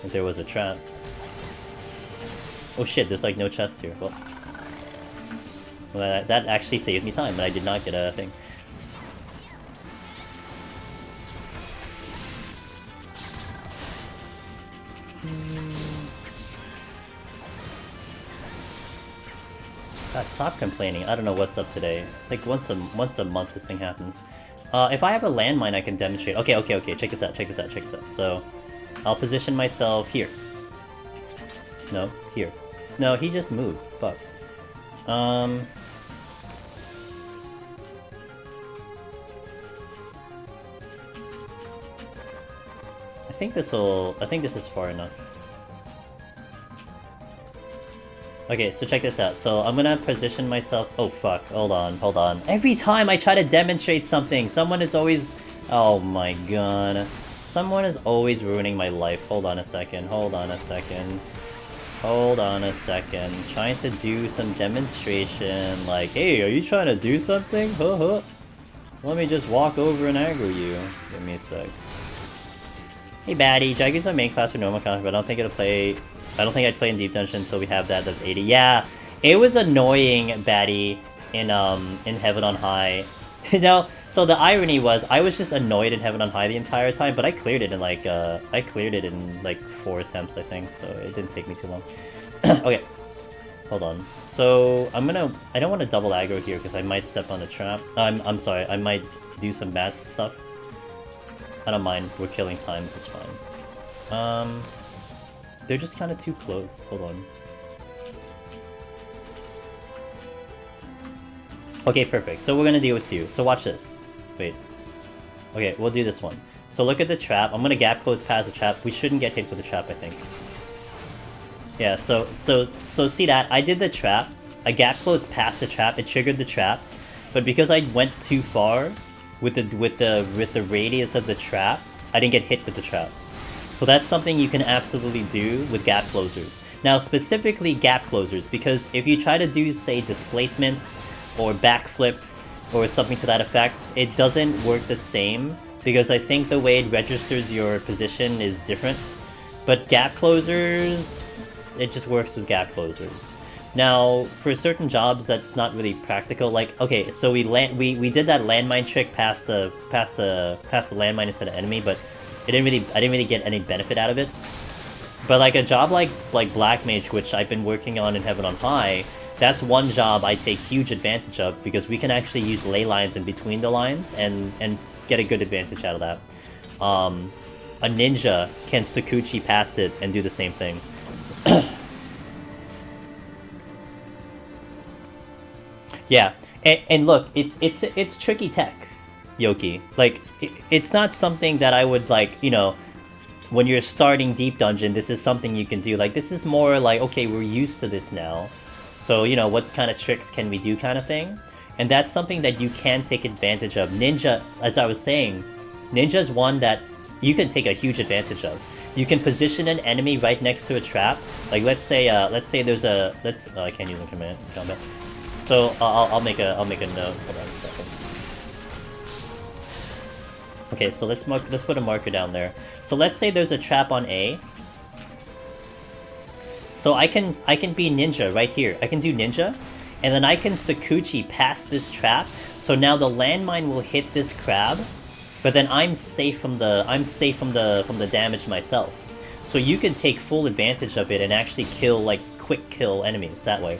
If there was a trap. Oh shit! There's like no chest here. Well, that actually saved me time, but I did not get a thing. God, stop complaining. I don't know what's up today. Like once a month this thing happens. If I have a landmine, I can demonstrate. Okay. Check this out. So, I'll position myself here. No, here. No, he just moved. Fuck. I think this is far enough. Okay, so check this out. So I'm gonna position myself. Oh fuck, hold on. Every time I try to demonstrate something, someone is always... Oh my god. Someone is always ruining my life. Hold on a second. Trying to do some demonstration. Like, hey, are you trying to do something? Let me just walk over and aggro you. Give me a sec. Hey baddie, Jaguar's my main class for normal count, but I don't think I'd play in Deep Dungeon until we have that. That's 80. Yeah, it was annoying, baddie, in Heaven on High. You know, so the irony was I was just annoyed in Heaven on High the entire time, but I cleared it in like 4 attempts, I think, so it didn't take me too long. Okay, hold on. So I don't want to double aggro here because I might step on a trap. I'm sorry, I might do some bad stuff. I don't mind. We're killing time. It's fine. They're just kind of too close. Hold on. Okay, perfect. So we're gonna deal with 2. So watch this. Wait. Okay, we'll do this one. So look at the trap. I'm gonna gap close past the trap. We shouldn't get hit with the trap, I think. Yeah. So see that I did the trap. I gap closed past the trap. It triggered the trap, but because I went too far with the radius of the trap, I didn't get hit with the trap. So that's something you can absolutely do with gap closers. Now specifically gap closers, because if you try to do, say, displacement or backflip or something to that effect, it doesn't work the same, because I think the way it registers your position is different. But gap closers, it just works with gap closers. Now, for certain jobs, that's not really practical. Like, okay, so we did that landmine trick past the landmine into the enemy, but I didn't really get any benefit out of it. But like a job like Black Mage, which I've been working on in Heaven on High, that's one job I take huge advantage of, because we can actually use ley lines in between the lines and get a good advantage out of that. A ninja can Sakuchi past it and do the same thing. Yeah, and look, it's tricky tech, Yoki. Like, it's not something that I would, like, you know, when you're starting Deep Dungeon, this is something you can do. Like, this is more like, okay, we're used to this now, so, you know, what kind of tricks can we do kind of thing? And that's something that you can take advantage of. Ninja, as I was saying, Ninja's one that you can take a huge advantage of. You can position an enemy right next to a trap. Like, let's say there's a, I can't use a command combat. So I'll make a note. Hold on a second. Okay, so let's put a marker down there. So let's say there's a trap on A. So I can be ninja right here. I can do ninja, and then I can Sakuchi past this trap. So now the landmine will hit this crab, but then I'm safe from the damage myself. So you can take full advantage of it and actually kill, like, quick kill enemies that way.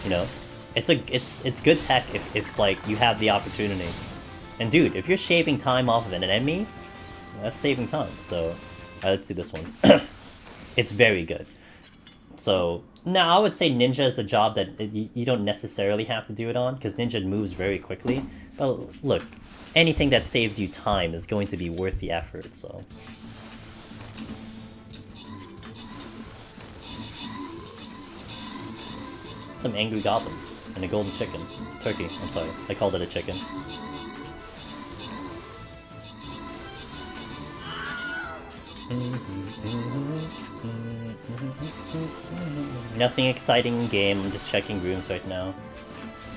You know? It's good tech if like you have the opportunity. And dude, if you're shaving time off of an enemy, that's saving time. So let's do this one. It's very good. So now I would say Ninja is a job that you don't necessarily have to do it on, because Ninja moves very quickly. But look, anything that saves you time is going to be worth the effort. So. Some angry goblins. And a golden chicken. Turkey, I'm sorry. I called it a chicken. Nothing exciting in game, I'm just checking rooms right now.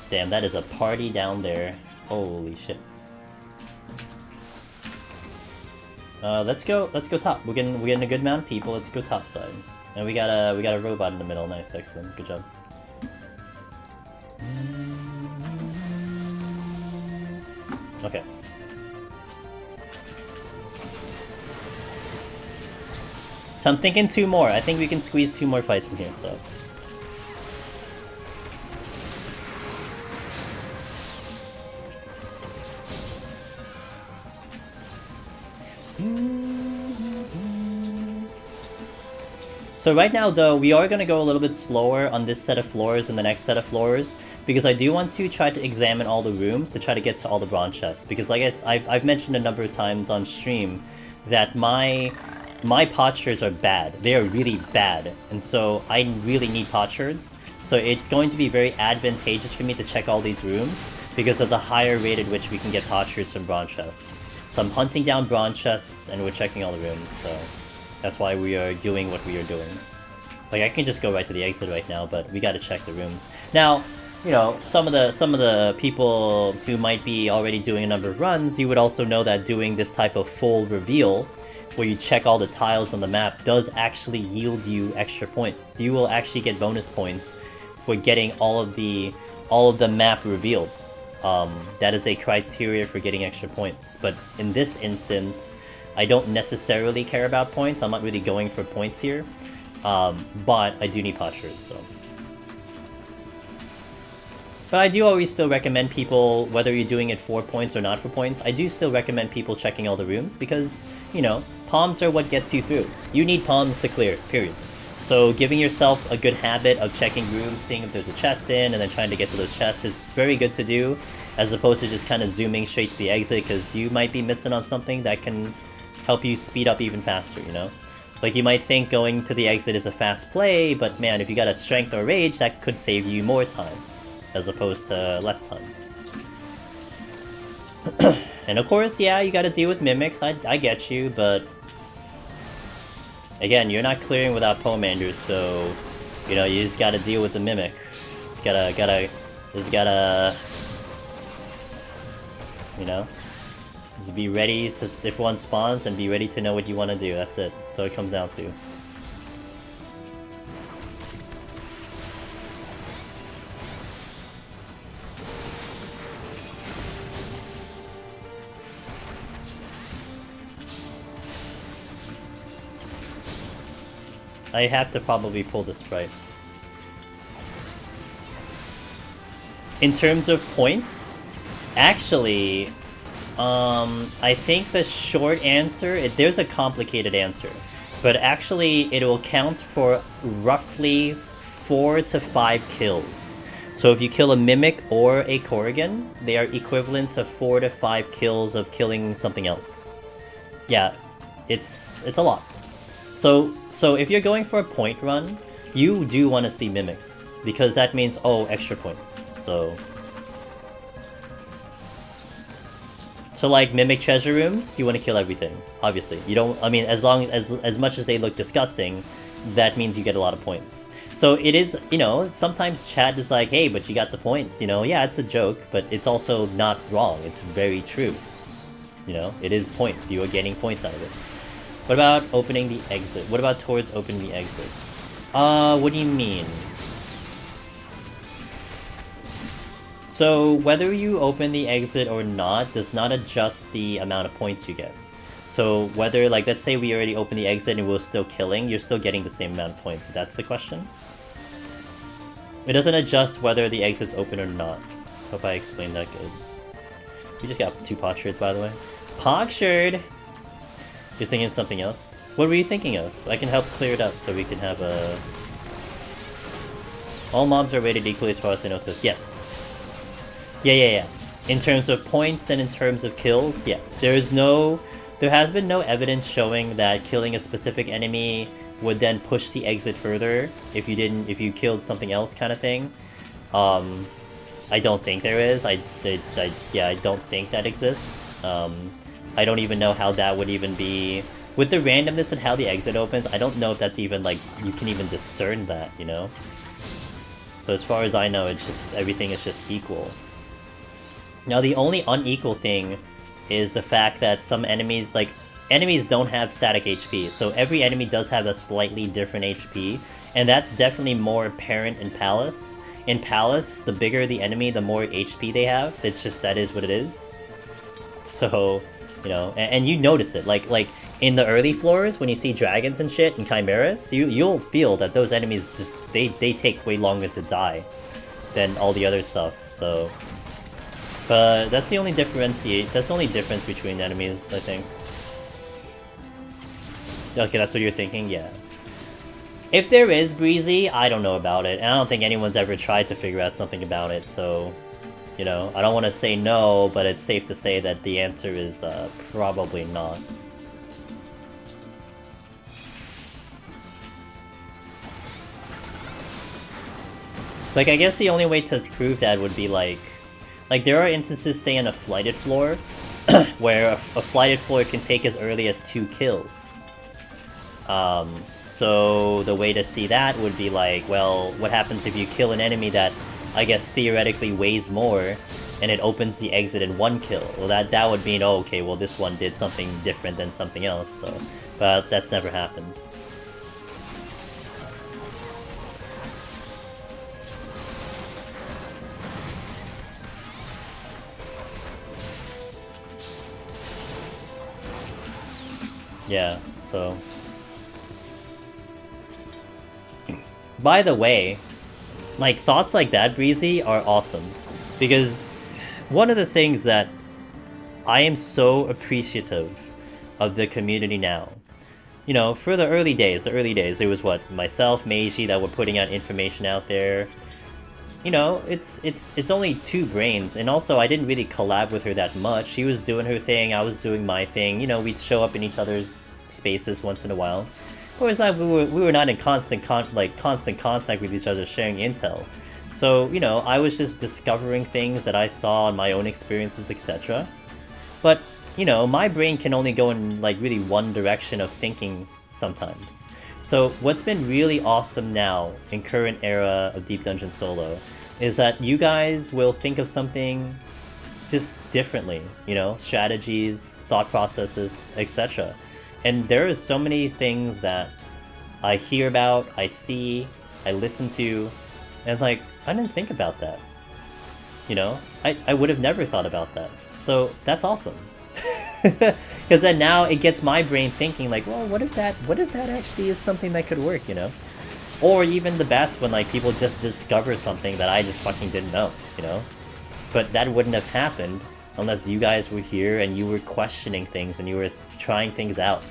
Damn, that is a party down there. Holy shit. Let's go top. We're getting a good amount of people. Let's go top side. And we got a robot in the middle. Nice, excellent. Good job. Okay. So I'm thinking 2 more. I think we can squeeze 2 more fights in here, so. So right now, though, we are going to go a little bit slower on this set of floors and the next set of floors, because I do want to try to examine all the rooms to try to get to all the bronze chests. Because like I've mentioned a number of times on stream that my potsherds are bad. They are really bad, and so I really need potsherds. So it's going to be very advantageous for me to check all these rooms because of the higher rate at which we can get potsherds from bronze chests. So I'm hunting down bronze chests and we're checking all the rooms, so that's why we are doing what we are doing. Like, I can just go right to the exit right now, but we gotta check the rooms. Now, you know, some of the people who might be already doing a number of runs, you would also know that doing this type of full reveal, where you check all the tiles on the map, does actually yield you extra points. You will actually get bonus points for getting all of the map revealed. That is a criteria for getting extra points. But in this instance, I don't necessarily care about points. I'm not really going for points here. But I do need potsherds, so. But I do always still recommend people, whether you're doing it for points or not for points, I do still recommend people checking all the rooms because, you know, palms are what gets you through. You need palms to clear, period. So giving yourself a good habit of checking rooms, seeing if there's a chest in, and then trying to get to those chests is very good to do, as opposed to just kind of zooming straight to the exit, because you might be missing on something that can help you speed up even faster, you know? Like, you might think going to the exit is a fast play, but man, if you got a strength or rage, that could save you more time, as opposed to less time. And of course, yeah, you gotta deal with mimics, I get you, but again, you're not clearing without Pomanders, so, you know, you just gotta deal with the mimic. Just gotta, you know, just be ready to, if one spawns, and be ready to know what you want to do, that's it. That's all it comes down to. I have to probably pull the sprite. In terms of points, actually, I think the short answer, there's a complicated answer, but actually it will count for roughly 4 to 5 kills. So if you kill a Mimic or a Corrigan, they are equivalent to 4 to 5 kills of killing something else. Yeah, it's a lot. So if you're going for a point run, you do want to see Mimics, because that means, oh, extra points. So like Mimic treasure rooms, you want to kill everything, obviously. You don't, I mean, as much as they look disgusting, that means you get a lot of points. So it is, you know, sometimes chat is like, hey, but you got the points, you know, yeah, it's a joke, but it's also not wrong, it's very true. You know, it is points, you are getting points out of it. What about opening the exit? What about towards opening the exit? What do you mean? So whether you open the exit or not does not adjust the amount of points you get. So whether, like, let's say we already opened the exit and we're still killing, you're still getting the same amount of points. That's the question. It doesn't adjust whether the exit's open or not. Hope I explained that good. We just got 2 potsherds, by the way. Pogsherd! You're thinking of something else? What were you thinking of? I can help clear it up so we can have a... All mobs are rated equally as far as I know this. Yes. Yeah. In terms of points and in terms of kills, yeah. There has been no evidence showing that killing a specific enemy would then push the exit further if you killed something else, kind of thing. I don't think there is. I don't think that exists. I don't even know how that would even be... With the randomness and how the exit opens, I don't know if that's even, like, you can even discern that, you know? So as far as I know, it's just, everything is just equal. Now, the only unequal thing is the fact that some enemies, like, enemies don't have static HP, so every enemy does have a slightly different HP, and that's definitely more apparent in Palace. In Palace, the bigger the enemy, the more HP they have. It's just, that is what it is. So... You know, and you notice it, like in the early floors when you see dragons and shit and chimeras, you'll feel that those enemies just they take way longer to die than all the other stuff. So, but that's the only difference. That's the only difference between enemies, I think. Okay, that's what you're thinking, yeah. If there is Breezy, I don't know about it, and I don't think anyone's ever tried to figure out something about it. So. You know, I don't want to say no, but it's safe to say that the answer is probably not. Like, I guess the only way to prove that would be like there are instances, say, in a flighted floor, where a flighted floor can take as early as 2 kills. So the way to see that would be like, well, what happens if you kill an enemy that I guess, theoretically weighs more, and it opens the exit in 1 kill. Well, that would mean, oh, okay, well, this one did something different than something else, so... But that's never happened. Yeah, so... By the way, like, thoughts like that, Breezy, are awesome. Because one of the things that I am so appreciative of the community now. You know, for the early days, there was what, myself, Meiji, that were putting out information out there. You know, it's only 2 brains, and also I didn't really collab with her that much. She was doing her thing, I was doing my thing. You know, we'd show up in each other's spaces once in a while. Whereas we were not in constant contact with each other, sharing intel. So, you know, I was just discovering things that I saw in my own experiences, etc. But, you know, my brain can only go in, like, really one direction of thinking sometimes. So what's been really awesome now, in current era of Deep Dungeon Solo, is that you guys will think of something just differently, you know? Strategies, thought processes, etc. And there are so many things that I hear about, I see, I listen to, and like, I didn't think about that. You know? I would have never thought about that. So that's awesome. Because then now it gets my brain thinking like, well, what if that actually is something that could work, you know? Or even the best when like people just discover something that I just fucking didn't know, you know? But that wouldn't have happened unless you guys were here and you were questioning things and you were trying things out.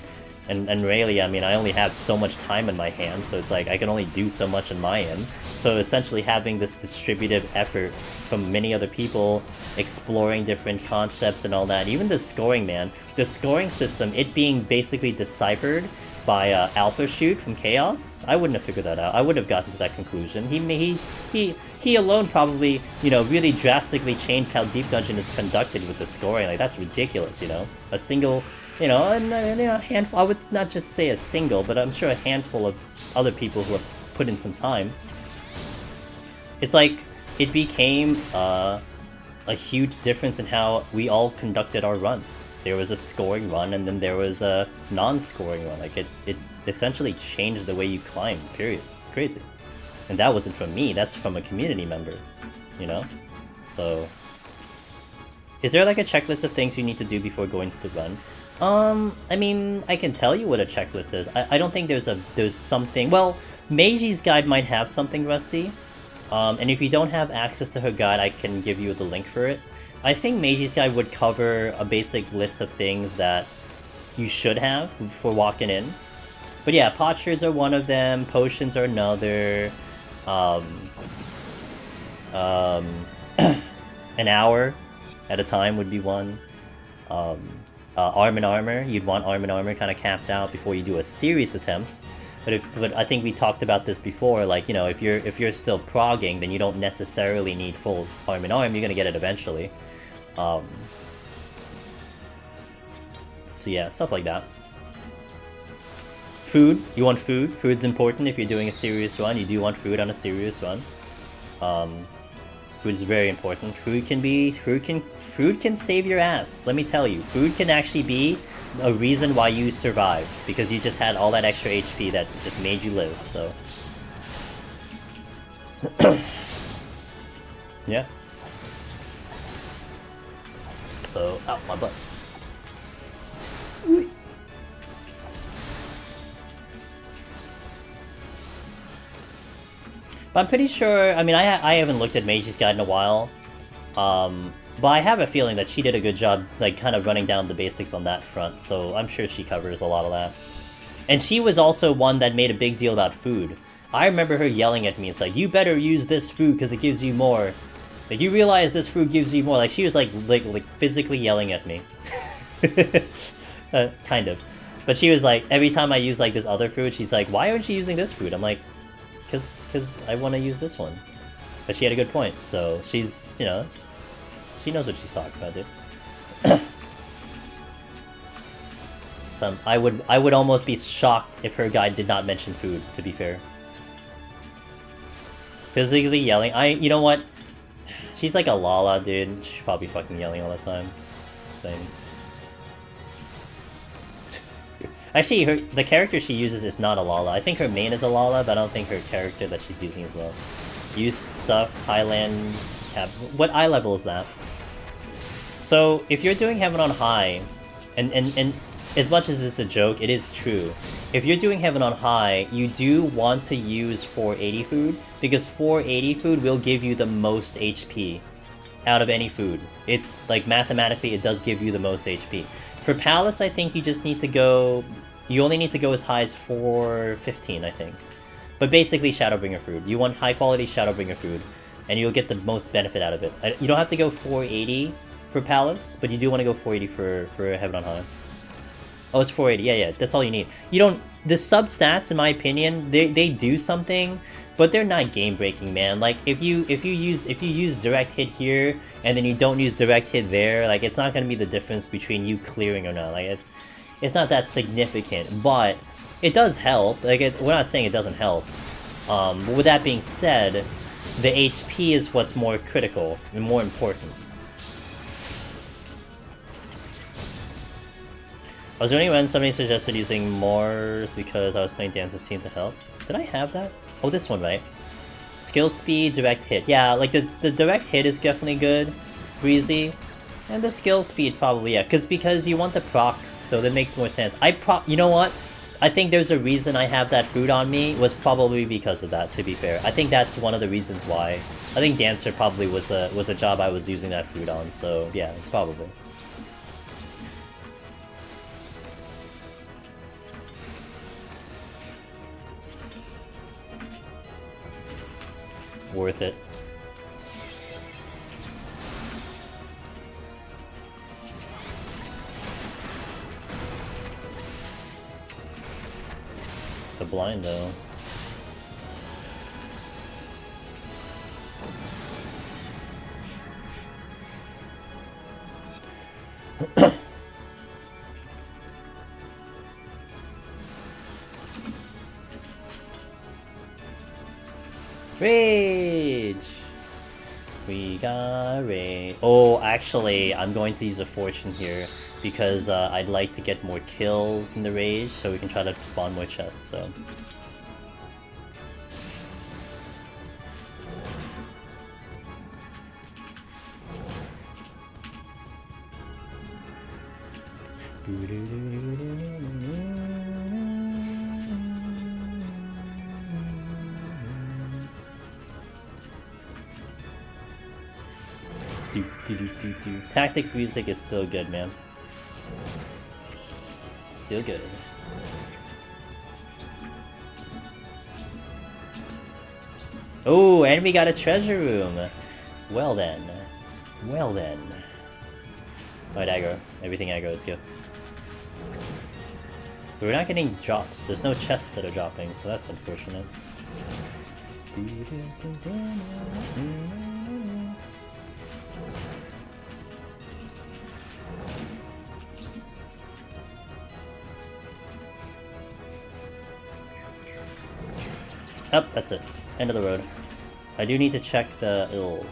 And really, I mean, I only have so much time in my hands, so it's like I can only do so much on my end. So essentially having this distributive effort from many other people, exploring different concepts and all that, even the scoring, man. The scoring system, it being basically deciphered by Alpha Shoot from Chaos, I wouldn't have figured that out. I wouldn't have gotten to that conclusion. He alone probably, you know, really drastically changed how Deep Dungeon is conducted with the scoring. Like, that's ridiculous, you know? A single, you know, and a handful, I would not just say a single, but I'm sure a handful of other people who have put in some time. It's like, it became a huge difference in how we all conducted our runs. There was a scoring run, and then there was a non-scoring run. Like, it essentially changed the way you climb, period. It's crazy. And that wasn't from me, that's from a community member, you know? So... Is there like a checklist of things you need to do before going to the run? I mean, I can tell you what a checklist is. I don't think there's something... Well, Meiji's guide might have something, Rusty. And if you don't have access to her guide, I can give you the link for it. I think Meiji's guide would cover a basic list of things that you should have before walking in. But yeah, potsherds are one of them, potions are another, an hour at a time would be one. Arm and armor, you'd want arm and armor kind of capped out before you do a serious attempt. But I think we talked about this before, like, you know, if you're still progging, then you don't necessarily need full arm and arm, you're gonna get it eventually. So yeah, stuff like that. Food, you want food. Food's important if you're doing a serious run. You do want food on a serious run. Food is very important. Food can save your ass. Let me tell you, food can actually be a reason why you survived, because you just had all that extra HP that just made you live. So yeah. So, ow, my butt. But I'm pretty sure, I mean, I haven't looked at Meiji's guide in a while, but I have a feeling that she did a good job, like, kind of running down the basics on that front, so I'm sure she covers a lot of that. And she was also one that made a big deal about food. I remember her yelling at me, it's like, you better use this food because it gives you more. Like, you realize this food gives you more. Like, she was, like physically yelling at me. Kind of. But she was like, every time I use, like, this other food, she's like, why aren't you using this food? I'm like, because I want to use this one. But she had a good point, so she's, you know, she knows what she's talking about, dude. So I would almost be shocked if her guide did not mention food, to be fair. Physically yelling. You know what? She's like a Lala, dude. She's probably fucking yelling all the time. Same. Actually, the character she uses is not a Lala. I think her main is a Lala, but I don't think her character that she's using is well. Use stuff, Highland... What eye level is that? So, if you're doing Heaven on High, and as much as it's a joke, it is true. If you're doing Heaven on High, you do want to use 480 food, because 480 food will give you the most HP out of any food. It's, like, mathematically, it does give you the most HP. For Palace, I think you just need to go... You only need to go as high as 415, I think. But basically, Shadowbringer food. You want high-quality Shadowbringer food, and you'll get the most benefit out of it. You don't have to go 480 for Palace, but you do want to go 480 for Heaven on High. Oh, it's 480. Yeah, that's all you need. You don't... The sub-stats, in my opinion, they do something, but they're not game-breaking, man. Like, if you use direct hit here, and then you don't use direct hit there, like, it's not gonna be the difference between you clearing or not. Like, it's not that significant, but it does help. Like, we're not saying it doesn't help. But with that being said, the HP is what's more critical and more important. I was wondering when somebody suggested using Mars because I was playing Dancer seemed to help. Did I have that? Oh, this one, right? Skill speed, direct hit. Yeah, like the direct hit is definitely good, breezy. And the skill speed probably, yeah, because you want the procs, so that makes more sense. You know what? I think there's a reason I have that food on me, was probably because of that, to be fair. I think that's one of the reasons why. I think Dancer probably was a job I was using that food on, so yeah, probably. Worth it. The blind though. Rage! We got rage. Oh, actually, I'm going to use a fortune here because I'd like to get more kills in the rage so we can try to spawn more chests, so. Tactics music is still good, man. Still good. Oh, and we got a treasure room. Well then. Well then. Alright, aggro. Everything aggro, let's go. But we're not getting drops. There's no chests that are dropping, so that's unfortunate. Oh, that's it. End of the road. I do need to check the... Ugh.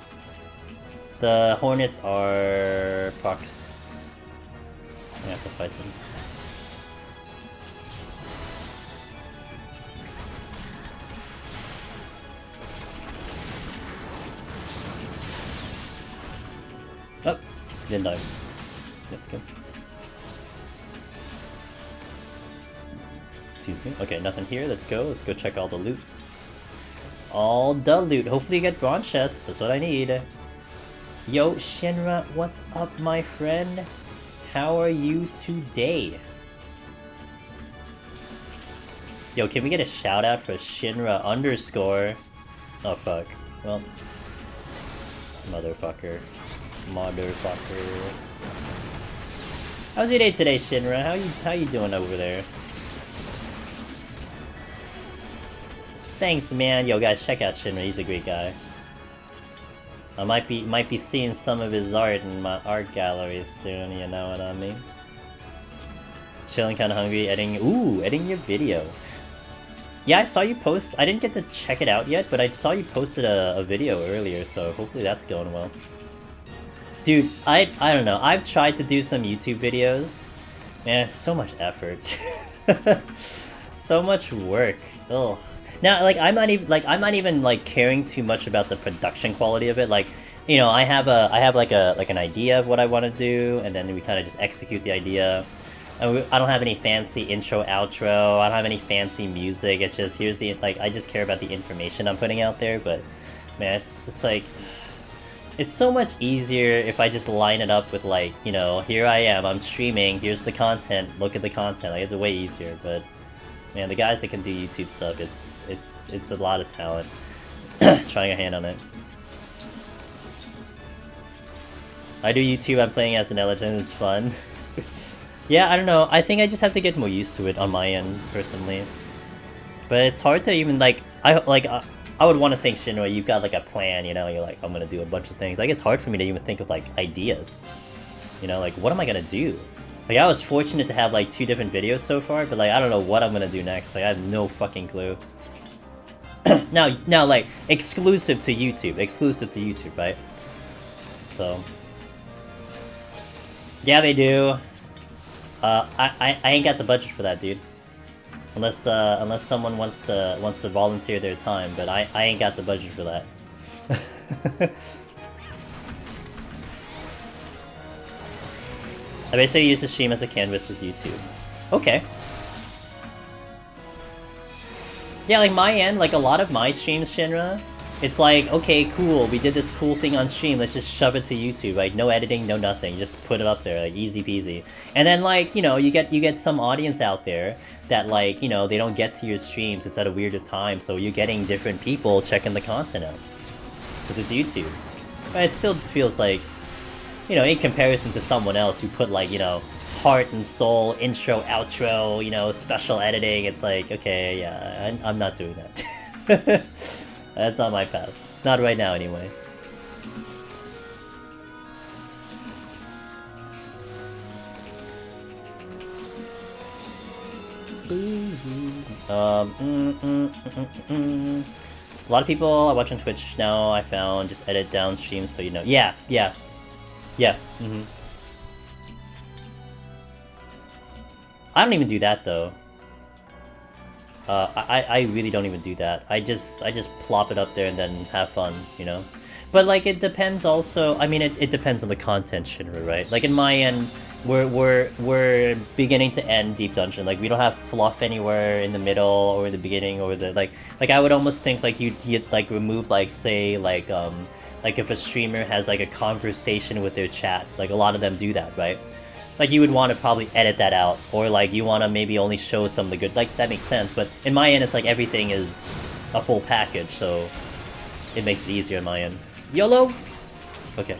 The hornets are... procs. I have to fight them. Oh, didn't die. Let's go. Excuse me. Okay, nothing here. Let's go. Let's go check all the loot. All the loot. Hopefully you get bronze chests. That's what I need. Yo, Shinra, what's up, my friend? How are you today? Yo, can we get a shout out for Shinra _? Oh fuck. Well, motherfucker. Motherfucker. How's your day today, Shinra? How you doing over there? Thanks, man. Yo, guys, check out Shinra. He's a great guy. I might be seeing some of his art in my art gallery soon. You know what I mean? Chilling, kind of hungry. Editing your video. Yeah, I saw you post. I didn't get to check it out yet, but I saw you posted a video earlier, so hopefully that's going well. Dude, I don't know. I've tried to do some YouTube videos. Man, it's so much effort. So much work. Ugh. Now, like, I'm not even like caring too much about the production quality of it. Like, you know, I have like an idea of what I want to do, and then we kind of just execute the idea. And I don't have any fancy intro, outro. I don't have any fancy music. It's just here's the like. I just care about the information I'm putting out there. But man, it's like. It's so much easier if I just line it up with, like, you know, here I am, I'm streaming, here's the content, look at the content. Like, it's way easier, but man, the guys that can do YouTube stuff, it's a lot of talent. Trying a hand on it. I do YouTube, I'm playing as an legend, it's fun. Yeah, I don't know, I think I just have to get more used to it on my end, personally. But it's hard to even, like, I would want to think, Shinra, you've got like a plan, you know, you're like, I'm gonna do a bunch of things. Like, it's hard for me to even think of like ideas. You know, like, what am I gonna do? Like, I was fortunate to have like 2 different videos so far, but like, I don't know what I'm gonna do next. Like, I have no fucking clue. now, like, exclusive to YouTube, right? So, yeah, they do. I ain't got the budget for that, dude. Unless someone wants to volunteer their time, but I ain't got the budget for that. I basically use the stream as a canvas as YouTube. Okay. Yeah, like my end, like a lot of my streams, Shinra, it's like, okay, cool, we did this cool thing on stream, let's just shove it to YouTube, like no editing, no nothing, just put it up there, like easy peasy. And then, like, you know, you get some audience out there that, like, you know, they don't get to your streams, it's at a weird time, so you're getting different people checking the content out. Because it's YouTube. But it still feels like, you know, in comparison to someone else who put, like, you know, heart and soul, intro, outro, you know, special editing, it's like, okay, yeah, I'm not doing that. That's not my path. Not right now, anyway. A lot of people I watch on Twitch now, I found, just edit down streams so you know. Yeah. I don't even do that, though. I really don't even do that. I just plop it up there and then have fun, you know? But, like, it depends also, I mean, it depends on the content, Shinra, right? Like, in my end, we're beginning to end Deep Dungeon. Like, we don't have fluff anywhere in the middle or in the beginning or the, like I would almost think, like, you'd like, remove, like, say, like if a streamer has, like, a conversation with their chat, like, a lot of them do that, right? Like, you would want to probably edit that out, or, like, you want to maybe only show some of the good, like, that makes sense, but in my end, it's like everything is a full package, so it makes it easier in my end. YOLO? Okay.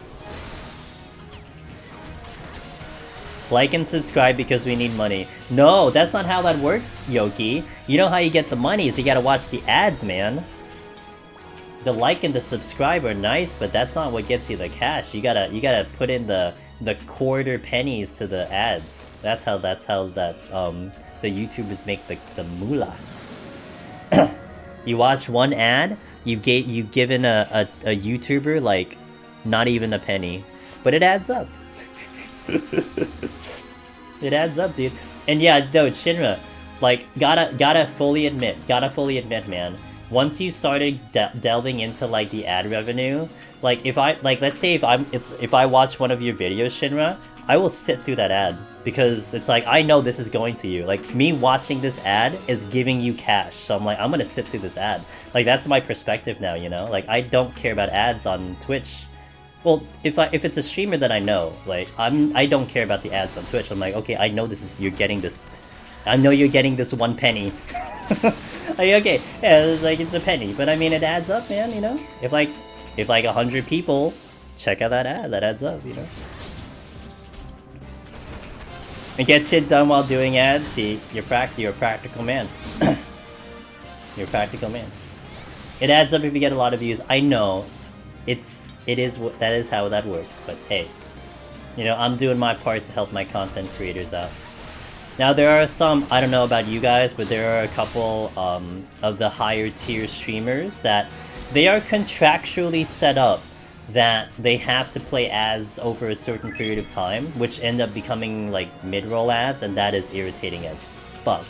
Like and subscribe because we need money. No, that's not how that works, Yoki. You know how you get the money is you gotta watch the ads, man. The like and the subscribe are nice, but that's not what gets you the cash. You gotta put in the quarter pennies to the ads. That's how the YouTubers make the moolah. You watch one ad, you've given a YouTuber like not even a penny, but it adds up. It adds up, dude. And yeah, no, Shinra, like gotta fully admit, man. Once you started delving into like the ad revenue, like if I let's say if I watch one of your videos, Shinra, I will sit through that ad because it's like I know this is going to you. Like me watching this ad is giving you cash, so I'm like I'm gonna sit through this ad. Like that's my perspective now, you know. Like I don't care about ads on Twitch. Well, if it's a streamer that I know, like I don't care about the ads on Twitch. I'm like, okay, I know you're getting this. I know you're getting this 1 penny. Like, okay, yeah, it's like it's a penny, but I mean it adds up, man. You know, if like 100 people check out that ad, that adds up, you know. And get shit done while doing ads. See, you're a practical man. You're a practical man. It adds up if you get a lot of views. I know, that is how that works. But hey, you know, I'm doing my part to help my content creators out. Now there are some, I don't know about you guys, but there are a couple of the higher tier streamers that they are contractually set up that they have to play ads over a certain period of time, which end up becoming like mid-roll ads, and that is irritating as fuck.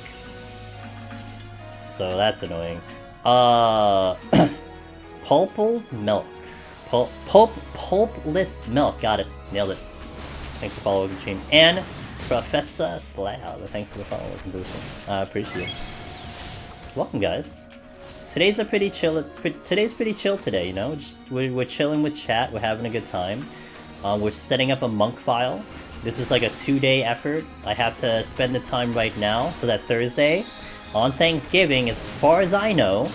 So that's annoying. Pulple's milk. Pulpless milk. Got it. Nailed it. Thanks for following the stream. And Professor Slough. Thanks for the follow and boosting. I appreciate it. Welcome, guys. Today's pretty chill today, you know? We're chilling with chat. We're having a good time. We're setting up a monk file. This is like a 2-day effort. I have to spend the time right now so that Thursday, on Thanksgiving, as far as I know,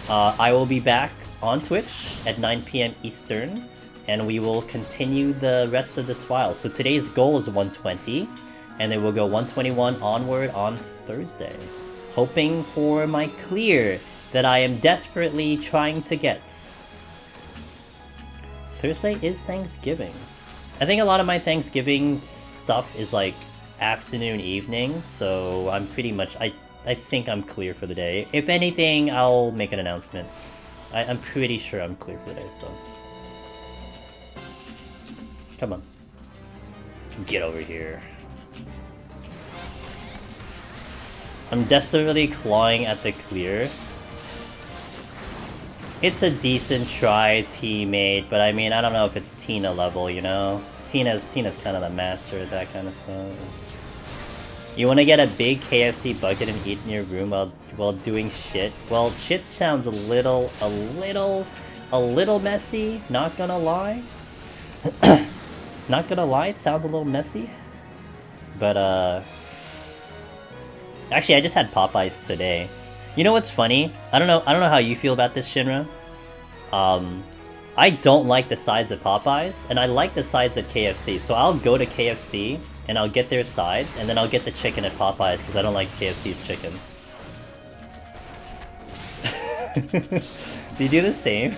I will be back on Twitch at 9 PM Eastern, and we will continue the rest of this file. So today's goal is 120, and then we'll go 121 onward on Thursday. Hoping for my clear that I am desperately trying to get. Thursday is Thanksgiving. I think a lot of my Thanksgiving stuff is like afternoon, evening, so I'm pretty much, I think I'm clear for the day. If anything, I'll make an announcement. I'm pretty sure I'm clear for the day, so. Come on. Get over here. I'm desperately clawing at the clear. It's a decent try, teammate, but I mean, I don't know if it's Tina level, you know? Tina's kind of the master at that kind of stuff. You want to get a big KFC bucket and eat in your room while doing shit? Well, shit sounds a little messy, not gonna lie. Not gonna lie, it sounds a little messy. But, actually, I just had Popeyes today. You know what's funny? I don't know how you feel about this, Shinra. I don't like the sides at Popeyes, and I like the sides at KFC, so I'll go to KFC, and I'll get their sides, and then I'll get the chicken at Popeyes, because I don't like KFC's chicken. Do you do the same?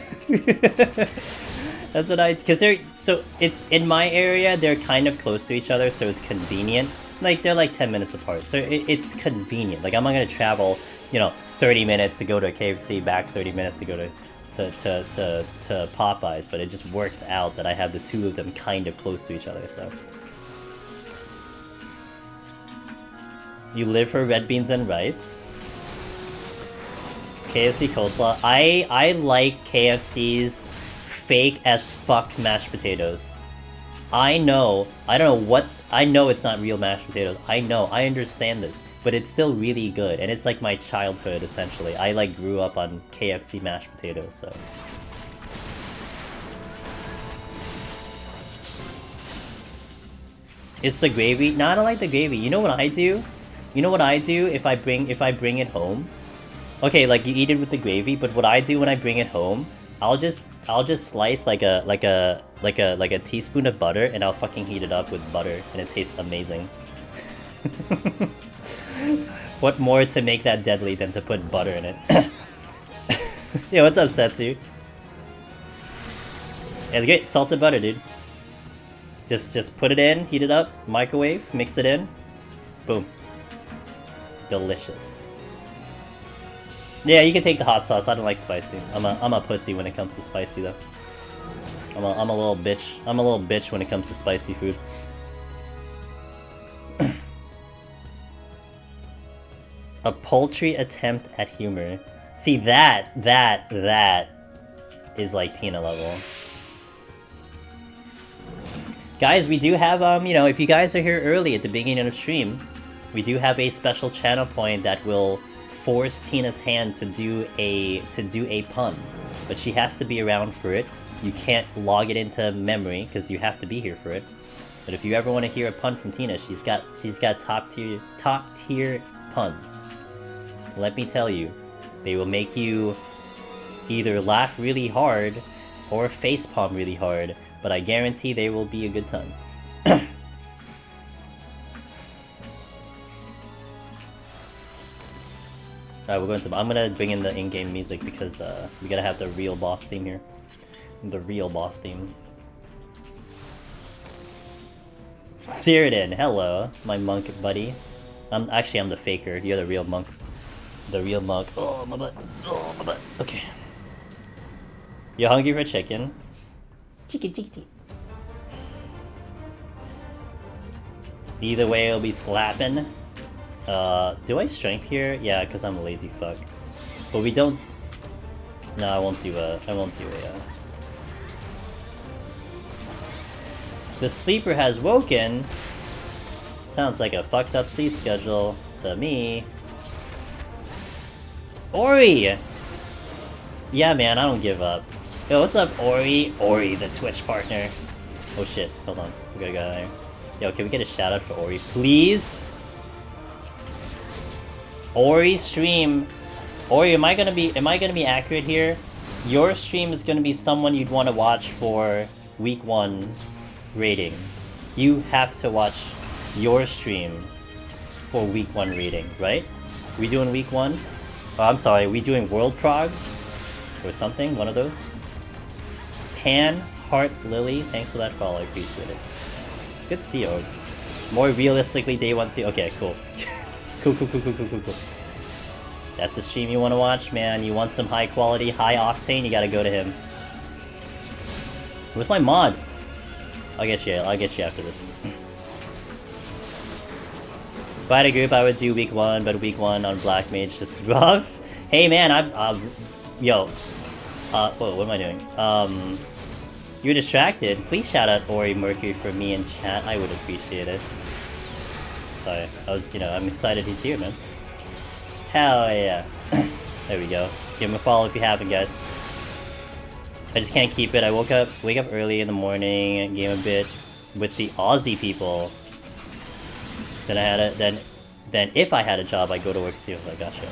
That's what because it's in my area, they're kind of close to each other, so it's convenient. Like, they're like 10 minutes apart, so it's convenient. Like, I'm not gonna travel, you know, 30 minutes to go to a KFC, back 30 minutes to go to Popeyes, but it just works out that I have the two of them kind of close to each other, so. You live for red beans and rice. KFC coleslaw. I like KFC's fake as fuck mashed potatoes. I know it's not real mashed potatoes. I understand this, but it's still really good, and it's like my childhood, essentially. I like grew up on KFC mashed potatoes, so. It's the gravy? No, I don't like the gravy. You know what I do? You know what I do if I bring it home? Okay, like you eat it with the gravy, but what I do when I bring it home, I'll just slice like a teaspoon of butter, and I'll fucking heat it up with butter, and it tastes amazing. What more to make that deadly than to put butter in it? Yeah, what's up, Setsu? Yeah, great salted butter, dude. Just put it in, heat it up, microwave, mix it in, boom. Delicious. Yeah, you can take the hot sauce. I don't like spicy. I'm a pussy when it comes to spicy though. I'm a little bitch. I'm a little bitch when it comes to spicy food. A paltry attempt at humor. See, that is like Tina level. Guys, we do have, you know, if you guys are here early at the beginning of the stream, we do have a special channel point that will force Tina's hand to do a pun. But she has to be around for it. You can't log it into memory, because you have to be here for it. But if you ever want to hear a pun from Tina, she's got top tier puns. Let me tell you, they will make you either laugh really hard or facepalm really hard, but I guarantee they will be a good time. Alright, I'm gonna bring in the in-game music because we gotta have the real boss theme here. The real boss theme. Cyrodian, hello, my monk buddy. I'm the faker. You're the real monk. The real monk. Oh, my butt. Oh, my butt. Okay. You're hungry for chicken? Chicken. Either way, it'll be slapping. Do I strength here? Yeah, because I'm a lazy fuck. But we don't... No, I won't do a... The sleeper has woken. Sounds like a fucked up sleep schedule to me. Ori! Yeah, man, I don't give up. Yo, what's up, Ori? Ori, the Twitch partner. Oh shit, hold on. We gotta go there. Yo, can we get a shout out for Ori, please? Ori stream. Ori, am I gonna be accurate here? Your stream is gonna be someone you'd want to watch for week 1 rating. You have to watch your stream for week 1 rating, right? We doing week 1? Oh, I'm sorry, we doing World Prog? Or something, one of those? Pan, Heart, Lily, thanks for that follow, I appreciate it. Good to see you. More realistically, day 1 too. Okay, cool. Cool. That's a stream you want to watch, man. You want some high quality, high octane, you gotta go to him. Where's my mod? I'll get you after this. If I had a group, I would do week 1, but week 1 on Black Mage just rough. Hey man, yo. Whoa, what am I doing? You're distracted. Please shout out Ori Mercury for me in chat. I would appreciate it. Sorry, I'm excited he's here, man. Hell yeah. There we go. Give him a follow if you haven't, guys. I just can't keep it. I wake up early in the morning, game a bit with the Aussie people. Then I had it. Then if I had a job, I'd go to work too. I gotcha.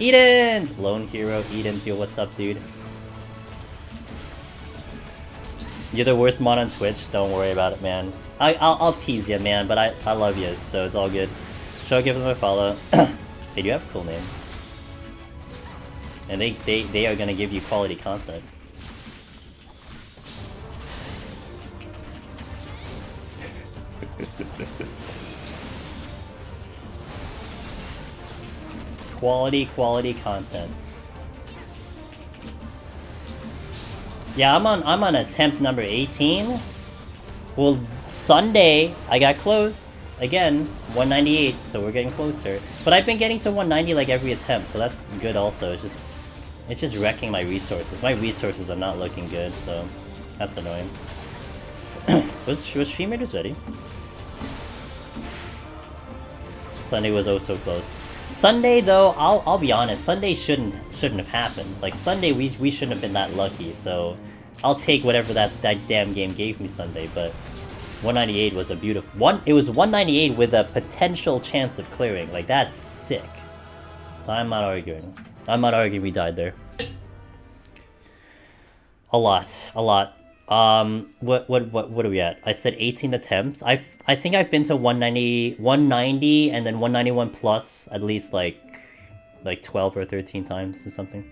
Eden's! Lone Hero, Eden's, yo, what's up, dude? You're the worst mod on Twitch, don't worry about it, man. I'll tease you, man, but I love you, so it's all good. So give them a follow. They do have a cool name. And they are gonna give you quality content. Quality content. Yeah, I'm on attempt number 18. Well, Sunday I got close again, 198. So we're getting closer. But I've been getting to 190 like every attempt, so that's good. Also, it's just wrecking my resources. My resources are not looking good, so that's annoying. was Stream Raiders ready? Sunday was oh so close. Sunday though, I'll be honest, Sunday shouldn't have happened. Like Sunday we shouldn't have been that lucky, so I'll take whatever that damn game gave me Sunday, but 198 was a beautiful one. It was 198 with a potential chance of clearing. Like that's sick. So I'm not arguing. We died there. A lot. What are we at? I said 18 attempts. I think I've been to 190 and then 191 plus at least like 12 or 13 times or something.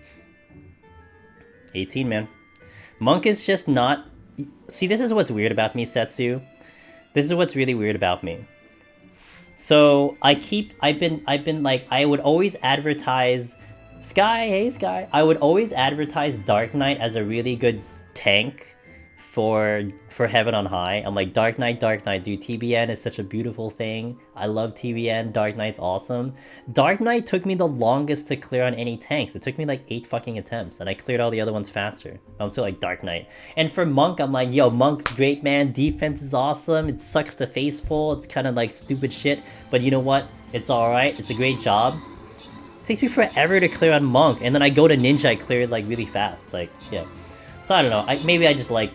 18, man. Monk is just not... See, this is what's weird about me, Setsu. This is what's really weird about me. So I've been like, I would always advertise Sky, hey Sky. I would always advertise Dark Knight as a really good tank for Heaven on High. I'm like, Dark Knight, dude, TBN is such a beautiful thing. I love TBN, Dark Knight's awesome. Dark Knight took me the longest to clear on any tanks. It took me like 8 fucking attempts, and I cleared all the other ones faster. I'm still like, Dark Knight. And for Monk, I'm like, yo, Monk's great, man. Defense is awesome. It sucks to face pull. It's kind of like stupid shit, but you know what? It's alright. It's a great job. It takes me forever to clear on Monk, and then I go to Ninja, I clear it like really fast. Like, yeah. So I don't know, maybe I just like,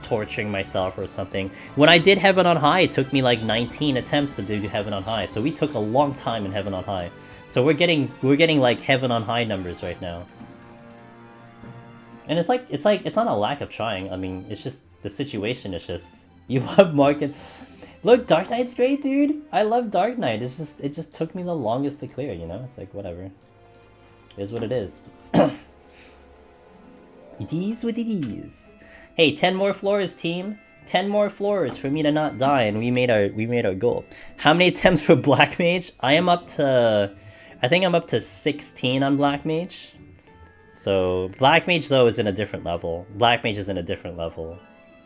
torturing myself or something. When I did Heaven on High, it took me like 19 attempts to do Heaven on High. So we took a long time in Heaven on High. So we're getting like Heaven on High numbers right now. And it's not a lack of trying. I mean, it's just, the situation is just, you love Market. Look, Dark Knight's great, dude. I love Dark Knight. It just took me the longest to clear, It's like, whatever. It is what it is. It is what it is. Hey, 10 more floors, team. 10 more floors for me to not die, and we made our goal. How many attempts for Black Mage? I think I'm up to 16 on Black Mage. So Black Mage though is in a different level. Black Mage is in a different level.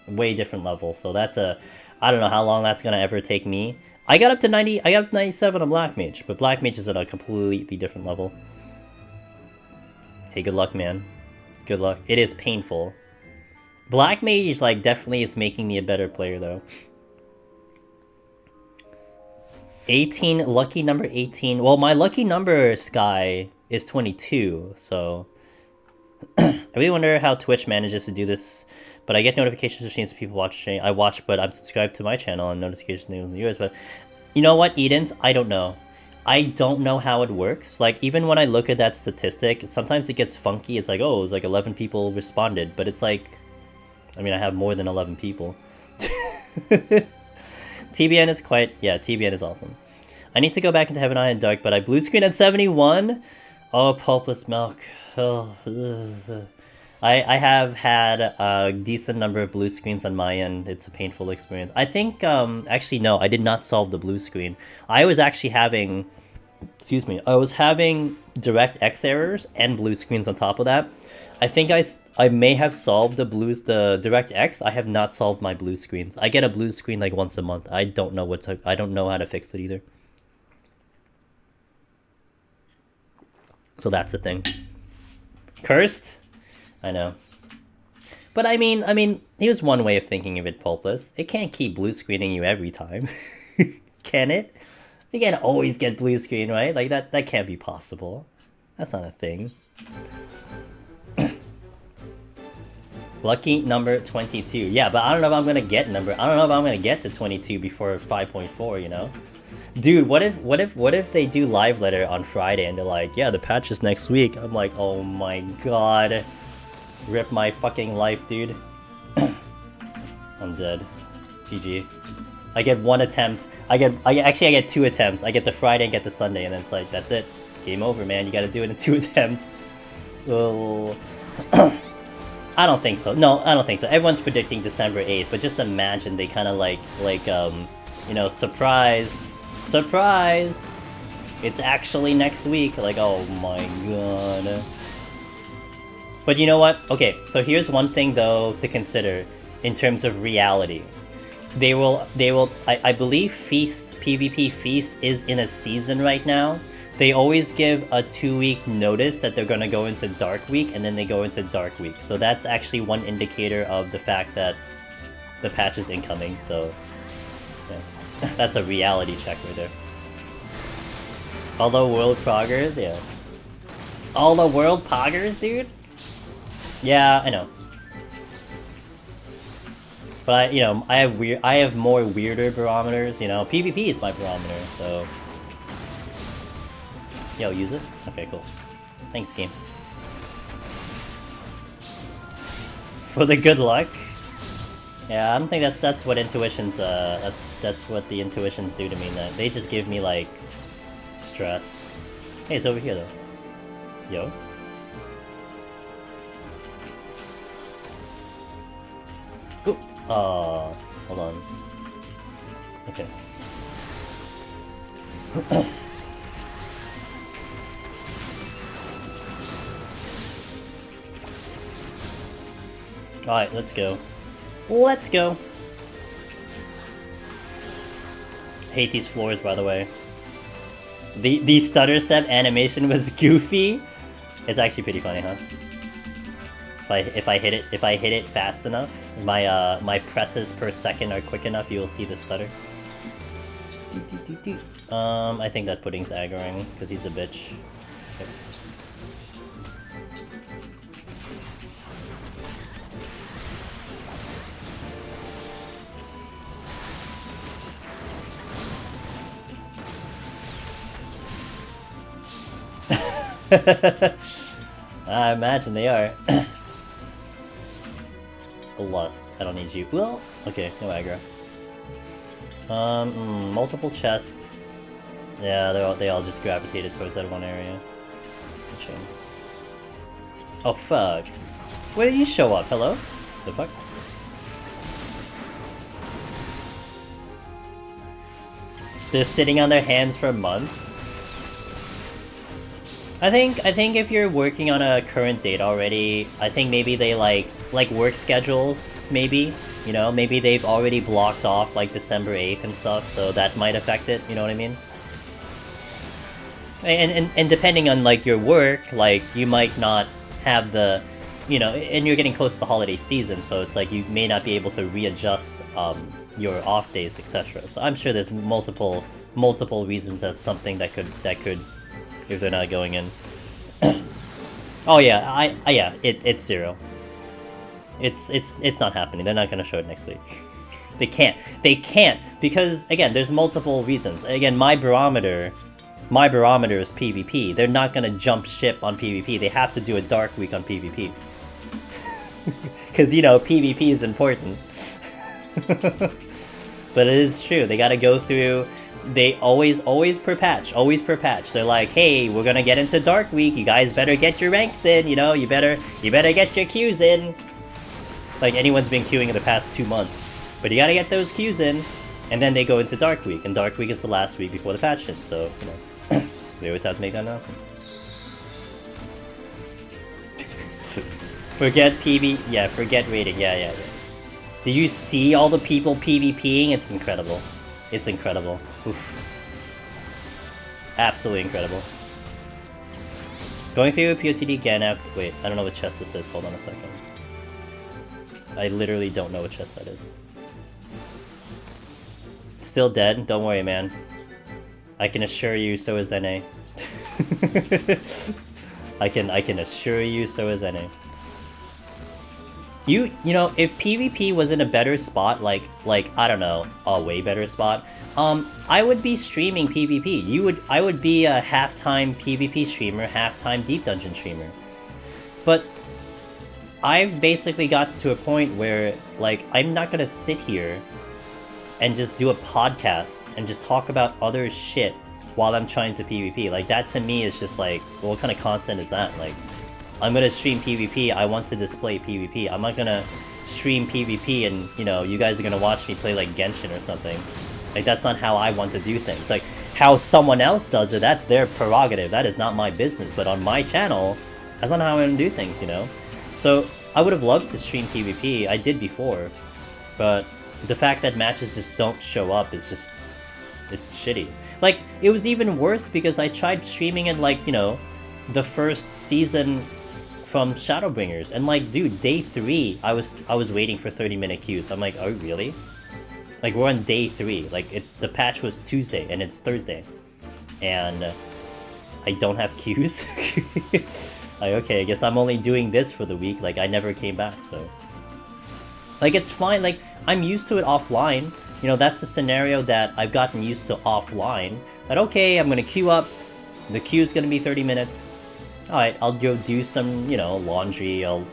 Way different level. So that's I don't know how long that's gonna ever take me. I got up to 97 on Black Mage, but Black Mage is at a completely different level. Hey, good luck, man. Good luck. It is painful. Black Mage, like, definitely is making me a better player, though. 18, lucky number 18. Well, my lucky number, Sky, is 22, so... I really wonder how Twitch manages to do this, but I get notifications which means people watching. I watch, but I'm subscribed to my channel and notifications than yours, but... You know what, Edens? I don't know. I don't know how it works. Like, even when I look at that statistic, sometimes it gets funky. It's like, oh, it was like 11 people responded, but it's like... I mean, I have more than 11 people. TBN is quite... Yeah, TBN is awesome. I need to go back into Heaven Eye and Dark, but I blue screen at 71? Oh, Pulpless Milk. Oh, I have had a decent number of blue screens on my end. It's a painful experience. I think, actually, no, I did not solve the blue screen. I was actually having... Excuse me. I was having DirectX errors and blue screens on top of that. I think I may have solved the DirectX. I have not solved my blue screens. I get a blue screen like once a month. I don't know I don't know how to fix it either. So that's the thing. Cursed? I know. But I mean, here's one way of thinking of it, Pulpless. It can't keep blue screening you every time. Can it? You can't always get blue screen, right? Like that can't be possible. That's not a thing. Lucky number 22. Yeah, but I don't know if I'm gonna get to 22 before 5.4, you know? Dude, what if they do live letter on Friday and they're like, yeah, the patch is next week. I'm like, oh my god. Rip my fucking life, dude. I'm dead. GG. I get one attempt. I get 2 attempts. I get the Friday and get the Sunday, and then it's like, that's it. Game over, man. You gotta do it in 2 attempts. Oh. I don't think so. No, I don't think so. Everyone's predicting December 8th, but just imagine they kind of you know, surprise. It's actually next week. Like, oh my god. But you know what? Okay, so here's one thing though to consider in terms of reality. They will, I believe PvP Feast is in a season right now. They always give a 2-week notice that they're gonna go into Dark Week, and then they go into Dark Week. So that's actually one indicator of the fact that the patch is incoming, so... Yeah. That's a reality check right there. All the world poggers, yeah. All the world poggers, dude? Yeah, I know. But I have more weirder barometers, you know. PvP is my barometer, so... Yo, use it? Okay, cool. Thanks, game. For the good luck? Yeah, I don't think that's what intuitions, that's what the intuitions do to me. They just give me, like, stress. Hey, it's over here, though. Yo. Ooh. Hold on. Okay. Alright, let's go. Let's go! Hate these floors, by the way. The stutter step animation was goofy. It's actually pretty funny, huh? If I hit it fast enough, my presses per second are quick enough, you will see the stutter. I think that pudding's aggroing because he's a bitch. Okay. I imagine they are. Lust. I don't need you. Well, okay, no aggro. Multiple chests. Yeah, they all just gravitated towards that one area. Shame. Oh fuck! Where did you show up? Hello? The fuck? They're sitting on their hands for months. I think if you're working on a current date already, I think maybe they like work schedules, maybe. You know, maybe they've already blocked off like December 8th and stuff, so that might affect it, you know what I mean? And depending on like your work, like you might not have the, you know, and you're getting close to the holiday season, so it's like you may not be able to readjust your off days, etc. So I'm sure there's multiple reasons as something that could if they're not going in. Oh yeah, it's 0. It's not happening. They're not gonna show it next week. They can't because again, there's multiple reasons. Again, my barometer is PvP. They're not gonna jump ship on PvP. They have to do a dark week on PvP. Because, you know, PvP is important. But it is true. They gotta go through... They always per patch. They're like, hey, we're gonna get into Dark Week. You guys better get your ranks in, you know? You better get your queues in. Like, anyone's been queuing in the past 2 months. But you gotta get those queues in. And then they go into Dark Week. And Dark Week is the last week before the patch hits. So, you know... They always have to make that happen. Forget PV... Yeah, forget rating. Yeah. Do you see all the people PvPing? It's incredible. It's incredible. Oof. Absolutely incredible. Going through PoTD again after... Wait, I don't know what chest this is. Hold on a second. I literally don't know what chest that is. Still dead? Don't worry, man. I can assure you, so is NA. I can assure you, so is NA. You know, if PvP was in a better spot, like I don't know, a way better spot, I would be streaming PvP. I would be a half-time PvP streamer, half-time Deep Dungeon streamer. But I've basically got to a point where, like, I'm not gonna sit here and just do a podcast and just talk about other shit while I'm trying to PvP. Like, that to me is just like, well, what kind of content is that? Like, I'm gonna stream PvP, I want to display PvP. I'm not gonna stream PvP and, you know, you guys are gonna watch me play like Genshin or something. Like, that's not how I want to do things. Like, how someone else does it, that's their prerogative. That is not my business. But on my channel, that's not how I want to do things, you know? So, I would have loved to stream PvP. I did before. But the fact that matches just don't show up is just... it's shitty. Like, it was even worse because I tried streaming in, like, you know, the first season from Shadowbringers. And, like, dude, day 3, I was waiting for 30-minute queues. I'm like, oh, really? Like, we're on day 3. Like, the patch was Tuesday, and it's Thursday. And I don't have queues? Like, okay, I guess I'm only doing this for the week. Like, I never came back, so... Like, it's fine. Like, I'm used to it offline. You know, that's a scenario that I've gotten used to offline. That, okay, I'm gonna queue up. The queue's gonna be 30 minutes. Alright, I'll go do some, you know, laundry. I'll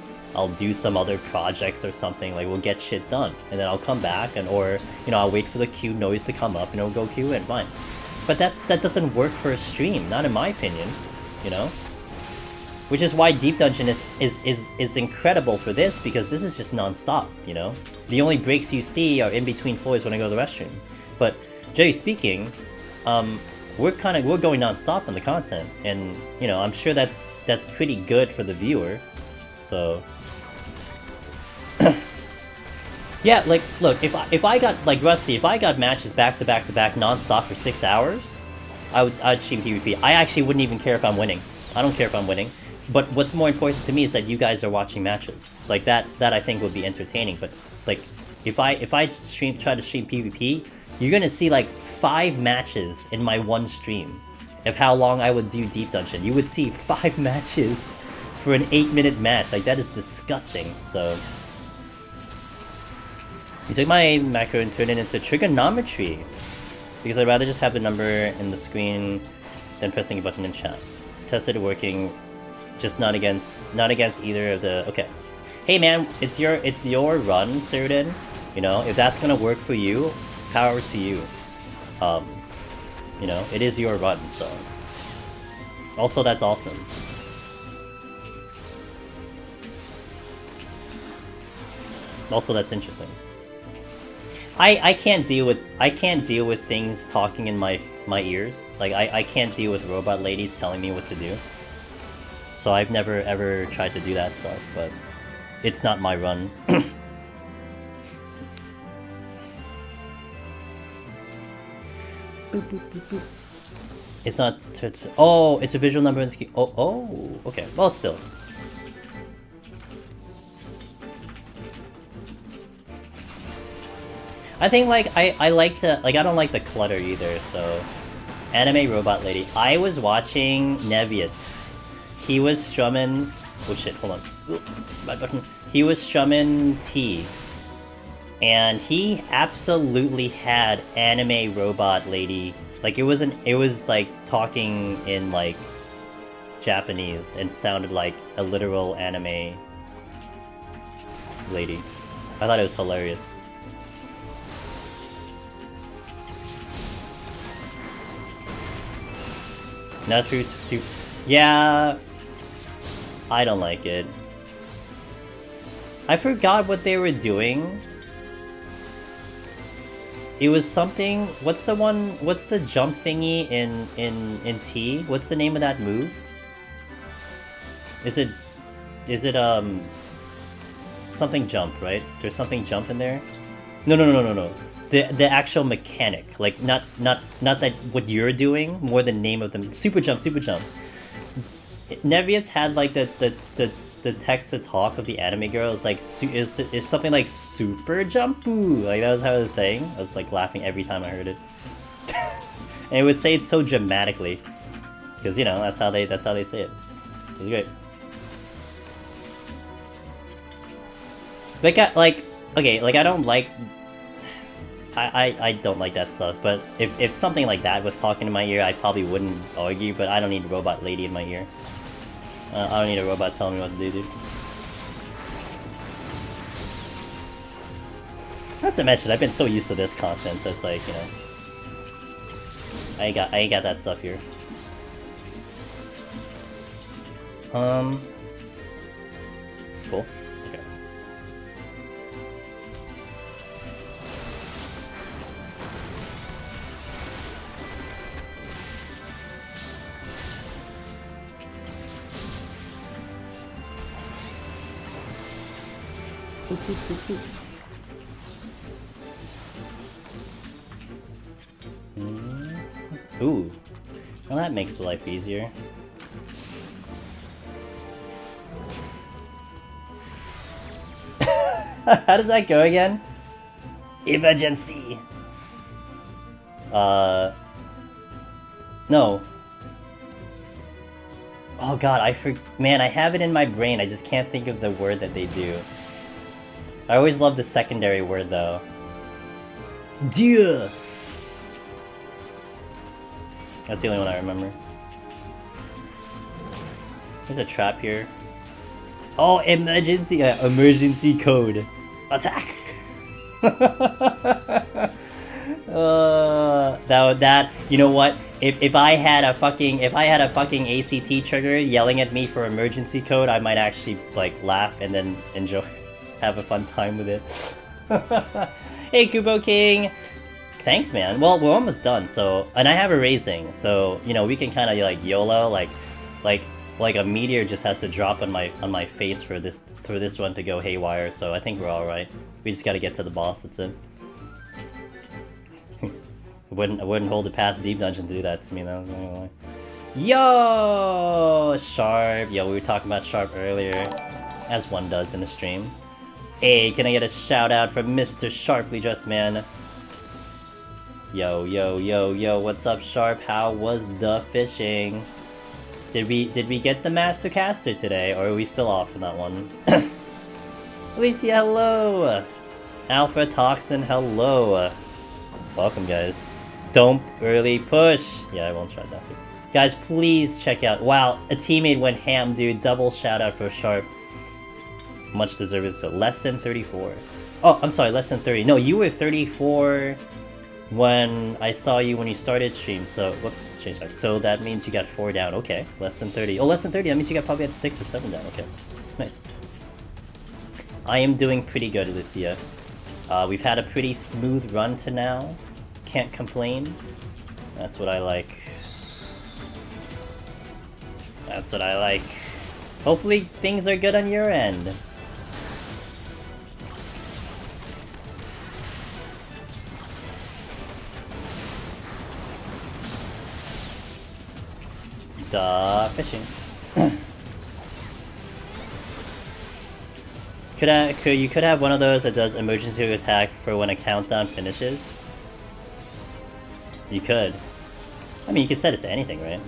do some other projects or something. Like, we'll get shit done. And then I'll come back, and or, you know, I'll wait for the queue noise to come up, and it'll go queue in. Fine. But that doesn't work for a stream. Not in my opinion. You know? Which is why Deep Dungeon is incredible for this, because this is just non-stop, you know? The only breaks you see are in between floors when I go to the restroom. But, generally speaking, we're going non-stop on the content, and, you know, I'm sure that's pretty good for the viewer, so... Yeah, like, look, if I got, like, Rusty, if I got matches back-to-back-to-back non-stop for 6 hours, I'd stream PvP. I actually wouldn't even care if I'm winning. I don't care if I'm winning. But what's more important to me is that you guys are watching matches. Like, that I think would be entertaining. But, like, if I try to stream PvP, you're gonna see, like, 5 matches in my one stream of how long I would do Deep Dungeon. You would see 5 matches for an 8-minute match. Like, that is disgusting. So... You took my macro and turned it into trigonometry. Because I'd rather just have the number in the screen than pressing a button in chat. Tested it working... Just not against either of the... Okay. Hey man, it's your run, Cyrudin. You know, if that's gonna work for you, power to you. You know, it is your run, so... Also, that's awesome. Also, that's interesting. I can't deal with things talking in my ears. Like I can't deal with robot ladies telling me what to do. So I've never ever tried to do that stuff, but it's not my run. Boop, boop, boop, boop. It's not. Oh, it's a visual number in the scheme. Oh, okay. Well, still. I think like I like to like I don't like the clutter either. So, anime robot lady. I was watching Neviat's. He was strumming. Oh shit! Hold on. Ooh, my button. He was strumming T. And he absolutely had anime robot lady. Like it was like talking in like Japanese and sounded like a literal anime lady. I thought it was hilarious. Not true. Yeah, I don't like it. I forgot what they were doing. It was something. What's the one? What's the jump thingy in T? What's the name of that move? Is it something jump, right? There's something jump in there. No. The actual mechanic, like not that what you're doing, more the name of them. Super jump. Neviat's had like the text to talk of the anime girl is like is something like super jump. Ooh, like that was how I was saying. I was like laughing every time I heard it, and it would say it so dramatically, because you know that's how they say it. It was great. Like I don't like. I don't like that stuff, but if something like that was talking in my ear, I probably wouldn't argue, but I don't need a robot lady in my ear. I don't need a robot telling me what to do, dude. Not to mention, I've been so used to this content, so it's like, you know... I ain't got that stuff here. Cool. Okay. Ooh. Well, that makes the life easier. How does that go again? Emergency! No. Oh god, man, I have it in my brain, I just can't think of the word that they do. I always love the secondary word, though. Dieu! That's the only one I remember. There's a trap here. Oh, emergency! Emergency code. Attack! That you know what? If I had a fucking ACT trigger yelling at me for emergency code, I might actually like laugh and then enjoy, have a fun time with it. Hey, Kubo King. Thanks, man. Well, we're almost done. So, and I have a raising, so you know we can kind of like YOLO, like a meteor just has to drop on my face for this one to go haywire. So I think we're all right. We just got to get to the boss. That's it. I wouldn't hold it past Deep Dungeon to do that to me though. Yo, Sharp. Yo, we were talking about Sharp earlier, as one does in the stream. Hey, can I get a shout out from Mr. Sharply Dressed Man? Yo, what's up, Sharp? How was the fishing? Did we get the Master Caster today, or are we still off on that one? Alicia, hello! Alpha Toxin, hello! Welcome, guys. Don't early push! Yeah, I won't try that too. Guys, please check out... Wow, a teammate went ham, dude. Double shout out for Sharp. Much deserved, so less than 34. Oh, I'm sorry, less than 30. No, you were 34... when I saw you when you started stream, so whoops, change that. So that means you got 4 down. Okay, less than 30. Oh, less than 30. That means you got probably at 6 or 7 down. Okay, nice. I am doing pretty good, Alicia. We've had a pretty smooth run to now. Can't complain. That's what I like. That's what I like. Hopefully things are good on your end. Duh, fishing. You could have one of those that does emergency attack for when a countdown finishes. You could. I mean, you could set it to anything, right?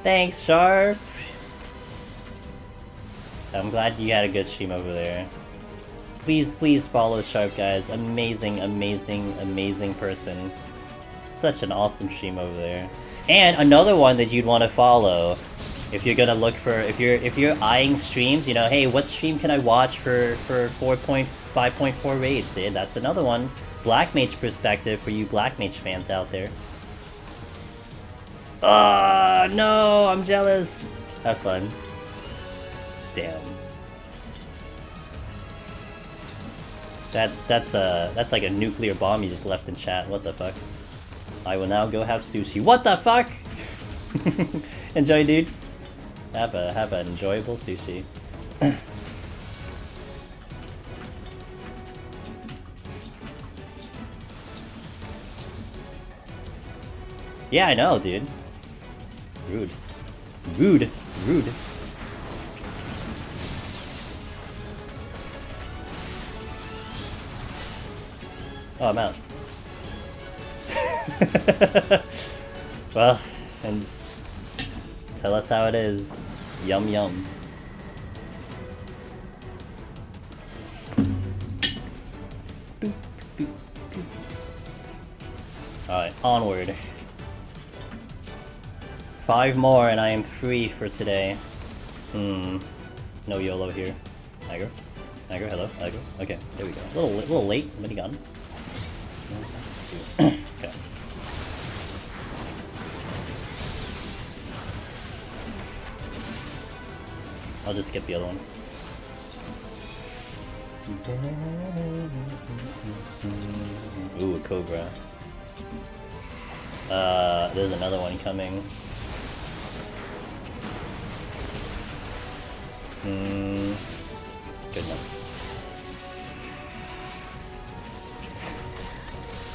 Thanks, Sharp! I'm glad you had a good stream over there. Please, please follow Sharp, guys. Amazing, amazing, amazing person. Such an awesome stream over there. And another one that you'd want to follow, if you're gonna look for, if you're eyeing streams, you know, hey, what stream can I watch for 4.5.4 raids? Yeah, that's another one. Black Mage perspective for you Black Mage fans out there. Ah, no, I'm jealous. Have fun. Damn. That's like a nuclear bomb you just left in chat. What the fuck? I will now go have sushi. What the fuck? Enjoy, dude. Have an enjoyable sushi. Yeah, I know, dude. Rude. Rude. Rude. Oh, I'm out. Well, and tell us how it is. Yum yum. Alright, onward. 5 more and I am free for today. No YOLO here. Aggro. Aggro, hello. Aggro. Okay, there we go. A little late, but he got him. Okay. I'll just skip the other one. Ooh, a Cobra. There's another one coming. Good enough.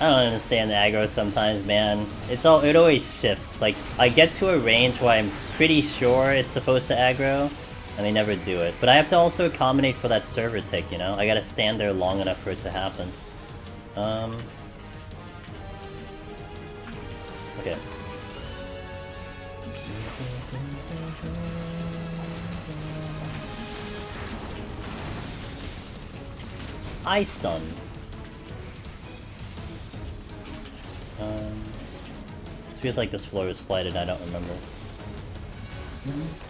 I don't understand the aggro sometimes, man. It always shifts. Like, I get to a range where I'm pretty sure it's supposed to aggro, and they never do it. But I have to also accommodate for that server tick, you know? I gotta stand there long enough for it to happen. Okay. Ice stun. This feels like this floor is flighted, I don't remember.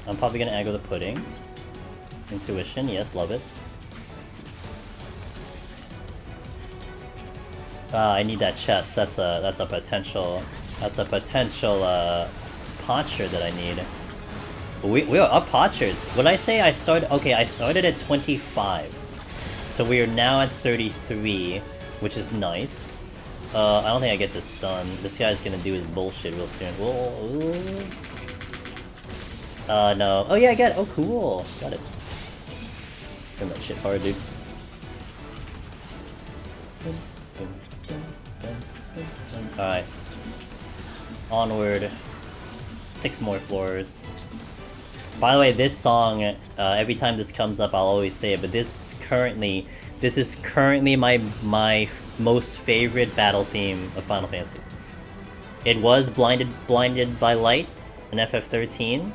I'm probably gonna aggro the pudding. Intuition, yes, love it. I need that chest. That's a potential potcher that I need. We are up potchers. When I say I started, okay, I started at 25, so we are now at 33, which is nice. I don't think I get this done. This guy's gonna do his bullshit real soon. Whoa. No. Oh yeah, I got it. Oh, cool. Got it. Turn that shit hard, dude. Alright. Onward. 6 more floors. By the way, this song, every time this comes up, I'll always say it, but this is currently my most favorite battle theme of Final Fantasy. It was Blinded by Light in FF13.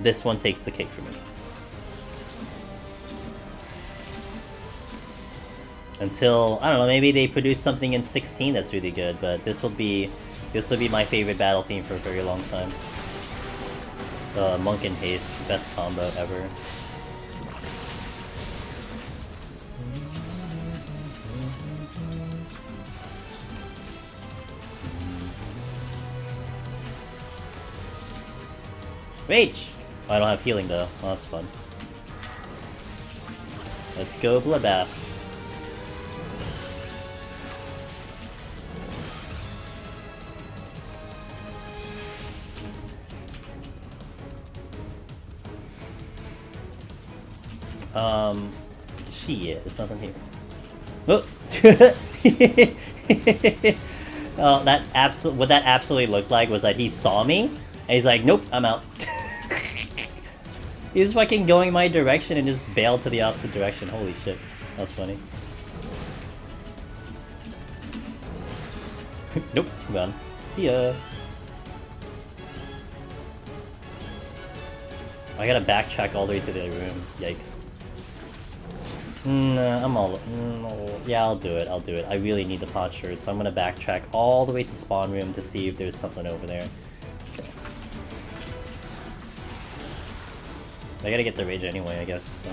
This one takes the cake for me. Until, I don't know, maybe they produce something in 16 that's really good, but this will be my favorite battle theme for a very long time. Monk and Haste, best combo ever. Rage! Oh, I don't have healing though. Oh, that's fun. Let's go Bloodbath. Shit, there's nothing here. Oh! Oh, what that absolutely looked like was that he saw me, and he's like, nope, I'm out. He was fucking going my direction and just bailed to the opposite direction. Holy shit, that was funny. Nope, I'm gone. See ya. I gotta backtrack all the way to the room. Yikes. I'm all... yeah, I'll do it, I really need the pot shirt, so I'm gonna backtrack all the way to spawn room to see if there's something over there. Okay. I gotta get the rage anyway, I guess, so...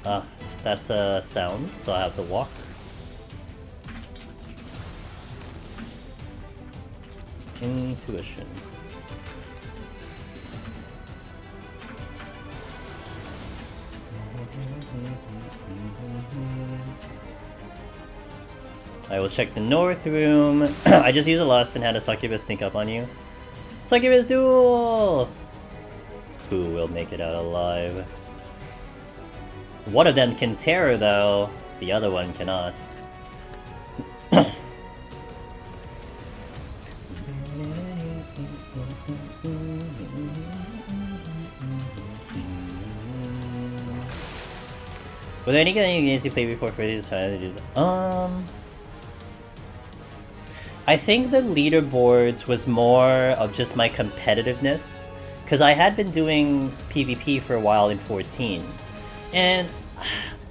Ah, that's a sound, so I have to walk. Intuition. I will check the north room. I just used a lust and had a succubus sneak up on you. Succubus duel! Who will make it out alive? One of them can terror though, the other one cannot. Were there any games you played before Freddy's? I think the leaderboards was more of just my competitiveness, because I had been doing PvP for a while in 14, and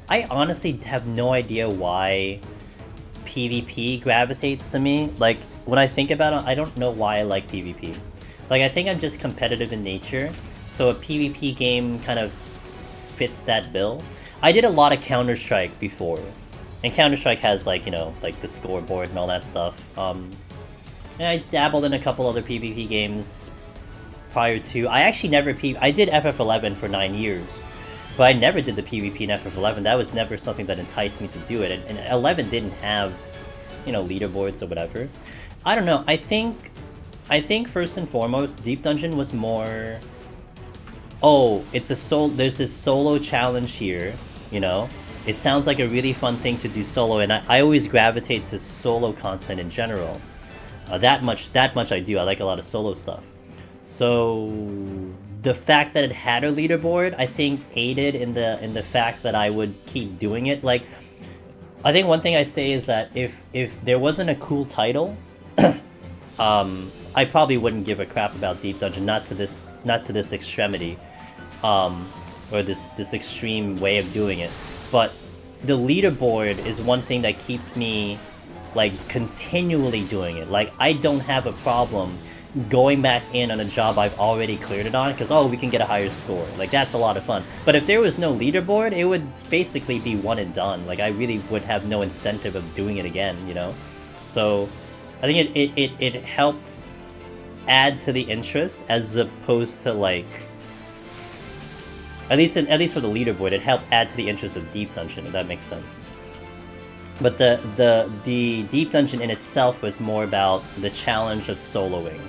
I honestly have no idea why PvP gravitates to me. Like, when I think about it, I don't know why I like PvP. Like, I think I'm just competitive in nature, so a PvP game kind of fits that bill. I did a lot of Counter-Strike before, and Counter-Strike has, like, you know, like the scoreboard and all that stuff. And I dabbled in a couple other PvP games prior to... I actually never I did FF11 for 9 years, but I never did the PvP in FF11. That was never something that enticed me to do it, and 11 didn't have, you know, leaderboards or whatever. I don't know, I think first and foremost, Deep Dungeon was more... Oh, it's a there's this solo challenge here, you know? It sounds like a really fun thing to do solo, and I always gravitate to solo content in general. That much I do. I like a lot of solo stuff. So the fact that it had a leaderboard, I think, aided in the fact that I would keep doing it. Like, I think one thing I say is that if there wasn't a cool title, I probably wouldn't give a crap about Deep Dungeon. Not to this extremity, or this extreme way of doing it. But the leaderboard is one thing that keeps me, like, continually doing it. Like, I don't have a problem going back in on a job I've already cleared it on, because, oh, we can get a higher score. Like, that's a lot of fun. But if there was no leaderboard, it would basically be one and done. Like, I really would have no incentive of doing it again, you know? So, I think it helped add to the interest, as opposed to, like... At least for the leaderboard, it helped add to the interest of Deep Dungeon, if that makes sense. But the Deep Dungeon in itself was more about the challenge of soloing.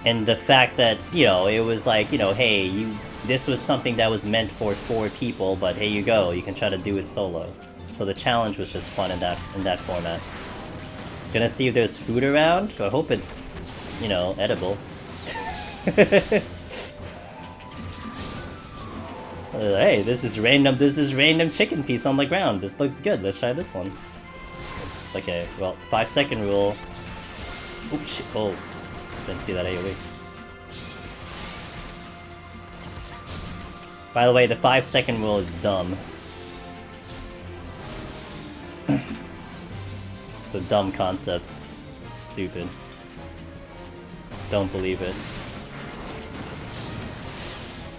And the fact that, you know, it was like, you know, hey, this was something that was meant for 4 people, but here you go, you can try to do it solo. So the challenge was just fun in that format. Gonna see if there's food around. I hope it's, you know, edible. Hey, this is random. There's this random chicken piece on the ground. This looks good. Let's try this one. Okay, well, 5-second rule. Oops, shit. Oh, didn't see that AoE. By the way, the 5-second rule is dumb. It's a dumb concept. It's stupid. Don't believe it.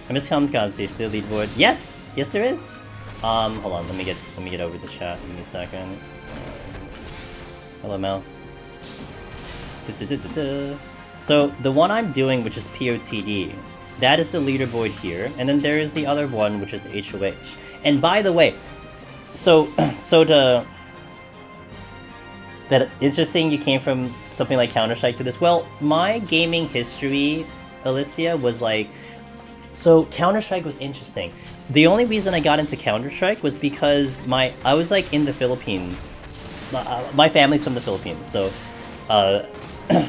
I miss Comcom, still leaderboard. Yes! Yes there is! Hold on, let me get over the chat. Give me a second. Hello mouse. So the one I'm doing, which is PoTD, that is the leaderboard here, and then there is the other one, which is the HOH. And by the way, so that interesting you came from something like Counter-Strike to this. Well, my gaming history, Alicia, was like, so Counter-Strike was interesting. The only reason I got into Counter-Strike was because I was like in the Philippines. My family's from the Philippines, so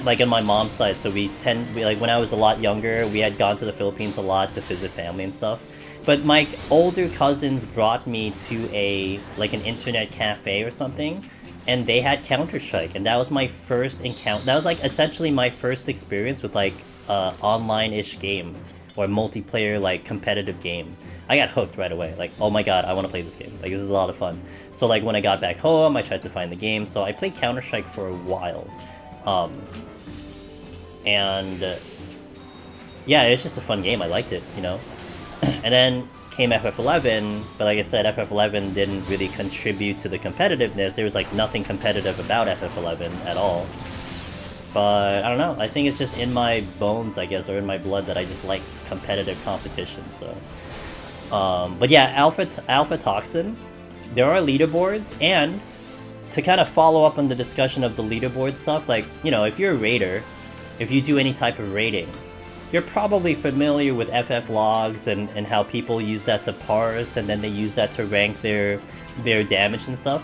like on my mom's side, so we like when I was a lot younger, we had gone to the Philippines a lot to visit family and stuff. But my older cousins brought me to like an internet cafe or something, and they had Counter-Strike, and that was my first encounter. That was like essentially my first experience with like online-ish game or multiplayer like competitive game. I got hooked right away. Like, oh my god, I want to play this game. Like, this is a lot of fun. So like when I got back home, I tried to find the game. So I played Counter-Strike for a while, and yeah, it's just a fun game. I liked it, you know. And then came FF11, but like I said, FF11 didn't really contribute to the competitiveness. There was like nothing competitive about FF11 at all. But I don't know, I think it's just in my bones, I guess, or in my blood, that I just like competitive competition, so. But yeah, Alpha Toxin, there are leaderboards, and to kind of follow up on the discussion of the leaderboard stuff, like, you know, if you're a raider, if you do any type of raiding, you're probably familiar with FF logs and how people use that to parse, and then they use that to rank their damage and stuff.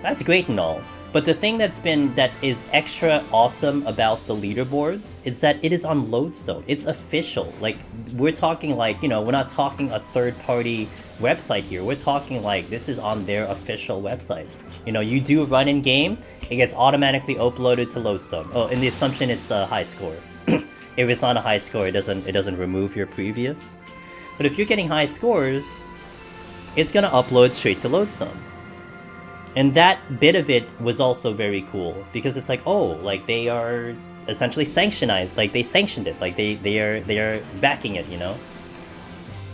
That's great and all, but the thing that is extra awesome about the leaderboards is that it is on Lodestone. It's official. Like, we're talking like, you know, we're not talking a third-party website here. We're talking like this is on their official website. You know, you do a run in game, it gets automatically uploaded to Lodestone. Oh, and the assumption it's a high score. If it's not a high score, it doesn't remove your previous. But if you're getting high scores, it's gonna upload straight to Lodestone. And that bit of it was also very cool, because it's like, oh, like they are essentially sanctioned, like they sanctioned it, like they are backing it, you know.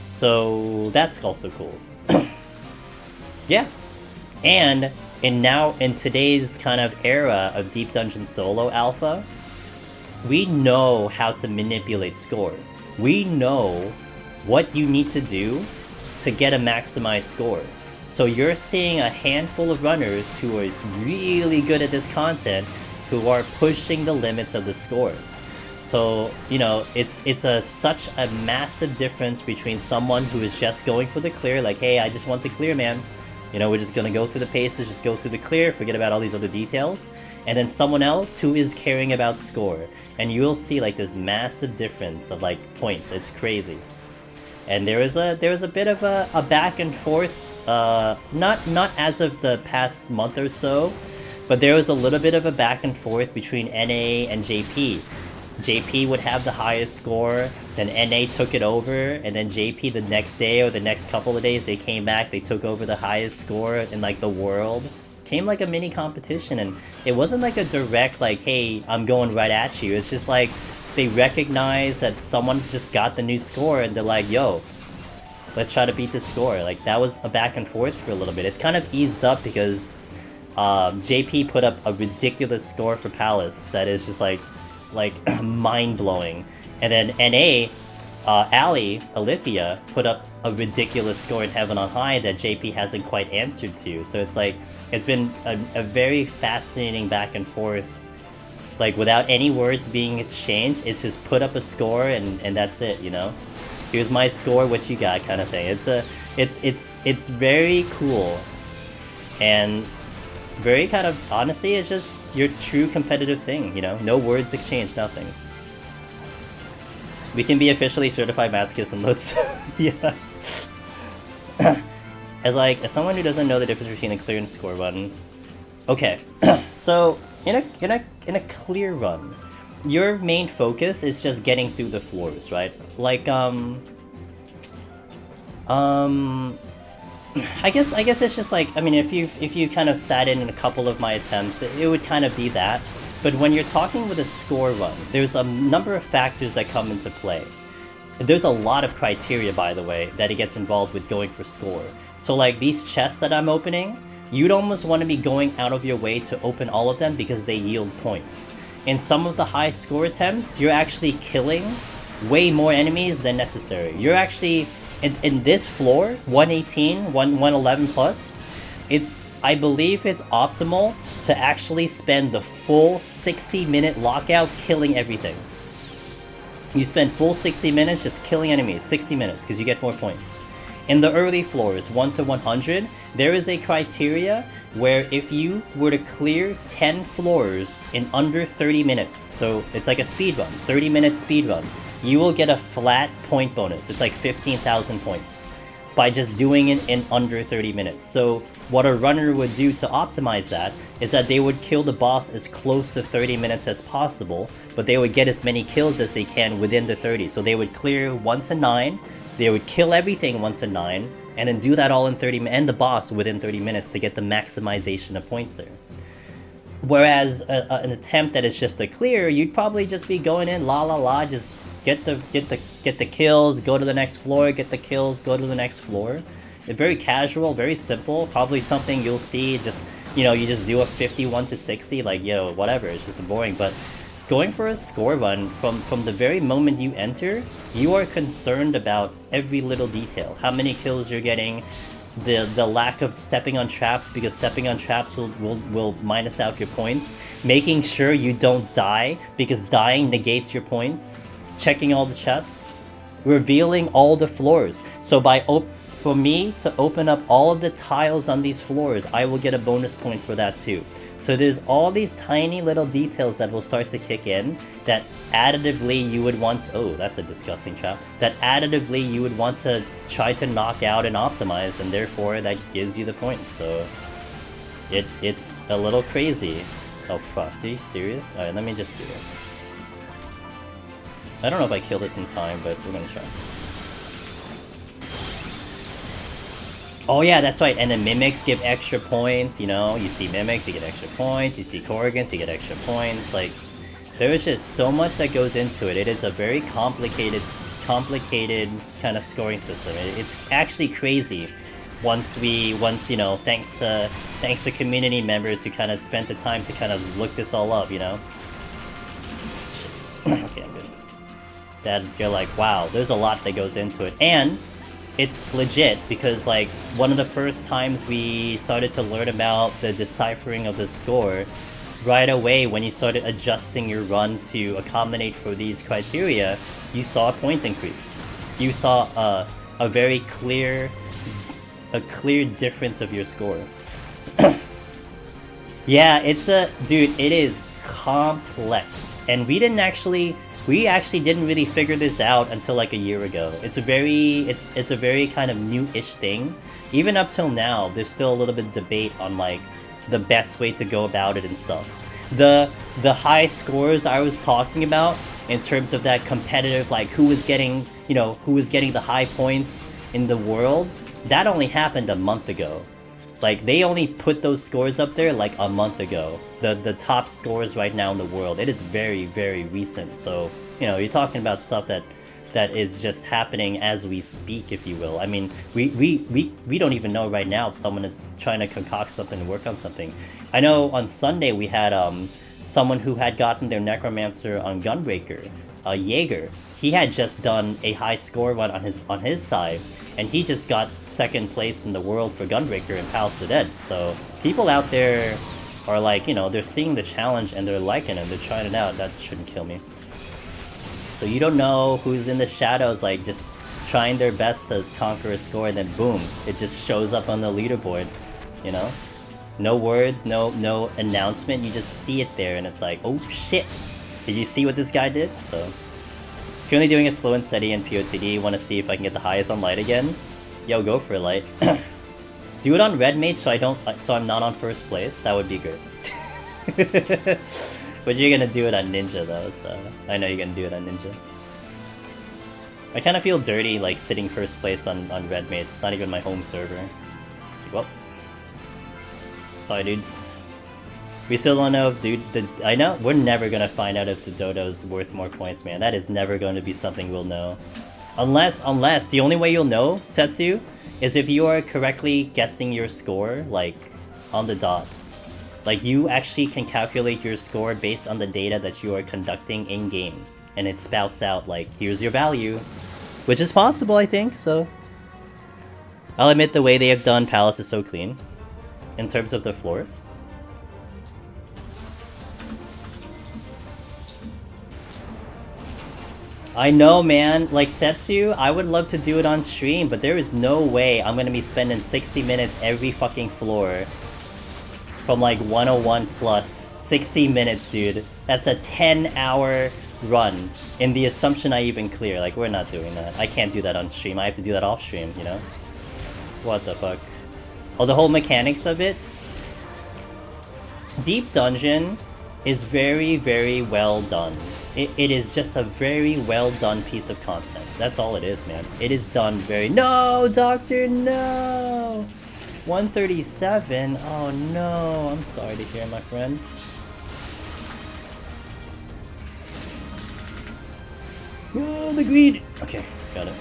So that's also cool. Yeah, and now in today's kind of era of Deep Dungeon Solo Alpha, we know how to manipulate score. We know what you need to do to get a maximized score. So you're seeing a handful of runners who are really good at this content, who are pushing the limits of the score. So, you know, it's such a massive difference between someone who is just going for the clear, like, hey, I just want the clear, man. You know, we're just gonna go through the paces, just go through the clear, forget about all these other details. And then someone else who is caring about score. And you'll see like this massive difference of like points. It's crazy. And there was a bit of a back and forth, not as of the past month or so, but there was a little bit of a back and forth between NA and JP. JP would have the highest score, then NA took it over, and then JP the next day or the next couple of days, they came back, they took over the highest score in like the world. Came like a mini competition, and it wasn't like a direct like, hey, I'm going right at you. It's just like they recognize that someone just got the new score, and they're like, yo, let's try to beat this score. Like, that was a back and forth for a little bit. It's kind of eased up because JP put up a ridiculous score for Palace that is just like mind-blowing. And then NA, Alithia, put up a ridiculous score in Heaven on High that JP hasn't quite answered to. So it's like, it's been a very fascinating back and forth. Like, without any words being exchanged, it's just put up a score and that's it, you know? Here's my score, what you got, kind of thing. It's very cool. And very kind of, honestly, it's just your true competitive thing, you know? No words exchanged, nothing. We can be officially certified masochists and let's... Yeah. As someone who doesn't know the difference between a clear and score run... Okay, so, in a clear run, your main focus is just getting through the floors, right? Like, I guess it's just like, I mean, if you kind of sat in a couple of my attempts, it would kind of be that. But when you're talking with a score run, there's a number of factors that come into play. There's a lot of criteria, by the way, that it gets involved with going for score. So like these chests that I'm opening, you'd almost want to be going out of your way to open all of them because they yield points. in some of the high score attempts, you're actually killing way more enemies than necessary. You're actually, in this floor, 118, 111 plus, I believe it's optimal to actually spend the full 60-minute lockout killing everything. You spend full 60 minutes just killing enemies, 60 minutes, because you get more points. In the early floors, 1 to 100, there is a criteria where if you were to clear 10 floors in under 30 minutes, so it's like a speed run, 30-minute speed run, you will get a flat point bonus. It's like 15,000 points by just doing it in under 30 minutes. So what a runner would do to optimize that is that they would kill the boss as close to 30 minutes as possible, but they would get as many kills as they can within the 30. So they would clear 1 to 9, they would kill everything 1 to 9, and then do that all in 30 minutes, and the boss within 30 minutes to get the maximization of points there. Whereas an attempt that is just a clear, you'd probably just be going in just get the kills, go to the next floor, get the kills, go to the next floor. It's very casual, very simple, probably something you'll see just, you just do a 51 to 60, like, whatever, it's just boring. But going for a score run, from the very moment you enter, you are concerned about every little detail. How many kills you're getting, the lack of stepping on traps, because stepping on traps will minus out your points. Making sure you don't die, because dying negates your points. Checking all the chests. Revealing all the floors. So for me to open up all of the tiles on these floors, I will get a bonus point for that too. So there's all these tiny little details that will start to kick in that additively you would want... Oh, that's a disgusting trap. That additively you would want to try to knock out and optimize, and therefore that gives you the points. So it's a little crazy. Oh fuck, are you serious? Alright, let me just do this. I don't know if I kill this in time, but we're gonna try. Oh yeah, that's right, and the mimics give extra points, you see mimics, you get extra points, you see Corrigans, you get extra points. Like, there is just so much that goes into it. It is a very complicated kind of scoring system. It's actually crazy once thanks to community members who kind of spent the time to kind of look this all up, Shit. Okay, I'm good. That you're like, wow, there's a lot that goes into it. And it's legit, because like one of the first times we started to learn about the deciphering of the score, right away when you started adjusting your run to accommodate for these criteria, you saw a point increase. You saw a very clear difference of your score. Yeah, dude, it is complex, and we actually didn't really figure this out until like a year ago. It's a very kind of new-ish thing. Even up till now, there's still a little bit of debate on like the best way to go about it and stuff. The high scores I was talking about in terms of that competitive, like who was getting the high points in the world, that only happened a month ago. Like, they only put those scores up there like a month ago. The top scores right now in the world. It is very, very recent. So, you're talking about stuff that is just happening as we speak, if you will. I mean, we don't even know right now if someone is trying to concoct something and work on something. I know on Sunday we had someone who had gotten their Necromancer on Gunbreaker, Jaeger. He had just done a high score one on his side, and he just got second place in the world for Gunbreaker and Palace of the Dead. So people out there are like, they're seeing the challenge and they're liking it, they're trying it out. That shouldn't kill me. So you don't know who's in the shadows, like just trying their best to conquer a score, and then boom, it just shows up on the leaderboard, No words, no announcement, you just see it there, and it's like, oh shit, did you see what this guy did? So, currently doing a slow and steady in PoTD, want to see if I can get the highest on light again. Yo, go for it, light. Do it on red mage so I'm not on first place, that would be good. But you're gonna do it on ninja though, so I know you're gonna do it on ninja. I kind of feel dirty like sitting first place on red mage, it's not even my home server. Well. Sorry, dudes. We still don't know if I know we're never gonna find out if the dodo's worth more points, man. That is never going to be something we'll know. Unless the only way you'll know, Setsu, is if you are correctly guessing your score, like, on the dot. Like, you actually can calculate your score based on the data that you are conducting in-game. And it spouts out, like, here's your value. Which is possible, I think, so... I'll admit the way they have done Palace is so clean. In terms of the floors. I know, man. Like, Setsu, I would love to do it on stream, but there is no way I'm gonna be spending 60 minutes every fucking floor. From, like, 101 plus. 60 minutes, dude. That's a 10-hour run. In the assumption I even clear. Like, we're not doing that. I can't do that on stream. I have to do that off stream, you know? What the fuck? Oh, the whole mechanics of it? Deep Dungeon is very, very well done. It is just a very well done piece of content. That's all it is, man. It is done very... No, Doctor, no! 137? Oh no, I'm sorry to hear, my friend. Oh, the greed! Okay, got it.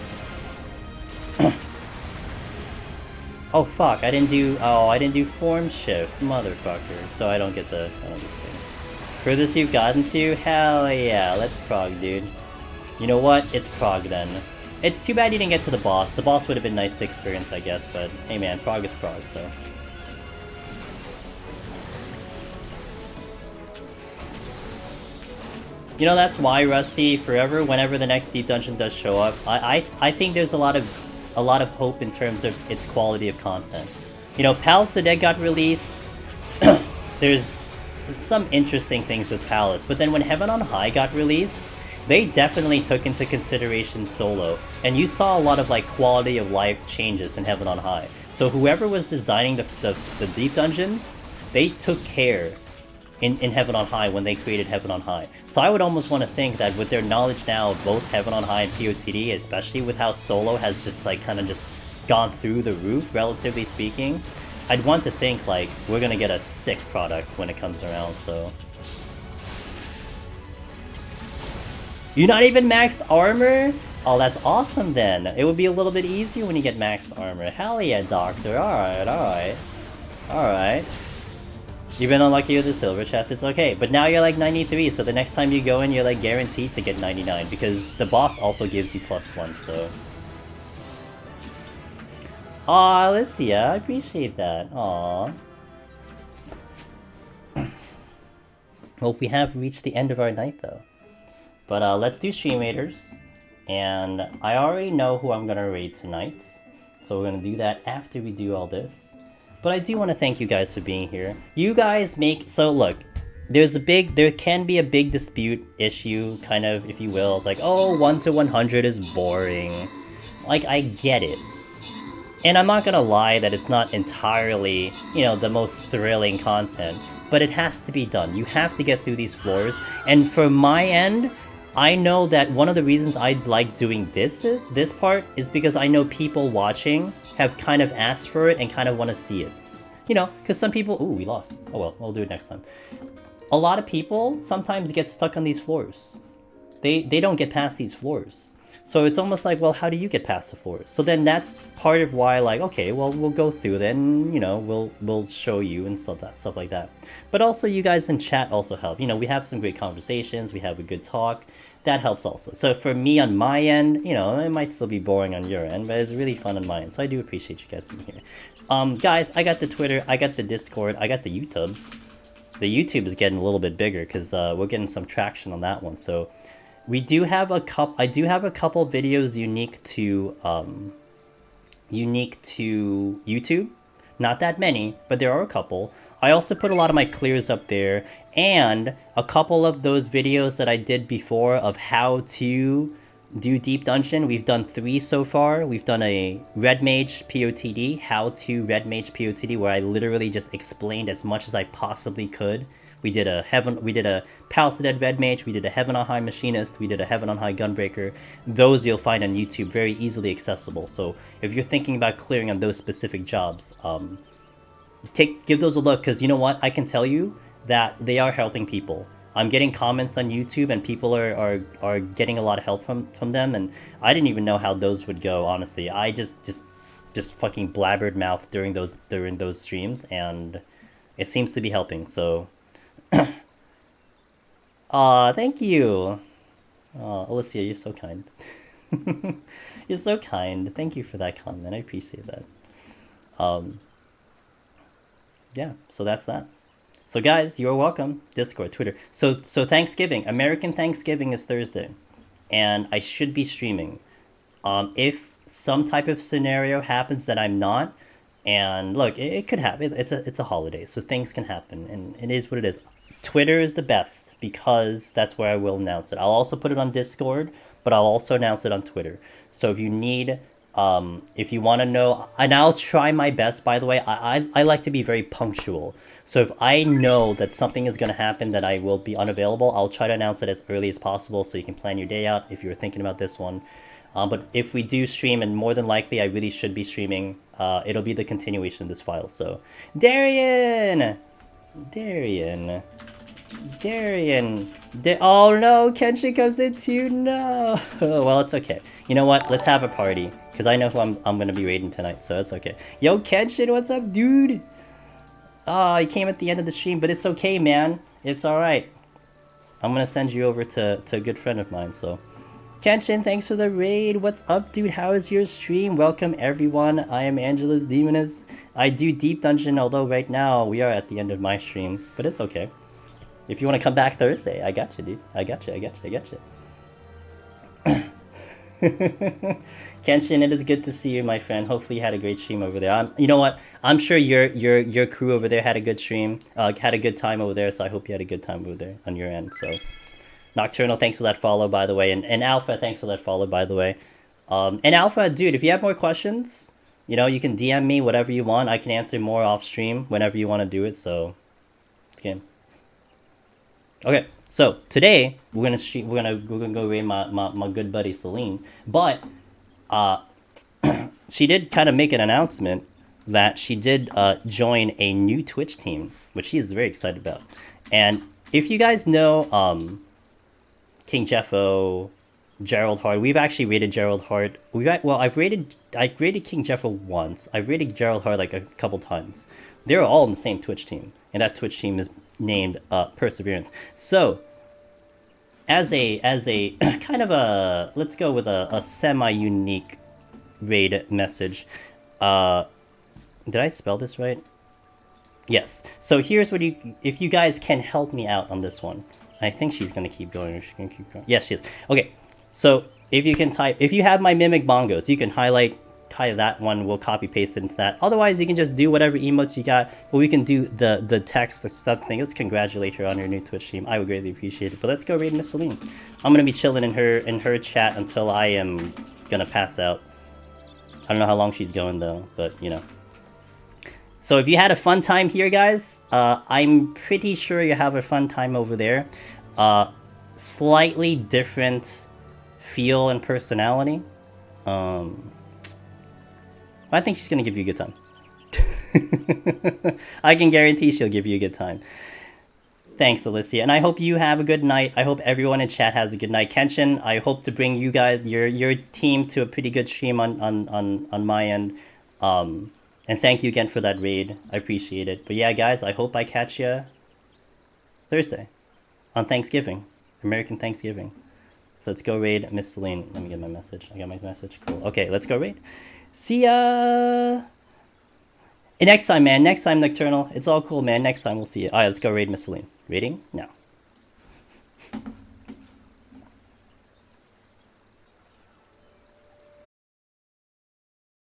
Oh fuck, I didn't do form shift, motherfucker. So I don't get the thing. Furthest you've gotten to? Hell yeah, let's prog, dude. You know what? It's prog then. It's too bad you didn't get to the boss. The boss would have been nice to experience, I guess, but hey man, prog is prog, so. You know, that's why, Rusty, forever, whenever the next Deep Dungeon does show up, I think there's a lot of hope in terms of its quality of content. You know, Palace of the Dead got released. There's some interesting things with Palace, but then when Heaven on High got released, they definitely took into consideration solo, and you saw a lot of like quality of life changes in Heaven on High. So whoever was designing the Deep Dungeons, they took care in Heaven on High when they created Heaven on High. So I would almost want to think that with their knowledge now of both Heaven on High and PoTD, especially with how solo has just like kind of just gone through the roof, relatively speaking, I'd want to think like we're gonna get a sick product when it comes around, so. You're not even maxed armor? Oh, that's awesome then. It would be a little bit easier when you get max armor. Hell yeah, Doctor. Alright, alright. Alright. You've been unlucky with the silver chest, it's okay. But now you're like 93, so the next time you go in, you're like guaranteed to get 99, because the boss also gives you +1, so. Aw, Alicia, I appreciate that. Aw. Well, we have reached the end of our night, though. But let's do Stream Raiders. And I already know who I'm gonna raid tonight. So we're gonna do that after we do all this. But I do want to thank you guys for being here. You guys make... So look, there can be a big dispute issue, kind of, if you will. Like, oh, 1 to 100 is boring. Like, I get it. And I'm not gonna lie that it's not entirely, you know, the most thrilling content. But it has to be done. You have to get through these floors. And for my end, I know that one of the reasons I like doing this part is because I know people watching have kind of asked for it and kind of want to see it. You know, because some people... Ooh, we lost. Oh well, we'll do it next time. A lot of people sometimes get stuck on these floors. They don't get past these floors. So it's almost like, well, how do you get past the floors? So then that's part of why, like, okay, well, we'll go through then, you know, we'll show you and stuff like that. But also, you guys in chat also help. You know, we have some great conversations, we have a good talk. That helps also. So for me on my end, you know, it might still be boring on your end, but it's really fun on my end. So I do appreciate you guys being here. Guys, I got the Twitter, I got the Discord, I got the YouTubes. The YouTube is getting a little bit bigger because we're getting some traction on that one. So we do have a couple. I do have a couple videos unique to YouTube. Not that many, but there are a couple. I also put a lot of my clears up there, and a couple of those videos that I did before of how to do Deep Dungeon. We've done 3 so far. We've done a Red Mage PoTD, how to Red Mage PoTD, where I literally just explained as much as I possibly could. We did a Palace of the Dead Red Mage, we did a Heaven on High Machinist, we did a Heaven on High Gunbreaker. Those you'll find on YouTube, very easily accessible. So if you're thinking about clearing on those specific jobs, give those a look, because you know what? I can tell you that they are helping people. I'm getting comments on YouTube and people are getting a lot of help from them, and I didn't even know how those would go, honestly. I just fucking blabbered mouth during those streams, and It seems to be helping, so... thank you! Alicia, you're so kind. You're so kind. Thank you for that comment. I appreciate that. Yeah, so that's that. So guys, you're welcome. Discord, Twitter. So Thanksgiving, American Thanksgiving is Thursday, and I should be streaming. If some type of scenario happens that I'm not, and look, it could happen. It's a holiday, so things can happen, and it is what it is. Twitter is the best because that's where I will announce it. I'll also put it on Discord, but I'll also announce it on Twitter. So if you need, if you want to know, and I'll try my best, by the way, I like to be very punctual. So if I know that something is going to happen that I will be unavailable, I'll try to announce it as early as possible so you can plan your day out if you're thinking about this one. But if we do stream, and more than likely I really should be streaming, it'll be the continuation of this file. So, Darian! Oh no, Kenshin comes in too, no! Well, it's okay. You know what, let's have a party. Because I know who I'm gonna be raiding tonight, so it's okay. Yo, Kenshin, what's up, dude? Oh, he came at the end of the stream, but it's okay, man. It's alright. I'm gonna send you over to a good friend of mine, so... Kenshin, thanks for the raid. What's up, dude? How is your stream? Welcome, everyone. I am Angelus Demonus. I do Deep Dungeon, although right now we are at the end of my stream, but it's okay. If you want to come back Thursday, I got you, dude. I got you. Kenshin, it is good to see you, my friend. Hopefully you had a great stream over there. You know what? I'm sure your crew over there had a good stream, had a good time over there, so I hope you had a good time over there on your end, so... Nocturnal, thanks for that follow, by the way. And Alpha, thanks for that follow, by the way. And Alpha, dude, if you have more questions, you know, you can DM me whatever you want. I can answer more off stream whenever you want to do it, so... Again. Okay, so today, we're gonna go raid my good buddy Celine. But, she did kind of make an announcement that she did join a new Twitch team, which she is very excited about. And if you guys know... King Jeffo, Gerald Hart. We've actually rated Gerald Hart. I've rated King Jeffo once. I've rated Gerald Hart like a couple times. They're all in the same Twitch team, and that Twitch team is named Perseverance. So, as a kind of a, let's go with a semi-unique raid message. Did I spell this right? Yes. So here's what if you guys can help me out on this one. I think she's gonna keep going. She's gonna keep going. Yes, she is. Okay, so if you can type, if you have my mimic bongos, you can highlight that one. We'll copy paste it into that. Otherwise, you can just do whatever emotes you got. But we can do the text and stuff thing. Let's congratulate her on her new Twitch stream. I would greatly appreciate it. But let's go raid Miss Celine. I'm gonna be chilling in her chat until I am gonna pass out. I don't know how long she's going though, but you know. So if you had a fun time here, guys, I'm pretty sure you have a fun time over there. Slightly different feel and personality. I think she's gonna give you a good time. I can guarantee she'll give you a good time. Thanks, Alicia, and I hope you have a good night. I hope everyone in chat has a good night. Kenshin, I hope to bring you guys, your team, to a pretty good stream on my end. And thank you again for that raid. I appreciate it. But yeah, guys, I hope I catch you Thursday on Thanksgiving, American Thanksgiving. So let's go raid Miss Celine. Let me get my message. I got my message. Cool. Okay, let's go raid. See ya. And next time, man. Next time, Nocturnal. It's all cool, man. Next time we'll see you. All right, let's go raid Miss Celine. Raiding now.